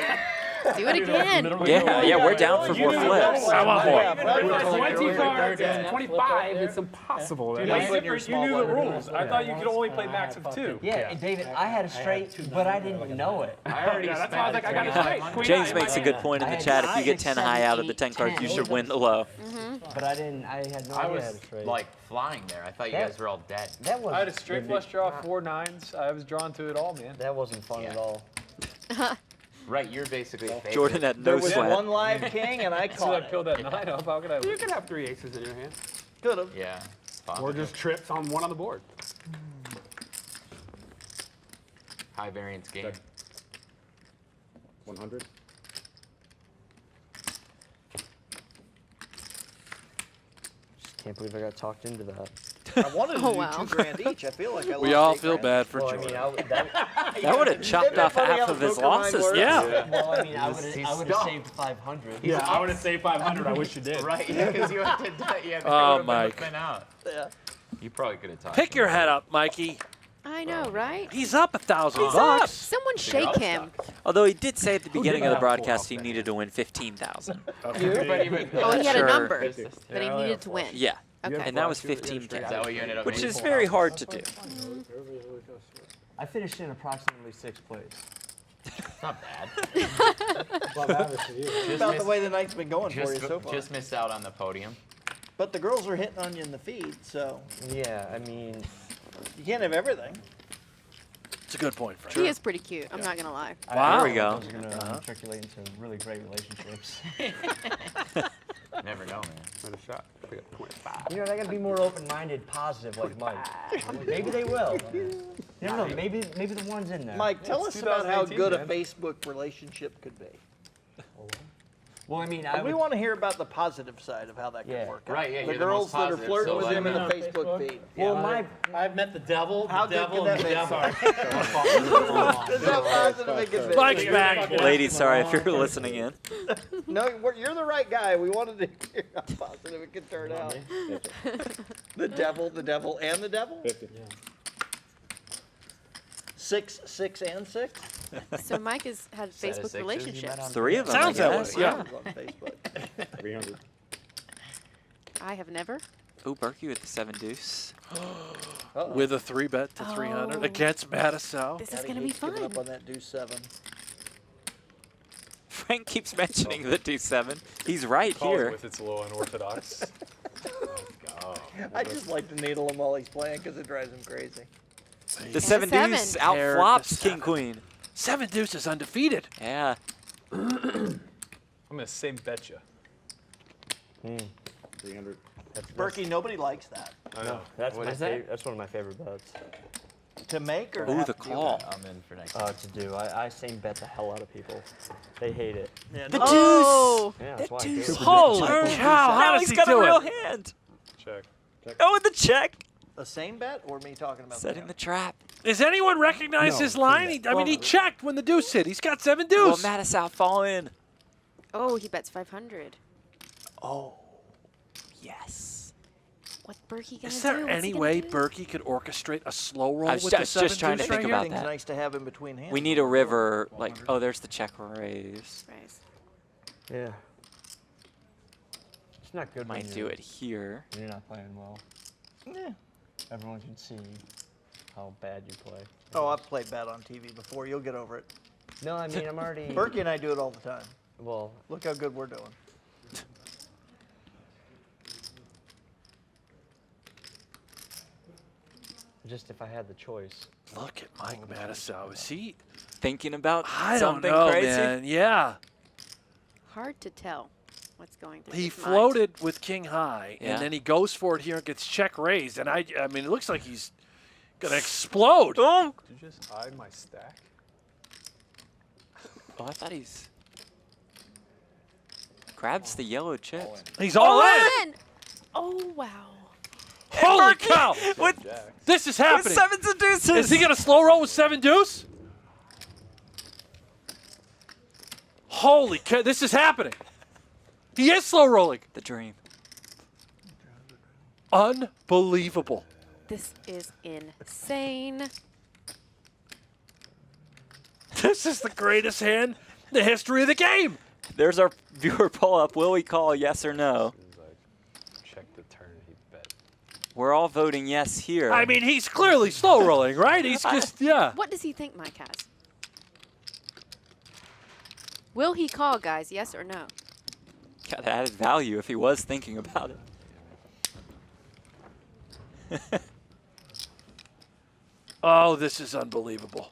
Do it again. Yeah, we're down for more flips. I want more. With 20 cards and 25, it's impossible. Dude, That's that's different. You knew the rules. I thought you could only play max of 2. Yeah, and David, I had a straight, but I didn't know it. I already that's why I was like, I got it straight. Queen James high. makes a good point in the chat. If you get 10 high out of the 10 cards, you should win the low. But I didn't, I had no I idea I was had a straight. like flying there. I thought you That- guys were all dead. That was I had a straight flush draw, 4 9s. I was drawn to it all, man. That wasn't fun at all. Right, you're basically a favorite. Jordan had There no was sweat. one live king, and I So I caught it. killed that 9 up. How could I You lose? can have 3 aces in your hand. Could have. Yeah. It's fun. Or just trips on one on the board. High variance game. 100. Just can't believe I got talked into that. I wanted to Oh, do wow. $2,000 each. I feel like I lost We all 8 feel grand. bad for Well, I Jordan. mean, that, That would have chopped Isn't that off funny half how of his poker mind losses. works? Yeah. well, I mean, I He's would have stuck. saved 500. Yeah, I would have saved 500. I wish you did. Right, because you had to. Yeah, Oh, Mike. Been out. Yeah. You probably could have talked. Pick your head up, Mikey. I know, right? He's up $1,000 He's bucks. up. Someone shake him. Although he did say at the beginning of the broadcast he needed to win 15,000. Oh, he had Sure. a number that he needed to win. Yeah. Okay. And that was Is that 15K, what you ended up which winning? is very hard to do. I finished in approximately 6th place. Not bad. Above average for you. About the way the night's been going for you Just, so far. just missed out on the podium. But the girls are hitting on you in the feed, so Yeah, I mean, you can't have everything. It's a good point, Frank. He is pretty cute. I'm not going to lie. Wow. There we go. those are going to matriculate into really great relationships. Never know, man. Another shot. We got 25. You know, they got to be more open-minded, positive like Mike. Maybe they will. You don't know, maybe the one's in there. Mike, tell It's us about how 2018, good a man. Facebook relationship could be. Well, I mean, We want to hear about the positive side of how that Yeah. could work out. Right, yeah, The you're the girls most that are positive, flirting so with let him in me the know. Facebook feed. Well, I've met the devil, How the good devil, can and the that devil. Is that positive it could be? Mike's back. Ladies, sorry if you're listening in. No, you're the right guy. We wanted to hear how positive it could turn out. The devil, and the devil? 50. 6, 6, and 6? So Mike has had Set of Facebook sixes you met relationships. on 3 of them, Sounds I that guess. way, yeah. On Facebook. 300. I have never. Ooh, Berkey with the 7 deuce. With a 3-bet to 300 Oh. against Matusow. This is going to be Giving fun. up on that deuce 7. Frank keeps mentioning the deuce 7. He's right Calling here. with its low unorthodox. I just like to needle him while he's playing because it drives him crazy. The 7 7. deuce Pair outflops to King 7. Queen. 7 deuces undefeated. Yeah. I'm gonna same bet you. 300. Berkey, nobody likes that. I know. That's What my is that? That's one of my favorite bets. To make or Ooh, have the to do call. that? I'm in for next. To do. I same bet the hell out of people. They hate it. Yeah, The no. Oh, Yeah, The that's why I do deuce. it. Holy cow, how Now does he's he got a do real it? hand. Check. Oh, with the check. The same bet or me talking about Setting that? the trap. Does anyone recognize his line? He checked when the deuce hit. He's got 7 Will deuce. Matusow fall in? oh, he bets 500. Oh, yes. What's Berkey gonna do? Is there What's he any gonna way do? Berkey could orchestrate a slow roll I with was the just 7 trying to deuce think right about here? that. Nice to have in between hands. We need a river, like, oh, there's the check raise. Raise. Yeah. It's not good when Might do it here. you're not playing well. Yeah. Everyone can see how bad you play. Oh, I've played bad on TV before. You'll get over it. No, I mean, I'm already... Berkey and I do it all the time. Well, Look how good we're doing. just if I had the choice. Look at Mike Matusow. Is he Thinking about I don't something know, crazy? man. Yeah. Hard to tell what's going through He his mind. floated with king high, Yeah. and then he goes for it here and gets check raised. And I mean, it looks like he's gonna explode. Oh, Did you just eye my stack? I thought he's grabs the yellow chips. He's all in. In. Oh wow. Holy cow! With This is happening. sevens and deuces. Is he gonna slow roll with 7 deuce? Holy cow! This is happening. He is slow rolling. The dream. Unbelievable. This is insane. This is the greatest hand in the history of the game. There's our viewer poll up. Will we call yes or no? Check the turn, he bet. We're all voting yes here. I mean, he's clearly slow rolling, right? He's just, yeah. What does he think Mike has? Will he call, guys? Yes or no? got added value if he was thinking about it. Oh, this is unbelievable.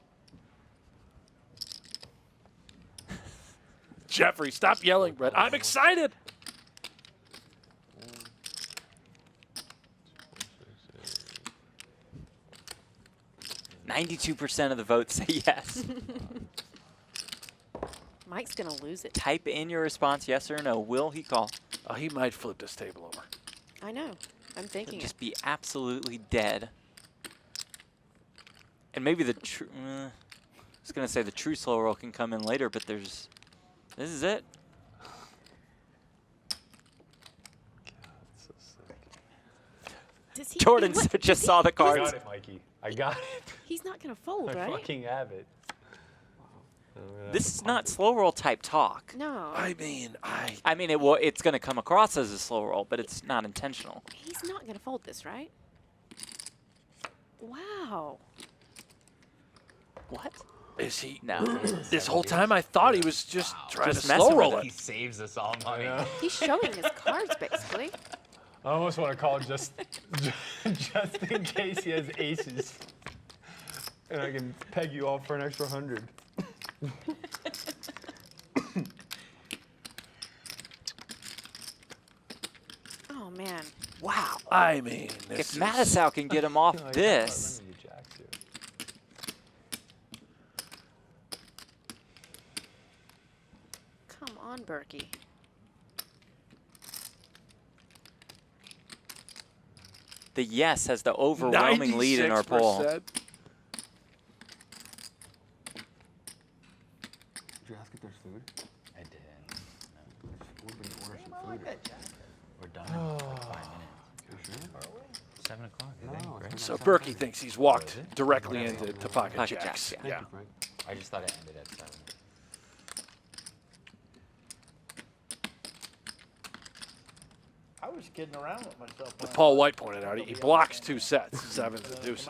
Jeffrey, stop yelling, Brett. I'm excited. %92% of the votes say yes. Mike's going to lose it. Type in your response, yes or no. Will he call? Oh, he might flip this table over. I know. I'm thinking Just be absolutely dead. And maybe the true... I was going to say the true slow roll can come in later, but there's... This is it. Does he, Jordan what- just does saw the I cards. got it, Mikey. I got it. He's not going to fold, I right? fucking have it. This is not slow roll type talk. No. I mean, I mean, it's going to come across as a slow roll, but it's not intentional. He's not going to fold this, right? Wow. What? Is he? No. This whole time I thought he was just trying Just to messing slow roll with it. He saves us all money. He's showing his cards, basically. I almost want to call just in case he has aces. And I can peg you off for an extra 100. Oh, man. Wow. I mean, If this Matusow can get him off this, Come on, Berkey. the yes has the overwhelming lead in our poll. 96%. Did you ask if there's food? I did. We're going to order some food. We're done in 5 minutes. 7 o'clock, I think, right? So Berkey thinks he's walked directly into pocket Pocket jacks. jacks, Yeah. Frank. I just thought it ended at 7. I was kidding around with myself. But Paul White pointed out he blocks 2 sets, 7s and deuces.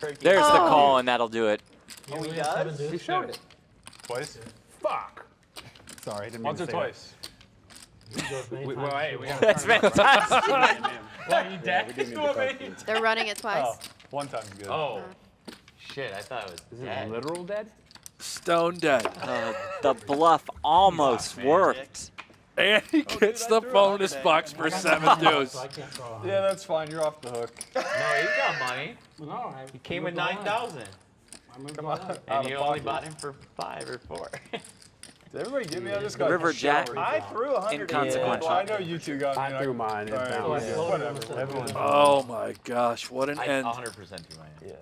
There's the Oh. call, and that'll do it. Oh, he does? He showed it. Twice? Fuck. Sorry, I didn't mean Once to or say twice? Well, hey, we That's fantastic. Why, you dead? They're running it twice. Oh, one time's good. Oh. Shit, I thought it was Is it dead. literal dead? Stone dead. The bluff almost worked. And he gets the bonus box for 7 deuce. I can't throw a Yeah, that's fine. You're off the hook. No, he got money. No, He came with 9,000. Come on. And Out you of only pocket. bought him for 5 or 4. Did everybody give me? I just got River Jack. showered. I threw 100 Inconsequential. Well, I know you two got me. I threw mine. It All right, bounced. yeah, whatever. Everyone. Oh my gosh, what an I end. 100% do mine. Yeah.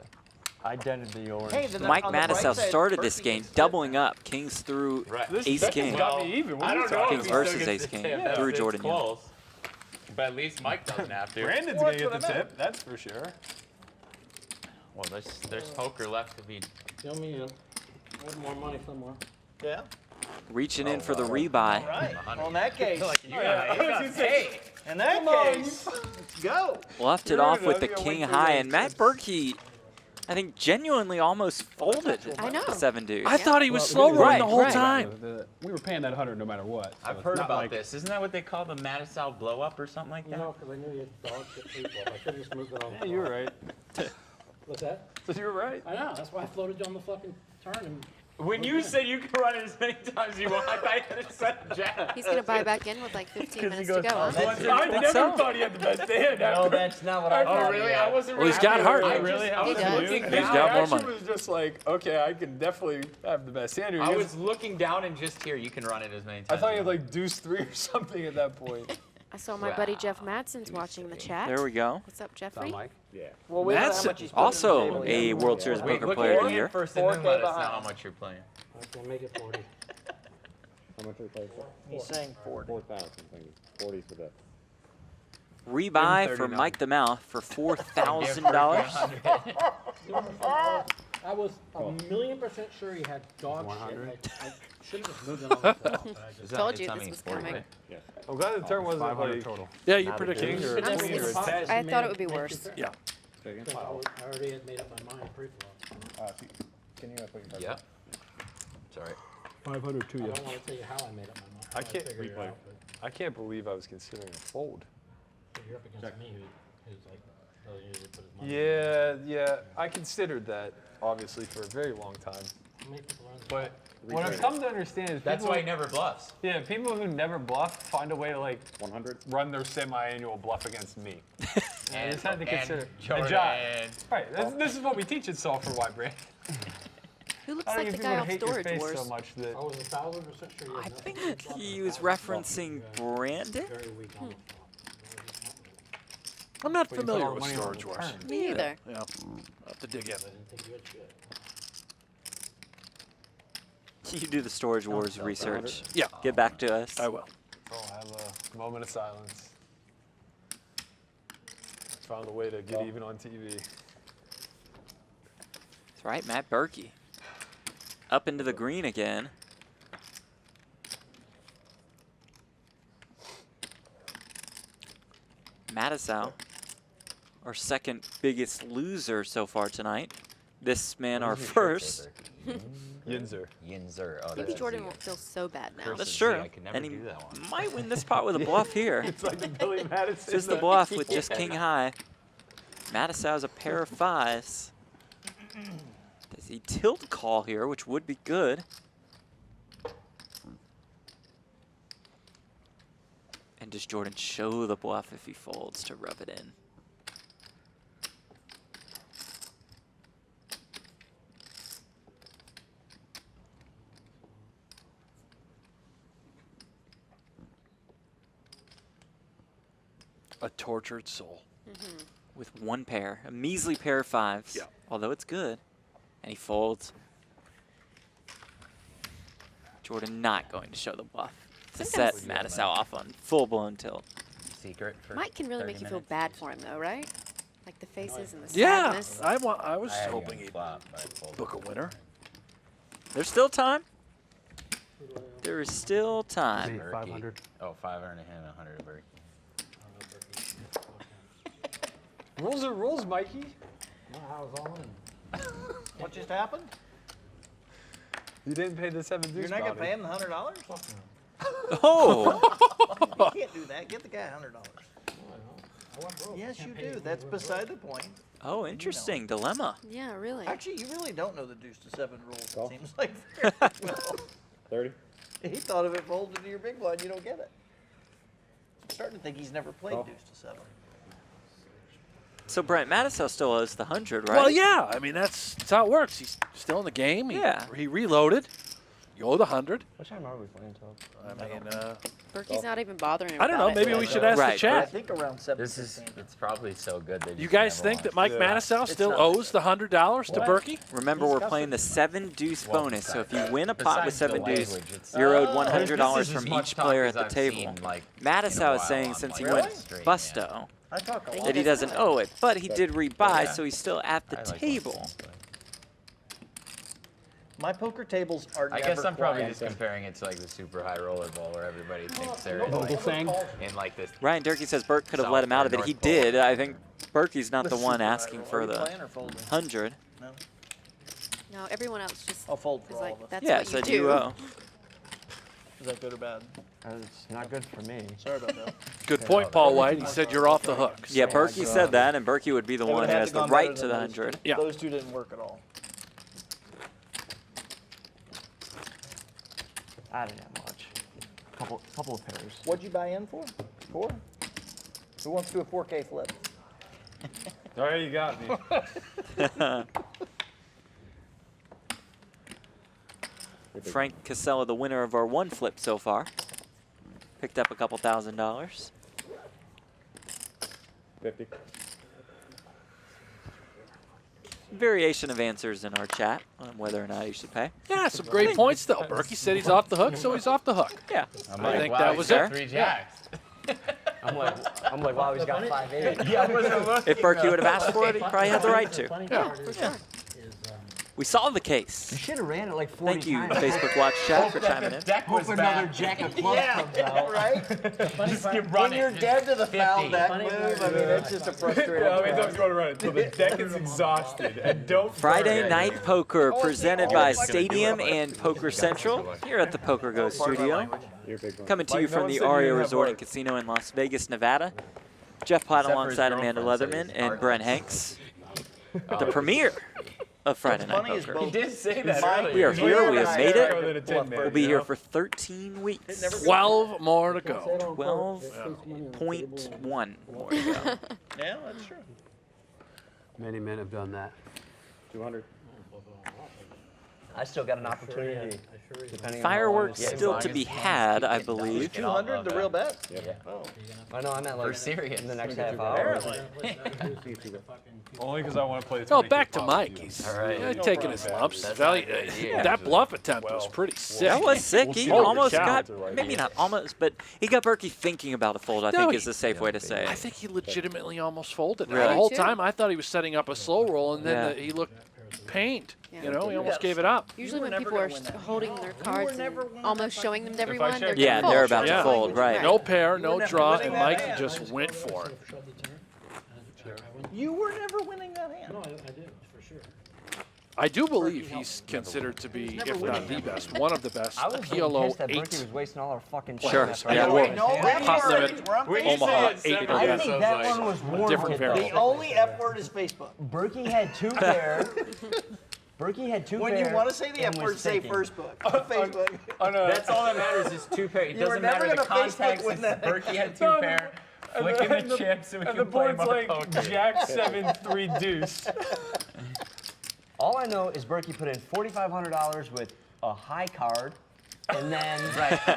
I dented the orange. Hey, then Mike on the bright Matusow side, started this Berkey game gets doubling up. Kings through Right. This ace that king. got me even. What I are you don't know talking if Kings he versus still gets ace to king tip. through It's Jordan Young. close. But at least Mike doesn't have to. Brandon's gonna get the tip, that's for sure. Well, there's poker left to be. Show me in. There's more money somewhere. Yeah. Reaching in for the rebuy. All right. Well, in that case, Hey, in that case, let's go. Bluffed it off with the king high, and Matt Berkey, I think, genuinely almost folded I know. the 7 deuce. I thought he was slow rolling the whole time. We were paying that 100 no matter what. So I've it's heard not about like, this. Isn't that what they call the Matusow blow up or something like that? No, because I knew you had dog shit people. I should have just moved it on. Yeah, you were right. What's that? So you were right. I know. That's why I floated you on the fucking turn. And When you said you could run it as many times as you want, I thought you had said jack. He's going to buy back in with like 15 minutes to go, huh? I never thought he had the best hand. No, that's not what I thought. Oh, really? I wasn't Well, he's really got heart. I He was does. looking He's down. got more Action money. was just like, okay, I can definitely have the best hand here. I was looking down and just here. You can run it as many times. I thought you as had like deuce 3 or something at that point. I saw my buddy Jeff Madsen's watching the chat. There we go. What's up, Jeffrey? Mike? Yeah. Well, we don't know how That's much he's putting on the Also table a yet. World Series Wait, Poker look Player at of the it Year. first and then 4K let us know behind. how much you're playing. I can make it 40. How much are we playing for? He's saying 40. 4,000. 40 for that. Rebuy for Mike the Mouth for $4,000. I was a million% sure he had dog 100. Shit. I should have just moved it on the floor. Told you this was coming. I'm glad the turn wasn't 500 like total. Yeah, you predicted. king or I'm queen or serious. a I thought it would be worse. Yeah. I already had made up my mind pre-flop. Can you put your Yeah. Sorry. 500 to I you. don't want to tell you how I made up my mind. I can't figured it replay. out, I can't believe I was considering a fold. but you're up against me who's like, doesn't usually put his money. Yeah. I considered that, obviously, for a very long time. How many people are in there? But what I've come to understand is That's people, why he never bluffs. yeah, people who never bluff find a way to like 100? run their semi-annual bluff against me. I just had to consider. Jordan. Right, this is what we teach at Solve for Why, Brand. Who looks I don't like the think guy people off hate your Storage face Wars? so much that. I was 1,000% sure you had I nothing. think he was referencing Brandon. Very weak on the flop. I'm not But you put familiar all the with money on Storage the Wars. turn. Me either. Yeah, I'll have to dig in. I didn't think you had shit. You do the Storage Wars research. Yeah. Get back to us. I will. Oh, I have a moment of silence. Found a way to get even on TV. That's right, Matt Berkey. Up into the green again. Matusow, our second biggest loser so far tonight. This man, our first. Yinzer. Yinzer. Oh, Maybe that's Jordan Z. won't feel so bad now. Curse That's Z, true. I could never And he do that one. might win this pot with a bluff here. It's like the Billy Madison. Just the bluff with just king high. Matusow's a pair of fives. Does he tilt call here, which would be good? And does Jordan show the bluff if he folds to rub it in? A tortured soul. With one pair, a measly pair of fives. Yeah. Although it's good. And he folds. Jordan not going to show the bluff. To set Sometimes- Matusow off on full-blown tilt. Secret for Mike can really 30 make you feel minutes. bad for him, though, right? Like the faces and the Yeah, sadness. I was I had hoping him he'd flop, but I folded. book a winner. There's still time. There is still time. Berkey. 500. Oh, 500 to him, 100 to Berkey. Rules are rules, Mikey. No, I was all in. What just happened? You didn't pay the 7 You're deuce not gonna bounty. pay him the $100? Oh! You can't do that. Get the guy $100. Yes, you do. That's beside the point. Oh, interesting dilemma. Yeah, really. Actually, you really don't know the deuce to 7 rules. It seems like. 30? He thought if it folded to your big blind, you don't get it. I'm starting to think he's never played deuce to 7. So Brent Matusow still owes the 100, right? Well, yeah. I mean, that's how it works. He's still in the game. Yeah. He reloaded. Go the 100. What time are we playing till? I mean, Berkey's not even bothering him I don't know. about it. Maybe we should ask the Right, I chat. think around 7. It's probably so good. They You just guys never think that want Mike Matusow still not. owes the $100 to Berkey? Remember, we're playing the 7 deuce bonus, so if you win a pot with Besides the 7 deuce, language, it's- you're owed This $100 is as from much each talk player as at the I've table. seen, like, Matusow is while saying on, since he like, went straight, busto, I talk a lot. that he doesn't owe it, but he did rebuy, so he's still at the I like table. those, but- My poker tables are I never guess I'm probably quiet. just comparing it to like the super high roller bowl where everybody thinks they're in Local like, thing. in like this. Ryan Durkee says Burke could have let him out of it. He North Pole. did. I think Berkey's not the one super high asking roll. for Are we the playing or folding? 100. No. No, everyone else just I'll fold for is all like, of us. that's Yeah, what said you do. you owe. Is that good or bad? It's not good for me. Sorry about that. Good point, Paul White. He said you're off the hook. Yeah, Berkey said that, and Berkey would be the It one would who have has to the gone right better to the than those 100. two. Yeah. Those two didn't work at all. I didn't have much. Couple of pairs. What'd you buy in for? 4? Who wants to do a 4K flip? All right, you got me. Frank Kassela, the winner of our 1 flip so far. Picked up a couple $1,000. 50. Variation of answers in our chat on whether or not you should pay. Yeah, some great points, though. Berkey said he's off the hook, so he's off the hook. Yeah. I'm I like, think wow, that he's was got it. 3 jacks. I'm like, wow, he's got 5-8. Yeah, I wasn't looking. If Berkey would have asked for it, he probably had the right to. Yeah. We solved the case. You should have ran it like 40 Thank you, times. Facebook Watch chat, for chiming in. Deck was Hope another bad. jack of clubs comes out. right? Just keep When running. you're Just dead to the foul 50. deck move, I mean, it's just a frustrating. Yeah, how many times do you want to run it until the deck is exhausted and don't Friday burn? Night Poker, presented Oh, by it's gonna do it. Stadium and Poker Central, here at the PokerGo studio. You're a big one. Coming to you Mike, no from one the said you Aria didn't have Resort and work. Casino in Las Vegas, Nevada. Jeff Platt Except for alongside his Amanda girlfriend said Leatherman he's and Brent Hanks. The premiere of Friday Night Funny is Poker. both. He did say that Mike, earlier. We are here. We have made it. Better than a 10 man, We'll be you here know? for 13 weeks. 12 more to go. 12.1 more to go. Yeah, that's true. Many men have done that. 200. I still got an opportunity. Depending Fireworks on how long still this to game be goes. had, I believe. 200, the real bet? Yeah. Oh. I know, I meant like For serious. in the next half hour. Only because I want to play. Oh, 20K back to pop Mike. with you. He's All right. taking his lumps. That bluff attempt was pretty sick. That was sick. He Holy almost cow. got, maybe not almost, but he got Berkey thinking about a fold, I No, think he- is the safe way to say I it. think he legitimately almost folded. Really? The whole too. time I thought he was setting up a slow roll, and then Yeah. he looked pained. Yeah. You know, he almost gave it up. Usually were when never people are gonna win that. holding their cards and never winning almost that showing them to If I everyone, check- they're Yeah, gonna they're fold. about to Yeah. fold, right. No pair, no never draw, winning and that Mike hand. just went for it. You were never winning that hand. No, I did, for sure. I do believe he's considered to be, if not the best, one of the best I was PLO pissed that Berkey 8. was wasting all our fucking Sure. time. Yeah, after we're- that. No, Pot F limit, word. We're on When you Facebook. Omaha, say it 8 separate, I again. think so that it's one like- was warranted. different pair. though. The only F word is Facebook. Berkey had 2 pair. Berkey had 2 When pair. you want to say the and F was word, say thinking. first book. Facebook. That's all that matters is 2 pair. It You were doesn't never matter the gonna Facebook context. win that. Berkey had 2 pair. Flicking the chips and we And the can play board's more like poker. Jack 7 3 deuce. All I know is Berkey put in $4,500 with a high card, and then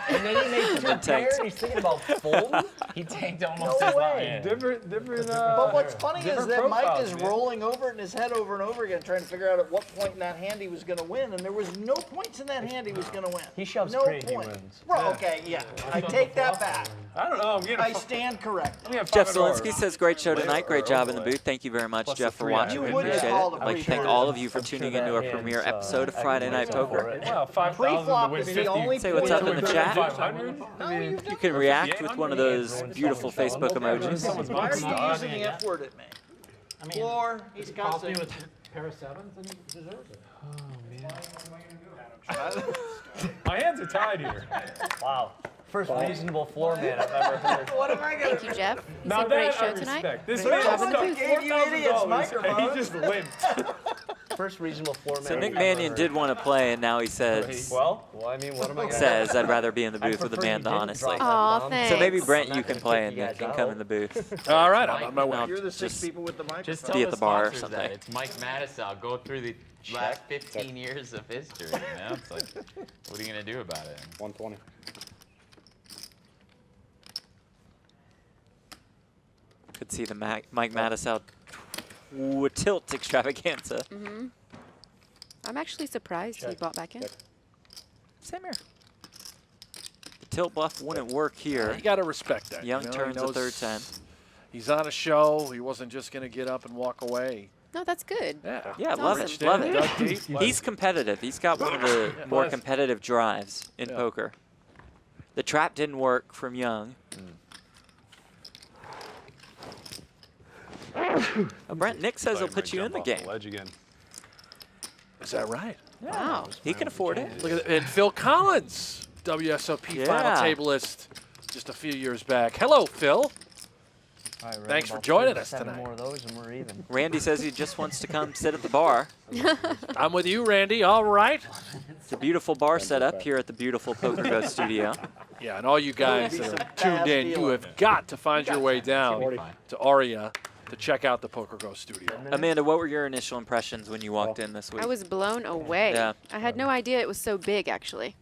and then he made 2 tanked. pair, and he's thinking about folding. He tanked almost No as long. way. Different. But what's funny is different that Mike profiles, is man. rolling over it in his head over and over again, trying to figure out at what point in that hand he was going to win, and there was no points in that hand he was going to win. He shoves no pre, he point. wins. Well, okay, yeah, I take that back. I don't know. I'm getting. I stand correct. Jeff Zielinski says, great show tonight. Great job in the booth. Thank you very much, Plus Jeff, the for free watching. action. We You wouldn't appreciate it. call the I'd like to thank pre-show. all of you for I'm sure tuning into our that premiere hand's, episode of I Friday can Night go for Poker. it. Wow, 5,000 to Pre-flop win is the 50. only Say what's up in the chat. 500? No, you You can react with one of those beautiful Facebook emojis. Why are you using the F word at me? I mean, Floor, he's got cost me to. with a pair of 7s and he deserves it. My hands are tied here. Wow. First reasonable floor man I've ever heard. What am I going Thank you, Jeff. It's Now a great that I show tonight. respect. This Great man job in the stuck booth. Gave you idiots $4,000 and he microphones. just limped. first reasonable floor So man Nick we've Mannion ever- did want to play, and now he says, Well, I mean, what am I gonna says I'd rather be in the booth with prefer Amanda, you didn't honestly. drop Aw, that bomb. thanks. So maybe Brent, I'm you not can gonna play, kick and you Nick guys can come out. in the booth. All right, I'm on my way. I'll You're the six just people with the microphone. Just be tell at the the bar or sponsors something. that it's Mike Matusow. Go through the last 15 years of history. You know, it's like, what are you gonna do about it? 120. Could see the Mike Matusow tilt extravaganza. I'm actually surprised he bought back in. Same here. The tilt bluff wouldn't work here. You got to respect that. Young you know, turns he a knows third 10. He's on a show. He wasn't just going to get up and walk away. No, that's good. Yeah. Yeah, That's love awesome. it. Love Dug it. deep. He's competitive. He's got one of the more competitive drives in poker. The trap didn't work from Young. Brent, Nick says he'll put you in the game. Ledge again. Is that right? Wow. He can afford it. Look at that. And Phil Collins, WSOP Yeah. final tableist just a few years back. Hello, Phil. All right, Thanks for about joining us 7 tonight. more of those and we're even. Randy says he just wants to come sit at the bar. I'm with you, Randy. All right. It's a beautiful bar set up here at the beautiful PokerGo studio. Yeah, and all you guys that are tuned in, you have got to find your way down to Aria to check out the PokerGo studio. Amanda, what were your initial impressions when you walked in this week? I was blown away. Yeah. I had no idea it was so big, actually.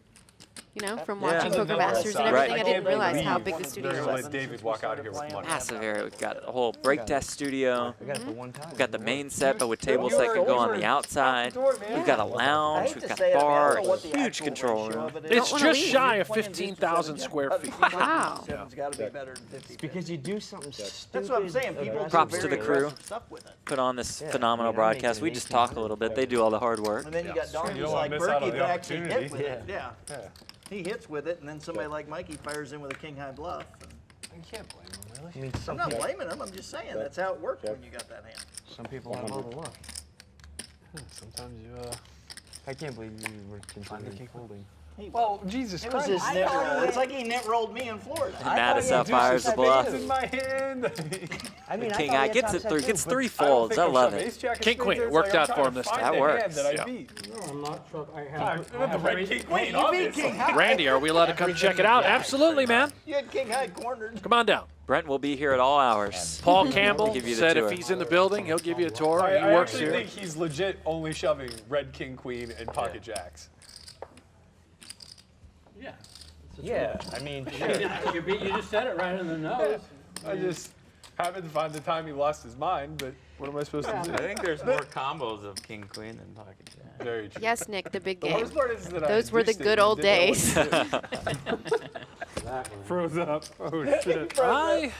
You know, from Yeah. watching Poker Masters and Right. everything, I didn't realize how big the studio We're was. gonna let David walk out of here with money. Massive area. We've got a whole break test studio. We got it for one time. We've got the main set, but with tables that can go on the outside. We've got a lounge. We've got a bar, a huge control room. It's wanna just leave. shy of 15,000 square feet. Wow. It's got to be better than 50. Because you do something stupid. That's what I'm saying. People do Props to very the crew. aggressive stuff with it. Put on this Yeah, phenomenal I mean, I'm making broadcast. We an just talk a 1800. little bit. They do all the hard work. And then you got donkeys You don't wanna like miss out on Berkey the that actually hit opportunity. with it. Yeah. Yeah. He hits with it, and then somebody like Mikey fires in with a king high bluff. You can't blame him, really. I mean, I'm not blaming him. I'm just saying that's how it works when you got that hand. some people have all the luck. Sometimes you, I can't believe you were considering holding. Well, Jesus It was Christ. his net roll. It's like he net rolled me in Florida. Matusow fires the bluff. It's in my hand. I mean, King I eye thought gets he it had through. top Gets set, three too, folds. I love it. King Queen, it worked out for him this time. That works. That I Yeah. beat. No, I'm not sure. I With the red king queen, obviously. Randy, are we allowed to come check it out? Absolutely, man. You had king high cornered. Come on down. Brent will be here at all hours. Paul Campbell Give you the said tour. if he's in the building, he'll give you a tour. I He works actually here. think he's legit only shoving red king queen and pocket jacks. Yeah, I mean, You just said it right in the nose. I just happened to find the time he lost his mind, but what am I supposed to do? I think there's more combos of king queen than pocket jack. Very true. Yes, Nick, the big The game. worst part is that Those I were the ditched it good and old didn't know days. what to Froze up. Oh, shit. I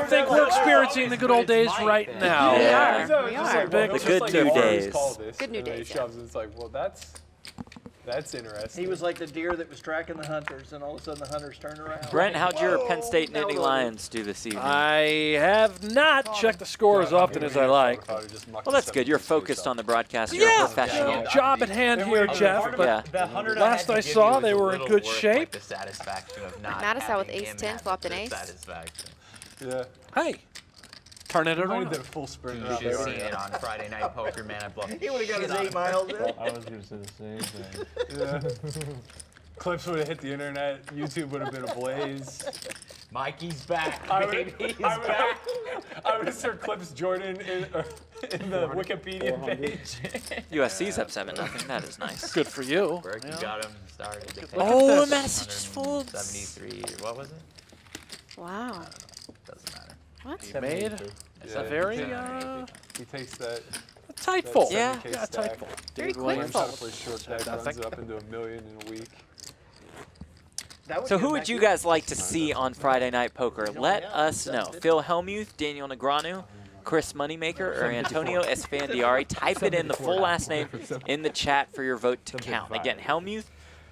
think we're experiencing the good old days right now. We Yeah. are. So We it's just are. like, well, The just good like new I've always days. called this, Good new and then days, He shoves it. It's like, well, that's interesting. He was like the deer that was tracking the hunters, and all of a sudden the hunters turned around. Brent, how'd your Penn State Now Nittany we're- Lions do this evening? I have not checked the score as often as I like. Well, that's good. You're focused on the broadcast. You're Yeah, a professional. job at hand here, Jeff. But Yeah. The 100 last had to I give you saw, was they a were in little good worth, shape. Like the satisfaction of not Matusow with having ace him 10, have flopped an the ace. Satisfaction. Yeah. Hey, turn it I around. did that full sprint. You out should there. see it on Friday Night Poker, man. I bluffed. He would have got shit his out 8 of miles in. I was going to say the same thing. Yeah. Clips would have hit the internet. YouTube would have been ablaze. Mikey's back, I baby. would, He's I would, back. I would insert Clips Jordan in the Wikipedia page. USC's up 7-0. That is nice. Good for you. Berkey got him started. Oh, Madison just folds. 73. What was it? Wow. Doesn't matter. What? He made Yeah, a very he takes that. tight fold. Yeah. 70K Yeah, tight stack. fold. Very David quick Williams. fold. Trying to play short stack, runs it up into $1 million in a week. That So get who back would you in. guys like to see on Friday Night Poker? Let us know. Phil Hellmuth, Daniel Negreanu, Chris Moneymaker, or Antonio Esfandiari. Type it in, the full last name, in the chat for your vote to count. Again, Hellmuth,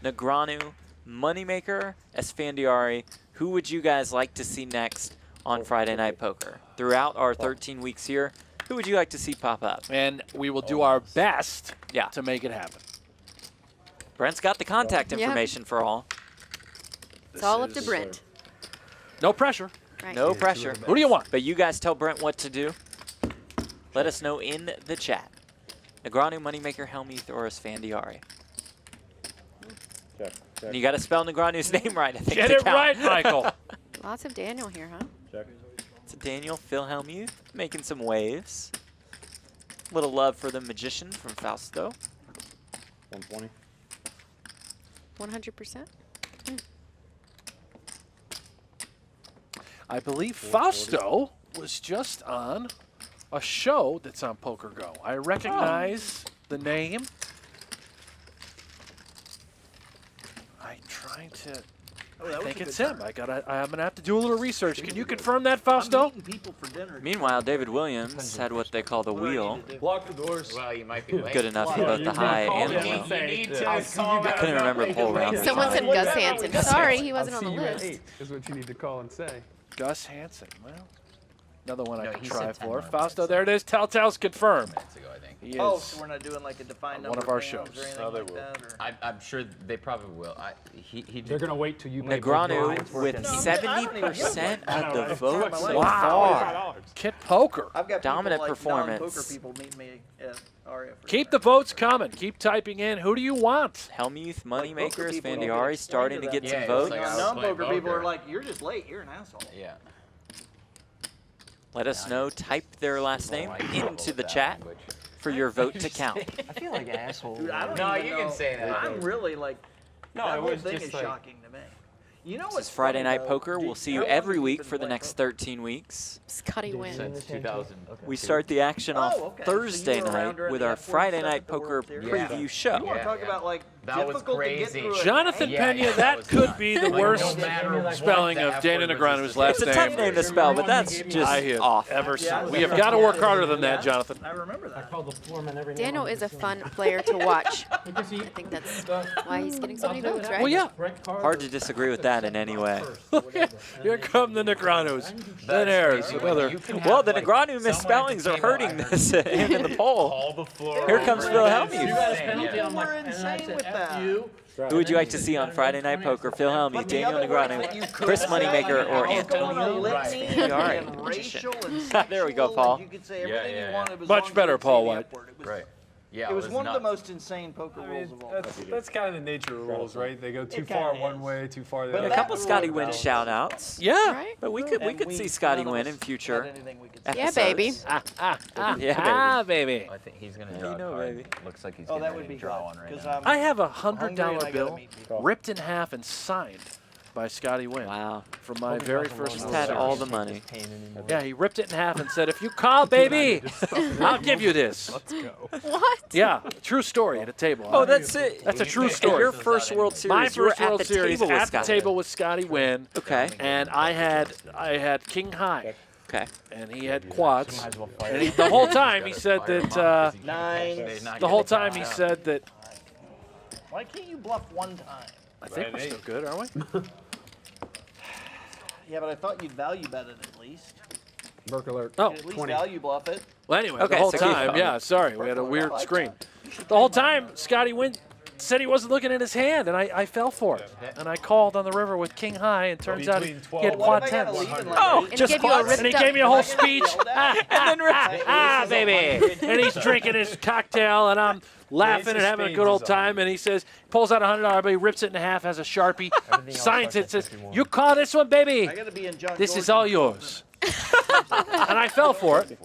Negreanu, Moneymaker, Esfandiari. Who would you guys like to see next on Friday Night Poker? Throughout our 13 weeks here, who would you like to see pop up? And we will do our best Yeah. to make it happen. Brent's got the contact Yeah. information for all. It's all up to Brent. No pressure. Right. No pressure. Who do you want? But you guys tell Brent what to do. Let us know in the chat. Negreanu, Moneymaker, Helmuth, or Sfandiari. Check. And you got to spell Negreanu's name right, I think. Get to it count. right, Michael. Lots of Daniel here, huh? Check. It's Daniel Phil Helmuth making some waves. Little love for the Magician from Fausto. 120. 100%. I believe Fausto was just on a show that's on PokerGo. I recognize the name. I'm trying to. I think it's him. I'm gonna have to do a little research. Can you confirm that, Fausto? People for dinner. Meanwhile, David Williams had what they call the wheel. Block the doors. Well, you might be late. Good enough for both the high and the low. You need to call I couldn't remember the whole round. Someone said Gus Hansen. Sorry, he wasn't on the See you at list. 8 is what you need to call and say. Gus Hansen. Well, another one I No, can he try said 10 for. minutes. Fausto, there it is. Telltale's confirmed. Minutes ago, I think. He Oh, is. so we're not doing like a defined on number one of our fans shows. or anything No, they like will. that? Or? I'm sure they probably will. He They're did. gonna wait till you make those Negreanu lines work with and- 70% of the vote so Wow. far. Kit Poker. I've got Dominant people, like, performance. non-poker people meet me at Aria for Keep dinner. the votes coming. Keep typing in. Who do you want? Helmuth, Like, Moneymaker, poker people don't Sfandiari get starting to explained get them. some Yeah, votes. it's like I was Non-poker playing people are poker. like, you're just late. You're an asshole. Yeah. Let us know. Type their last name into the chat for your vote to count. I feel like an asshole. Dude, I don't No, even you know. can say that. I'm really like, No, that it whole was thing just is like- shocking to me. You know This what's is Friday funny, Night though? Poker. We'll see you every week for the next 13 weeks. Scotty wins. Since 2000. We start the action off Oh, okay. So you Thursday were around night during with the our F1 Friday stuff Night at the World Poker Series? preview Yeah. show. You want to talk Yeah. about like That was difficult to get crazy. through a Jonathan Yeah, Pena, yeah, that was could nuts. be the Like, worst no matter what, spelling the of F Dana word was Negreanu's just- last It's a tough name to spell, but that's just I have off. ever Yeah, seen. We have got to work harder than that, Jonathan. I remember I that. called the foreman every night. Daniel is a fun player to watch. Because he, I think that's why he's getting so many votes, right? Well, yeah. Hard to disagree with that in any way. Here come the Negreanus. Then there's another. Well, the Negreanu misspellings are hurting this hand in the poll. All the floor. Here comes Phil Helmuth. People were insane with that. Who would you like to see on Friday Night Poker? Phil Helmuth, Daniel Negreanu, Chris Moneymaker, or Antonio Sfandiari? There we go, Paul. You could say everything you wanted was Much long better, as you Paul say the White. F word. Right. Yeah, It was one of the nuts. most insane poker I rules mean, of all time. that's kind of the nature of rules, right? They go too It far kinda one is. way, too far the But other. A couple that Scotty rule Win balance. shout outs. Yeah. Right? But we And could see Scotty none of win us in future had anything we could say. Yeah, baby. Yeah, baby. I think he's gonna draw you know, a card. baby. Looks like he's Oh, getting that ready would be to draw good, one right 'cause now. I'm I have a hungry and I $100 gotta bill meet people. ripped in half and signed by Scotty Wynn Wow. from my very first Just World had all Series. the money. Yeah, he ripped it in half and said, if you call, baby, I'll give you this. Let's go. What? Yeah, true story at a table. Oh, that's it. That's a true At story. your first World Series, My you were first at World the Series table with at the Scotty. table with Scotty Wynn, Okay. and I had King High, Okay. and he had quads. Might as well fight And it. the whole time he said that. Nines. The whole time he said that. Why can't you bluff one time? I think we're still good, aren't we? Yeah, but I thought you'd value bet it at least. Burke alert. Oh, At least 20. value bluff it. well, anyway, Okay, the whole so keep time, going. yeah. Sorry, we had a weird screen. The whole time, Scotty Wynn said he wasn't looking at his hand, and I fell for it. And I called on the river with King High, and turns out he Between had 12 quad What if I gotta tens. leave in like Oh, eight? And just he gave you a quads. And he ripped gave me a up. whole speech. And then Baby. And he's drinking his cocktail, and I'm laughing and having a good old time. And he says, pulls out $100 bill, he rips it in half, has a Sharpie, signs it, says, you call this one, baby. I gotta be in John This is Gordon. all yours. And I fell for it.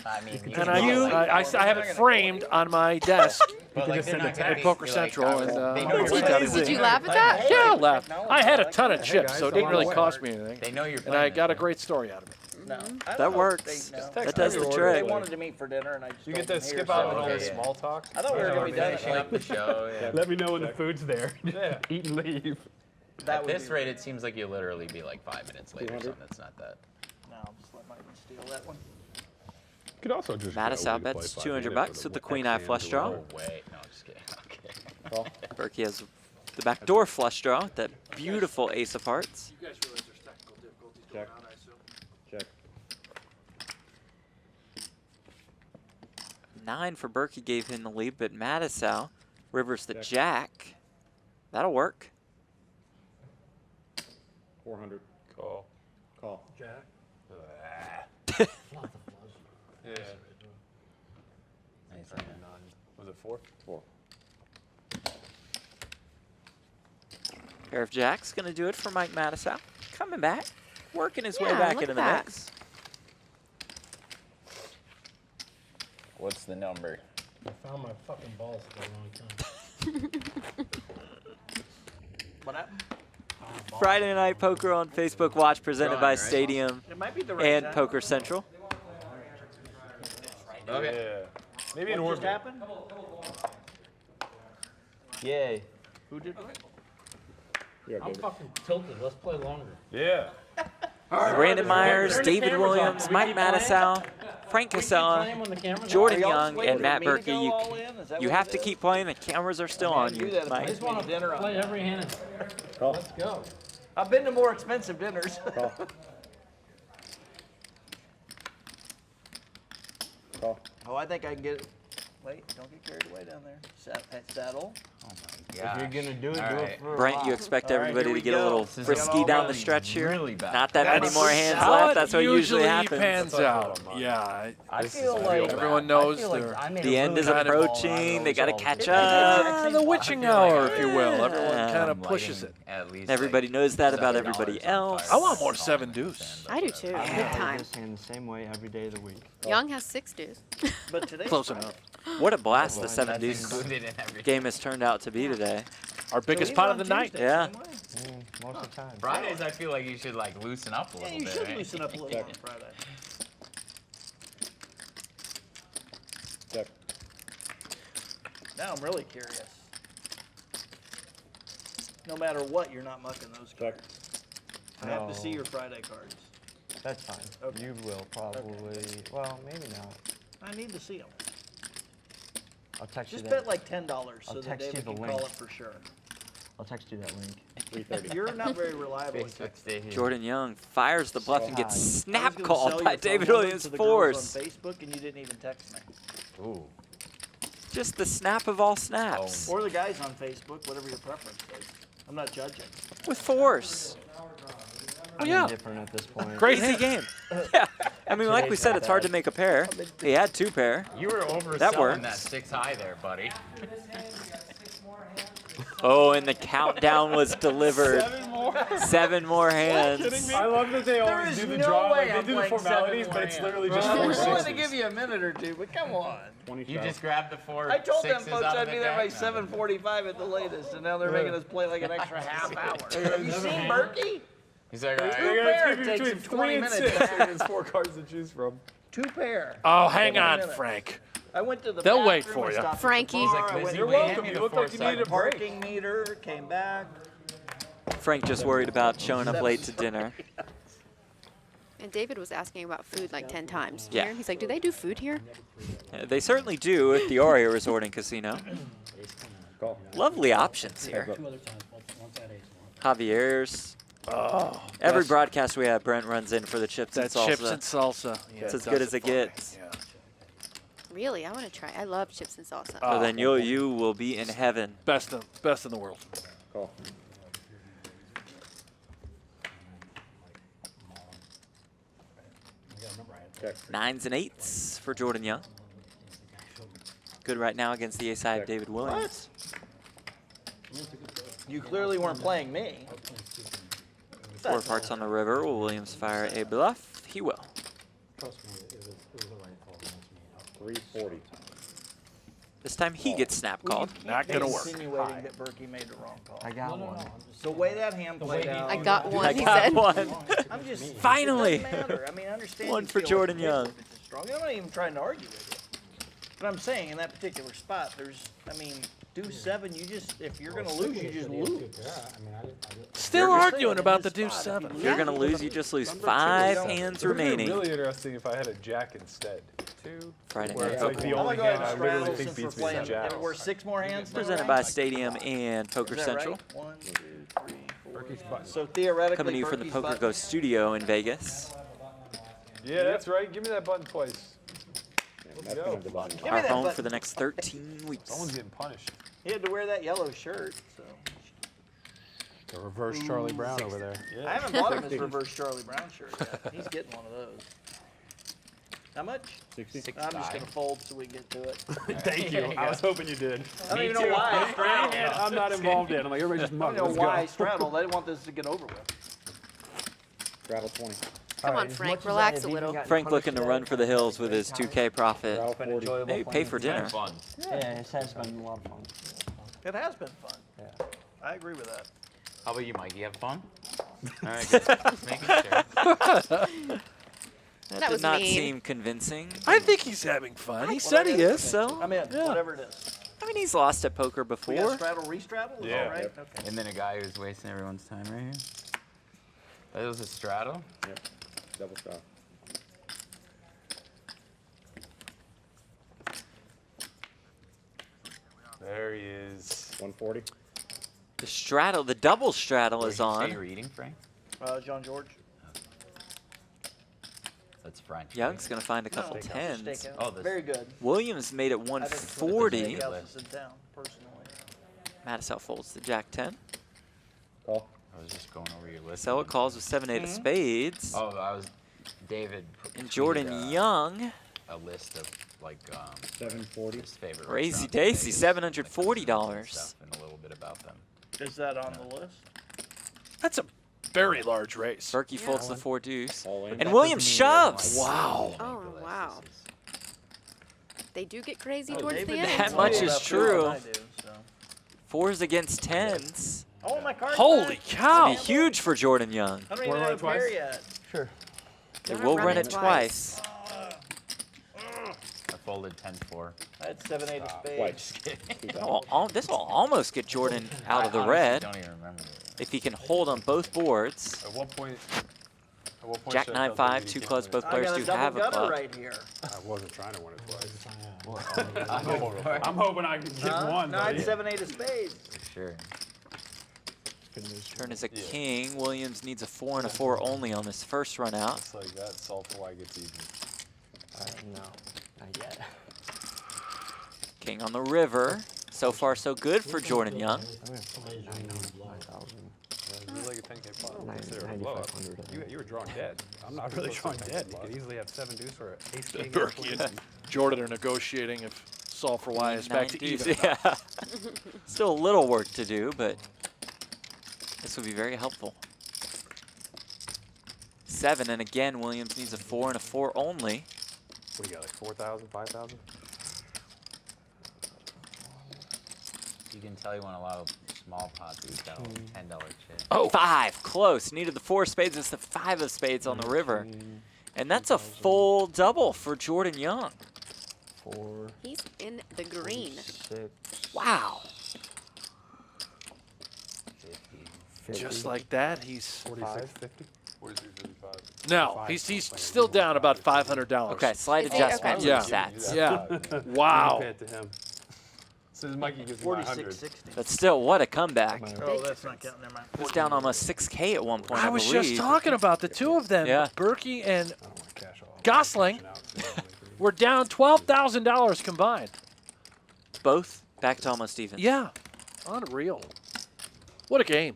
I mean, And I have it framed on my desk at Poker Central. And Did you laugh at that? yeah, I laughed. I had a ton of chips, so it didn't really cost me anything. They know you're And I playing got a this, great story out of it. No, I don't That know if works. they know. That does the They trick. wanted to meet for dinner, and I just You get told to them skip here, out so- on all the Okay, yeah. small talk. I thought we were gonna be done at finishing up the like show. Yeah. Let me know when the food's there. Yeah. Eat and leave. that. At would this be- rate, it seems like you'll literally be like 5 minutes late or something. That's not that. No, I'll just let Mike steal that one. Could also just Matusow bets 200 bucks with the queen eye flush draw. Oh, wait. No, I'm just kidding. Okay. Berkey has the backdoor flush draw, that beautiful ace of hearts. You guys realize there's technical difficulties Check. going on, I assume? Check. 9 for Berkey gave him the lead, but Matusow rivers the Check. jack. That'll work. 400. Call. Call. Jack. Yeah. Nice, man. Was it 4? 4. Pair of jacks going to do it for Mike Matusow. Coming back, working his way back look into at the that. mix. What's the number? I found my fucking balls at the wrong time. What happened? Friday Night Poker on Facebook Watch, presented by Right? Stadium It might be the right and time. Poker Central. Okay. Yeah. Maybe an What just orbit. happened? Yay. Who did what? I'm fucking tilted. Let's play longer. Yeah. Brandon Meyers, Turn the David cameras Williams, off. We Mike keep playing? Matusow, Frank Play 'em Kassela, when the cameras Jordan Are y'all Young, just waiting and Matt for me to Berkey. go You, all in? Is that you what have it to is? keep playing. The cameras are still on do you, that if I Mike. just want to Dinner on. play every hand. Let's go. I've been to more expensive dinners. Call. Oh, I think I can get it. Wait, don't get carried away down there. Saddle. If you're gonna do it, do it for a Brent, while. you expect All right, everybody here to we get a go. little This is frisky all down the really, stretch here. really bad. Not that many That's more hands How left. it That's what usually happens. pans out. mine. Yeah. I feel like Everyone knows I feel like they're- I made The a end really is good ball approaching. out They of got to those catch balls. up. The witching hour, if you will. Everyone Yeah. kind I'm of pushes lighting it. At least Everybody like knows that about $7 everybody on else. fire. I want more 7 deuce. I do too. I Big play time. this hand the same way every day of the week. Young has 6 deuce. But today's Close Friday. enough. What a blast the That's 7 deuce included in everything. game has turned out to be today. Our biggest He's pot on of the night. Tuesday, Yeah. same way. Most of the time. Fridays, I feel like you should like loosen up a Yeah, little you bit. should right? loosen up a little on Friday. Check. Now I'm really curious. No matter what, you're not mucking those Check. cards. I have to see No. your Friday cards. That's fine. Okay. You will probably. Well, maybe not. I need to see them. I'll text Just you bet that. like $10 so I'll that text David you the can call link. it for sure. I'll text you that link. 330. You're not very reliable. at Facebook stay here. Jordan Young fires the bluff and gets God. I was snap gonna called sell by your David phone number Williams to the girls Force. on Facebook, and you didn't even text me. Ooh. Just the snap of all snaps. Or the guys on Facebook, whatever your preference is. I'm not judging. With Force. Oh, yeah. Different at this point. Great Easy hand. game. Yeah. I mean, like we Today's said, not it's hard to bad. make a pair. He had 2 pair. You were overselling That works. that 6 high there, buddy. Oh, and the countdown was delivered. 7 more hands. I love that they There always is do the no draw. way Like, I'm they do the playing 7 formalities, more but it's hands. literally just I 4 was willing to sixes. give you a minute or two, but come on. 20 You shot. just grabbed the 4 I told them sixes folks out of I'd the be there by deck. 7:45 at the latest, and now they're making us play like an extra half hour. Have you seen Berkey? He's like, all right. Two You're pair gonna give takes you him between 20 3 and minutes. 6. There's 4 cards to choose from. 2 pair. Oh, hang 20 on, minutes. Frank. I went to the They'll wait bathroom, for I you. stopped at the Frankie. bar, He's like, I went Lizzie, to You're we hand welcome. me You the look like you 4 needed a side. break. parking meter, came back. Frank just worried about showing up late to dinner. And David was asking about food like 10 times. Yeah. Here. He's like, do they do food here? They certainly do at the Aria Resort and Casino. Call. Lovely options here. 2 other times. Once at ace. Javier's. Oh, Every that's- broadcast we have, Brent runs in for the chips and That salsa. chips and salsa. Yeah, It's as does good as it for me. gets. Yeah. Really? I want to try. I love chips and salsa. So then you will be in heaven. Best in the world. Call. Check. 9s and 8s for Jordan Young. Good right now against the ace high of David Williams. You clearly weren't playing me. 4 parts on the river. Will Williams fire a bluff? He will. Trust me, it was the right call against me. 340. This time he gets snap called. Not gonna work. Insinuating that Berkey made the wrong call. I got one. The way that hand played out. I got one, I he got said. one. I'm just Finally. It doesn't matter. I mean, I understand. One you for feel Jordan like Young. it's strong. I'm not even trying to argue with you. But I'm saying in that particular spot, there's, I mean, deuce 7. You just, if you're gonna lose, you just lose. Still You're just arguing saying, about in the this deuce spot, 7. if If you're going to lose, you just lose 5 hands remaining. It would be really interesting if I had a jack instead. 2. Friday Where night it's like poker. the I'm only gonna go ahead hand I and literally straddle think since we're beats me is playing. jack. We're 6 more hands. now, Presented right? by Stadium and Poker Is that Central. right? 1, 2, 3, 4. Berkey's button. So theoretically, Coming to you from the Berkey's PokerGo button. studio in Vegas. Yeah, that's right. Give me that button twice. That's gonna have the button. Give me Our that home button. for the next 13 weeks. Someone's getting punished. He had to wear that yellow shirt. So The reverse Charlie Brown over there. I haven't bought him his reverse Charlie Brown shirt yet. He's getting one of those. How much? 60. I'm just gonna fold so we get to it. Thank you. I was hoping you did. I don't even know why I straddled. I'm not involved in it. I'm like, everybody just I mug. don't know Let's why I go. straddled. I didn't want this to get over with. Straddle 20. Come on, Frank, relax a little. Frank looking to run for the hills with his 2K profit. Straddle 40. Maybe pay for dinner. Fun. Yeah, it has been a lot of fun. It has been fun. Yeah. I agree with that. How about you, Mike? You have fun? All right, just making sure. That That did was not mean. seem convincing. I think he's having fun. He said he is. So, I'm in, Yeah. whatever it is. I mean, he's lost at poker We got before. straddle, re-straddle? Is Yeah. all right? Yep. Okay. And then a guy who's wasting everyone's time right here. That was a straddle? Yep. Double straddle. There he is. 140. The straddle, the double straddle is Say on. you're eating, Frank? John George. That's French. Young's going to find a couple No, tens. stakeout. Oh, this- Very good. Williams made it I think 140. steakhouses in town, personally. Matusow folds the jack 10. Call. I was just going over your list. Sella calls with 7-8 of spades. Oh, I was David. And tweeted, Jordan Young, A list of like 740. his favorite. crazy restaurants in daisy, Vegas, $740. stuff and a little bit about them. Is that on the list? That's a very large race. Berkey folds the 4 deuce. All in. And Williams shoves. Wow. Oh, wow. They do get crazy Oh, towards David the knows end. That much more is about food true. than I do, so. 4s against 10s. Oh, my card. Holy cow. Be huge for Jordan Young. I don't even have a pair yet. Sure. They Don't will run run it it twice. I folded 10-4. I had 7-8 of White. spades. This will almost get Jordan out of the I honestly red don't even remember it. if he can hold on both boards. At what point? Jack should I 9-5, tell David he 2 can't clubs. win? Both I players got do a double have a gutter club. right here. I wasn't trying to win it twice. I'm hoping I can get one. No, I had buddy. 7-8 of spades. For sure. Turn is a king. Williams needs a 4 and a 4 only on this first run out. It's like that. Solve for why gets even. No, not yet. King on the river. So far, so good for Jordan Young. You like a 10K pot. Consider it a blow up. You were drawing dead. I'm not really drawing dead. You could easily have 7 deuce or ace king. Berkey and Jordan are negotiating if solve for Y is back to 9 deuce, even. Yeah. Still a little work to do, but this would be very helpful. 7, and again, Williams needs a 4 and a 4 only. What do you got, like 4,000, 5,000? You can tell you want a lot of small pots. He's got a $10 chip. Oh, 5, close. Needed the 4 of spades. It's the 5 of spades on the river. And that's a full double for Jordan Young. 4, He's in the green. 6, Wow. 50. Just like that, he's 46, 50? 43, 55. no. He's still down about $500. Okay, slight Is he? adjustment Okay. to Yeah. the stats. Yeah. Wow. Compare it to him. So Mikey gives me my 100. 46-60. But still, what a comeback. Oh, that's not counting. Never mind. It was down almost 6K at one point, I was believe. just talking about the two of them, Yeah. Berkey and I don't want to cash all. Gosling. We're down $12,000 combined. Both back to almost even. Yeah. Unreal. What a game.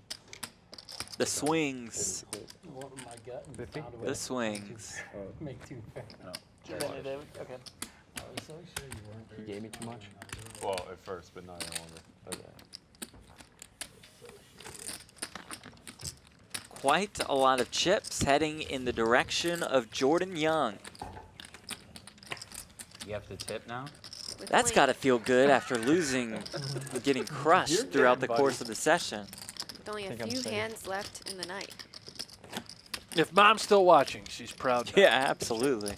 The swings. What in my gut and 50? found a way The to swings. make 2 fair. David, okay. I was so sure you weren't very He gave me too much. Well, at first, but not any longer. Quite a lot of chips heading in the direction of Jordan Young. You have to tip now? With That's only- got to feel good after losing, getting crushed throughout the course of the session. with only a think I'm few safe. hands left in the night. If Mom's still watching, she's proud. Yeah, absolutely.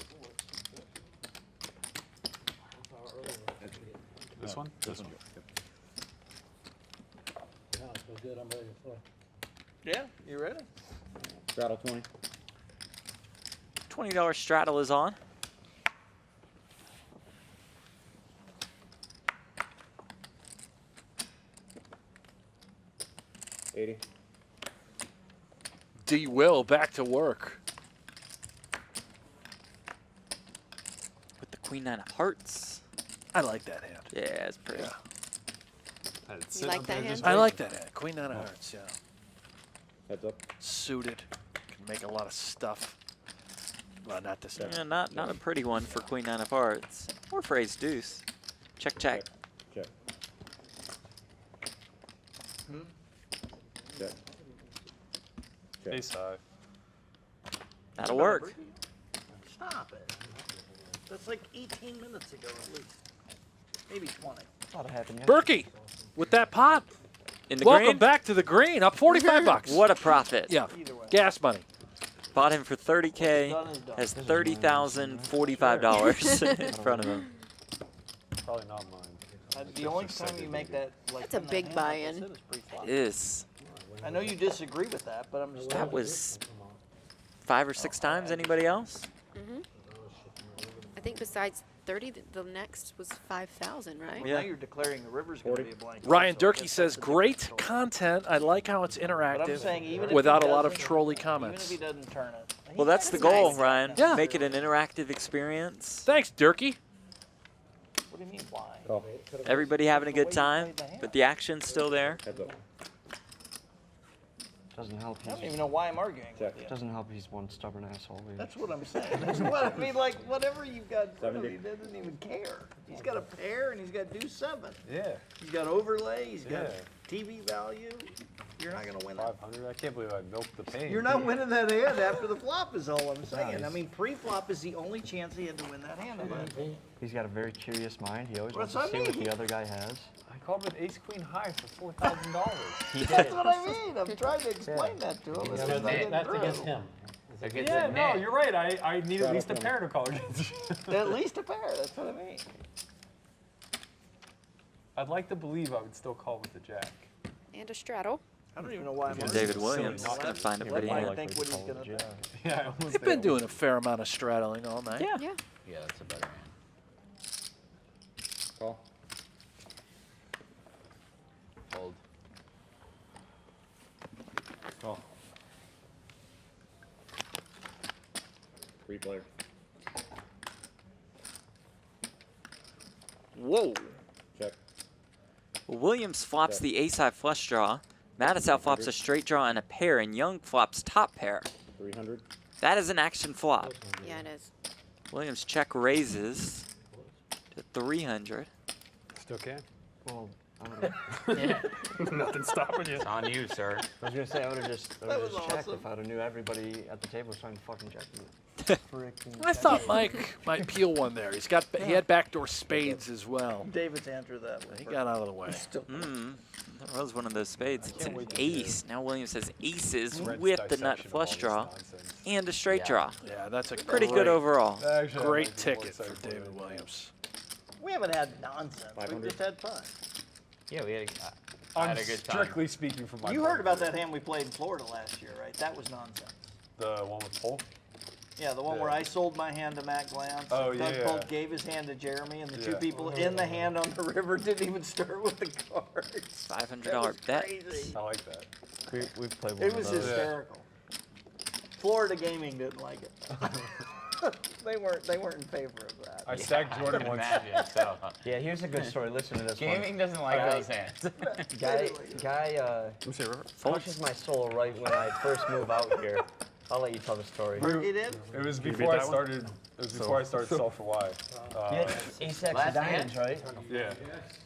This one? This one. Yeah, so good. I'm ready to play. Yeah, you ready? Straddle 20. $20 straddle is on. $80. D. Will back to work. With the Queen 9 of hearts. I like that hand. Yeah, it's pretty. Yeah. You like that hand? I like that hand. Queen 9 of hearts, yeah. Heads up. Suited. Can make a lot of stuff. Well, not this time. Yeah, not a pretty one for Queen Nine of Hearts or for Ace Deuce. Check, check. Check. Check. Check. Ace high. That'll work. Stop it. That's like 18 minutes ago at least. Maybe 20. Thought it happened Berkey, with that pot. In the Welcome green? back to the green. Up 45 bucks. What a profit. Yeah. Gas money. Bought him for $30K, has $30,045 in front of him. Probably not mine. The only time you make that, like, That's a big buy-in. It is. I know you disagree with that, but I'm just. That was 5 or 6 times. Anybody else? I think besides 30, the next was 5,000, right? Now you're declaring the river's going to be a blank. Ryan so Durkee says, great content. I like how it's But I'm interactive saying even if without a he lot of doesn't- trolly Even comments. if he doesn't turn it. Well, that's the goal, nice. Ryan. Yeah. Make it an interactive experience. Thanks, Durkee. What do you mean, why? Call. Everybody having a good time, but the action's still there. Heads up. Doesn't help. I don't even know why I'm arguing with you. Doesn't help. He's one stubborn asshole. That's what I'm saying. That's what I mean. Like, whatever you've got in front of 70. him, he doesn't even care. He's got a pair and he's got deuce 7. Yeah. He's got overlay. He's got Yeah. TV value. You're not going to win that. 500. I can't believe I milked the pain. You're not winning that hand after the flop is all I'm saying. I mean, pre-flop is the only chance he had to win that hand. He's got a very curious mind. He always That's wants to what I see what mean. the other guy has. I called with ace queen high for $4,000. He did That's it. what I mean. I'm trying to explain that to him. It's just not getting That's through. against him. Yeah, no, you're right. I need at least a pair to call against you. At least a pair. That's what I mean. I'd like to believe I would still call with the jack. And a straddle. I don't even know why I'm And arguing. David Williams is going to find a Let pretty Mike hand. think what he's going to do. Yeah, I almost They've been doing a fair amount of straddling all night. Yeah. Yeah. Yeah, that's a better hand. Call. Fold. Call. 3 player. Whoa. Check. Williams flops the ace-high flush draw. Matusow flops a straight draw and a pair, and Young flops top pair. 300. That is an action flop. Yeah, it is. Williams check raises to 300. Still can. Well, I would've- Nothing stopping you. It's on you, sir. I was gonna say I would have just was checked awesome. if I'd have knew everybody at the table was trying to fucking check me. Freaking I thought Mike might peel one there. He had backdoor spades as well. David's answered that one. He got out of the way. That was one of those spades. It's an ace. Now Williams has aces Red's with the nut dissection of flush all this draw nonsense. and a straight Yeah. draw. Yeah, that's a Pretty great, good overall. Actually, I great might be ticket more for excited David it. Williams. We haven't had nonsense. We've 500. just had fun. Yeah, we had I I'm had a good time. strictly speaking from my You point heard of about view. that hand we played in Florida last year, right? That was nonsense. The one with Polk? Yeah, the one Yeah. where I sold my hand to Matt Glantz. Oh, Doug yeah. Polk gave his hand to Jeremy, and the two Yeah. people in the hand on the river didn't even start with the cards. $500 bet. Crazy. I like that. We've played one It of was those. hysterical. Florida Gaming didn't like it. They weren't in favor of that. I stacked Jordan once. Imagine, so. Yeah, here's a good story. Listen to this Gaming doesn't like those hands. one. Guy crushes my soul right when I first move out here. I'll let you tell the story. He did? It was beat before I that one? started. It was before I started Self for Y. Yeah, ace X Last diamonds, hand? right? Yeah.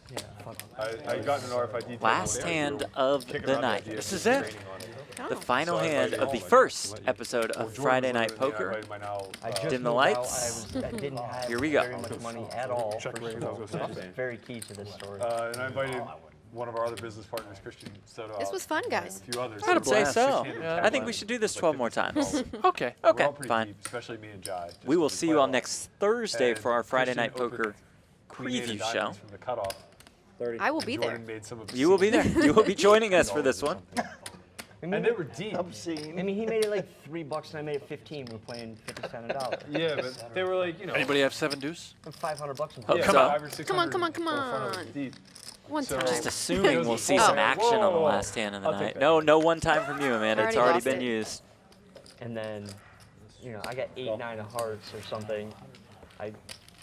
Yeah, fuck. I got an RFID table. Last once. hand of Kicking the around night. idea This of is it. trading on it. The final So I hand invited of the all my first friends. episode Well, of Jordan Friday was Night one of them, Poker. I invited my now, I just Dim the moved lights. Out. I didn't have Here we go. very much money at all. Check for raise, school. I was gonna say. It's very key to this story. and I invited one of our other business partners, Christian Soto. This was fun, guys. A few others. I would say blast. so. 6-handed I tag think we line. should do this Like 12 more 50 times. balls. Okay. We're Okay, all pretty fine. deep, especially me and Jai. just We will when see play you a all lot. next Thursday And for our Friday Christian Night Poker opened Queen eight of preview show. diamonds from the cutoff. 30. I will be there. Jordan made some of You will be there. You will be joining us for this one. And they were deep. Obscene. I mean, he made it like $3 and I made it 15. We're playing 57 $1. Yeah, but they were like, you know. Anybody have 7 deuce? $500 in Oh, Yeah, so- 500 or 600 Come on, come on, come in front of on. us deep. One So- time. Just assuming we'll see Oh. some action on the Whoa. last hand of the I'll take night. that. No, no one time from you, Amanda. It's Already already lost been it. used. And then, I got 8-9 of hearts or something.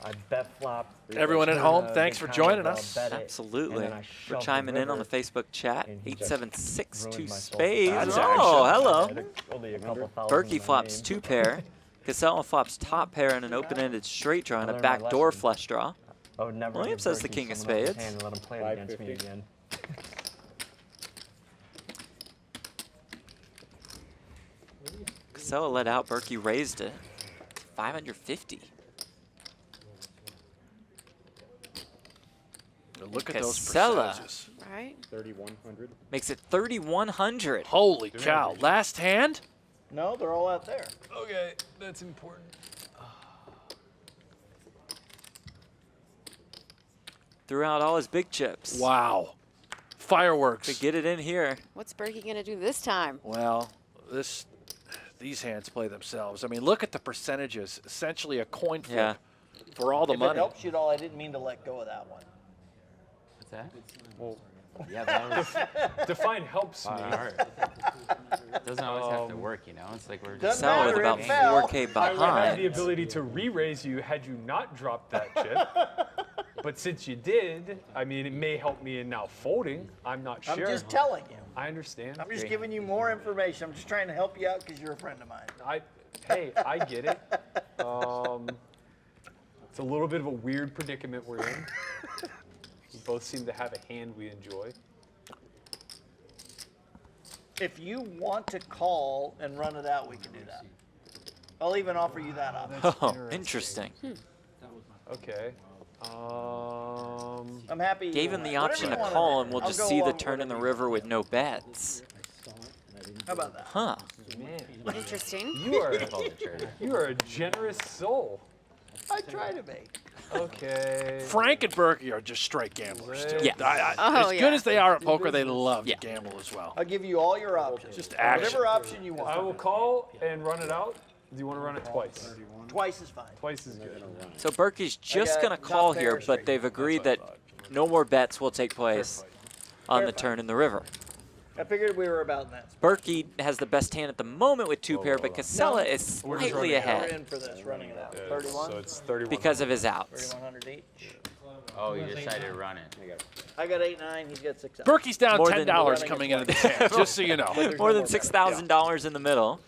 I bet flop. Everyone at home, thanks for joining us. Absolutely. And then I We're shoved chiming the in on the river, Facebook chat. and he just 876 ruined two my soul. spades. That's Oh, action. hello. Only a couple thousand Berkey in my flops name. 2 pair. Kassela flops top pair in an open-ended straight draw and a learned my backdoor lesson. flush draw. I would never Williams give has the Berkey king of someone else's spades. hand and let him play it against me again. Kassela let out. Berkey raised it. 550. Look at those Kassela percentages. Right. 3,100. makes it 3,100. Holy cow. Last hand? No, they're all out there. Okay, that's important. Threw out all his big chips. Wow. Fireworks. To get it in here. What's Berkey going to do this time? Well, these hands play themselves. I mean, look at the percentages. Essentially a coin flip Yeah. for all the If it money. helps you at all, I didn't mean to let go of that one. What's that? Well, Yeah, that was. define helps me. It doesn't always have to work, you know? It's like we're just. Doesn't Kassela with matter, about it fell. 4K I would have the behind. ability to re-raise you had you not dropped that chip. But since you did, I mean, it may help me in now folding. I'm not sure. I'm just telling you. I understand. I'm just giving you more information. I'm just trying to help you out because you're a friend of mine. Hey, I get it. It's a little bit of a weird predicament we're in. We both seem to have a hand we enjoy. If you want to call and run it out, we can do that. I'll even offer you that option. Oh, interesting. Okay. I'm happy. Gave him the whatever option you to wanna call, do. and we'll I'll just go see the along turn in the whatever river with no bets. How about that? Huh. Man, Interesting. you are a generous soul. I try to be. Okay. Frank and Berkey are just straight gamblers, too. Yeah. Oh, as yeah. good as they are at poker, they love Yeah. to gamble as well. I'll give you all your options. Just action. Whatever option you want. I will call and run it out. Do you want to run it twice? Twice is fine. Twice is good. So Berkey's just got going to top call pair here, straight. but they've agreed that no more bets will take place on the turn in the river. I figured we were about in that. Berkey has the best hand at the moment with two pair, but Kassela is slightly We're ahead in for this, running it out. 31? So it's 31. because of his outs. 3,100 each. Oh, you decided to run it. I got 8-9. He's got 6 out. Berkey's down More than- $10 coming into the hand, just so you know. More than $6,000 in the middle.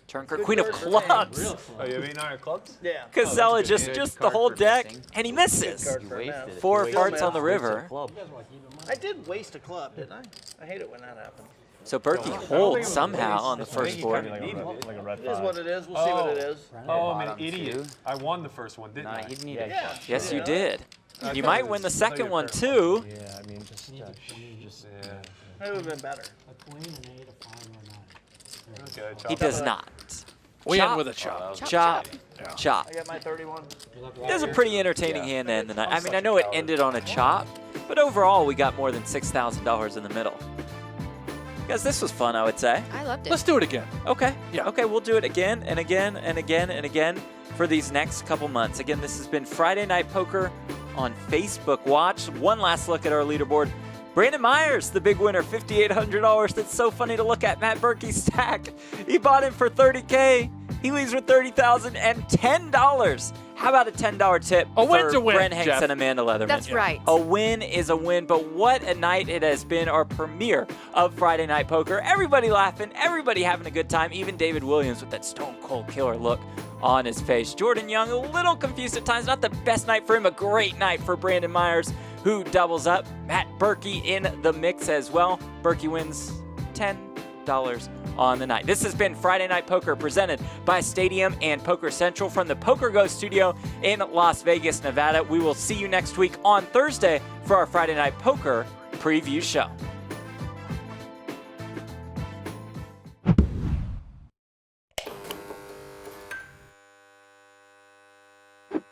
Turn for Queen of Clubs. Oh, you have 8-9 of clubs? Yeah. Kassela Good just the card whole for deck, missing. and he misses. Card You for a wasted man. it. Four Wait, farts no, on the river. I did waste a club, didn't I? I hate it when that happens. So Berkey holds somehow on the first board. It is what it is. We'll see what it is. Oh, I'm an Bottom idiot. two. I won the first one, didn't Nah, I? he needed Yeah. flush. Yes, you Yeah. did. I You thought might it win the was- second one, fair. too. Yeah, I mean, just Yeah. That would have been better. A queen, an 8, a 5, or a 9. Okay, He chop does it. not. We Chop. end with a chop. Chop. Chop. I got my 31. It was a pretty entertaining hand to end the night. I mean, I know it ended on a chop, but overall, we got more than $6,000 in the middle. Guys, this was fun, I would say. I loved it. Let's do it again. Okay. Yeah. Okay, we'll do it again and again and again and again for these next couple months. Again, this has been Friday Night Poker on Facebook Watch. One last look at our leaderboard. Brandon Meyers, the big winner, $5,800. That's so funny to look at. Matt Berkey's stack. He bought him for $30K. He leaves with $30,000 and $10. How about a $10 tip A win's for a win, Brent Hanks Jeff. and Amanda Leatherman? That's right. A win is a win, but what a night it has been. Our premiere of Friday Night Poker. Everybody laughing, everybody having a good time, even David Williams with that stone cold killer look on his face. Jordan Young, a little confused at times. Not the best night for him, a great night for Brandon Meyers, who doubles up. Matt Berkey in the mix as well. Berkey wins $10 on the night. This has been Friday Night Poker presented by Stadium and Poker Central from the PokerGo studio in Las Vegas, Nevada. We will see you next week on Thursday for our Friday Night Poker preview show.